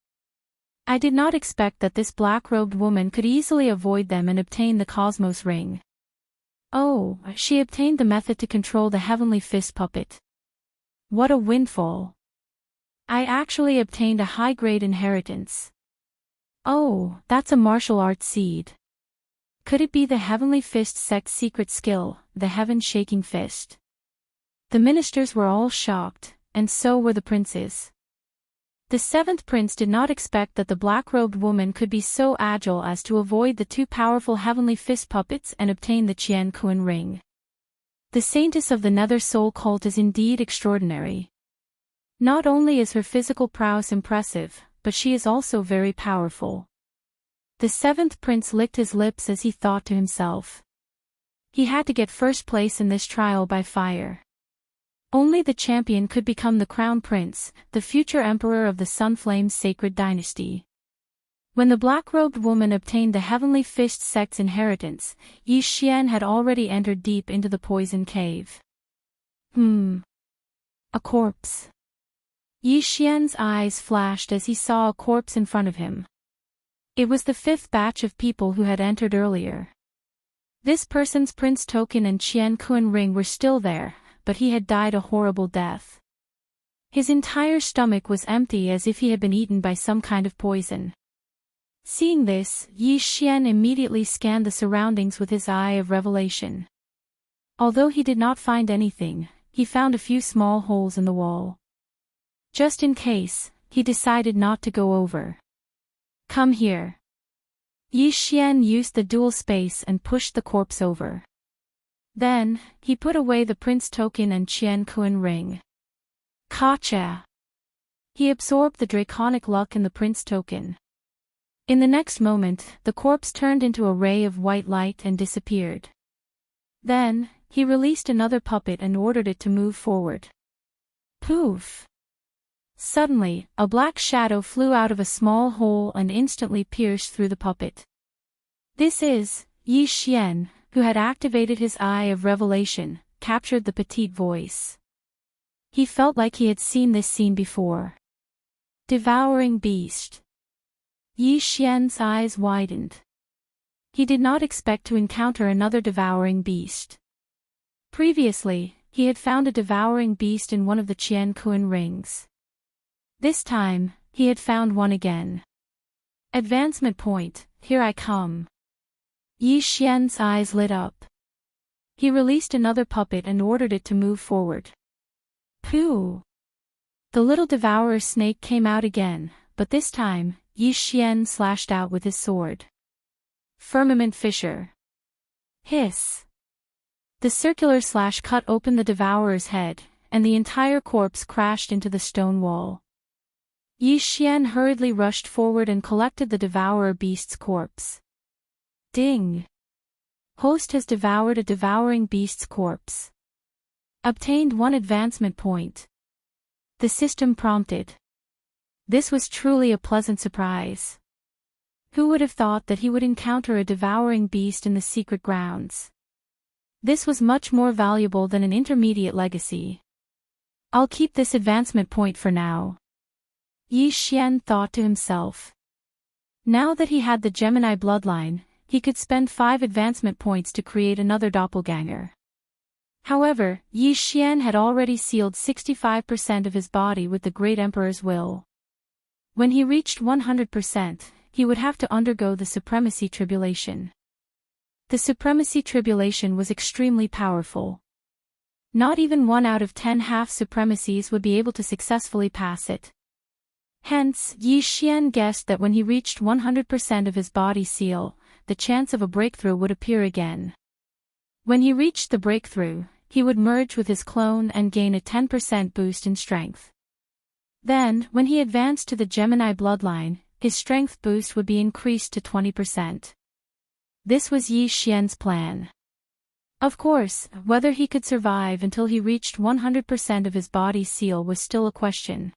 I did not expect that this black-robed woman could easily avoid them and obtain the Cosmos Ring. Oh, she obtained the method to control the heavenly fist puppet. What a windfall. I actually obtained a high-grade inheritance. Oh, that's a martial arts seed. Could it be the heavenly fist sect's secret skill, the heaven-shaking fist? The ministers were all shocked, and so were the princes. The 7th prince did not expect that the black-robed woman could be so agile as to avoid the 2 powerful heavenly fist puppets and obtain the Qian Kuan ring. The saintess of the Nether Soul cult is indeed extraordinary. Not only is her physical prowess impressive, but she is also very powerful. The 7th prince licked his lips as he thought to himself. He had to get first place in this trial by fire. Only the champion could become the crown prince, the future emperor of the Sunflame's sacred dynasty. When the black-robed woman obtained the heavenly fished sect's inheritance, Yi Xian had already entered deep into the poison cave. A corpse. Yi Xian's eyes flashed as he saw a corpse in front of him. It was the 5th batch of people who had entered earlier. This person's prince token and Qian Kuan ring were still there, but he had died a horrible death. His entire stomach was empty as if he had been eaten by some kind of poison. Seeing this, Yi Xian immediately scanned the surroundings with his eye of revelation. Although he did not find anything, he found a few small holes in the wall. Just in case, he decided not to go over. Come here. Yi Xian used the dual space and pushed the corpse over. Then, he put away the prince token and Qian Kuan ring. Gotcha! He absorbed the draconic luck in the prince token. In the next moment, the corpse turned into a ray of white light and disappeared. Then, he released another puppet and ordered it to move forward. Poof! Suddenly, a black shadow flew out of a small hole and instantly pierced through the puppet. This is, Yi Xian, who had activated his eye of revelation, captured the petite voice. He felt like he had seen this scene before. Devouring beast. Yi Xian's eyes widened. He did not expect to encounter another devouring beast. Previously, he had found a devouring beast in one of the Qian Kuan rings. This time, he had found one again. Advancement point, here I come. Yi Xian's eyes lit up. He released another puppet and ordered it to move forward. Pooh! The little devourer snake came out again, but this time, Yi Xian slashed out with his sword. Firmament fissure. Hiss! The circular slash cut open the devourer's head, and the entire corpse crashed into the stone wall. Yi Xian hurriedly rushed forward and collected the devourer beast's corpse. Ding! Host has devoured a devouring beast's corpse. Obtained 1 advancement point. The system prompted. This was truly a pleasant surprise. Who would have thought that he would encounter a devouring beast in the secret grounds? This was much more valuable than an intermediate legacy. I'll keep this advancement point for now. Yi Xian thought to himself. Now that he had the Gemini bloodline, he could spend 5 advancement points to create another doppelganger. However, Yi Xian had already sealed 65% of his body with the Great Emperor's will. When he reached 100%, he would have to undergo the Supremacy Tribulation. The Supremacy Tribulation was extremely powerful. Not even 1 out of 10 half-supremacies would be able to successfully pass it. Hence, Yi Xian guessed that when he reached 100% of his body seal, the chance of a breakthrough would appear again. When he reached the breakthrough, he would merge with his clone and gain a 10% boost in strength. Then, when he advanced to the Gemini bloodline, his strength boost would be increased to 20%. This was Yi Xian's plan. Of course, whether he could survive until he reached 100% of his body seal was still a question.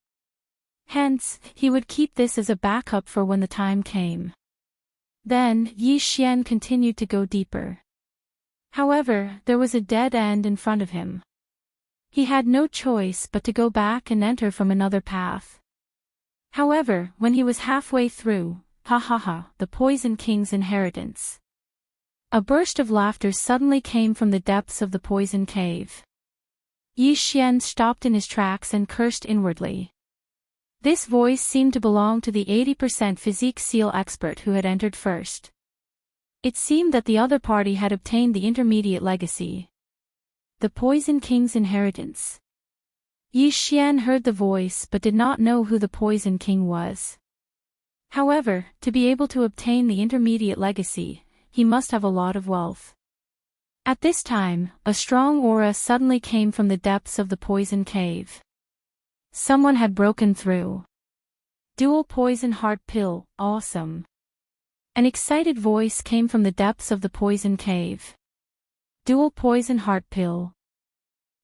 Hence, he would keep this as a backup for when the time came. Then, Yi Xian continued to go deeper. However, there was a dead end in front of him. He had no choice but to go back and enter from another path. However, when he was halfway through, the Poison King's inheritance. A burst of laughter suddenly came from the depths of the poison cave. Yi Xian stopped in his tracks and cursed inwardly. This voice seemed to belong to the 80% physique seal expert who had entered first. It seemed that the other party had obtained the intermediate legacy. The Poison King's inheritance. Yi Xian heard the voice but did not know who the Poison King was. However, to be able to obtain the intermediate legacy, he must have a lot of wealth. At this time, a strong aura suddenly came from the depths of the poison cave. Someone had broken through. Dual poison heart pill, awesome. An excited voice came from the depths of the poison cave. Dual poison heart pill.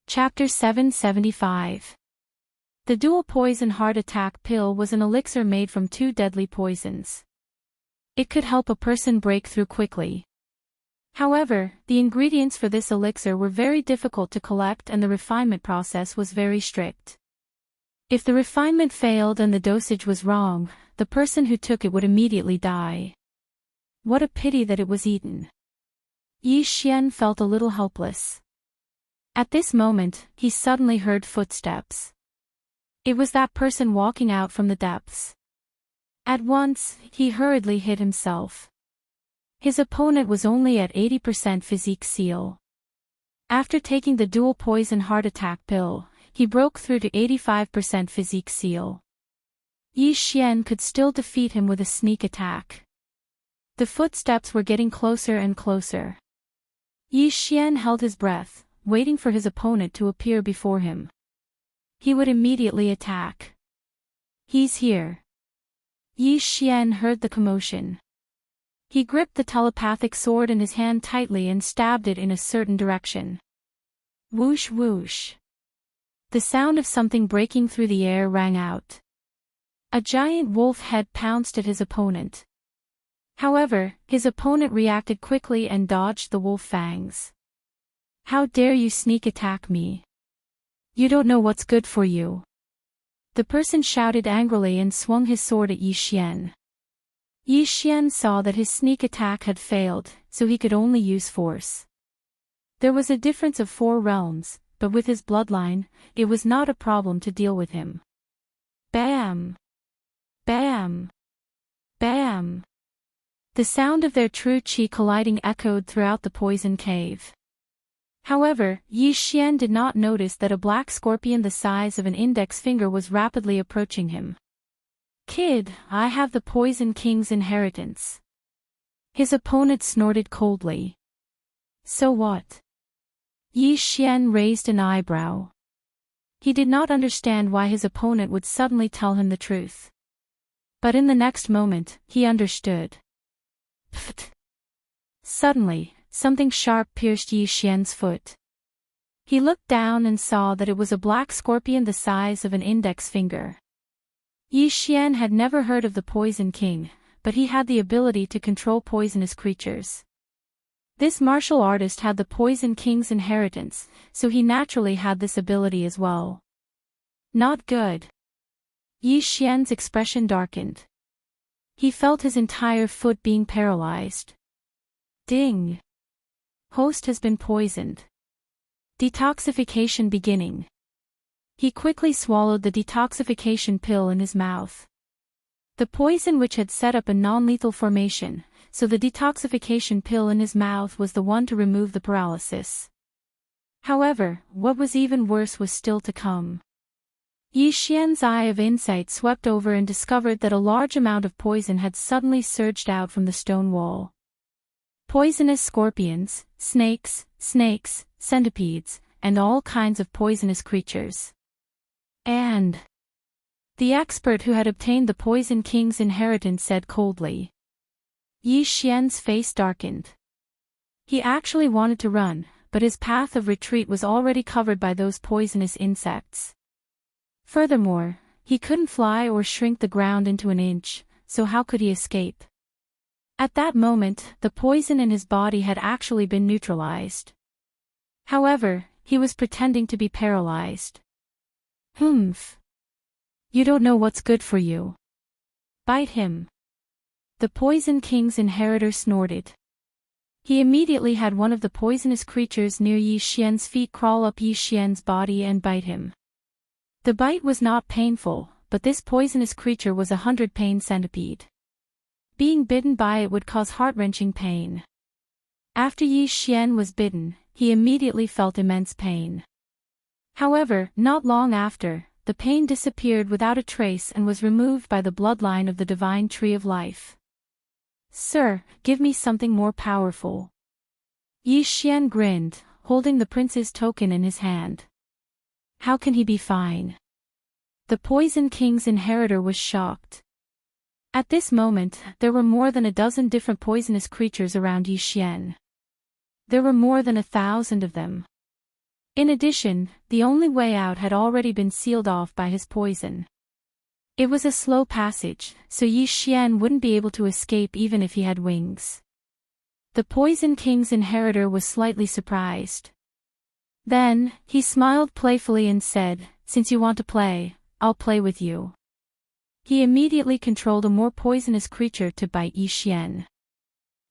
Chapter 775. The dual poison heart attack pill was an elixir made from 2 deadly poisons. It could help a person break through quickly. However, the ingredients for this elixir were very difficult to collect and the refinement process was very strict. If the refinement failed and the dosage was wrong, the person who took it would immediately die. What a pity that it was eaten. Yi Xian felt a little helpless. At this moment, he suddenly heard footsteps. It was that person walking out from the depths. At once, he hurriedly hid himself. His opponent was only at 80% physique seal. After taking the dual poison heart attack pill, he broke through to 85% physique seal. Yi Xian could still defeat him with a sneak attack. The footsteps were getting closer and closer. Yi Xian held his breath, waiting for his opponent to appear before him. He would immediately attack. He's here. Yi Xian heard the commotion. He gripped the telepathic sword in his hand tightly and stabbed it in a certain direction. Whoosh whoosh. The sound of something breaking through the air rang out. A giant wolf head pounced at his opponent. However, his opponent reacted quickly and dodged the wolf fangs. How dare you sneak attack me? You don't know what's good for you. The person shouted angrily and swung his sword at Yi Xian. Yi Xian saw that his sneak attack had failed, so he could only use force. There was a difference of 4 realms, but with his bloodline, it was not a problem to deal with him. Bam! Bam! Bam! The sound of their true qi colliding echoed throughout the poison cave. However, Yi Xian did not notice that a black scorpion the size of an index finger was rapidly approaching him. "Kid, I have the Poison King's inheritance." His opponent snorted coldly. "So what?" Yi Xian raised an eyebrow. He did not understand why his opponent would suddenly tell him the truth. But in the next moment, he understood. Pfft! Suddenly, something sharp pierced Yi Xian's foot. He looked down and saw that it was a black scorpion the size of an index finger. Yi Xian had never heard of the Poison King, but he had the ability to control poisonous creatures. This martial artist had the Poison King's inheritance, so he naturally had this ability as well. Not good. Yi Xian's expression darkened. He felt his entire foot being paralyzed. Ding! Host has been poisoned. Detoxification beginning. He quickly swallowed the detoxification pill in his mouth. The poison which had set up a non-lethal formation, so the detoxification pill in his mouth was the one to remove the paralysis. However, what was even worse was still to come. Yi Xian's eye of insight swept over and discovered that a large amount of poison had suddenly surged out from the stone wall. Poisonous scorpions, snakes, centipedes, and all kinds of poisonous creatures. And the expert who had obtained the Poison King's inheritance said coldly. Yi Xian's face darkened. He actually wanted to run, but his path of retreat was already covered by those poisonous insects. Furthermore, he couldn't fly or shrink the ground into an inch, so how could he escape? At that moment, the poison in his body had actually been neutralized. However, he was pretending to be paralyzed. Humph. You don't know what's good for you. Bite him. The Poison King's inheritor snorted. He immediately had one of the poisonous creatures near Yi Xian's feet crawl up Yi Xian's body and bite him. The bite was not painful, but this poisonous creature was a 100-pain centipede. Being bitten by it would cause heart-wrenching pain. After Yi Xian was bitten, he immediately felt immense pain. However, not long after, the pain disappeared without a trace and was removed by the bloodline of the divine tree of life. "Sir, give me something more powerful." Yi Xian grinned, holding the prince's token in his hand. How can he be fine? The Poison King's inheritor was shocked. At this moment, there were more than a dozen different poisonous creatures around Yi Xian. There were more than 1,000 of them. In addition, the only way out had already been sealed off by his poison. It was a slow passage, so Yi Xian wouldn't be able to escape even if he had wings. The Poison King's inheritor was slightly surprised. Then, he smiled playfully and said, "Since you want to play, I'll play with you." He immediately controlled a more poisonous creature to bite Yi Xian.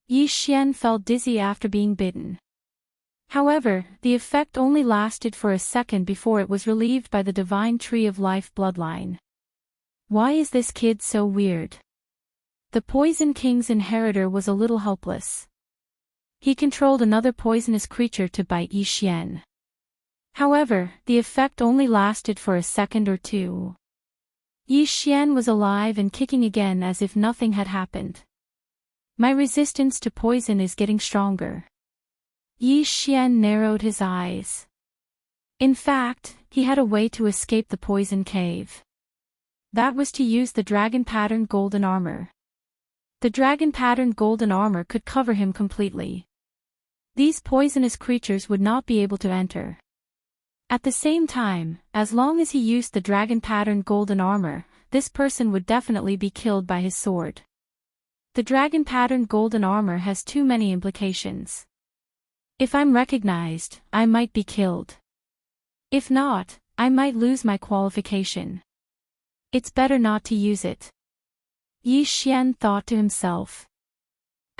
Yi Xian felt dizzy after being bitten. However, the effect only lasted for a second before it was relieved by the divine tree of life bloodline. Why is this kid so weird? The Poison King's inheritor was a little helpless. He controlled another poisonous creature to bite Yi Xian. However, the effect only lasted for a second or two. Yi Xian was alive and kicking again as if nothing had happened. My resistance to poison is getting stronger. Yi Xian narrowed his eyes. In fact, he had a way to escape the poison cave. That was to use the dragon-patterned golden armor. The dragon-patterned golden armor could cover him completely. These poisonous creatures would not be able to enter. At the same time, as long as he used the dragon-patterned golden armor, this person would definitely be killed by his sword. The dragon-patterned golden armor has too many implications. If I'm recognized, I might be killed. If not, I might lose my qualification. It's better not to use it. Yi Xian thought to himself.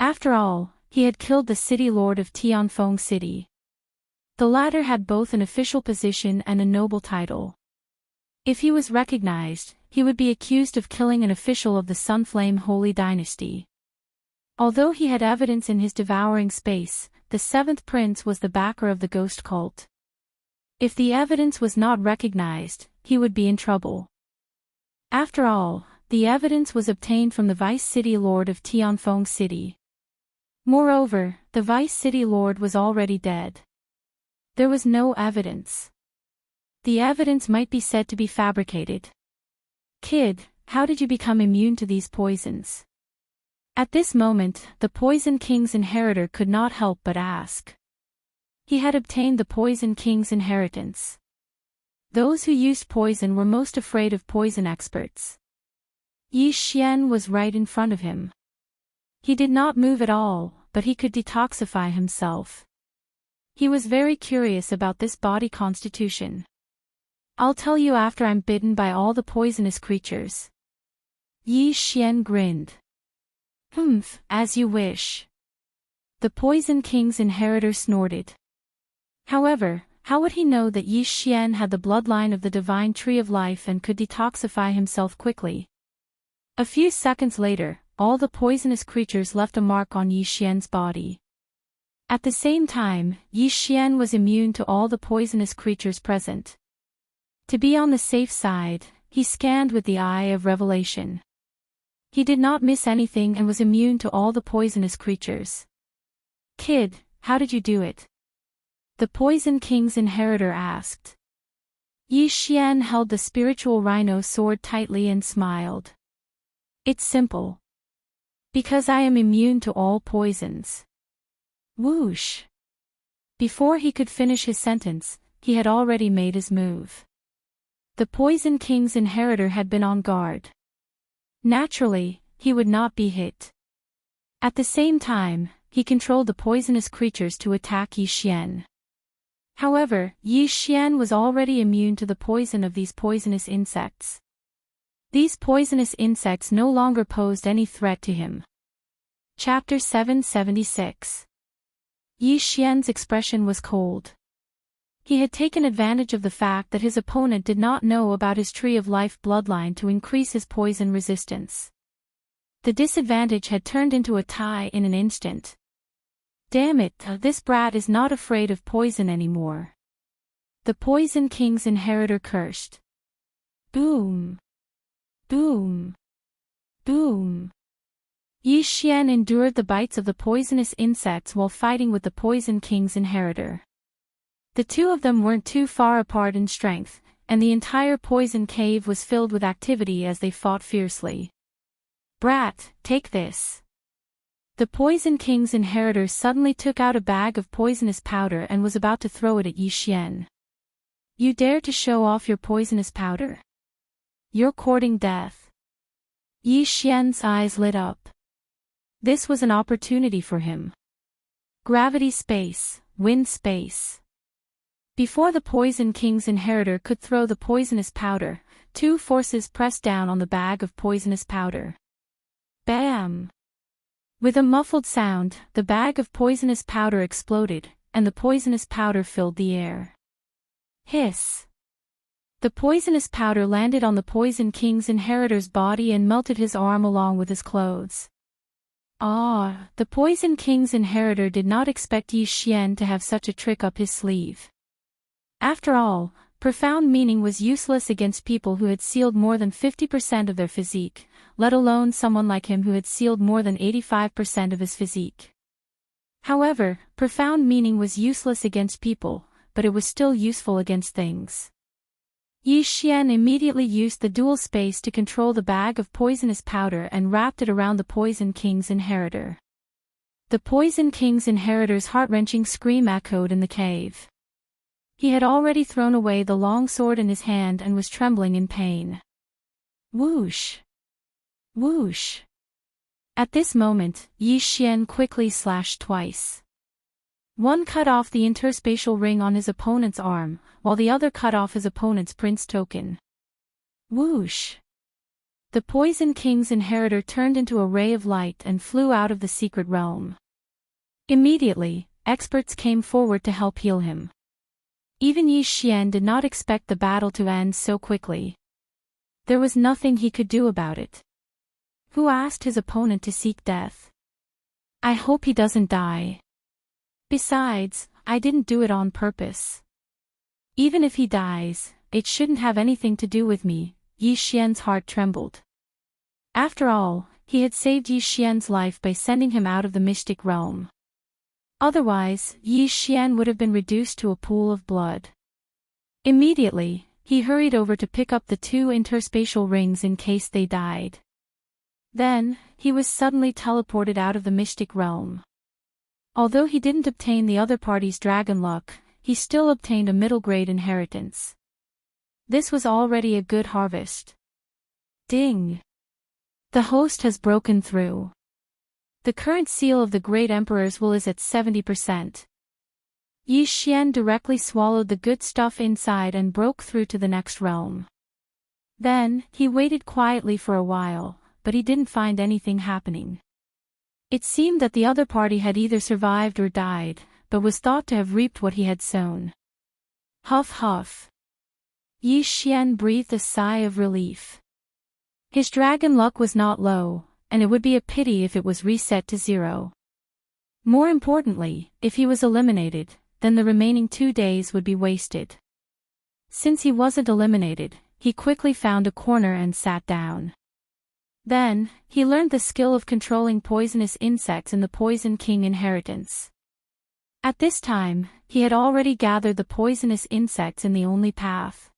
After all, he had killed the city lord of Tianfeng City. The latter had both an official position and a noble title. If he was recognized, he would be accused of killing an official of the Sunflame Holy Dynasty. Although he had evidence in his devouring space, the seventh prince was the backer of the ghost cult. If the evidence was not recognized, he would be in trouble. After all, the evidence was obtained from the vice city lord of Tianfeng City. Moreover, the vice city lord was already dead. There was no evidence. The evidence might be said to be fabricated. Kid, how did you become immune to these poisons? At this moment, the Poison King's inheritor could not help but ask. He had obtained the Poison King's inheritance. Those who used poison were most afraid of poison experts. Yi Xian was right in front of him. He did not move at all, but he could detoxify himself. He was very curious about this body constitution. I'll tell you after I'm bitten by all the poisonous creatures. Yi Xian grinned. As you wish. The Poison King's inheritor snorted. However, how would he know that Yi Xian had the bloodline of the divine tree of life and could detoxify himself quickly? A few seconds later, all the poisonous creatures left a mark on Yi Xian's body. At the same time, Yi Xian was immune to all the poisonous creatures present. To be on the safe side, he scanned with the eye of revelation. He did not miss anything and was immune to all the poisonous creatures. Kid, how did you do it? The Poison King's inheritor asked. Yi Xian held the spiritual rhino sword tightly and smiled. It's simple. Because I am immune to all poisons. Whoosh. Before he could finish his sentence, he had already made his move. The Poison King's inheritor had been on guard. Naturally, he would not be hit. At the same time, he controlled the poisonous creatures to attack Yi Xian. However, Yi Xian was already immune to the poison of these poisonous insects. These poisonous insects no longer posed any threat to him. Chapter 776. Yi Xian's expression was cold. He had taken advantage of the fact that his opponent did not know about his tree of life bloodline to increase his poison resistance. The disadvantage had turned into a tie in an instant. Damn it, this brat is not afraid of poison anymore. The Poison King's inheritor cursed. Boom. Boom. Boom. Yi Xian endured the bites of the poisonous insects while fighting with the Poison King's inheritor. The two of them weren't too far apart in strength, and the entire poison cave was filled with activity as they fought fiercely. Brat, take this. The Poison King's inheritor suddenly took out a bag of poisonous powder and was about to throw it at Yi Xian. You dare to show off your poisonous powder? You're courting death. Yi Xian's eyes lit up. This was an opportunity for him. Gravity space, wind space. Before the Poison King's inheritor could throw the poisonous powder, two forces pressed down on the bag of poisonous powder. Bam! With a muffled sound, the bag of poisonous powder exploded, and the poisonous powder filled the air. Hiss! The poisonous powder landed on the Poison King's inheritor's body and melted his arm along with his clothes. The Poison King's inheritor did not expect Yi Xian to have such a trick up his sleeve. After all, profound meaning was useless against people who had sealed more than 50% of their physique, let alone someone like him who had sealed more than 85% of his physique. However, profound meaning was useless against people, but it was still useful against things. Yi Xian immediately used the dual space to control the bag of poisonous powder and wrapped it around the Poison King's inheritor. The Poison King's inheritor's heart-wrenching scream echoed in the cave. He had already thrown away the long sword in his hand and was trembling in pain. Whoosh! Whoosh! At this moment, Yi Xian quickly slashed twice. One cut off the interspatial ring on his opponent's arm, while the other cut off his opponent's prince token. Whoosh! The Poison King's inheritor turned into a ray of light and flew out of the secret realm. Immediately, experts came forward to help heal him. Even Yi Xian did not expect the battle to end so quickly. There was nothing he could do about it. Who asked his opponent to seek death? I hope he doesn't die. Besides, I didn't do it on purpose. Even if he dies, it shouldn't have anything to do with me. Yi Xian's heart trembled. After all, he had saved Yi Xian's life by sending him out of the mystic realm. Otherwise, Yi Xian would have been reduced to a pool of blood. Immediately, he hurried over to pick up the 2 interspatial rings in case they died. Then, he was suddenly teleported out of the mystic realm. Although he didn't obtain the other party's dragon luck, he still obtained a middle-grade inheritance. This was already a good harvest. Ding! The host has broken through. The current seal of the Great Emperor's will is at 70%. Yi Xian directly swallowed the good stuff inside and broke through to the next realm. Then, he waited quietly for a while, but he didn't find anything happening. It seemed that the other party had either survived or died, but was thought to have reaped what he had sown. Huff huff. Yi Xian breathed a sigh of relief. His dragon luck was not low, and it would be a pity if it was reset to 0. More importantly, if he was eliminated, then the remaining 2 days would be wasted. Since he wasn't eliminated, he quickly found a corner and sat down. Then, he learned the skill of controlling poisonous insects in the Poison King inheritance. At this time, he had already gathered the poisonous insects in the only path.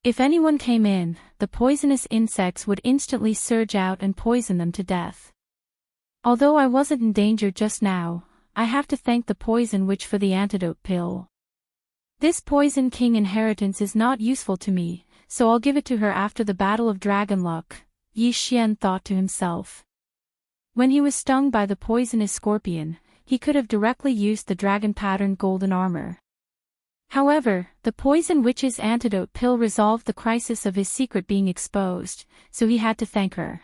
If anyone came in, the poisonous insects would instantly surge out and poison them to death. Although I wasn't in danger just now, I have to thank the poison witch for the antidote pill. This Poison King inheritance is not useful to me, so I'll give it to her after the Battle of Dragon Luck, Yi Xian thought to himself. When he was stung by the poisonous scorpion, he could have directly used the dragon-patterned golden armor. However, the poison witch's antidote pill resolved the crisis of his secret being exposed, so he had to thank her.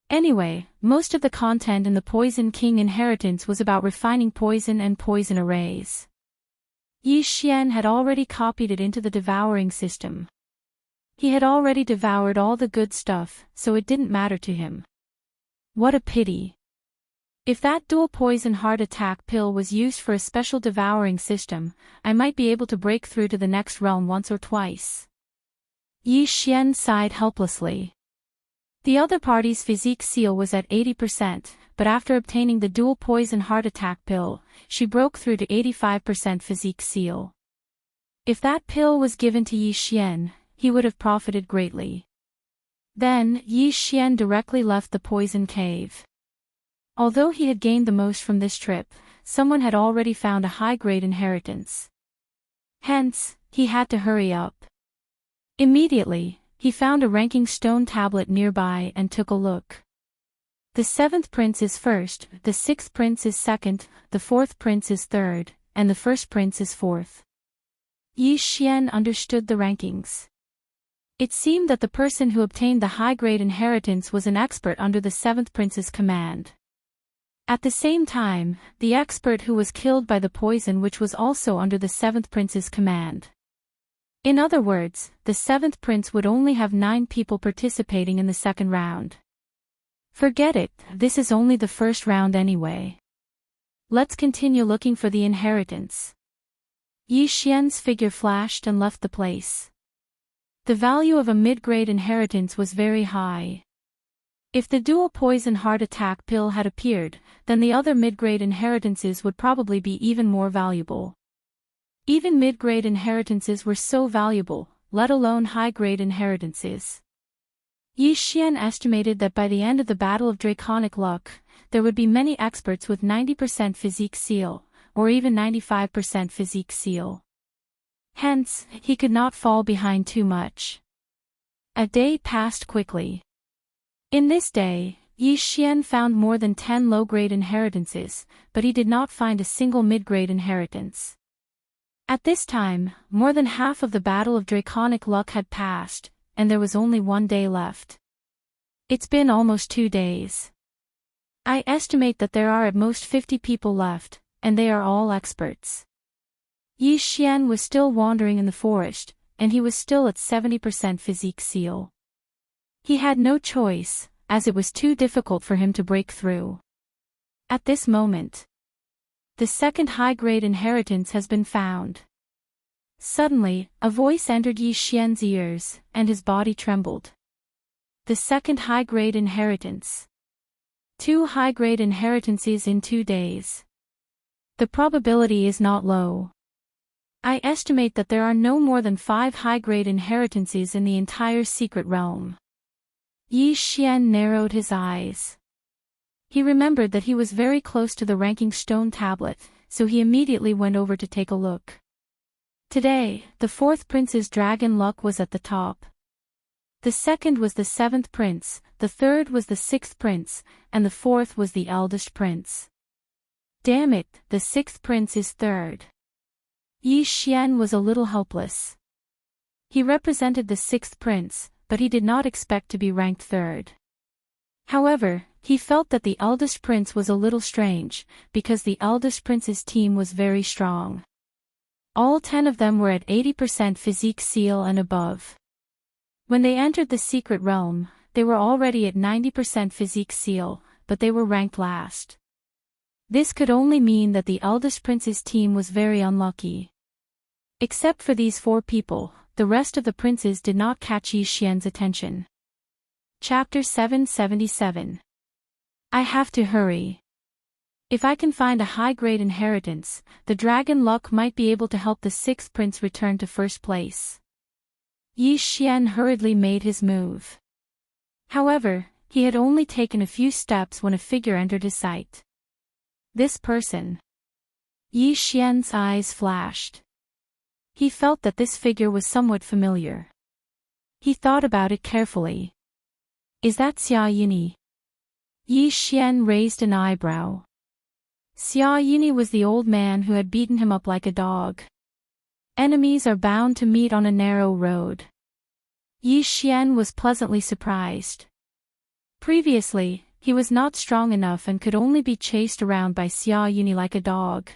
Anyway, most of the content in the Poison King inheritance was about refining poison and poison arrays. Yi Xian had already copied it into the devouring system. He had already devoured all the good stuff, so it didn't matter to him. What a pity. If that dual poison heart attack pill was used for a special devouring system, I might be able to break through to the next realm once or twice. Yi Xian sighed helplessly. The other party's physique seal was at 80%, but after obtaining the dual poison heart attack pill, she broke through to 85% physique seal. If that pill was given to Yi Xian, he would have profited greatly. Then, Yi Xian directly left the poison cave. Although he had gained the most from this trip, someone had already found a high-grade inheritance. Hence, he had to hurry up. Immediately, he found a ranking stone tablet nearby and took a look. The 7th prince is first, the 6th prince is second, the 4th prince is third, and the 1st prince is fourth. Yi Xian understood the rankings. It seemed that the person who obtained the high-grade inheritance was an expert under the 7th prince's command. At the same time, the expert who was killed by the poison which was also under the 7th prince's command. In other words, the 7th prince would only have 9 people participating in the second round. Forget it, this is only the first round anyway. Let's continue looking for the inheritance. Yi Xian's figure flashed and left the place. The value of a mid-grade inheritance was very high. If the dual poison heart attack pill had appeared, then the other mid-grade inheritances would probably be even more valuable. Even mid-grade inheritances were so valuable, let alone high-grade inheritances. Yi Xian estimated that by the end of the Battle of Draconic Luck, there would be many experts with 90% physique seal, or even 95% physique seal. Hence, he could not fall behind too much. A day passed quickly. In this day, Yi Xian found more than 10 low-grade inheritances, but he did not find a single mid-grade inheritance. At this time, more than half of the Battle of Draconic Luck had passed, and there was only 1 day left. It's been almost 2 days. I estimate that there are at most 50 people left, and they are all experts. Yi Xian was still wandering in the forest, and he was still at 70% physique seal. He had no choice, as it was too difficult for him to break through. At this moment, the second high-grade inheritance has been found. Suddenly, a voice entered Yi Xian's ears, and his body trembled. The second high-grade inheritance. 2 high-grade inheritances in 2 days. The probability is not low. I estimate that there are no more than 5 high-grade inheritances in the entire secret realm. Yi Xian narrowed his eyes. He remembered that he was very close to the ranking stone tablet, so he immediately went over to take a look. Today, the 4th prince's dragon luck was at the top. The 2nd was the 7th prince, the 3rd was the 6th prince, and the 4th was the eldest prince. Damn it, the 6th prince is 3rd. Yi Xian was a little helpless. He represented the 6th prince, but he did not expect to be ranked 3rd. However, he felt that the eldest prince was a little strange, because the eldest prince's team was very strong. All 10 of them were at 80% physique seal and above. When they entered the secret realm, they were already at 90% physique seal, but they were ranked last. This could only mean that the eldest prince's team was very unlucky. Except for these 4 people, the rest of the princes did not catch Yi Xian's attention. Chapter 777. I have to hurry. If I can find a high-grade inheritance, the dragon luck might be able to help the 6th prince return to 1st place. Yi Xian hurriedly made his move. However, he had only taken a few steps when a figure entered his sight. This person. Yi Xian's eyes flashed. He felt that this figure was somewhat familiar. He thought about it carefully. Is that Xia Yini? Yi Xian raised an eyebrow. Xia Yini was the old man who had beaten him up like a dog. Enemies are bound to meet on a narrow road. Yi Xian was pleasantly surprised. Previously, he was not strong enough and could only be chased around by Xia Yini like a dog.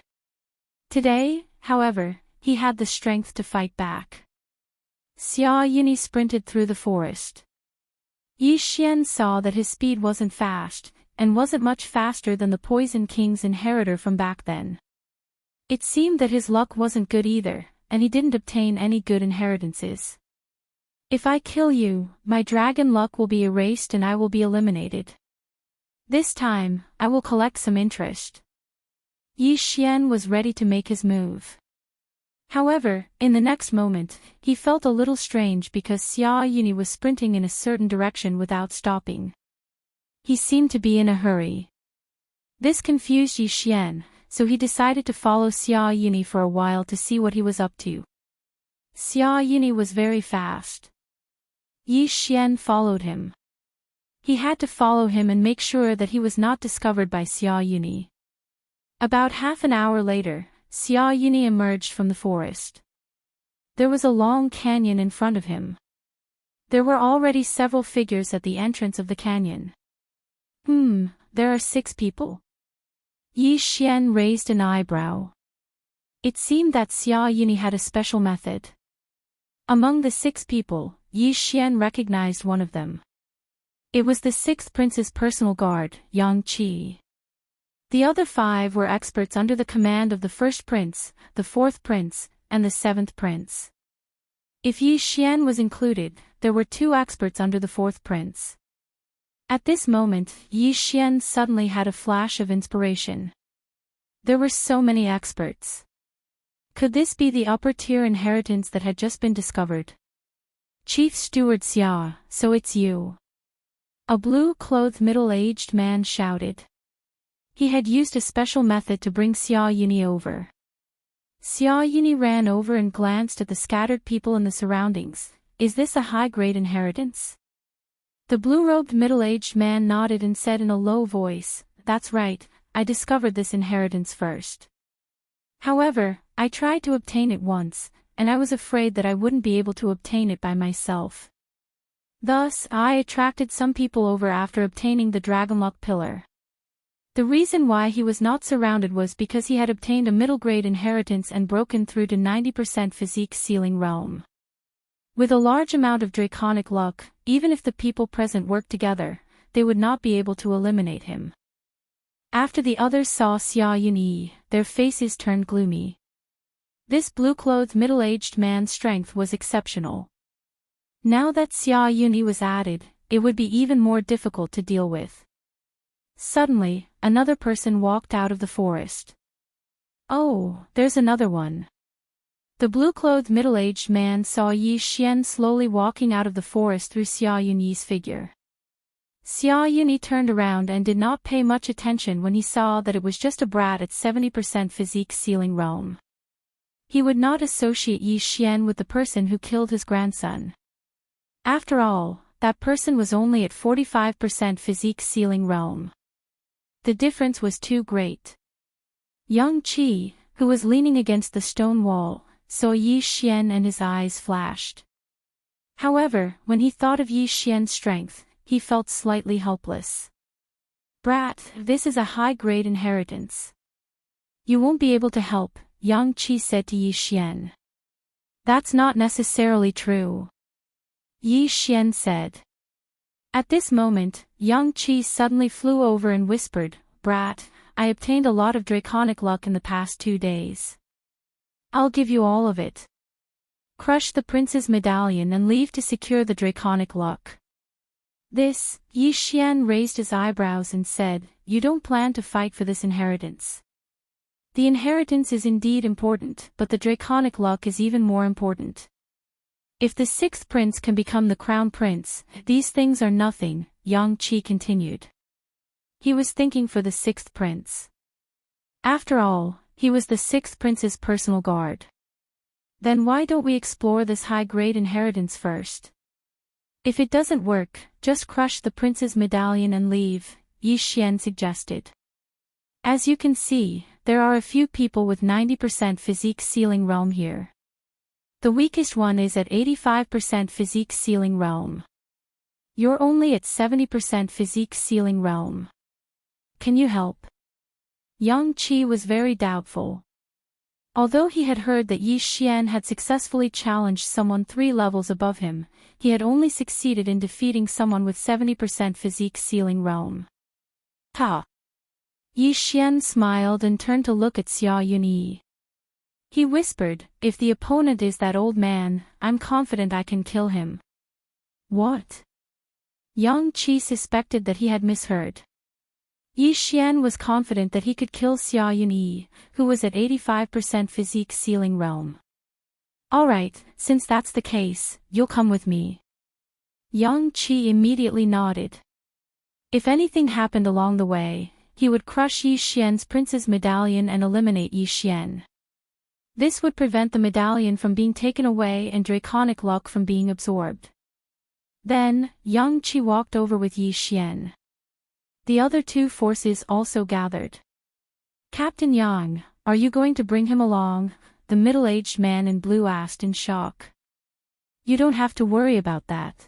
Today, however, he had the strength to fight back. Xia Yini sprinted through the forest. Yi Xian saw that his speed wasn't fast, and wasn't much faster than the Poison King's inheritor from back then. It seemed that his luck wasn't good either, and he didn't obtain any good inheritances. If I kill you, my dragon luck will be erased and I will be eliminated. This time, I will collect some interest. Yi Xian was ready to make his move. However, in the next moment, he felt a little strange because Xia Yini was sprinting in a certain direction without stopping. He seemed to be in a hurry. This confused Yi Xian, so he decided to follow Xia Yini for a while to see what he was up to. Xia Yini was very fast. Yi Xian followed him. He had to follow him and make sure that he was not discovered by Xia Yini. About half an hour later, Xia Yini emerged from the forest. There was a long canyon in front of him. There were already several figures at the entrance of the canyon. There are 6 people. Yi Xian raised an eyebrow. It seemed that Xia Yini had a special method. Among the 6 people, Yi Xian recognized one of them. It was the 6th prince's personal guard, Yang Qi. The other 5 were experts under the command of the 1st prince, the 4th prince, and the 7th prince. If Yi Xian was included, there were 2 experts under the 4th prince. At this moment, Yi Xian suddenly had a flash of inspiration. There were so many experts. Could this be the upper-tier inheritance that had just been discovered? Chief Steward Xia, so it's you. A blue-clothed middle-aged man shouted. He had used a special method to bring Xia Yini over. Xia Yini ran over and glanced at the scattered people in the surroundings. Is this a high-grade inheritance? The blue-robed middle-aged man nodded and said in a low voice, That's right, I discovered this inheritance first. However, I tried to obtain it once, and I was afraid that I wouldn't be able to obtain it by myself. Thus, I attracted some people over after obtaining the Dragonlock Pillar. The reason why he was not surrounded was because he had obtained a middle-grade inheritance and broken through to 90% physique sealing realm. With a large amount of draconic luck, even if the people present worked together, they would not be able to eliminate him. After the others saw Xia Yunyi, their faces turned gloomy. This blue-clothed middle-aged man's strength was exceptional. Now that Xia Yunyi was added, it would be even more difficult to deal with. Suddenly, another person walked out of the forest. Oh, there's another one. The blue-clothed middle-aged man saw Yi Xian slowly walking out of the forest through Xia Yunyi's figure. Xia Yunyi turned around and did not pay much attention when he saw that it was just a brat at 70% physique ceiling realm. He would not associate Yi Xian with the person who killed his grandson. After all, that person was only at 45% physique ceiling realm. The difference was too great. Young Qi, who was leaning against the stone wall, saw Yi Xian and his eyes flashed. However, when he thought of Yi Xian's strength, he felt slightly helpless. Brat, this is a high-grade inheritance. You won't be able to help, Yang Qi said to Yi Xian. That's not necessarily true. Yi Xian said. At this moment, Yang Qi suddenly flew over and whispered, Brat, I obtained a lot of draconic luck in the past 2 days. I'll give you all of it. Crush the prince's medallion and leave to secure the draconic luck. This, Yi Xian raised his eyebrows and said, You don't plan to fight for this inheritance. The inheritance is indeed important, but the draconic luck is even more important. If the 6th prince can become the crown prince, these things are nothing, Yang Qi continued. He was thinking for the 6th prince. After all, he was the 6th prince's personal guard. Then why don't we explore this high-grade inheritance first? If it doesn't work, just crush the prince's medallion and leave, Yi Xian suggested. As you can see, there are a few people with 90% physique ceiling realm here. The weakest one is at 85% physique ceiling realm. You're only at 70% physique ceiling realm. Can you help? Yang Qi was very doubtful. Although he had heard that Yi Xian had successfully challenged someone 3 levels above him, he had only succeeded in defeating someone with 70% physique ceiling realm. Ta! Yi Xian smiled and turned to look at Xia Yunyi. He whispered, If the opponent is that old man, I'm confident I can kill him. What? Yang Qi suspected that he had misheard. Yi Xian was confident that he could kill Xia Yunyi, who was at 85% physique ceiling realm. Alright, since that's the case, you'll come with me. Yang Qi immediately nodded. If anything happened along the way, he would crush Yi Xian's prince's medallion and eliminate Yi Xian. This would prevent the medallion from being taken away and draconic luck from being absorbed. Then, Yang Qi walked over with Yi Xian. The other 2 forces also gathered. Captain Yang, are you going to bring him along? The middle-aged man in blue asked in shock. You don't have to worry about that.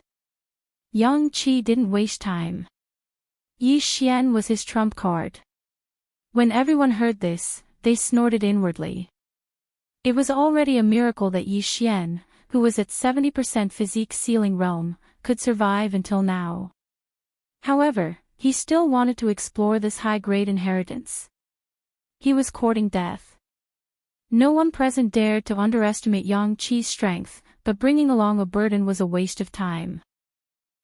Yang Qi didn't waste time. Yi Xian was his trump card. When everyone heard this, they snorted inwardly. It was already a miracle that Yi Xian, who was at 70% physique ceiling realm, could survive until now. However, he still wanted to explore this high-grade inheritance. He was courting death. No one present dared to underestimate Yang Qi's strength, but bringing along a burden was a waste of time.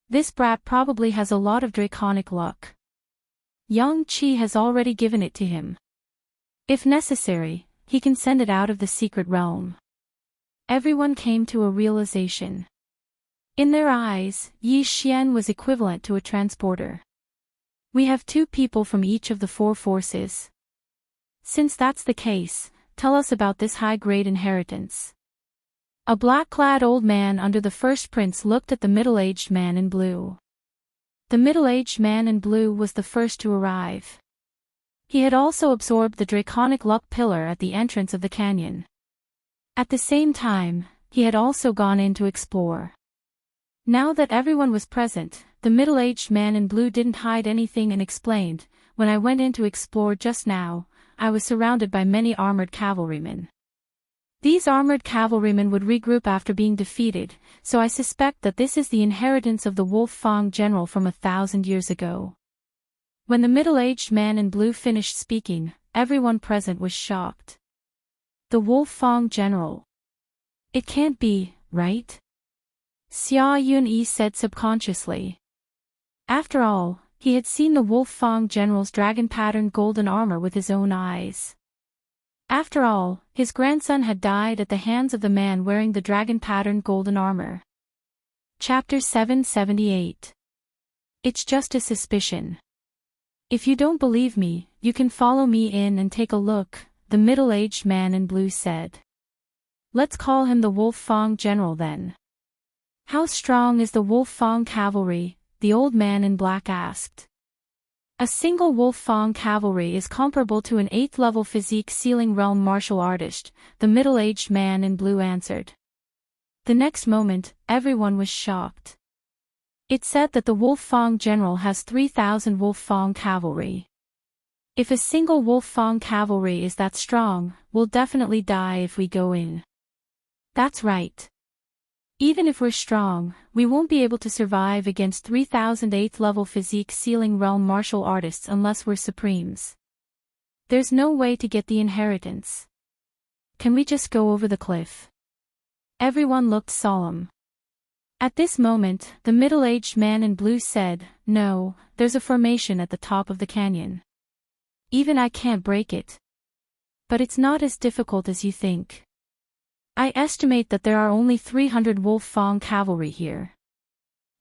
This brat probably has a lot of draconic luck. Yang Qi has already given it to him. If necessary, he can send it out of the secret realm. Everyone came to a realization. In their eyes, Yi Xian was equivalent to a transporter. We have 2 people from each of the 4 forces. Since that's the case, tell us about this high-grade inheritance. A black-clad old man under the 1st prince looked at the middle-aged man in blue. The middle-aged man in blue was the first to arrive. He had also absorbed the draconic luck pillar at the entrance of the canyon. At the same time, he had also gone in to explore. Now that everyone was present, the middle-aged man in blue didn't hide anything and explained, When I went in to explore just now, I was surrounded by many armored cavalrymen. These armored cavalrymen would regroup after being defeated, so I suspect that this is the inheritance of the Wolf Fang general from 1,000 years ago. When the middle-aged man in blue finished speaking, everyone present was shocked. The Wolfang general. It can't be, right? Xia Yunyi said subconsciously. After all, he had seen the Wolfang general's dragon-patterned golden armor with his own eyes. After all, his grandson had died at the hands of the man wearing the dragon-patterned golden armor. Chapter 778. It's just a suspicion. If you don't believe me, you can follow me in and take a look, the middle-aged man in blue said. Let's call him the Wolfang general then. How strong is the Wolfang cavalry? The old man in black asked. A single Wolfang cavalry is comparable to an 8th-level physique ceiling realm martial artist, the middle-aged man in blue answered. The next moment, everyone was shocked. It said that the Wolfang general has 3,000 Wolfang cavalry. If a single Wolfang cavalry is that strong, we'll definitely die if we go in. That's right. Even if we're strong, we won't be able to survive against 3,000 8th-level physique ceiling realm martial artists unless we're supremes. There's no way to get the inheritance. Can we just go over the cliff? Everyone looked solemn. At this moment, the middle-aged man in blue said, No, there's a formation at the top of the canyon. Even I can't break it. But it's not as difficult as you think. I estimate that there are only 300 Wolfang cavalry here.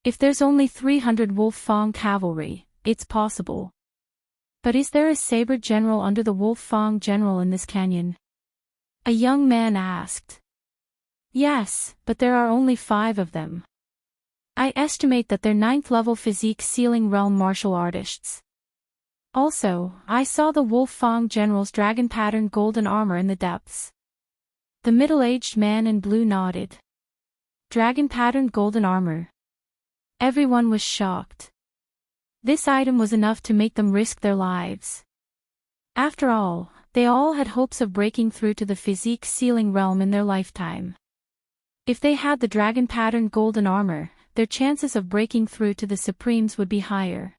If there's only 300 Wolfang cavalry, it's possible. But is there a saber general under the Wolfang general in this canyon? A young man asked. Yes, but there are only 5 of them. I estimate that they're 9th-level physique ceiling realm martial artists. Also, I saw the Wolfang general's dragon-patterned golden armor in the depths. The middle-aged man in blue nodded. Dragon-patterned golden armor. Everyone was shocked. This item was enough to make them risk their lives. After all, they all had hopes of breaking through to the physique ceiling realm in their lifetime. If they had the dragon-patterned golden armor, their chances of breaking through to the Supremes would be higher.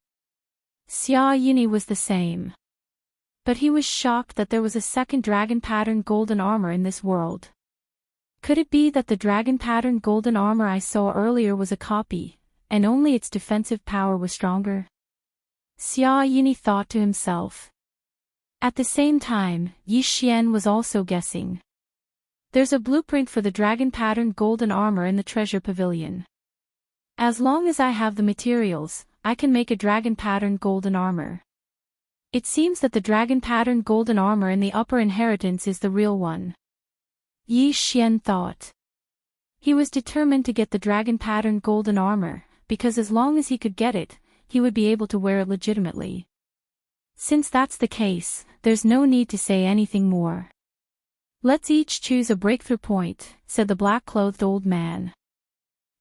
Xia Yunyi was the same. But he was shocked that there was a second dragon-patterned golden armor in this world. Could it be that the dragon-patterned golden armor I saw earlier was a copy, and only its defensive power was stronger? Xia Yunyi thought to himself. At the same time, Yi Xian was also guessing. There's a blueprint for the dragon-patterned golden armor in the treasure pavilion. As long as I have the materials, I can make a dragon-patterned golden armor. It seems that the dragon-patterned golden armor in the upper inheritance is the real one. Yi Xian thought. He was determined to get the dragon-patterned golden armor, because as long as he could get it, he would be able to wear it legitimately. Since that's the case, there's no need to say anything more. Let's each choose a breakthrough point, said the black-clothed old man.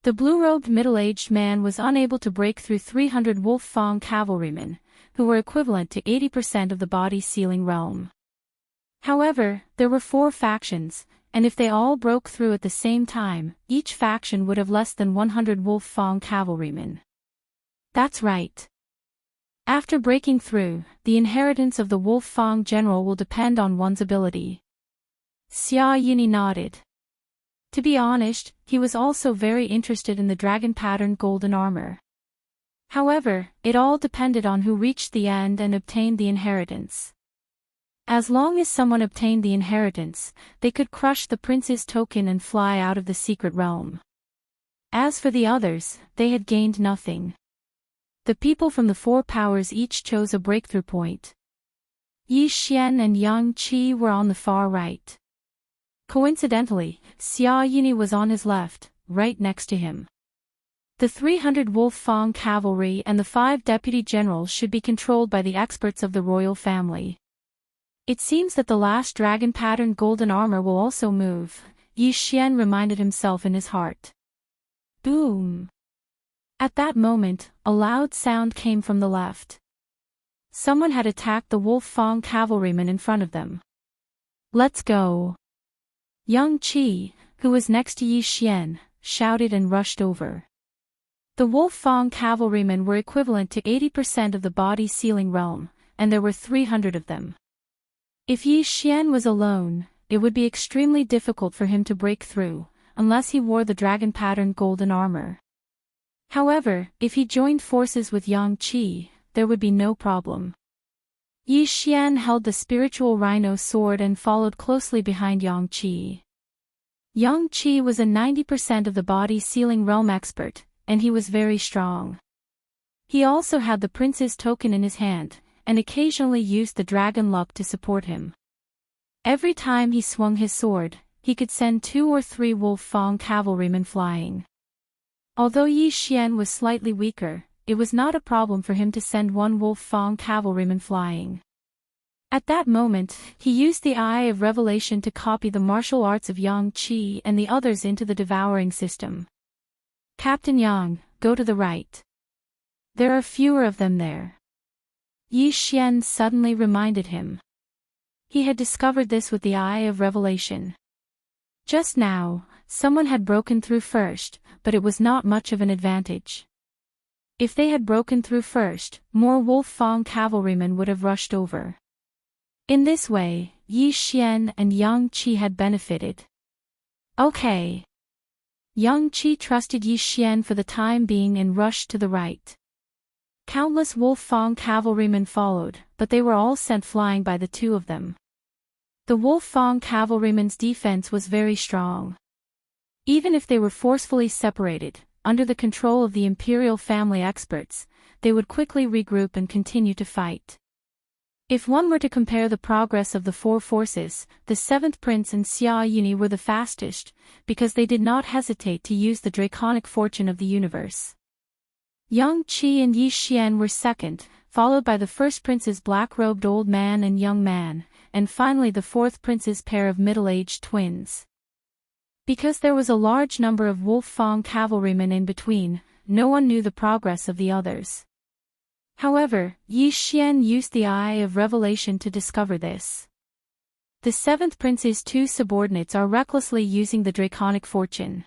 The blue-robed middle-aged man was unable to break through 300 Wolfang cavalrymen, who were equivalent to 80% of the body ceiling realm. However, there were 4 factions, and if they all broke through at the same time, each faction would have less than 100 Wolfang cavalrymen. That's right. After breaking through, the inheritance of the Wolfang general will depend on one's ability. Xia Yunyi nodded. To be honest, he was also very interested in the dragon-patterned golden armor. However, it all depended on who reached the end and obtained the inheritance. As long as someone obtained the inheritance, they could crush the prince's token and fly out of the secret realm. As for the others, they had gained nothing. The people from the 4 powers each chose a breakthrough point. Yi Xian and Yang Qi were on the far right. Coincidentally, Xia Yunyi was on his left, right next to him. The 300 Wolfang cavalry and the 5 deputy generals should be controlled by the experts of the royal family. It seems that the last dragon-patterned golden armor will also move, Yi Xian reminded himself in his heart. Boom! At that moment, a loud sound came from the left. Someone had attacked the Wolfang cavalrymen in front of them. Let's go! Yang Qi, who was next to Yi Xian, shouted and rushed over. The Wolf Fang cavalrymen were equivalent to 80% of the body-sealing realm, and there were 300 of them. If Yi Xian was alone, it would be extremely difficult for him to break through, unless he wore the dragon-patterned golden armor. However, if he joined forces with Yang Qi, there would be no problem. Yi Xian held the spiritual rhino sword and followed closely behind Yang Qi. Yang Qi was a 90% of the body-sealing realm expert, and he was very strong. He also had the prince's token in his hand, and occasionally used the dragon luck to support him. Every time he swung his sword, he could send 2 or 3 Wolf Fang cavalrymen flying. Although Yi Xian was slightly weaker, it was not a problem for him to send 1 Wolf Fang cavalryman flying. At that moment, he used the Eye of Revelation to copy the martial arts of Yang Qi and the others into the Devouring system. Captain Yang, go to the right. There are fewer of them there. Yi Xian suddenly reminded him. He had discovered this with the Eye of Revelation. Just now, someone had broken through first, but it was not much of an advantage. If they had broken through first, more Wolf Fang cavalrymen would have rushed over. In this way, Yi Xian and Yang Qi had benefited. Okay. Yang Qi trusted Yi Xian for the time being and rushed to the right. Countless Wolf Fang cavalrymen followed, but they were all sent flying by the 2 of them. The Wolf Fang cavalrymen's defense was very strong. Even if they were forcefully separated, under the control of the imperial family experts, they would quickly regroup and continue to fight. If one were to compare the progress of the 4 forces, the 7th Prince and Xia Yuni were the fastest, because they did not hesitate to use the draconic fortune of the universe. Yang Qi and Yi Xian were second, followed by the 1st Prince's black-robed old man and young man, and finally the 4th Prince's pair of middle-aged twins. Because there was a large number of Wolf Fang cavalrymen in between, no one knew the progress of the others. However, Yi Xian used the Eye of Revelation to discover this. The 7th Prince's 2 subordinates are recklessly using the draconic fortune.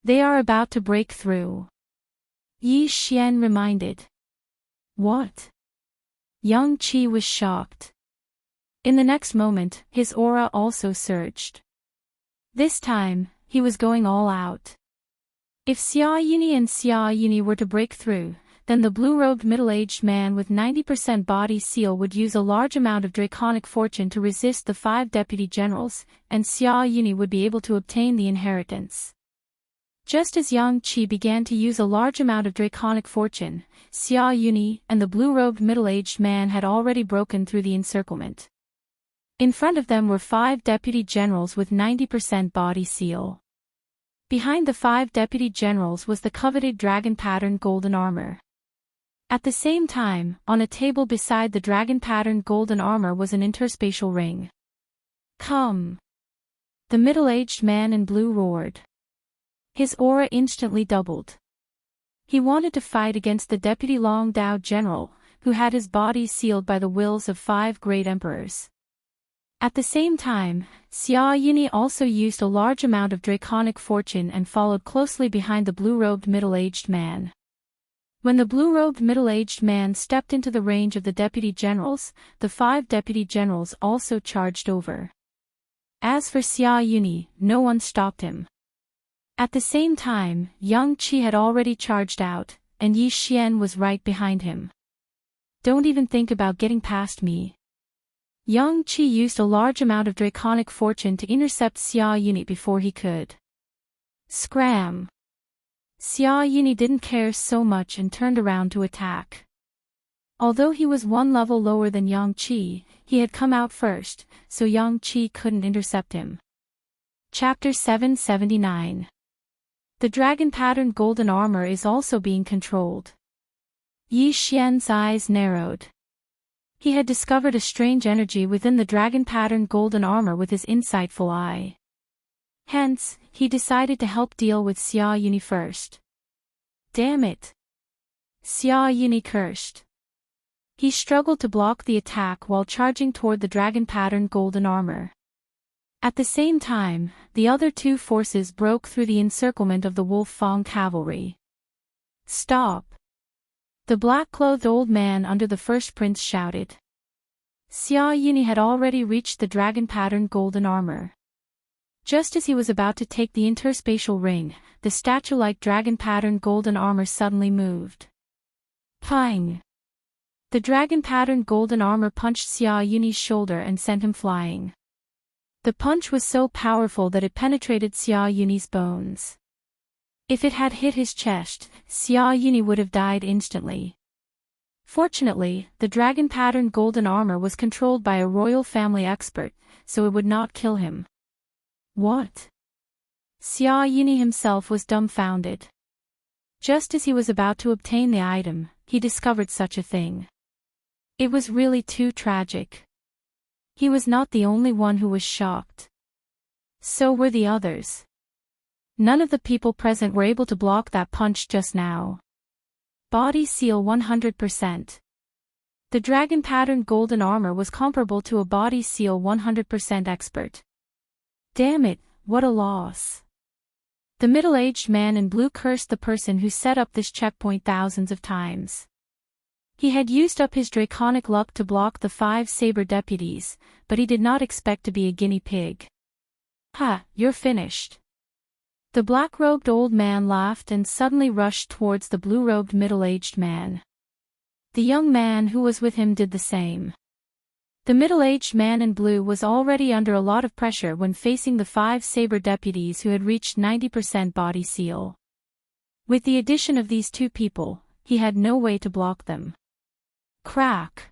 They are about to break through. Yi Xian reminded. What? Yang Qi was shocked. In the next moment, his aura also surged. This time, he was going all out. If Xia Yuni and Xia Yuni were to break through, then the blue-robed middle-aged man with 90% body seal would use a large amount of draconic fortune to resist the 5 deputy generals, and Xia Yuni would be able to obtain the inheritance. Just as Yang Qi began to use a large amount of draconic fortune, Xia Yuni and the blue-robed middle-aged man had already broken through the encirclement. In front of them were 5 deputy generals with 90% body seal. Behind the 5 deputy generals was the coveted dragon-patterned golden armor. At the same time, on a table beside the dragon-patterned golden armor was an interspatial ring. Come! The middle-aged man in blue roared. His aura instantly doubled. He wanted to fight against the deputy Long Dao general, who had his body sealed by the wills of 5 great emperors. At the same time, Xia Yuni also used a large amount of draconic fortune and followed closely behind the blue-robed middle-aged man. When the blue-robed middle-aged man stepped into the range of the deputy generals, the 5 deputy generals also charged over. As for Xia Yuni, no one stopped him. At the same time, Yang Qi had already charged out, and Yi Xian was right behind him. Don't even think about getting past me. Yang Qi used a large amount of draconic fortune to intercept Xia Yuni before he could. Scram! Xia Yuni didn't care so much and turned around to attack. Although he was 1 level lower than Yang Qi, he had come out first, so Yang Qi couldn't intercept him. Chapter 779. The dragon-patterned golden armor is also being controlled. Yi Xian's eyes narrowed. He had discovered a strange energy within the dragon-patterned golden armor with his insightful eye. Hence, he decided to help deal with Xia Yuni first. Damn it! Xia Yuni cursed. He struggled to block the attack while charging toward the dragon-patterned golden armor. At the same time, the other 2 forces broke through the encirclement of the Wolf Fang cavalry. Stop! The black-clothed old man under the first prince shouted. Xia Yuni had already reached the dragon-patterned golden armor. Just as he was about to take the interspatial ring, the statue-like dragon-patterned golden armor suddenly moved. Pang! The dragon-patterned golden armor punched Xia Yuni's shoulder and sent him flying. The punch was so powerful that it penetrated Xia Yuni's bones. If it had hit his chest, Xia Yuni would have died instantly. Fortunately, the dragon-patterned golden armor was controlled by a royal family expert, so it would not kill him. What? Xia Yuni himself was dumbfounded. Just as he was about to obtain the item, he discovered such a thing. It was really too tragic. He was not the only one who was shocked. So were the others. None of the people present were able to block that punch just now. Body seal 100%. The dragon-patterned golden armor was comparable to a body seal 100% expert. Damn it, what a loss. The middle-aged man in blue cursed the person who set up this checkpoint thousands of times. He had used up his draconic luck to block the 5 saber deputies, but he did not expect to be a guinea pig. Ha, you're finished. The black-robed old man laughed and suddenly rushed towards the blue-robed middle-aged man. The young man who was with him did the same. The middle-aged man in blue was already under a lot of pressure when facing the 5 saber deputies who had reached 90% body seal. With the addition of these 2 people, he had no way to block them. Crack!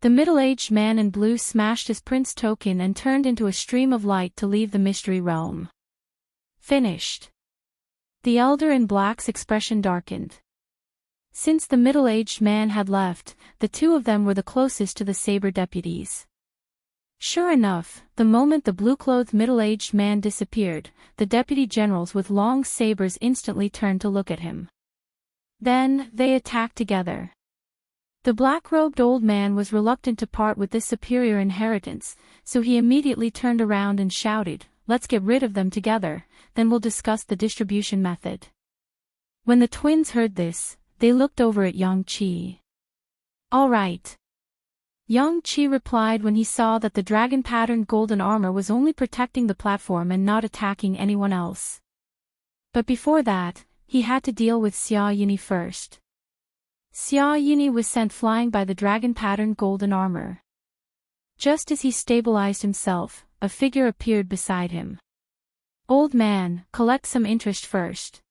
The middle-aged man in blue smashed his prince token and turned into a stream of light to leave the mystery realm. Finished. The elder in black's expression darkened. Since the middle-aged man had left, the 2 of them were the closest to the saber deputies. Sure enough, the moment the blue-clothed middle-aged man disappeared, the deputy generals with long sabers instantly turned to look at him. Then, they attacked together. The black-robed old man was reluctant to part with this superior inheritance, so he immediately turned around and shouted, "Let's get rid of them together, then we'll discuss the distribution method." When the twins heard this, they looked over at Yang Qi. "All right." Yang Qi replied when he saw that the dragon-patterned golden armor was only protecting the platform and not attacking anyone else. But before that, he had to deal with Xia Yuni first. Xia Yuni was sent flying by the dragon-patterned golden armor. Just as he stabilized himself, a figure appeared beside him. "Old man, collect some interest first."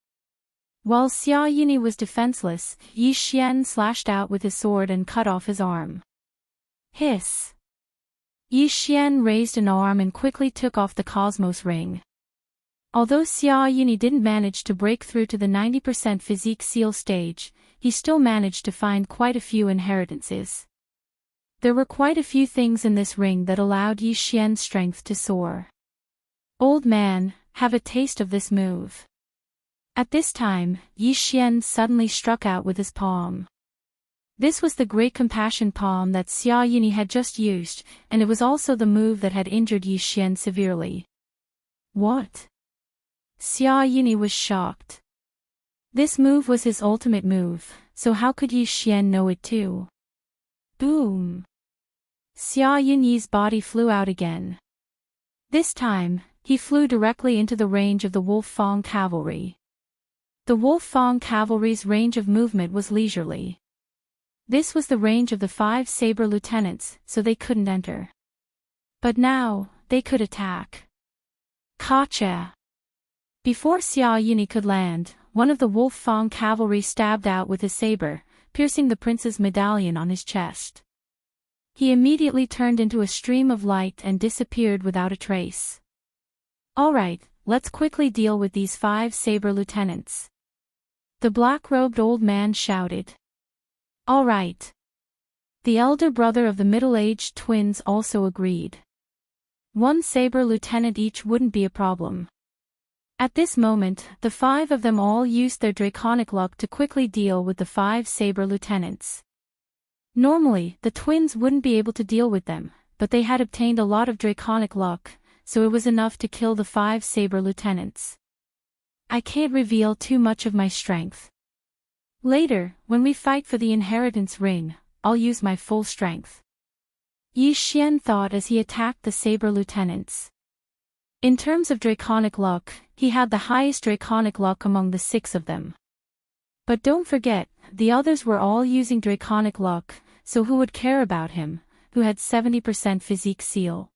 While Xia Yuni was defenseless, Yi Xian slashed out with his sword and cut off his arm. Hiss! Yi Xian raised an arm and quickly took off the Cosmos ring. Although Xia Yuni didn't manage to break through to the 90% physique seal stage, he still managed to find quite a few inheritances. There were quite a few things in this ring that allowed Yi Xian's strength to soar. "Old man, have a taste of this move." At this time, Yi Xian suddenly struck out with his palm. This was the Great Compassion palm that Xia Yuni had just used, and it was also the move that had injured Yi Xian severely. What? Xia Yuni was shocked. This move was his ultimate move, so how could Yi Xian know it too? Boom! Xia Yuni's body flew out again. This time, he flew directly into the range of the Wolf Fang cavalry. The Wolf Fang cavalry's range of movement was leisurely. This was the range of the 5 saber lieutenants, so they couldn't enter. But now, they could attack. Gotcha! Before Xia Yuni could land, one of the Wolf Fang cavalry stabbed out with his saber, piercing the prince's medallion on his chest. He immediately turned into a stream of light and disappeared without a trace. Alright, let's quickly deal with these 5 saber lieutenants. The black-robed old man shouted. All right. The elder brother of the middle-aged twins also agreed. 1 saber lieutenant each wouldn't be a problem. At this moment, the 5 of them all used their draconic luck to quickly deal with the 5 saber lieutenants. Normally, the twins wouldn't be able to deal with them, but they had obtained a lot of draconic luck, so it was enough to kill the 5 saber lieutenants. I can't reveal too much of my strength. Later, when we fight for the inheritance ring, I'll use my full strength. Yi Xian thought as he attacked the saber lieutenants. In terms of draconic luck, he had the highest draconic luck among the 6 of them. But don't forget, the others were all using draconic luck, so who would care about him, who had 70% physique seal?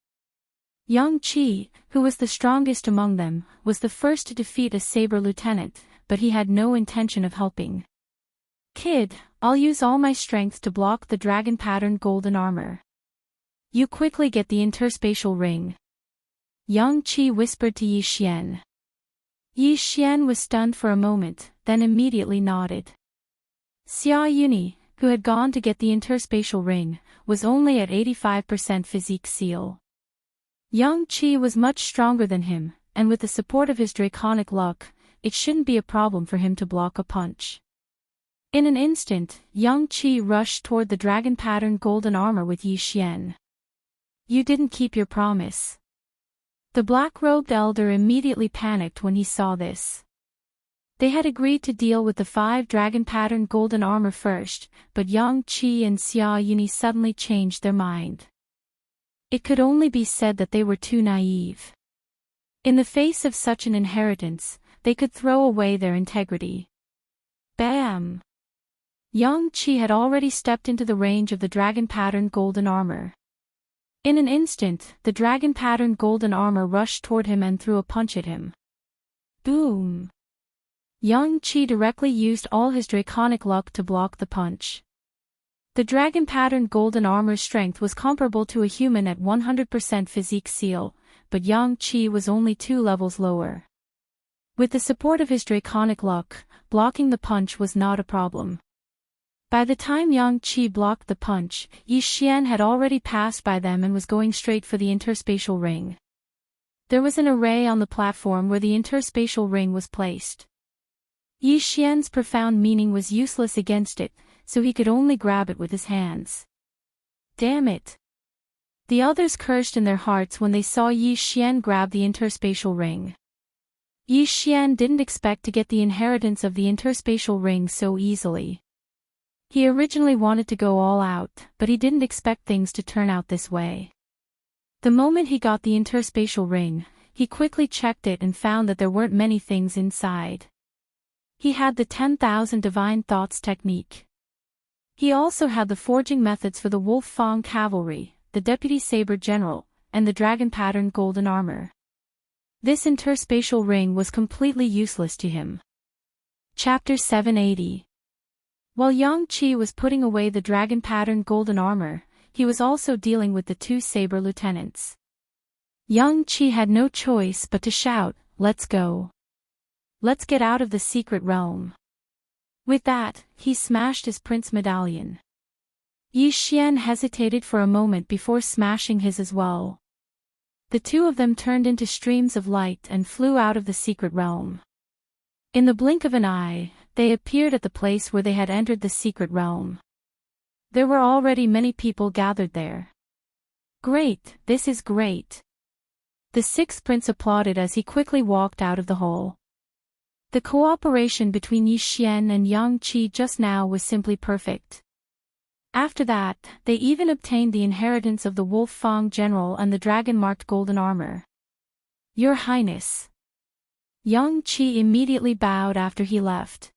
Yang Qi, who was the strongest among them, was the first to defeat a saber lieutenant, but he had no intention of helping. Kid, I'll use all my strength to block the dragon-patterned golden armor. You quickly get the interspatial ring. Yang Qi whispered to Yi Xian. Yi Xian was stunned for a moment, then immediately nodded. Xia Yuni, who had gone to get the interspatial ring, was only at 85% physique seal. Yang Qi was much stronger than him, and with the support of his draconic luck, it shouldn't be a problem for him to block a punch. In an instant, Yang Qi rushed toward the dragon-patterned golden armor with Yi Xian. You didn't keep your promise. The black-robed elder immediately panicked when he saw this. They had agreed to deal with the 5 dragon-patterned golden armor first, but Yang Qi and Xia Yuni suddenly changed their mind. It could only be said that they were too naive. In the face of such an inheritance, they could throw away their integrity. Bam! Yang Qi had already stepped into the range of the dragon-patterned golden armor. In an instant, the dragon-patterned golden armor rushed toward him and threw a punch at him. Boom! Yang Qi directly used all his draconic luck to block the punch. The dragon-patterned golden armor's strength was comparable to a human at 100% physique seal, but Yang Qi was only 2 levels lower. With the support of his draconic luck, blocking the punch was not a problem. By the time Yang Qi blocked the punch, Yi Xian had already passed by them and was going straight for the interspatial ring. There was an array on the platform where the interspatial ring was placed. Yi Xian's profound meaning was useless against it, so he could only grab it with his hands. Damn it! The others cursed in their hearts when they saw Yi Xian grab the interspatial ring. Yi Xian didn't expect to get the inheritance of the interspatial ring so easily. He originally wanted to go all out, but he didn't expect things to turn out this way. The moment he got the interspatial ring, he quickly checked it and found that there weren't many things inside. He had the 10,000 divine thoughts technique. He also had the forging methods for the Wolf Fang cavalry, the deputy saber general, and the dragon-patterned golden armor. This interspatial ring was completely useless to him. Chapter 780. While Yang Qi was putting away the dragon-patterned golden armor, he was also dealing with the 2 saber lieutenants. Yang Qi had no choice but to shout, "Let's go. Let's get out of the secret realm." With that, he smashed his prince medallion. Yi Xian hesitated for a moment before smashing his as well. The 2 of them turned into streams of light and flew out of the secret realm. In the blink of an eye, they appeared at the place where they had entered the secret realm. There were already many people gathered there. Great, this is great. The 6th prince applauded as he quickly walked out of the hole. The cooperation between Yi Xian and Yang Qi just now was simply perfect. After that, they even obtained the inheritance of the Wolf Fang general and the dragon-marked golden armor. Your Highness. Yang Qi immediately bowed after he left.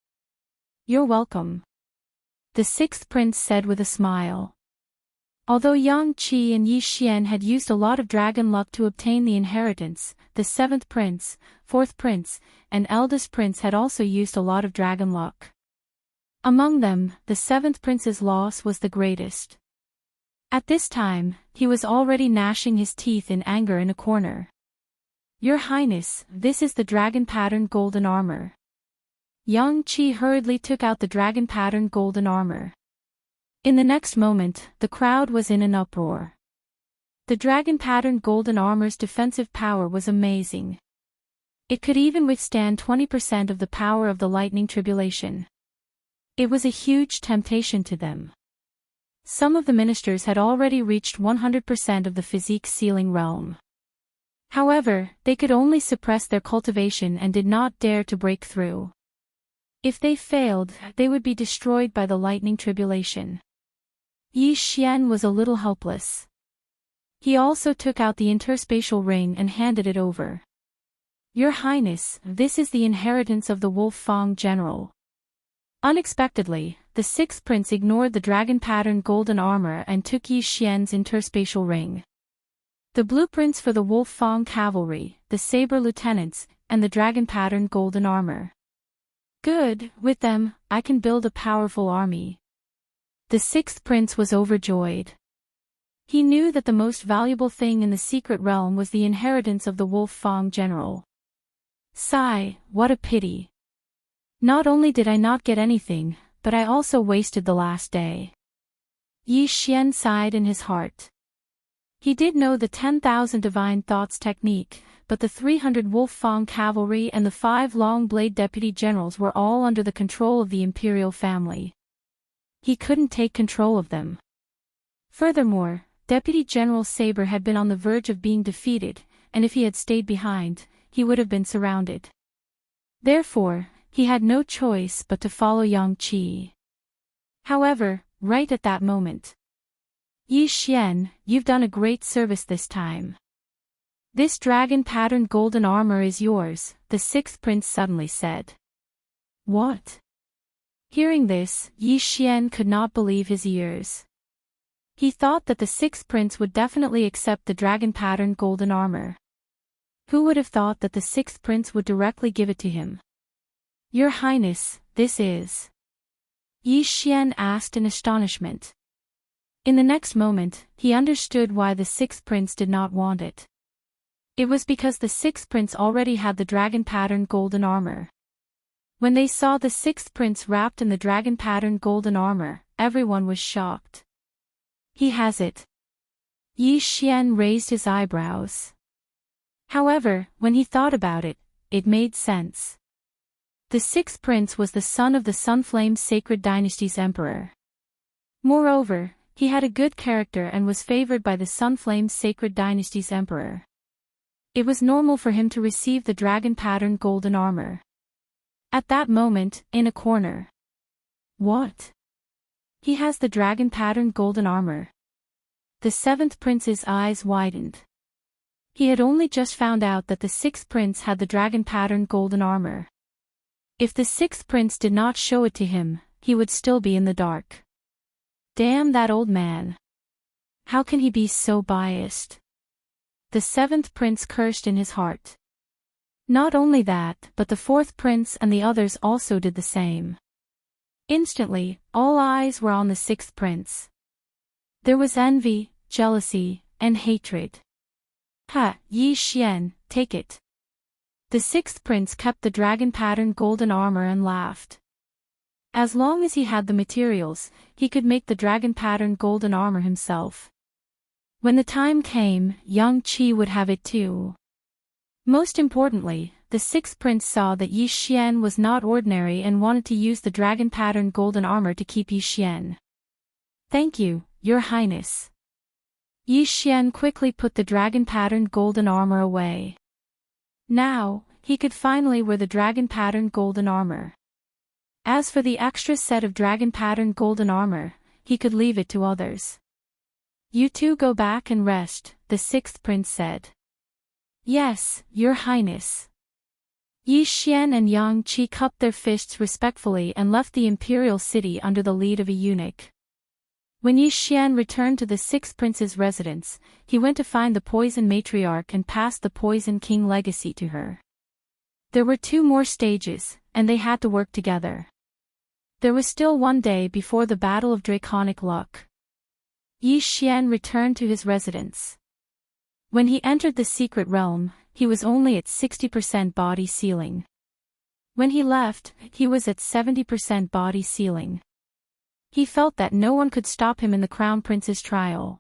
You're welcome. The 6th prince said with a smile. Although Yang Qi and Yi Xian had used a lot of dragon luck to obtain the inheritance, the 7th prince, 4th prince, and eldest prince had also used a lot of dragon luck. Among them, the 7th prince's loss was the greatest. At this time, he was already gnashing his teeth in anger in a corner. Your Highness, this is the dragon-patterned golden armor. Yang Qi hurriedly took out the dragon-patterned golden armor. In the next moment, the crowd was in an uproar. The dragon-patterned golden armor's defensive power was amazing. It could even withstand 20% of the power of the lightning tribulation. It was a huge temptation to them. Some of the ministers had already reached 100% of the physique sealing realm. However, they could only suppress their cultivation and did not dare to break through. If they failed, they would be destroyed by the lightning tribulation. Yi Xian was a little helpless. He also took out the interspatial ring and handed it over. Your Highness, this is the inheritance of the Wolf Fang general. Unexpectedly, the sixth prince ignored the dragon-patterned golden armor and took Yi Xian's interspatial ring. The blueprints for the Wolf Fang cavalry, the saber lieutenants, and the dragon-patterned golden armor. Good, with them, I can build a powerful army. The sixth prince was overjoyed. He knew that the most valuable thing in the secret realm was the inheritance of the Wolf Fang general. Sigh, what a pity. Not only did I not get anything, but I also wasted the last day. Yi Xian sighed in his heart. He did know the 10,000 divine thoughts technique, but the 300 Wolf Fang cavalry and the 5 long-blade deputy generals were all under the control of the imperial family. He couldn't take control of them. Furthermore, Deputy General Saber had been on the verge of being defeated, and if he had stayed behind, he would have been surrounded. Therefore, he had no choice but to follow Yang Qi. However, right at that moment, Yi Xian, you've done a great service this time. This dragon-patterned golden armor is yours, the sixth prince suddenly said. What? Hearing this, Yi Xian could not believe his ears. He thought that the sixth prince would definitely accept the dragon-patterned golden armor. Who would have thought that the sixth prince would directly give it to him? Your Highness, this is... Yi Xian asked in astonishment. In the next moment, he understood why the sixth prince did not want it. It was because the sixth prince already had the dragon-patterned golden armor. When they saw the sixth prince wrapped in the dragon-patterned golden armor, everyone was shocked. He has it. Yi Xian raised his eyebrows. However, when he thought about it, it made sense. The sixth prince was the son of the Sunflame Sacred Dynasty's emperor. Moreover, he had a good character and was favored by the Sunflame Sacred Dynasty's emperor. It was normal for him to receive the dragon-patterned golden armor. At that moment, in a corner. What? He has the dragon-patterned golden armor. The seventh prince's eyes widened. He had only just found out that the sixth prince had the dragon-patterned golden armor. If the sixth prince did not show it to him, he would still be in the dark. Damn that old man. How can he be so biased? The seventh prince cursed in his heart. Not only that, but the fourth prince and the others also did the same. Instantly, all eyes were on the sixth prince. There was envy, jealousy, and hatred. Ha, Yi Xian, take it. The sixth prince kept the dragon-patterned golden armor and laughed. As long as he had the materials, he could make the dragon-patterned golden armor himself. When the time came, Yang Qi would have it too. Most importantly, the sixth prince saw that Yi Xian was not ordinary and wanted to use the dragon-patterned golden armor to keep Yi Xian. Thank you, Your Highness. Yi Xian quickly put the dragon-patterned golden armor away. Now, he could finally wear the dragon-patterned golden armor. As for the extra set of dragon-patterned golden armor, he could leave it to others. You two go back and rest, the sixth prince said. Yes, Your Highness. Yi Xian and Yang Qi cupped their fists respectfully and left the imperial city under the lead of a eunuch. When Yi Xian returned to the sixth prince's residence, he went to find the Poison Matriarch and passed the Poison King legacy to her. There were 2 more stages, and they had to work together. There was still 1 day before the Battle of Draconic Luck. Yi Xian returned to his residence. When he entered the secret realm, he was only at 60% body sealing. When he left, he was at 70% body sealing. He felt that no one could stop him in the Crown Prince's trial.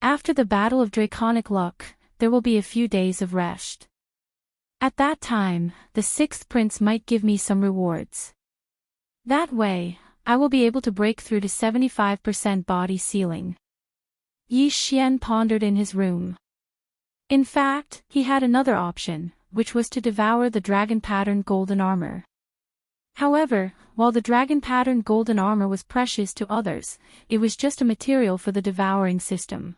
After the Battle of Draconic Luck, there will be a few days of rest. At that time, the sixth prince might give me some rewards. That way, I will be able to break through to 75% body sealing. Yi Xian pondered in his room. In fact, he had another option, which was to devour the dragon-patterned golden armor. However, while the dragon-patterned golden armor was precious to others, it was just a material for the devouring system.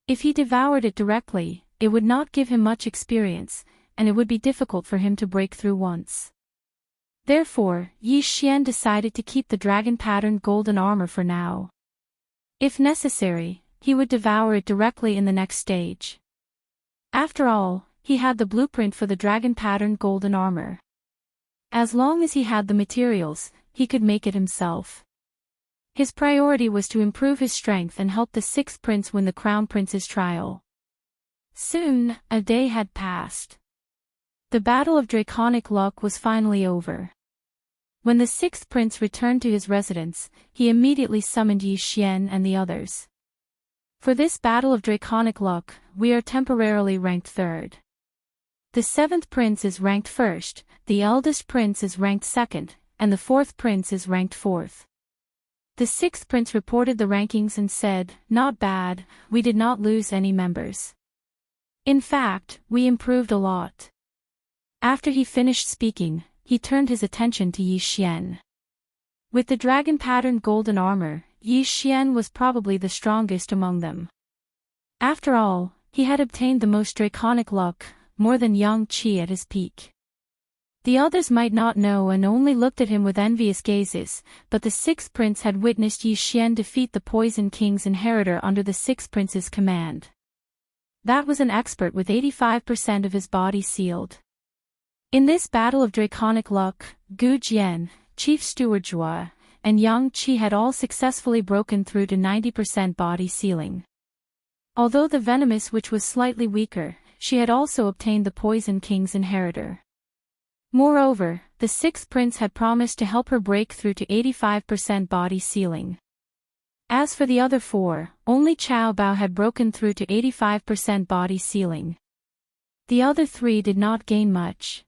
If he devoured it directly, it would not give him much experience, and it would be difficult for him to break through once. Therefore, Yi Xian decided to keep the dragon-patterned golden armor for now. If necessary, he would devour it directly in the next stage. After all, he had the blueprint for the dragon-patterned golden armor. As long as he had the materials, he could make it himself. His priority was to improve his strength and help the sixth prince win the crown prince's trial. Soon, a day had passed. The battle of draconic luck was finally over. When the sixth prince returned to his residence, he immediately summoned Yi Xian and the others. For this battle of draconic luck, we are temporarily ranked third. The seventh prince is ranked first, the eldest prince is ranked second, and the fourth prince is ranked fourth. The sixth prince reported the rankings and said, "Not bad, we did not lose any members. In fact, we improved a lot." After he finished speaking, he turned his attention to Yi Xian. With the dragon-patterned golden armor, Yi Xian was probably the strongest among them. After all, he had obtained the most draconic luck, more than Yang Qi at his peak. The others might not know and only looked at him with envious gazes, but the sixth prince had witnessed Yi Xian defeat the Poison King's inheritor under the sixth prince's command. That was an expert with 85% of his body sealed. In this battle of draconic luck, Gu Jian, Chief Steward Zhua, and Yang Qi had all successfully broken through to 90% body sealing. Although the venomous witch was slightly weaker, she had also obtained the Poison King's inheritor. Moreover, the sixth prince had promised to help her break through to 85% body sealing. As for the other four, only Chao Bao had broken through to 85% body sealing. The other three did not gain much.